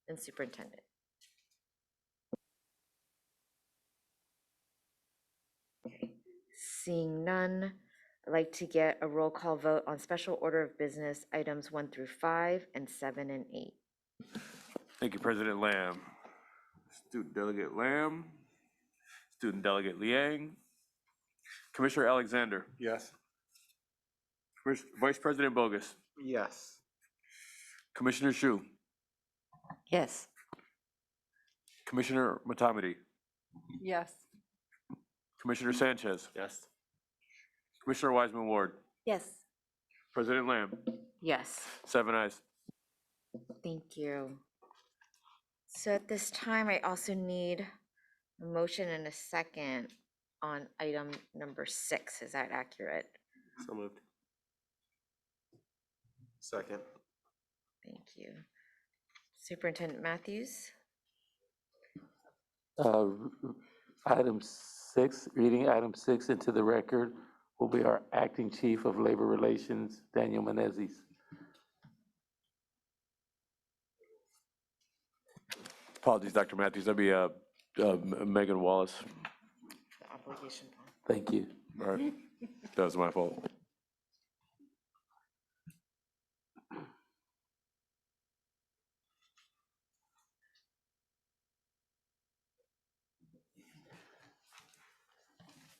and superintendent? Okay. Seeing none, I'd like to get a roll call vote on special order of business items 1 through 5 and 7 and 8. Thank you, President Lamb. Student Delegate Lamb, Student Delegate Liang, Commissioner Alexander. Yes. Vice President Bogus. Yes. Commissioner Shu. Yes. Commissioner Matamidi. Yes. Commissioner Sanchez. Yes. Commissioner Wiseman Ward. Yes. President Lamb. Yes. 7 ayes. Thank you. So at this time, I also need a motion and a second on item number 6. Is that accurate? So moved. Second. Thank you. Superintendent Matthews? Item 6, reading item 6 into the record will be our Acting Chief of Labor Relations, Daniel Menezes. Apologies, Dr. Matthews. That'd be Megan Wallace. The obligation. Thank you. All right. That was my fault.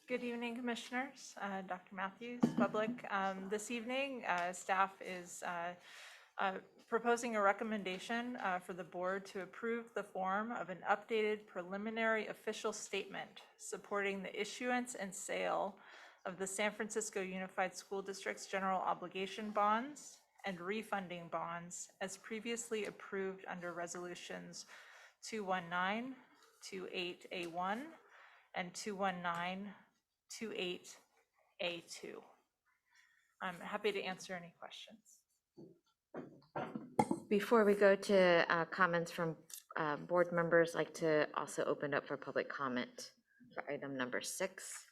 Good evening, Commissioners, Dr. Matthews, public. This evening, staff is proposing a recommendation for the board to approve the form of an updated preliminary official statement supporting the issuance and sale of the San Francisco Unified School District's general obligation bonds and refunding bonds as previously approved under resolutions 219, 28A1, and 219, 28A2. I'm happy to answer any questions. Before we go to comments from board members, I'd like to also open up for public comment for item number 6.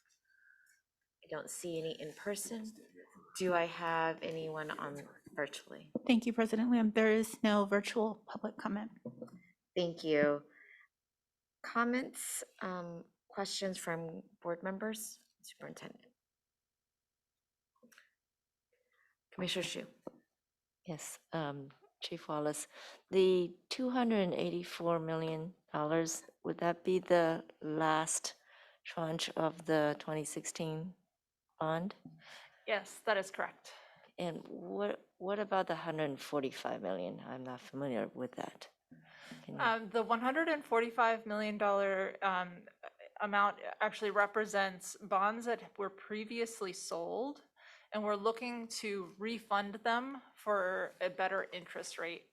I don't see any in person. Do I have anyone virtually. Thank you, President Lamb. There is no virtual public comment. Thank you. Comments, questions from board members? Superintendent. Commissioner Shu. Yes, Chief Wallace, the $284 million, would that be the last tranche of the 2016 bond? Yes, that is correct. And what about the 145 million? I'm not familiar with that. The $145 million amount actually represents bonds that were previously sold, and we're looking to refund them for a better interest rate.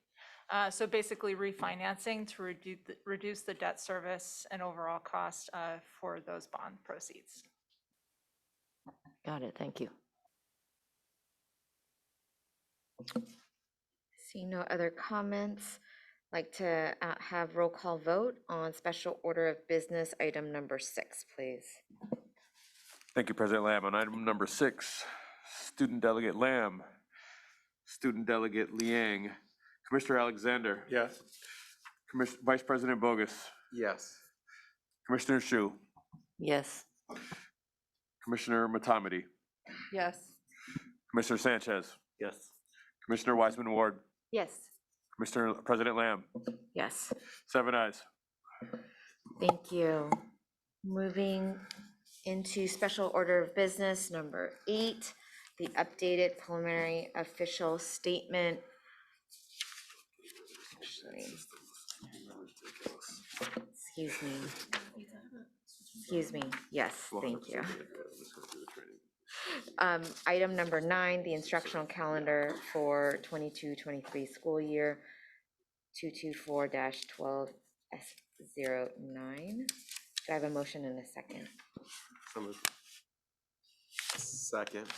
So basically refinancing to reduce the debt service and overall cost for those bond proceeds. Got it, thank you. See no other comments. Like to have roll call vote on special order of business item number 6, please. Thank you, President Lamb. On item number 6, Student Delegate Lamb, Student Delegate Liang, Commissioner Alexander. Yes. Vice President Bogus, Yes. Commissioner Shu, Yes. Commissioner Matamidi, Yes. Commissioner Sanchez, Yes. Commissioner Wiseman Ward, Yes. Mr. President Lamb, Yes. 7 ayes. Thank you. Moving into special order of business number 8, the updated preliminary official statement. Actually, excuse me. Yes, thank you. Item number 9, the instructional calendar for 22-23 school year, 224-12S09. Do I have a motion in a second? So moved. Second.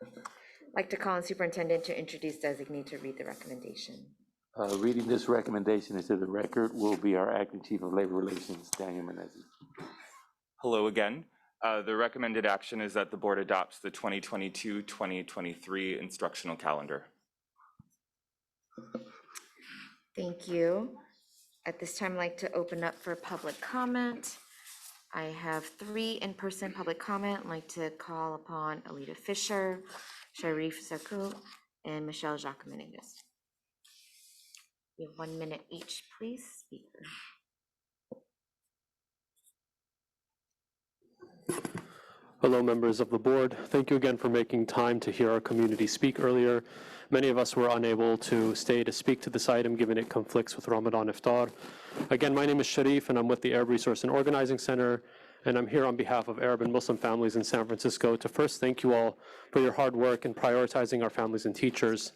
I'd like to call on superintendent to introduce designee to read the recommendation. Reading this recommendation into the record will be our acting chief of labor relations, Daniel Menezes. Hello again. The recommended action is that the board adopts the 2022-2023 instructional calendar. Thank you. At this time, I'd like to open up for public comment. I have 3 in-person public comment. I'd like to call upon Alita Fisher, Sharif Sakou, and Michelle Jacques-Menendez. You have 1 minute each, please, speaker. Hello, members of the board. Thank you again for making time to hear our community speak earlier. Many of us were unable to stay to speak to this item given it conflicts with Ramadan Iftar. Again, my name is Sharif and I'm with the Arab Resource and Organizing Center, and I'm here on behalf of Arab and Muslim families in San Francisco to first thank you all for your hard work in prioritizing our families and teachers.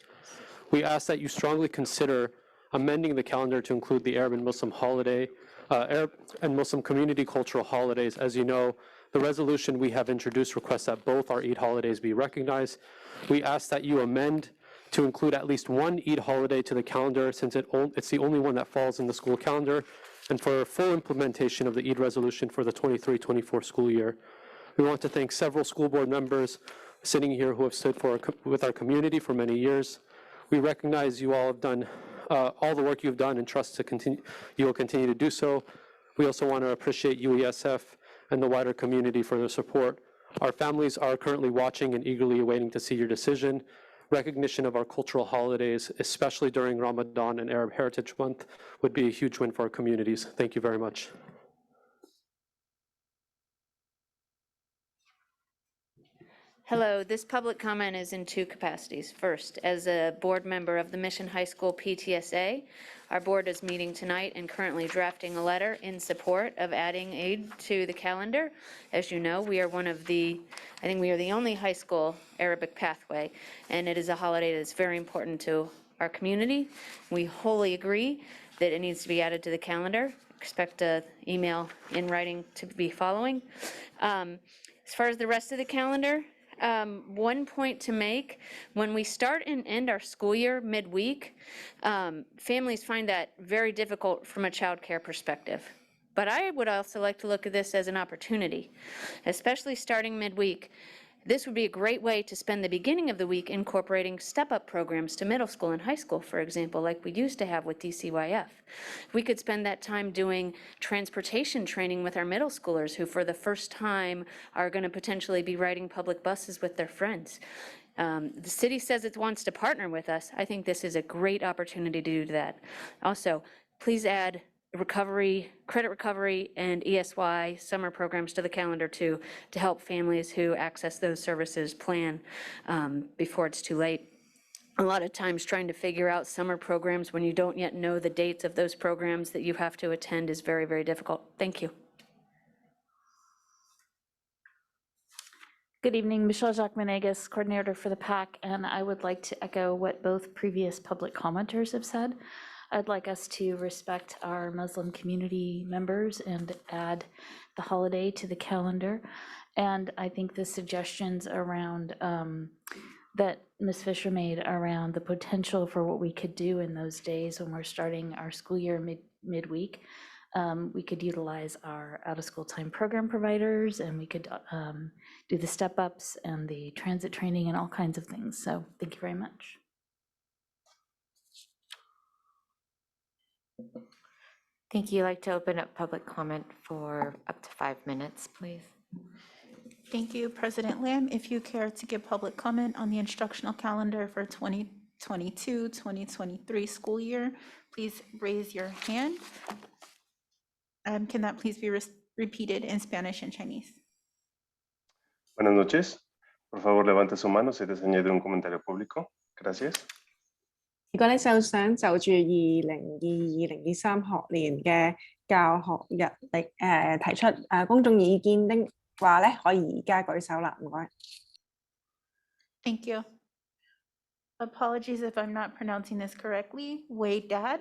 We ask that you strongly consider amending the calendar to include the Arab and Muslim holiday, Arab and Muslim community cultural holidays. As you know, the resolution we have introduced requests that both our Eid holidays be recognized. We ask that you amend to include at least one Eid holiday to the calendar, since it's the only one that falls in the school calendar, and for full implementation of the Eid resolution for the 23-24 school year. We want to thank several school board members sitting here who have stood with our community for many years. We recognize you all have done all the work you've done and trust you will continue to do so. We also want to appreciate UESF and the wider community for their support. Our families are currently watching and eagerly awaiting to see your decision. Recognition of our cultural holidays, especially during Ramadan and Arab Heritage Month, would be a huge win for our communities. Thank you very much. Hello, this public comment is in 2 capacities. First, as a board member of the Mission High School PTSA, our board is meeting tonight and currently drafting a letter in support of adding Eid to the calendar. As you know, we are I think we are the only high school Arabic pathway, and it is a holiday that's very important to our community. We wholly agree that it needs to be added to the calendar. Expect an email in writing to be following. As far as the rest of the calendar, one point to make, when we start and end our school year midweek, families find that very difficult from a childcare perspective. But I would also like to look at this as an opportunity, especially starting midweek. This would be a great way to spend the beginning of the week incorporating step-up programs to middle school and high school, for example, like we used to have with DCYF. We could spend that time doing transportation training with our middle schoolers who for the first time are going to potentially be riding public buses with their friends. The city says it wants to partner with us. I think this is a great opportunity to do that. Also, please add credit recovery, and ESY summer programs to the calendar too, to help families who access those services plan before it's too late. A lot of times trying to figure out summer programs when you don't yet know the dates of those programs that you have to attend is very, very difficult. Thank you. Good evening, Michelle Jacques-Menegas, coordinator for the PAC, and I would like to echo what both previous public commenters have said. I'd like us to respect our Muslim community members and add the holiday to the calendar. And I think the suggestions around that Ms. Fisher made around the potential for what we could do in those days when we're starting our school year midweek. We could utilize our out-of-school time program providers, and we could do the step-ups and the transit training and all kinds of things. So thank you very much. Thank you. I'd like to open up public comment for up to 5 minutes, please. Thank you, President Lamb. If you care to give public comment on the instructional calendar for 2022-2023 school year, please raise your hand. Can that please be repeated in Spanish and Chinese? Buenas noches. Por favor, levante su mano si desea añadir un comentario público. Gracias. 如果你就想就住2022-2023學年嘅教學日曆提出公眾意見的話咧，可以而家舉手啦，唔該。Thank you. Apologies if I'm not pronouncing this correctly. Wade Dad.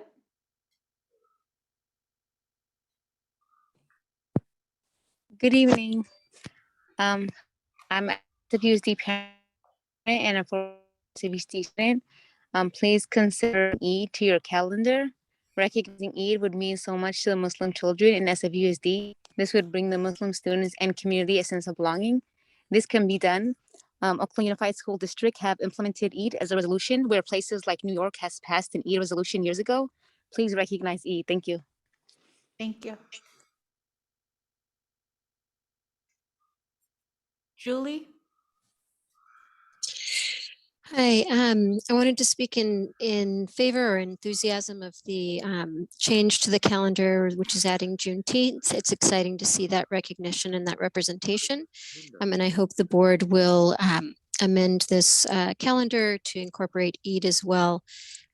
Good evening. I'm a WSD parent and a CBSD student. Please consider Eid to your calendar. Recognizing Eid would mean so much to the Muslim children in SFUSD. This would bring the Muslim students and community a sense of belonging. This can be done. Oakland Unified School District have implemented Eid as a resolution where places like New York has passed an Eid resolution years ago. Please recognize Eid. Thank you. Thank you. Julie? Hi, I wanted to speak in favor or enthusiasm of the change to the calendar, which is adding Juneteenth. It's exciting to see that recognition and that representation. And I hope the board will amend this calendar to incorporate Eid as well.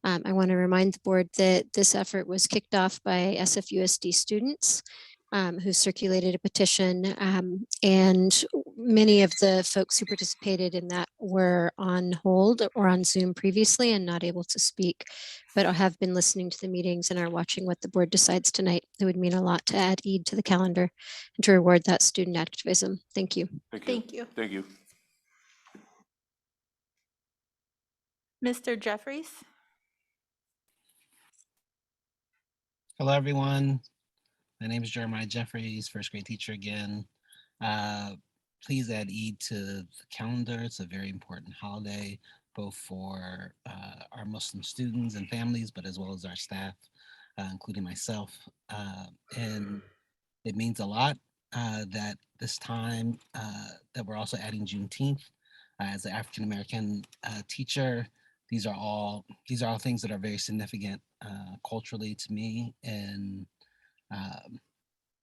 I want to remind the board that this effort was kicked off by SFUSD students who circulated a petition, and many of the folks who participated in that were on hold or on Zoom previously and not able to speak, but have been listening to the meetings and are watching what the board decides tonight. It would mean a lot to add Eid to the calendar and to reward that student activism. Thank you. Thank you. Thank you. Mr. Jeffries? Hello, everyone. My name is Jeremiah Jeffries, first grade teacher again. Please add Eid to the calendar. It's a very important holiday, both for our Muslim students and families, but as well as our staff, including myself. And it means a lot that this time that we're also adding Juneteenth. As an African-American teacher, these are all things that are very significant culturally to me, and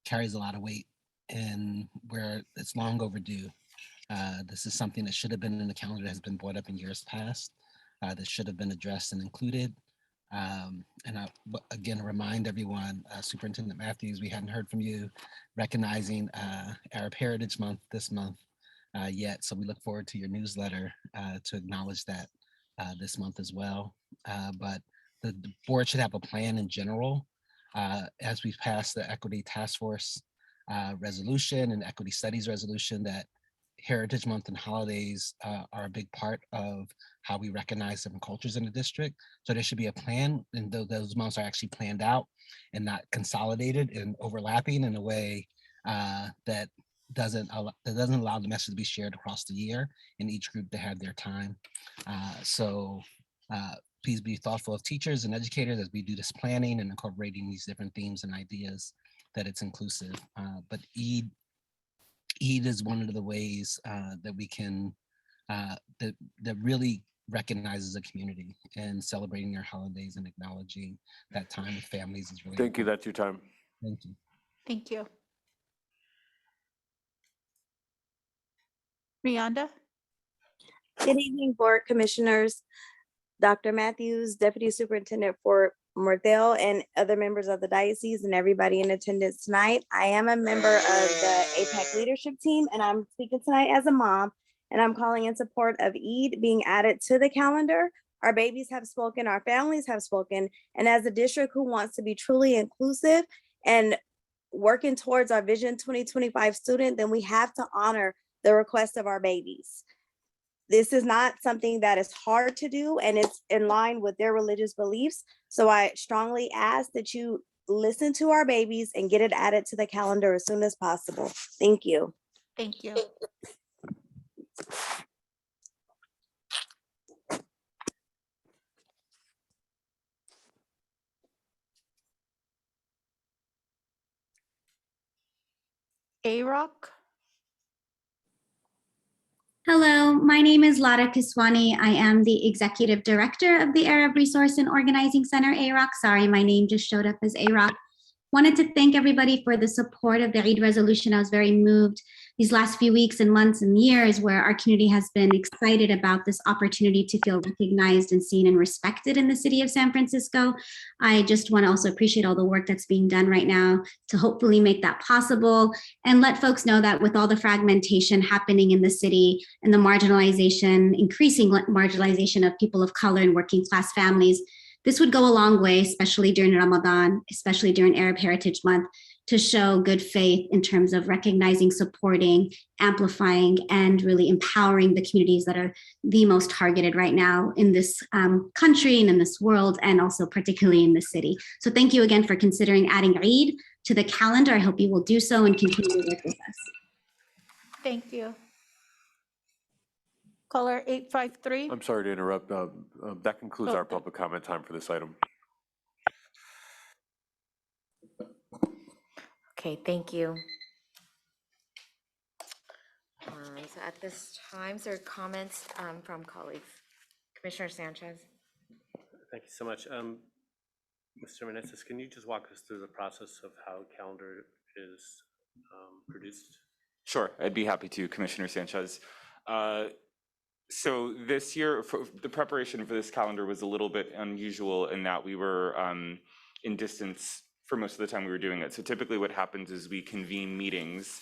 carries a lot of weight, and where it's long overdue. This is something that should have been in the calendar, that has been brought up in years past, that should have been addressed and included. And I again remind everyone, Superintendent Matthews, we hadn't heard from you recognizing Arab Heritage Month this month yet, so we look forward to your newsletter to acknowledge that this month as well. But the board should have a plan in general as we've passed the Equity Task Force resolution and Equity Studies resolution, that Heritage Month and holidays are a big part of how we recognize different cultures in the district. So there should be a plan, and those months are actually planned out and not consolidated and overlapping in a way that doesn't allow the message to be shared across the year and each group to have their time. Please be thoughtful of teachers and educators as we do this planning and incorporating these different themes and ideas, that it's inclusive. But Eid is one of the ways that we can, that really recognizes a community, and celebrating our holidays and acknowledging that time with families is really Thank you, important. that's your time. Thank you. Thank you. Rianda? Good evening, Board Commissioners, Dr. Matthews, Deputy Superintendent for Mordell, and other members of the diocese and everybody in attendance tonight. I am a member of the APAC leadership team, and I'm speaking tonight as a mom, and I'm calling in support of Eid being added to the calendar. Our babies have spoken, our families have spoken, and as a district who wants to be truly inclusive and working towards our Vision 2025 student, then we have to honor the request of our babies. This is not something that is hard to do, and it's in line with their religious beliefs. So I strongly ask that you listen to our babies and get it added to the calendar as soon as possible. Thank you. Thank you. A-Rock? Hello, my name is Lara Kiswani. I am the Executive Director of the Arab Resource and Organizing Center, AROC. Sorry, my name just showed up as AROC. Wanted to thank everybody for the support of the Eid resolution. I was very moved these last few weeks and months and years where our community has been excited about this opportunity to feel recognized and seen and respected in the city of San Francisco. I just want to also appreciate all the work that's being done right now to hopefully make that possible and let folks know that with all the fragmentation happening in the city and the marginalization, increasing marginalization of people of color and working class families, this would go a long way, especially during Ramadan, especially during Arab Heritage Month, to show good faith in terms of recognizing, supporting, amplifying, and really empowering the communities that are the most targeted right now in this country and in this world, and also particularly in the city. So thank you again for considering adding Eid to the calendar. I hope you will do so and continue to work with us. Thank you. Caller 853. I'm sorry to interrupt. That concludes our public comment time for this item. Okay, thank you. So at this time, is there comments from colleagues? Commissioner Sanchez? Thank you so much. Mr. Menezes, can you just walk us through the process of how a calendar is produced? Sure, I'd be happy to, Commissioner Sanchez. So this year, the preparation for this calendar was a little bit unusual in that we were in distance for most of the time we were doing it. So typically what happens is we convene meetings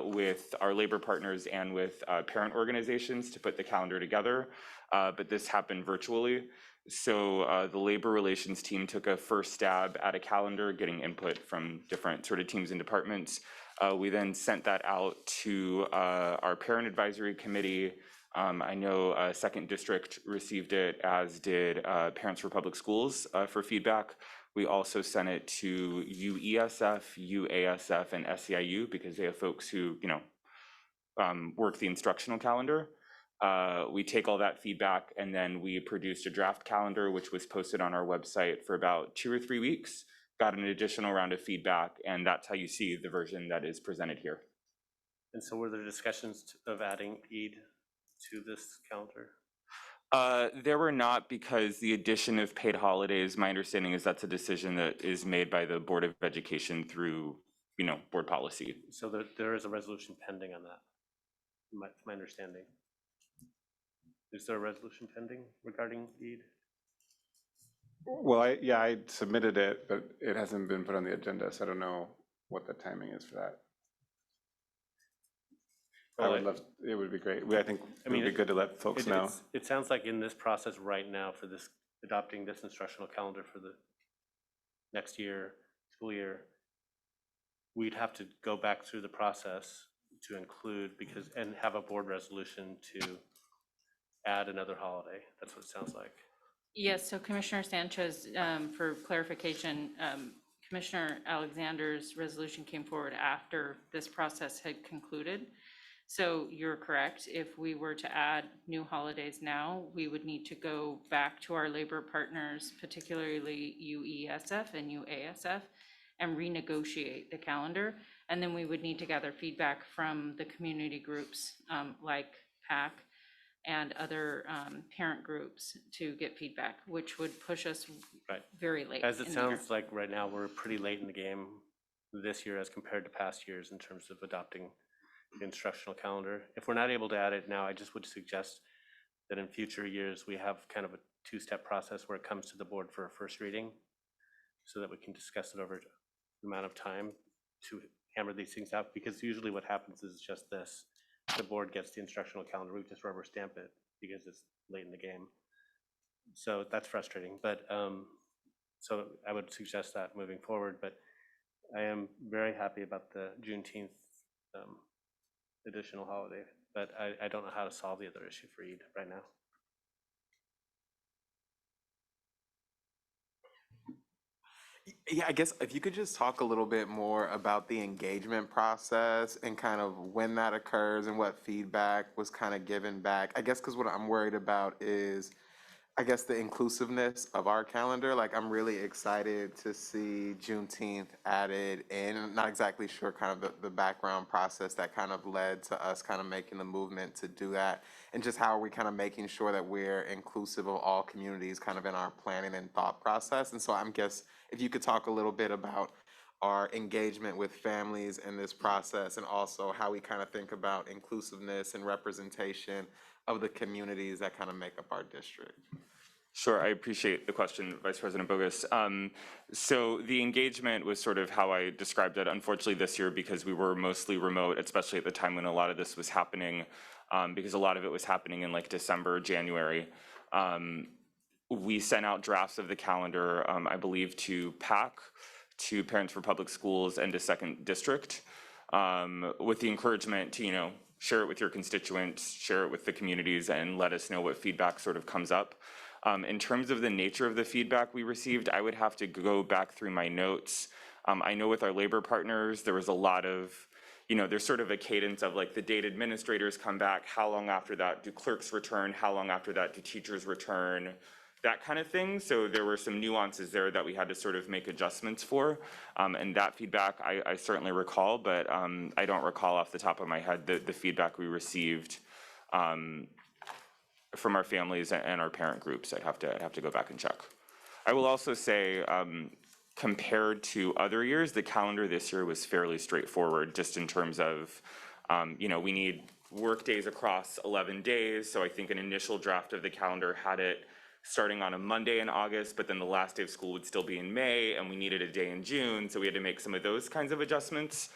with our labor partners and with parent organizations to put the calendar together, but this happened virtually. So the labor relations team took a first stab at a calendar, getting input from different sort of teams and departments. We then sent that out to our parent advisory committee. I know Second District received it, as did Parents for Public Schools for feedback. We also sent it to UESF, UASF, and SEIU because they have folks who, work the instructional calendar. We take all that feedback and then we produced a draft calendar, which was posted on our website for about 2 or 3 weeks, got an additional round of feedback, and that's how you see the version that is presented here. And so were there discussions of adding Eid to this calendar? There were not, because the addition of paid holidays, my understanding is that's a decision that is made by the Board of Education through, board policy. So there is a resolution pending on that, my understanding. Is there a resolution pending regarding Eid? Well, I submitted it, but it hasn't been put on the agenda, so I don't know what the timing is for that. Well, I would love, it would be great. I think it would be good to let folks know. It sounds like in this process right now for this, adopting this instructional calendar for the next year, school year, we'd have to go back through the process to include, and have a board resolution to add another holiday. That's what it sounds like. Yes, so Commissioner Sanchez, for clarification, Commissioner Alexander's resolution came forward after this process had concluded. So you're correct. If we were to add new holidays now, we would need to go back to our labor partners, particularly UESF and UASF, and renegotiate the calendar. And then we would need to gather feedback from the community groups like PAC and other parent groups to get feedback, which would push us very late. As it in the year. sounds like right now, we're pretty late in the game this year as compared to past years in terms of adopting the instructional calendar. If we're not able to add it now, I just would suggest that in future years, we have kind of a two-step process where it comes to the board for a first reading so that we can discuss it over an amount of time to hammer these things out, because usually what happens is just this. The board gets the instructional calendar, we just rubber stamp it because it's late in the game. So that's frustrating, but so I would suggest that moving forward, but I am very happy about the Juneteenth additional holiday, but I don't know how to solve the other issue for Eid right now. Yeah, I guess if you could just talk a little bit more about the engagement process and kind of when that occurs and what feedback was kind of given back. I guess because what I'm worried about is, I guess, the inclusiveness of our calendar. Like, I'm really excited to see Juneteenth added in. I'm not exactly sure kind of the background process that kind of led to us kind of making the movement to do that, and just how are we kind of making sure that we're inclusive of all communities kind of in our planning and thought process. And so I'm guess if you could talk a little bit about our engagement with families in this process, and also how we kind of think about inclusiveness and representation of the communities that kind of make up our district. Sure, I appreciate the question, Vice President Bogus. So the engagement was sort of how I described it. Unfortunately this year, because we were mostly remote, especially at the time when a lot of this was happening, because a lot of it was happening in like December, January. We sent out drafts of the calendar, I believe, to PAC, to Parents for Public Schools, and to Second District, with the encouragement to, share it with your constituents, share it with the communities, and let us know what feedback sort of comes up. In terms of the nature of the feedback we received, I would have to go back through my notes. I know with our labor partners, there was a lot of, there's sort of a cadence of like the date administrators come back, how long after that do clerks return, how long after that do teachers return, that kind of thing. So there were some nuances there that we had to sort of make adjustments for. And that feedback I certainly recall, but I don't recall off the top of my head the feedback we received from our families and our parent groups. I'd have to go back and check. I will also say, compared to other years, the calendar this year was fairly straightforward, just in terms of, we need work days across 11 days. So I think an initial draft of the calendar had it starting on a Monday in August, but then the last day of school would still be in May, and we needed a day in June, so we had to make some of those kinds of adjustments.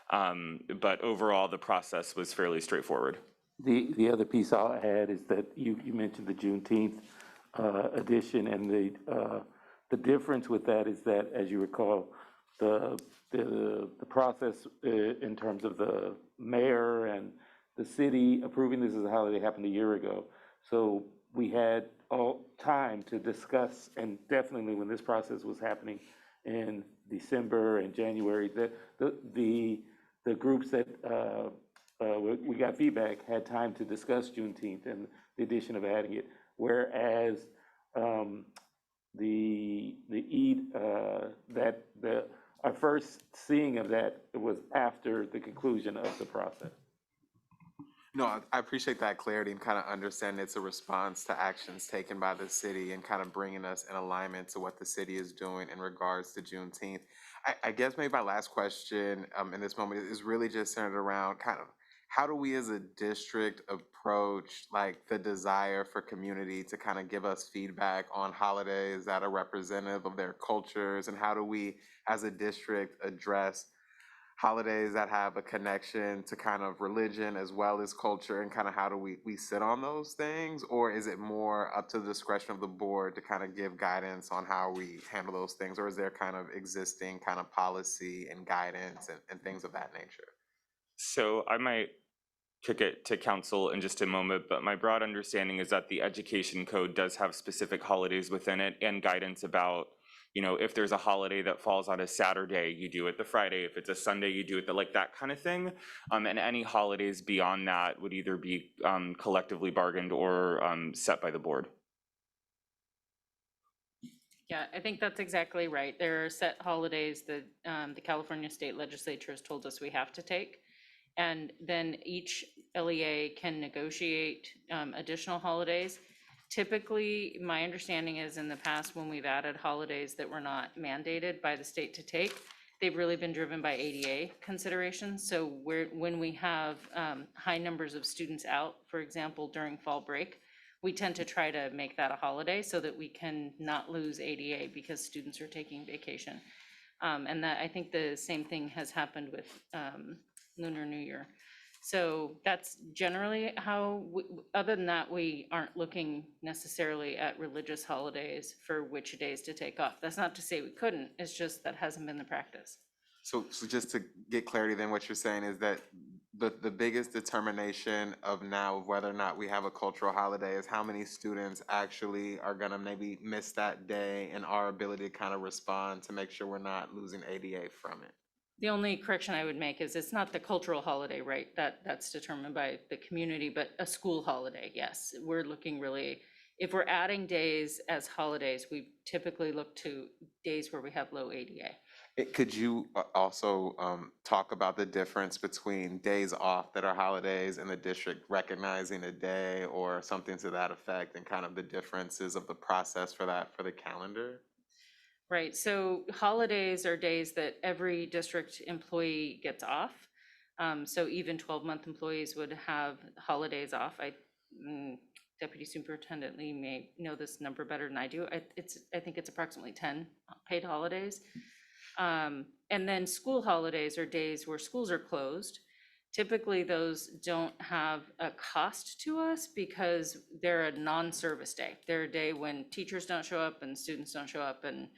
But overall, the process was fairly straightforward. The other piece I'll add is that you mentioned the Juneteenth edition, and the difference with that is that, as you recall, the process in terms of the mayor and the city approving this as a holiday happened a year ago. So we had all time to discuss, and definitely when this process was happening in December and January, the groups that we got feedback had time to discuss Juneteenth and the addition of adding it, whereas the Eid, our first seeing of that was after the conclusion of the process. No, I appreciate that clarity and kind of understand it's a response to actions taken by the city and kind of bringing us in alignment to what the city is doing in regards to Juneteenth. I guess maybe my last question in this moment is really just centered around kind of how do we as a district approach like the desire for community to kind of give us feedback on holidays that are representative of their cultures, and how do we as a district address holidays that have a connection to kind of religion as well as culture, and kind of how do we sit on those things? Or is it more up to the discretion of the board to kind of give guidance on how we handle those things? Or is there kind of existing kind of policy and guidance and things of that nature? So I might kick it to council in just a moment, but my broad understanding is that the education code does have specific holidays within it and guidance about if there's a holiday that falls on a Saturday, you do it the Friday. If it's a Sunday, you do it like that kind of thing. And any holidays beyond that would either be collectively bargained or set by the board. Yeah, I think that's exactly right. There are set holidays that the California State Legislature has told us we have to take. And then each LEA can negotiate additional holidays. Typically, my understanding is in the past, when we've added holidays that were not mandated by the state to take, they've really been driven by ADA considerations. So when we have high numbers of students out, for example, during fall break, we tend to try to make that a holiday so that we can not lose ADA because students are taking vacation. And that, I think the same thing has happened with Lunar New Year. So that's generally how, other than that, we aren't looking necessarily at religious holidays for which days to take off. That's not to say we couldn't, it's just that hasn't been the practice. So just to get clarity, then what you're saying is that the biggest determination of now of whether or not we have a cultural holiday is how many students actually are gonna maybe miss that day, and our ability to kind of respond to make sure we're not losing ADA from it. The only correction I would make is it's not the cultural holiday, right? That's determined by the community, but a school holiday, yes. We're looking really, if we're adding days as holidays, we typically look to days where we have low ADA. Could you also talk about the difference between days off that are holidays and the district recognizing a day or something to that effect, and kind of the differences of the process for that for the calendar? Right, so holidays are days that every district employee gets off. So even 12-month employees would have holidays off. Deputy Superintendent Lee may know this number better than I do. I think it's approximately 10 paid holidays. And then school holidays are days where schools are closed. Typically, those don't have a cost to us because they're a non-service day. They're a day when teachers don't show up and students don't show up and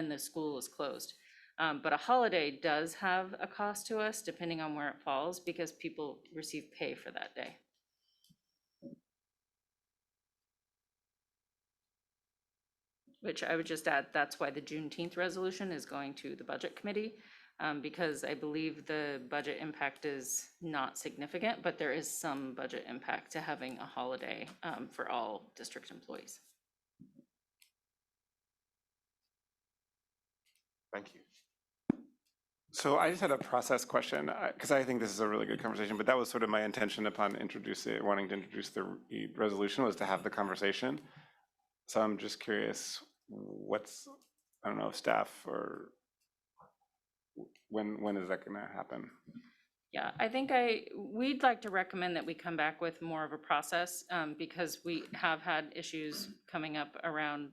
the school is closed. But a holiday does have a cost to us depending on where it falls because people receive pay for that day. Which I would just add, that's why the Juneteenth resolution is going to the Budget Committee, because I believe the budget impact is not significant, but there is some budget impact to having a holiday for all district employees. Thank you. So I just had a process question, because I think this is a really good conversation, but that was sort of my intention upon wanting to introduce the resolution, was to have the conversation. So I'm just curious, I don't know, staff or when is that gonna happen? Yeah, I think we'd like to recommend that we come back with more of a process because we have had issues coming up around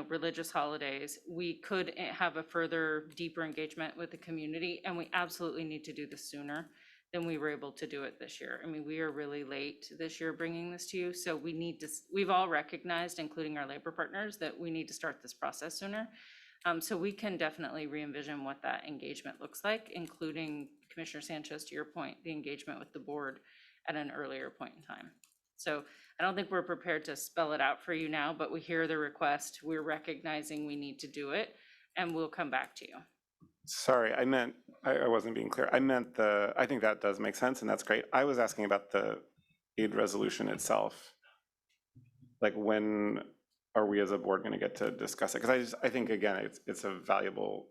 religious holidays. We could have a further deeper engagement with the community, and we absolutely need to do this sooner than we were able to do it this year. I mean, we are really late this year bringing this to you, so we've all recognized, including our labor partners, that we need to start this process sooner. So we can definitely re-envision what that engagement looks like, including, Commissioner Sanchez, to your point, the engagement with the board at an earlier point in time. So I don't think we're prepared to spell it out for you now, but we hear the request, we're recognizing we need to do it, and we'll come back to you. Sorry, I wasn't being clear. I think that does make sense, and that's great. I was asking about the aid resolution itself. Like, when are we as a board gonna get to discuss it? Because I think, again, it's a valuable,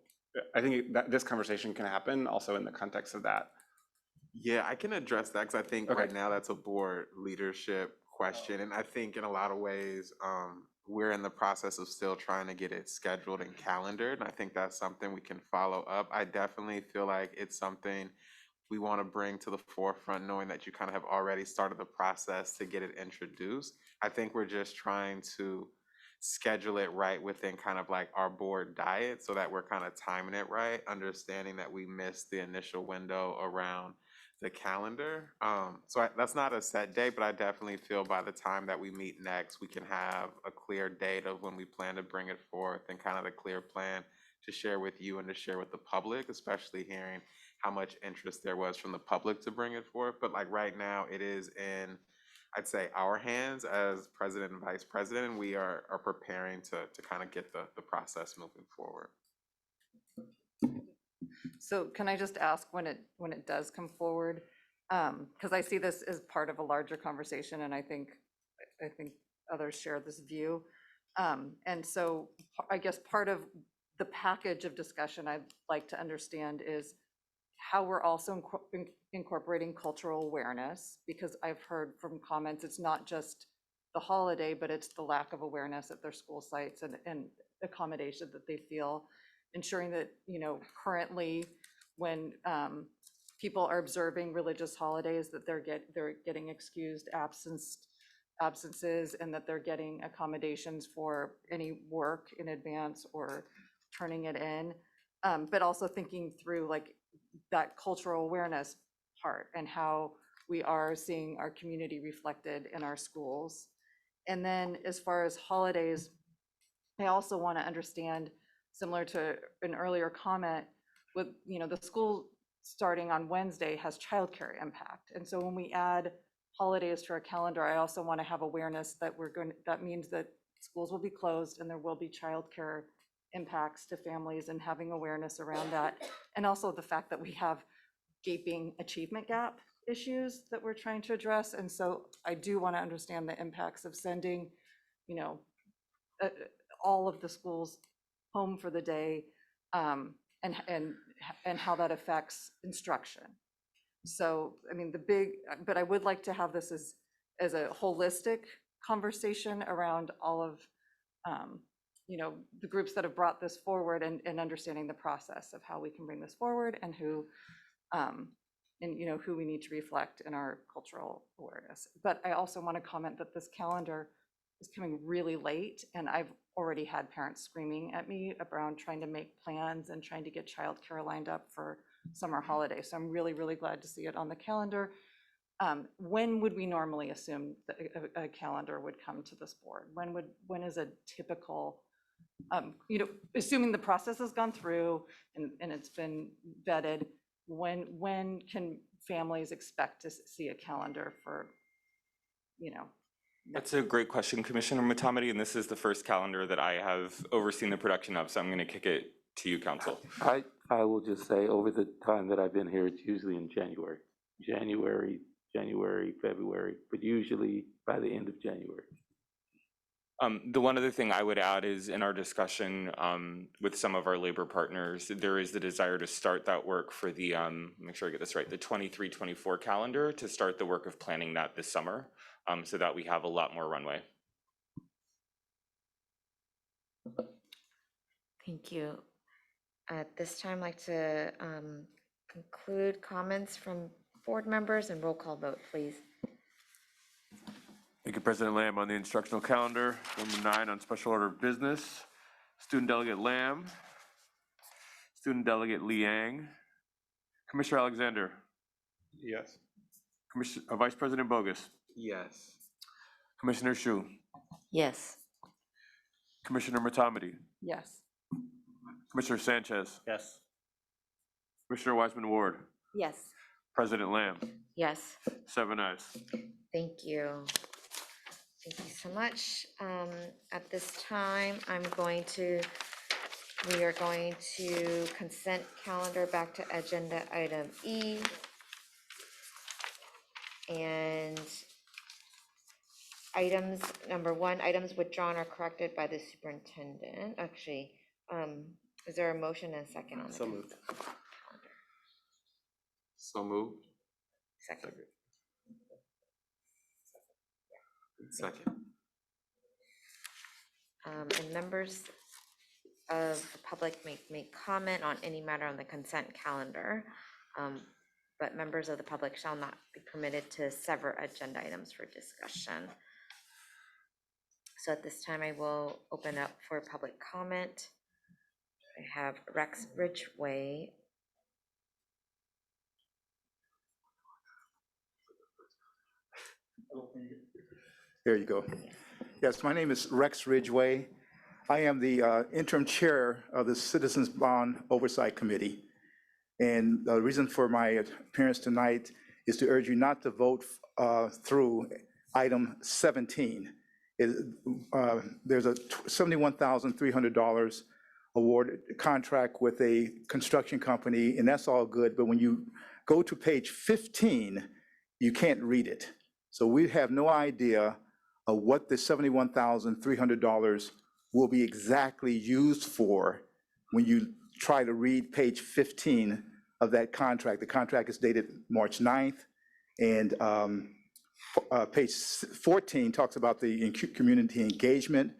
I think that this conversation can happen also in the context of that. Yeah, I can address that because I think right now that's a board leadership question. And I think in a lot of ways, we're in the process of still trying to get it scheduled and calendared. And I think that's something we can follow up. I definitely feel like it's something we want to bring to the forefront, knowing that you kind of have already started the process to get it introduced. I think we're just trying to schedule it right within kind of like our board diet so that we're kind of timing it right, understanding that we missed the initial window around the calendar. That's not a set date, but I definitely feel by the time that we meet next, we can have a clear date of when we plan to bring it forth and kind of a clear plan to share with you and to share with the public, especially hearing how much interest there was from the public to bring it forth. But like right now, it is in I'd say, our hands as president and vice president, and we are preparing to kind of get the process moving forward. So can I just ask when it does come forward? Because I see this as part of a larger conversation, and I think others share this view. And so I guess part of the package of discussion I'd like to understand is how we're also incorporating cultural awareness, because I've heard from comments, it's not just the holiday, but it's the lack of awareness at their school sites and accommodation that they feel, ensuring that, you know, currently when people are observing religious holidays, that they're getting excused absences, and that they're getting accommodations for any work in advance or turning it in, but also thinking through like that cultural awareness part and how we are seeing our community reflected in our schools. And then as far as holidays, I also want to understand, similar to an earlier comment, with, you know, the school starting on Wednesday has childcare impact. And so when we add holidays to our calendar, I also want to have awareness that that means that schools will be closed and there will be childcare impacts to families, and having awareness around that. And also the fact that we have gaping achievement gap issues that we're trying to address. And so I do want to understand the impacts of sending, you know, all of the schools home for the day, and how that affects instruction. So, I mean, but I would like to have this as a holistic conversation around all of, you know, the groups that have brought this forward, and understanding the process of how we can bring this forward, and who, and you know, who we need to reflect in our cultural awareness. But I also want to comment that this calendar is coming really late, and I've already had parents screaming at me around trying to make plans and trying to get childcare lined up for summer holidays. So I'm really, really glad to see it on the calendar. When would we normally assume that a calendar would come to this board? When is a typical, you know, assuming the process has gone through and it's been vetted, when can families expect to see a calendar for, you know? That's a great question, Commissioner Matamati, and this is the first calendar that I have overseen the production of, so I'm going to kick it to you, Council. I will just say, over the time that I've been here, it's usually in January, February, but usually by the end of January. The one other thing I would add is, in our discussion with some of our labor partners, there is the desire to start that work for the, make sure I get this right, the 23-24 calendar, to start the work of planning that this summer, so that we have a lot more runway. Thank you. At this time, I'd like to conclude comments from board members and roll call vote, please. Thank you, President Lamb. On the instructional calendar, number 9 on special order of business, Student Delegate Lamb, Student Delegate Liang, Commissioner Alexander. Yes. Vice President Bogus. Yes. Commissioner Shu. Yes. Commissioner Matamati. Yes. Commissioner Sanchez. Yes. Commissioner Wiseman Ward. Yes. President Lamb. Yes. 7 ayes. Thank you. Thank you so much. At this time, we are going to consent calendar back to agenda item E. And items, number 1, items withdrawn or corrected by the superintendent. Actually, is there a motion and a second on the So moved. calendar? So moved. Second. Second. And members of the public may make comment on any matter on the consent calendar, but members of the public shall not be permitted to sever agenda items for discussion. So at this time, I will open up for public comment. I have Rex Ridgway. There you go. Yes, my name is Rex Ridgway. I am the interim chair of the Citizens Bond Oversight Committee. And the reason for my appearance tonight is to urge you not to vote through item 17. There's a $71,300 award contract with a construction company, and that's all good, but when you go to page 15, you can't read it. So we have no idea of what the $71,300 will be exactly used for when you try to read page 15 of that contract. The contract is dated March 9th, and page 14 talks about the community engagement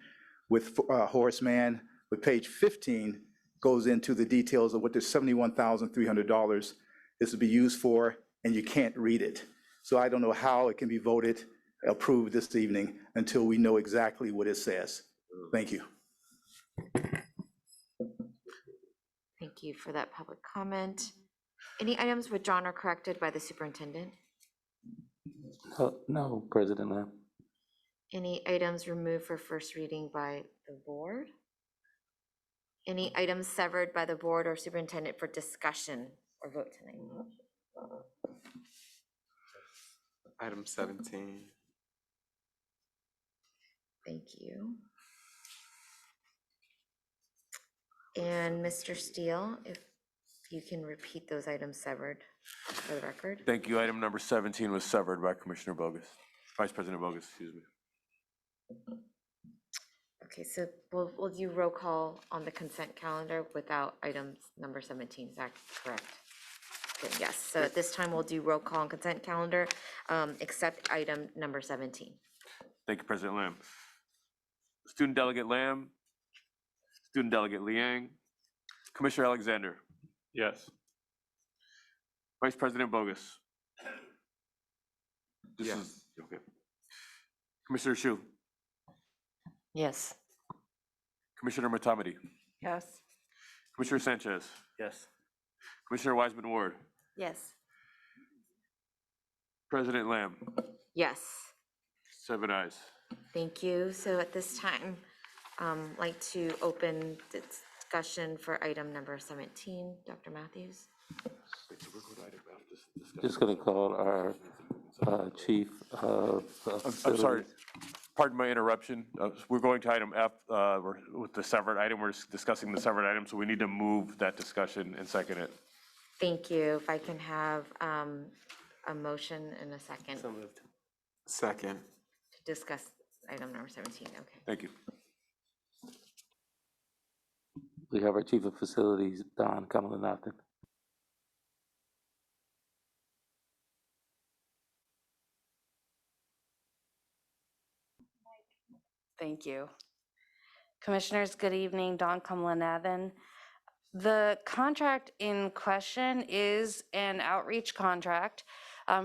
with Horace Mann, but page 15 goes into the details of what the $71,300 is to be used for, and you can't read it. So I don't know how it can be voted, approved this evening until we know exactly what it says. Thank you. Thank you for that public comment. Any items withdrawn or corrected by the superintendent? No, President Lamb. Any items removed for first reading by the board? Any items severed by the board or superintendent for discussion or vote tonight? Item 17. Thank you. And Mr. Steele, if you can repeat those items severed for the record. Thank you. Item number 17 was severed by Commissioner Bogus, Vice President Bogus, excuse me. Okay, so we'll do roll call on the consent calendar without items number 17, is that correct? Good, yes, so at this time, we'll do roll call on consent calendar, except item number 17. Thank you, President Lamb. Student Delegate Lamb, Student Delegate Liang, Commissioner Alexander. Yes. Vice President Bogus. Yes. Okay. Commissioner Shu, Yes. Commissioner Matamati, Yes. Commissioner Sanchez, Yes. Commissioner Wiseman Ward, Yes. President Lamb, Yes, 7 ayes. thank you. So at this time, like to open the discussion for item number 17. Dr. Matthews? Just going to call our chief of. I'm sorry, pardon my interruption. We're going to item F, with the severed item. We're discussing the severed item, so we need to move that discussion and second it. Thank you. If I can have a motion and a second So moved. Second. to discuss item number 17, okay. Thank you. We have our chief of facilities, Don Kamalanathan. Thank you. Commissioners, good evening. Dawn Kamlanathan. The contract in question is an outreach contract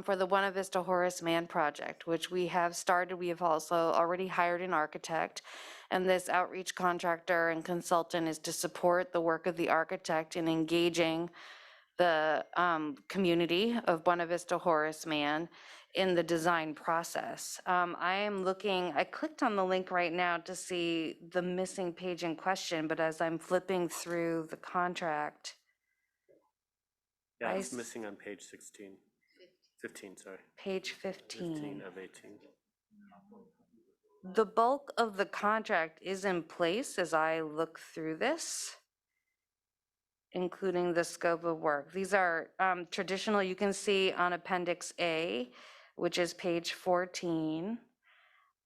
for the Buena Vista Horace Mann project, which we have started. We have also already hired an architect, and this outreach contractor and consultant is to support the work of the architect in engaging the community of Buena Vista Horace Mann in the design process. I clicked on the link right now to see the missing page in question, but as I'm flipping through the contract, Yeah, I it's s- missing on page 16. 15, sorry. page 15. 15 of 18. The bulk of the contract is in place as I look through this, including the scope of work. These are traditional, you can see on Appendix A, which is page 14,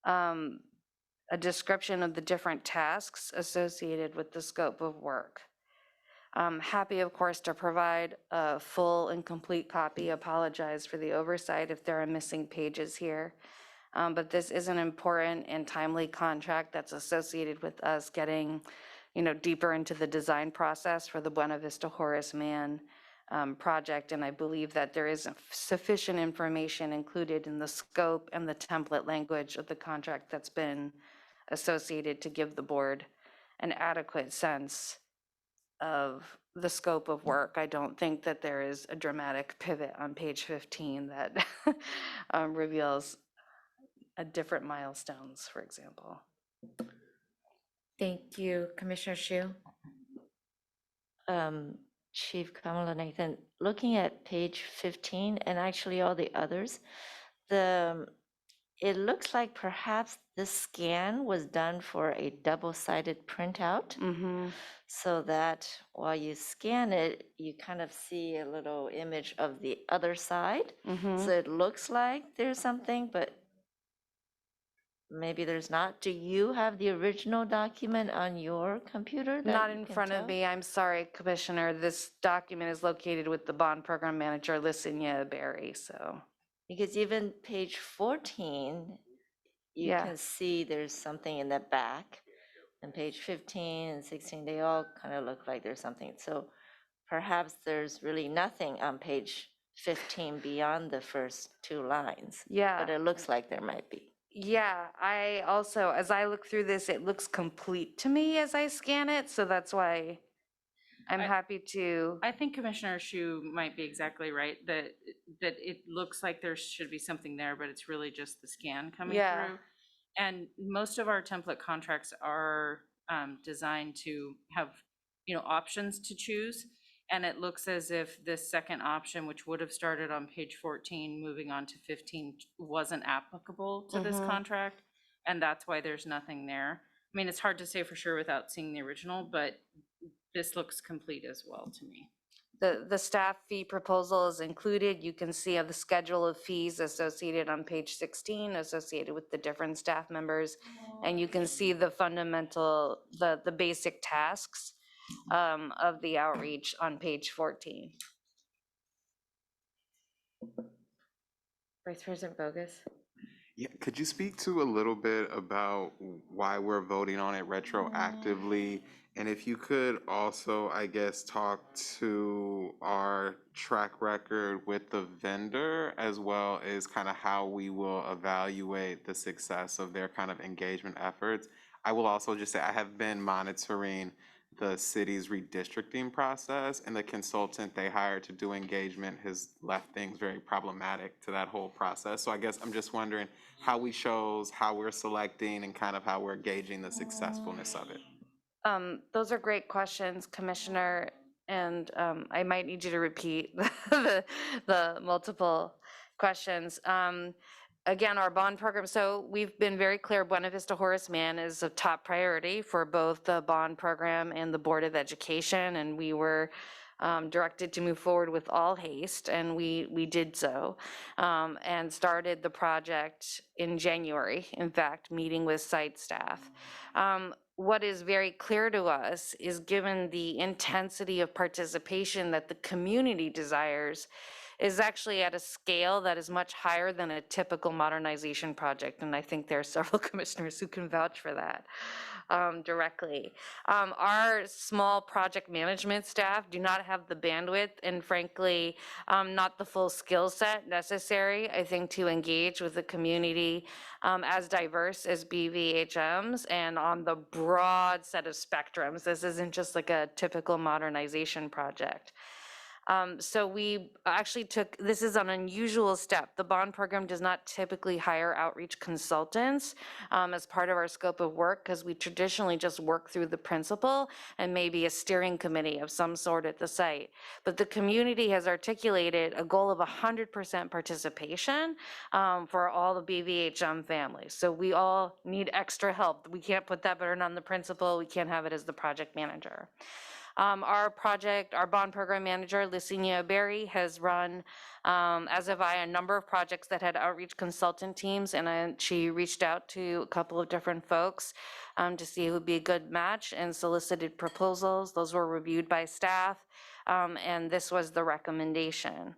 a description of the different tasks associated with the scope of work. I'm happy, of course, to provide a full and complete copy. Apologize for the oversight if there are missing pages here. But this is an important and timely contract that's associated with us getting, deeper into the design process for the Buena Vista Horace Mann project. And I believe that there is sufficient information included in the scope and the template language of the contract that's been associated to give the board an adequate sense of the scope of work. I don't think that there is a dramatic pivot on page 15 that reveals different milestones, for example. Thank you, Commissioner Shu. Chief Kamala Nathan, looking at page 15 and actually all the others, it looks like perhaps the scan was done for a double-sided printout. So that while you scan it, you kind of see a little image of the other side. So it looks like there's something, but maybe there's not. Do you have the original document on your computer? that Not you in can front of tell? me, I'm sorry, Commissioner. This document is located with the bond program manager, Lissinia Berry, so. Because even page 14, you Yeah. can see there's something in the back. And page 15 and 16, they all kind of look like there's something. So perhaps there's really nothing on page 15 beyond the first 2 lines. Yeah. But it looks like there might be. Yeah, I also, as I look through this, it looks complete to me as I scan it, so that's why I'm happy to. I think Commissioner Shu might be exactly right, that it looks like there should be something there, but it's really just the scan coming Yeah. through. And most of our template contracts are designed to have, options to choose. And it looks as if this second option, which would have started on page 14, moving on to 15, wasn't applicable to this contract. And that's why there's nothing there. I mean, it's hard to say for sure without seeing the original, but this looks complete as well to me. The staff fee proposal is included. You can see the schedule of fees associated on page 16, associated with the different staff members. And you can see the fundamental, the basic tasks of the outreach on page 14. Vice President Bogus? Yeah, could you speak to a little bit about why we're voting on it retroactively? And if you could also, I guess, talk to our track record with the vendor, as well as kind of how we will evaluate the success of their kind of engagement efforts. I will also just say I have been monitoring the city's redistricting process, and the consultant they hired to do engagement has left things very problematic to that whole process. So I guess I'm just wondering how we chose, how we're selecting, and kind of how we're gauging the successfulness of it. Those are great questions, Commissioner, and I might need you to repeat the multiple questions. Again, our bond program, so we've been very clear, Buena Vista Horace Mann is a top priority for both the bond program and the Board of Education, and we were directed to move forward with all haste, and we did so, and started the project in January, in fact, meeting with site staff. What is very clear to us is, given the intensity of participation that the community desires, is actually at a scale that is much higher than a typical modernization project. And I think there are several commissioners who can vouch for that directly. Our small project management staff do not have the bandwidth and frankly, not the full skill set necessary, I think, to engage with the community as diverse as BVHMs and on the broad set of spectrums. This isn't just like a typical modernization project. So we actually took, this is an unusual step. The bond program does not typically hire outreach consultants as part of our scope of work, because we traditionally just work through the principal and maybe a steering committee of some sort at the site. But the community has articulated a goal of 100% participation for all the BVHM families. So we all need extra help. We can't put that burden on the principal. We can't have it as the project manager. Our bond program manager, Lissinia Berry, has run, as have I, a number of projects that had outreach consultant teams, and she reached out to a couple of different folks to see who would be a good match and solicited proposals. Those were reviewed by staff, and this was the recommendation.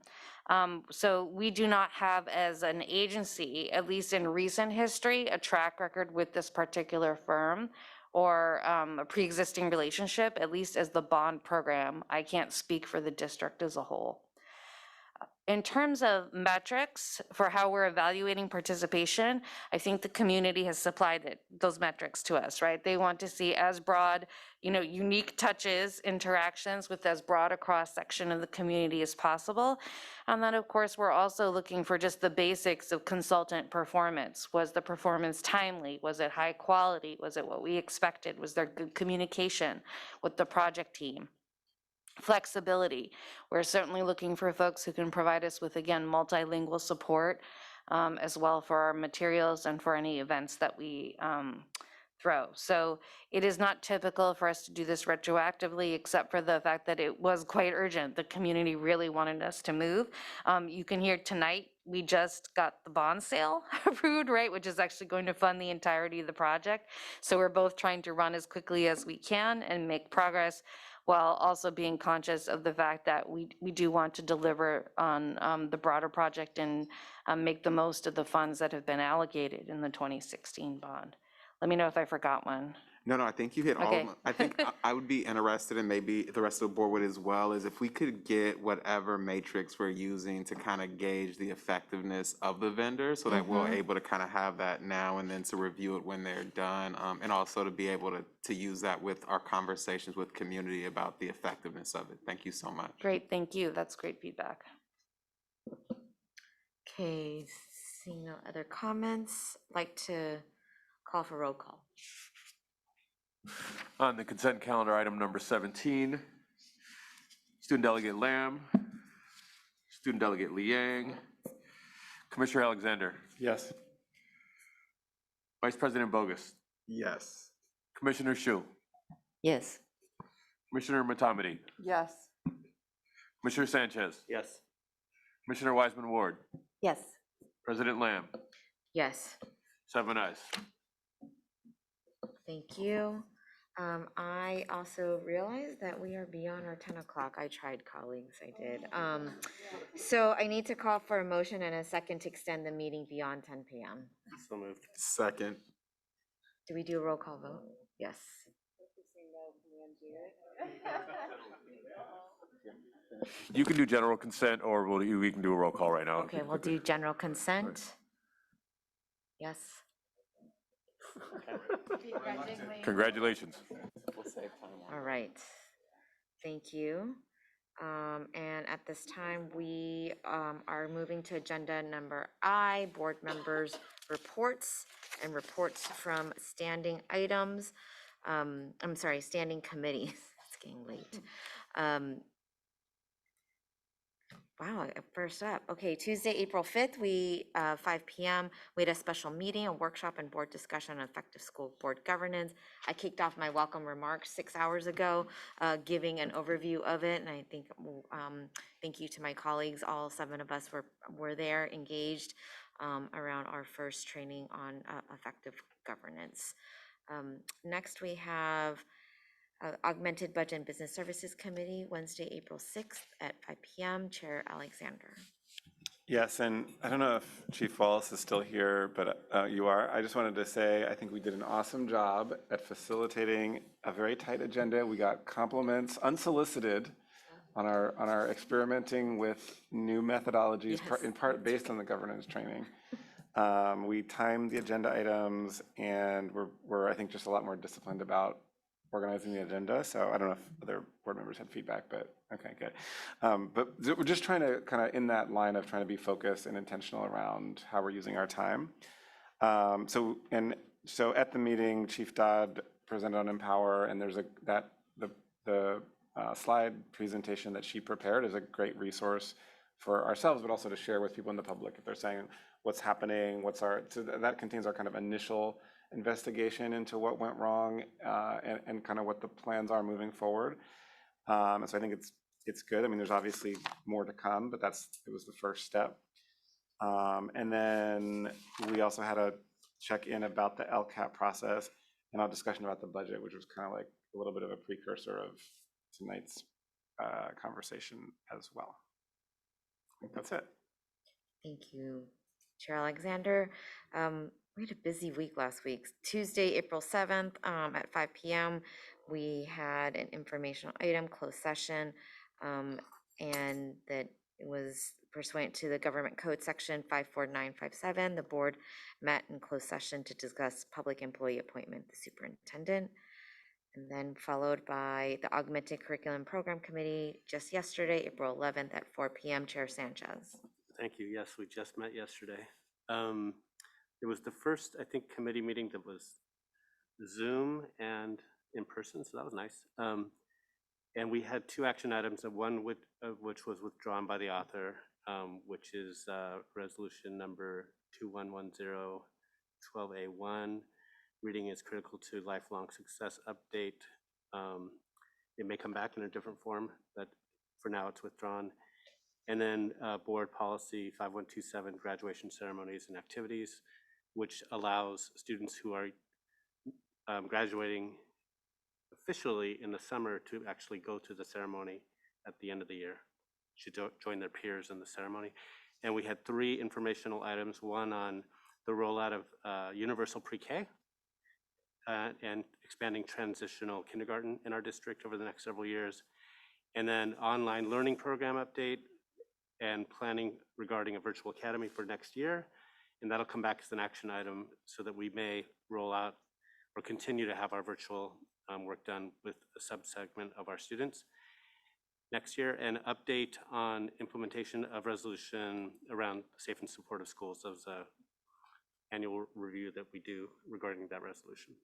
So we do not have, as an agency, at least in recent history, a track record with this particular firm or a pre-existing relationship, at least as the bond program. I can't speak for the district as a whole. In terms of metrics for how we're evaluating participation, I think the community has supplied those metrics to us, right? They want to see as broad, unique touches, interactions with as broad a cross-section of the community as possible. And then, of course, we're also looking for just the basics of consultant performance. Was the performance timely? Was it high quality? Was it what we expected? Was there good communication with the project team? Flexibility. We're certainly looking for folks who can provide us with, again, multilingual support as well for our materials and for any events that we throw. So it is not typical for us to do this retroactively, except for the fact that it was quite urgent. The community really wanted us to move. You can hear tonight, we just got the bond sale approved, right, which is actually going to fund the entirety of the project. So we're both trying to run as quickly as we can and make progress, while also being conscious of the fact that we do want to deliver on the broader project and make the most of the funds that have been allocated in the 2016 bond. Let me know if I forgot one. No, I think you hit all of Okay. them. I think I would be interested, and maybe the rest of the board would as well, is if we could get whatever matrix we're using to kind of gauge the effectiveness of the vendor, so that we're able to kind of have that now and then to review it when they're done, and also to be able to use that with our conversations with community about the effectiveness of it. Thank you so much. Great, thank you. That's great feedback. Okay, seeing no other comments, like to call for roll call. On the consent calendar, item number 17, Student Delegate Lamb, Student Delegate Liang, Commissioner Alexander, Yes. Vice President Bogus, Yes. Commissioner Shu, Yes. Commissioner Matamidi, Yes. Commissioner Sanchez, Yes. Commissioner Wiseman Ward, Yes. President Lamb, Yes. 7 ayes. Thank you. I also realized that we are beyond our 10 o'clock. I tried, colleagues, I did. So I need to call for a motion and a second to extend the meeting beyond 10 p.m. So moved. Second. Do we do a roll call vote? Yes. You can do general consent, or we can do a roll call right now. Okay, we'll do general consent. Yes. Congratulations. All right. Thank you. And at this time, we are moving to agenda number I, board members' reports and reports from standing items. I'm sorry, standing committees. It's getting late. Wow, first up. Okay, Tuesday, April 5th, 5 p.m., we had a special meeting, a workshop and board discussion on effective school board governance. I kicked off my welcome remarks 6 hours ago, giving an overview of it, and I think, thank you to my colleagues, all 7 of us were there, engaged around our first training on effective governance. Next, we have Augmented Budget and Business Services Committee, Wednesday, April 6th at 5 p.m. Chair Alexander. Yes, and I don't know if Chief Wallace is still here, but you are. I just wanted to say, I think we did an awesome job at facilitating a very tight agenda. We got compliments unsolicited on our experimenting with new methodologies, in part based on the governance training. We timed the agenda items, and we're I think just a lot more disciplined about organizing the agenda. So I don't know if other board members had feedback, but okay, good. But we're just trying to kind of in that line of trying to be focused and intentional around how we're using our time. So at the meeting, Chief Dodd presented on Empower, and there's the slide presentation that she prepared is a great resource for ourselves, but also to share with people in the public if they're saying what's happening, so that contains our kind of initial investigation into what went wrong and kind of what the plans are moving forward. And so I think it's good. I mean, there's obviously more to come, but it was the first step. And then we also had a check-in about the LCAP process and our discussion about the budget, which was kind of like a little bit of a precursor of tonight's conversation as well. I think that's it. Thank you, Chair Alexander. We had a busy week last week. Tuesday, April 7th at 5 p.m., we had an informational item, closed session, and that it was pursuant to the Government Code Section 54957. The board met in closed session to discuss public employee appointment, the superintendent, and then followed by the Augmented Curriculum Program Committee just yesterday, April 11th at 4 p.m. Chair Sanchez. Thank you. Yes, we just met yesterday. It was the first, I think, committee meeting that was Zoom and in person, so that was nice. And we had two action items, one of which was withdrawn by the author, which is resolution number 2110-12A1. Reading is critical to lifelong success update. It may come back in a different form, but for now it's withdrawn. And then board policy 5127, graduation ceremonies and activities, which allows students who are graduating officially in the summer to actually go to the ceremony at the end of the year, should join their peers in the ceremony. And we had three informational items, one on the rollout of universal pre-K and expanding transitional kindergarten in our district over the next several years. And then online learning program update and planning regarding a virtual academy for next year. And that'll come back as an action item so that we may roll out or continue to have our virtual work done with a subsegment of our students next year. An update on implementation of resolution around safe and supportive schools. That was an annual review that we do regarding that resolution.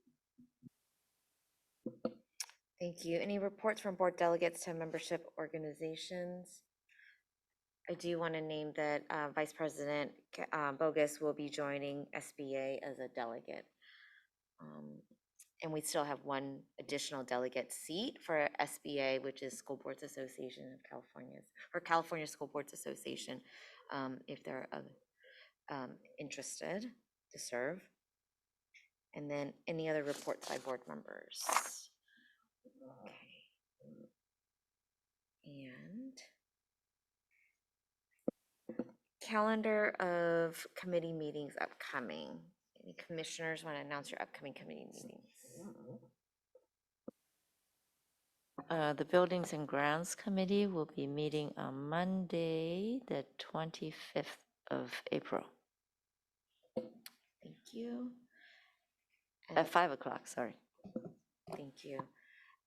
Thank you. Any reports from board delegates to membership organizations? I do want to name that Vice President Bogus will be joining SBA as a delegate. And we still have one additional delegate seat for SBA, which is School Boards Association of California's, or California School Boards Association, if they're interested to serve. And then any other reports by board members? Okay. And calendar of committee meetings upcoming. Any commissioners want to announce your upcoming committee meetings? The Buildings and Grounds Committee will be meeting on Monday, the 25th of April. Thank you. At 5 o'clock, sorry. Thank you.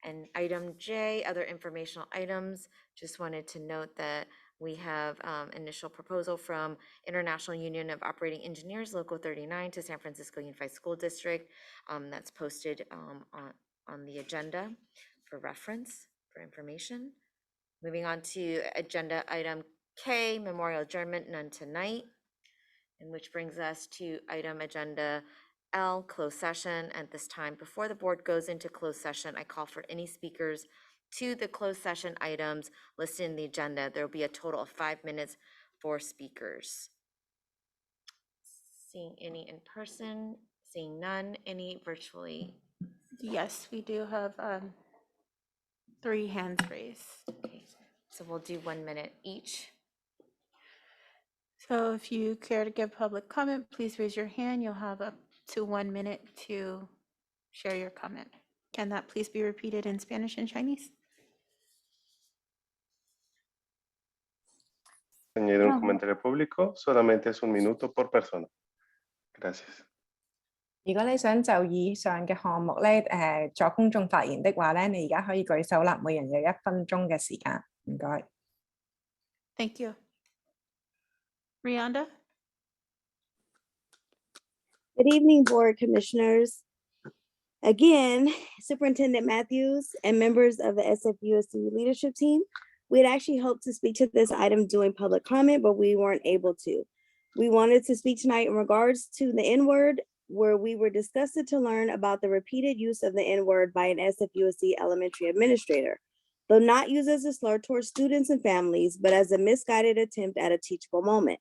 And item J, other informational items, just wanted to note that we have initial proposal from International Union of Operating Engineers, Local 39 to San Francisco Unified School District. That's posted on the agenda for reference, for information. Moving on to agenda item K, memorial adjournment, none tonight. And which brings us to item agenda L, closed session. At this time, before the board goes into closed session, I call for any speakers to the closed session items listed in the agenda. There will be a total of 5 minutes for speakers. Seeing any in person, seeing none, any virtually? Yes, we do have 3 hands raised. Okay, so we'll do 1 minute each. So if you care to give public comment, please raise your hand. You'll have up to 1 minute to share your comment. Can that please be repeated in Spanish and Chinese? Añadir un comentario público, solamente es 1 minuto por persona. Gracias. 如果你想就以上嘅項目咧，作公眾發言的話咧，你而家可以舉手啦，每人有1分鐘嘅時間。唔該。Thank you. Rianda? Good evening, Board Commissioners. Again, Superintendent Matthews and members of the SFUSD leadership team, we had actually hoped to speak to this item during public comment, but we weren't able to. We wanted to speak tonight in regards to the N-word, where we were disgusted to learn about the repeated use of the N-word by an SFUSD elementary administrator, though not used as a slur towards students and families, but as a misguided attempt at a teachable moment.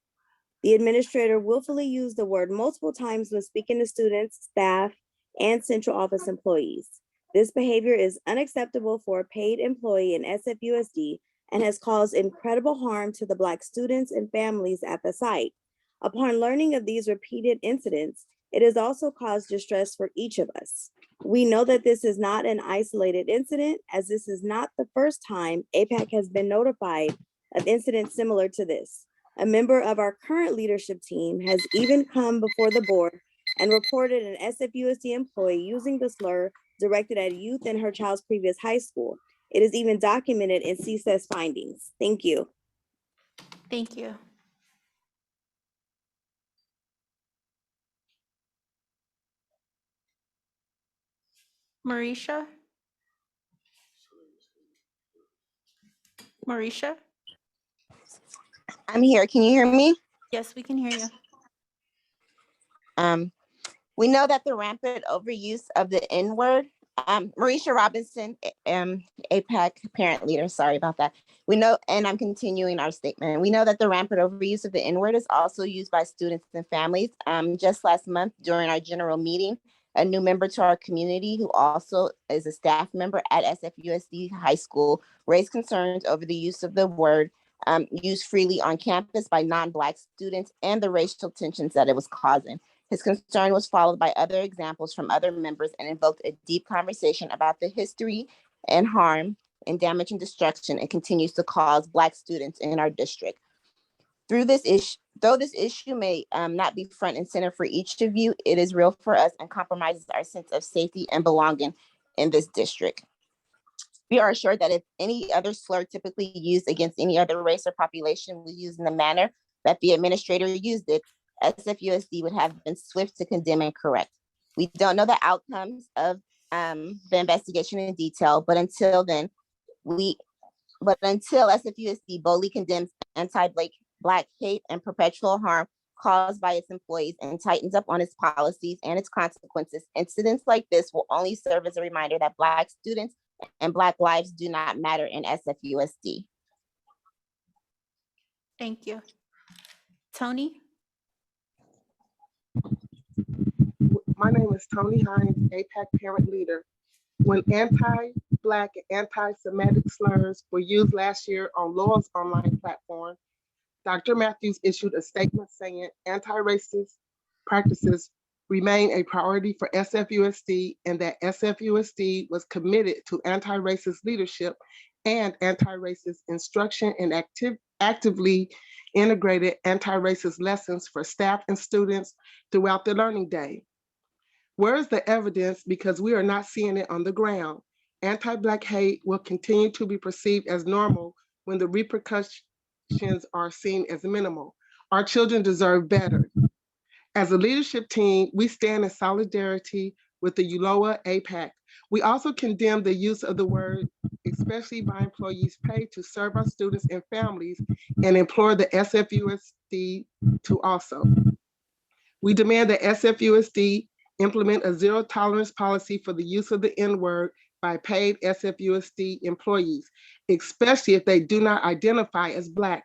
The administrator willfully used the word multiple times when speaking to students, staff, and central office employees. This behavior is unacceptable for a paid employee in SFUSD and has caused incredible harm to the Black students and families at the site. Upon learning of these repeated incidents, it has also caused distress for each of us. We know that this is not an isolated incident, as this is not the first time APAC has been notified of incidents similar to this. A member of our current leadership team has even come before the board and reported an SFUSD employee using the slur directed at youth in her child's previous high school. It is even documented in CSES findings. Thank you. Thank you. Marisha? Marisha? I'm here. Can you hear me? Yes, we can hear you. We know that the rampant overuse of the N-word, Marisha Robinson, APAC parent leader, sorry about that. We know, and I'm continuing our statement. We know that the rampant overuse of the N-word is also used by students and families. Just last month during our general meeting, a new member to our community who also is a staff member at SFUSD High School raised concerns over the use of the word used freely on campus by non-Black students and the racial tensions that it was causing. His concern was followed by other examples from other members and invoked a deep conversation about the history and harm and damage and destruction it continues to cause Black students in our district. Though this issue may not be front and center for each of you, it is real for us and compromises our sense of safety and belonging in this district. We are assured that if any other slur typically used against any other race or population was used in the manner that the administrator used it, SFUSD would have been swift to condemn and correct. We don't know the outcomes of the investigation in detail, but until SFUSD boldly condemns anti-Black hate and perpetual harm caused by its employees and tightens up on its policies and its consequences, incidents like this will only serve as a reminder that Black students and Black lives do not matter in SFUSD. Thank you. Tony? My name is Tony Hines, APAC parent leader. When anti-Black and anti-Semitic slurs were used last year on Lowell's online platform, Dr. Matthews issued a statement saying anti-racist practices remain a priority for SFUSD and that SFUSD was committed to anti-racist leadership and anti-racist instruction and actively integrated anti-racist lessons for staff and students throughout the learning day. Where is the evidence? Because we are not seeing it on the ground. Anti-Black hate will continue to be perceived as normal when the repercussions are seen as minimal. Our children deserve better. As a leadership team, we stand in solidarity with the ULOA APAC. We also condemn the use of the word, especially by employees paid to serve our students and families, and implore the SFUSD to also. We demand that SFUSD implement a zero tolerance policy for the use of the N-word by paid SFUSD employees, especially if they do not identify as Black.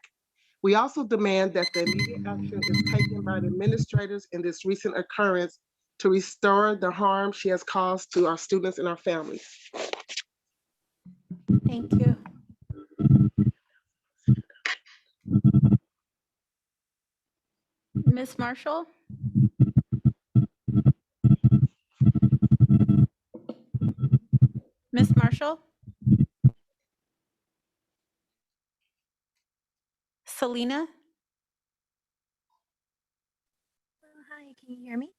We also demand that the immediate action is taken by the administrators in this recent occurrence to restore the harm she has caused to our students and our families. Thank you. Ms. Marshall? Ms. Marshall? Selena? Hi, can you hear me?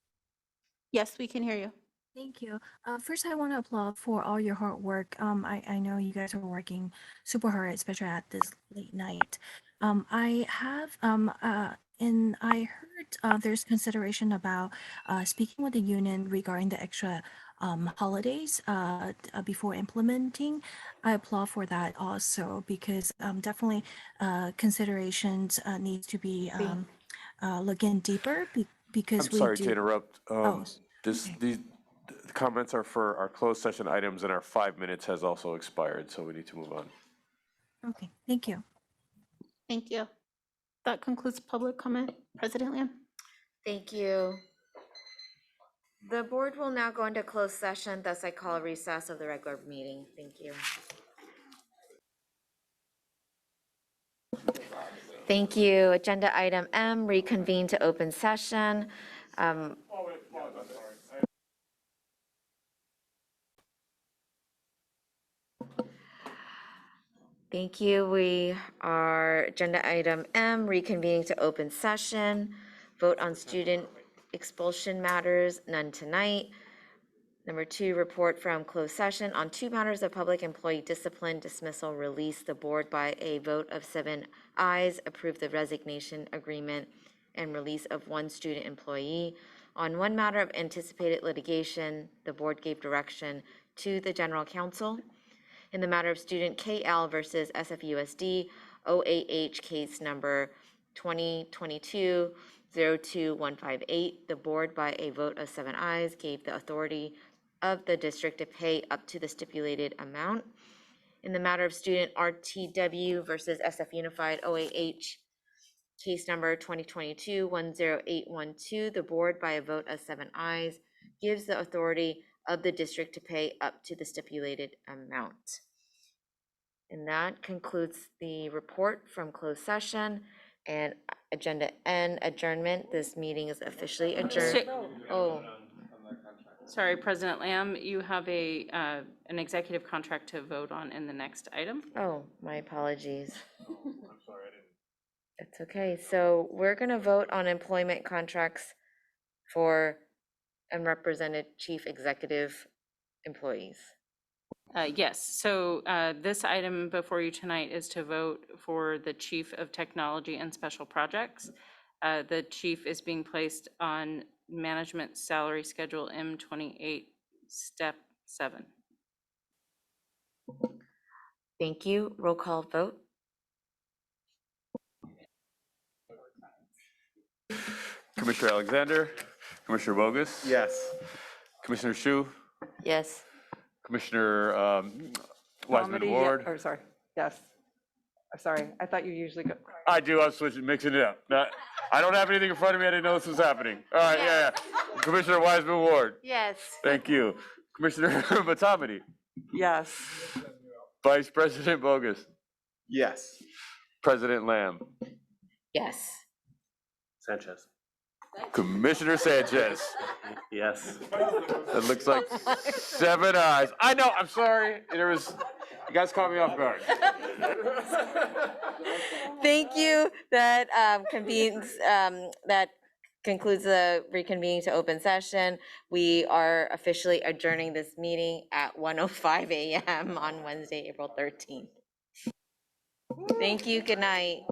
Yes, we can hear you. Thank you. First, I want to applaud for all your hard work. I know you guys are working super hard, especially at this late night. I have and I heard there's consideration about speaking with the union regarding the extra holidays before implementing. I applaud for that also because definitely considerations needs to be looking deeper because I'm sorry we do. to interrupt. Oh, These the comments are for our closed session items and our 5 minutes has also expired, so we need to move on. okay, thank you. Thank you. That concludes public comment. President Lam? Thank you. The board will now go into closed session, thus I call a recess of the regular meeting. Thank you. Thank you. Agenda item M, reconvene to open session. Thank you. We are agenda item M, reconvening to open session. Vote on student expulsion matters, none tonight. Number 2, report from closed session on 2 matters of public employee discipline, dismissal, release. The board by a vote of 7 ayes approved the resignation agreement and release of 1 student employee. On 1 matter of anticipated litigation, the board gave direction to the general counsel in the matter of student KL versus SFUSD, OAH case number 2022-02158. The board, by a vote of 7 ayes, gave the authority of the district to pay up to the stipulated amount. In the matter of student RTW versus SF Unified OAH, case number 2022-10812, the board, by a vote of 7 ayes, gives the authority of the district to pay up to the stipulated amount. And that concludes the report from closed session and agenda N, adjournment. This meeting is officially adjourned. Oh, Sorry, President Lamb, you have an executive contract to vote on in the next item. oh, my apologies. That's okay. So we're going to vote on employment contracts for unrepresented chief executive employees. Yes, so this item before you tonight is to vote for the Chief of Technology and Special Projects. The chief is being placed on Management Salary Schedule M28, Step 7. Thank you. Roll call vote. Commissioner Alexander, Commissioner Bogus. Yes. Commissioner Shu, Yes. Commissioner Wiseman Comedy, Ward. or sorry, yes. I'm sorry, I thought you usually go. I do, I'm switching, mixing it up. No, I don't have anything in front of me, I didn't know this was happening. All right, yeah. Commissioner Wiseman Ward, Yes. thank you. Commissioner Matomedy, Yes. Vice President Bogus, Yes. President Lamb, Yes. Sanchez. Commissioner Sanchez. Yes. That looks like 7 ayes. I know, I'm sorry, you guys caught me off guard. Thank you. That that concludes the reconvening to open session. We are officially adjourning this meeting at 1:05 a.m. on Wednesday, April 13th. Thank you. Good night.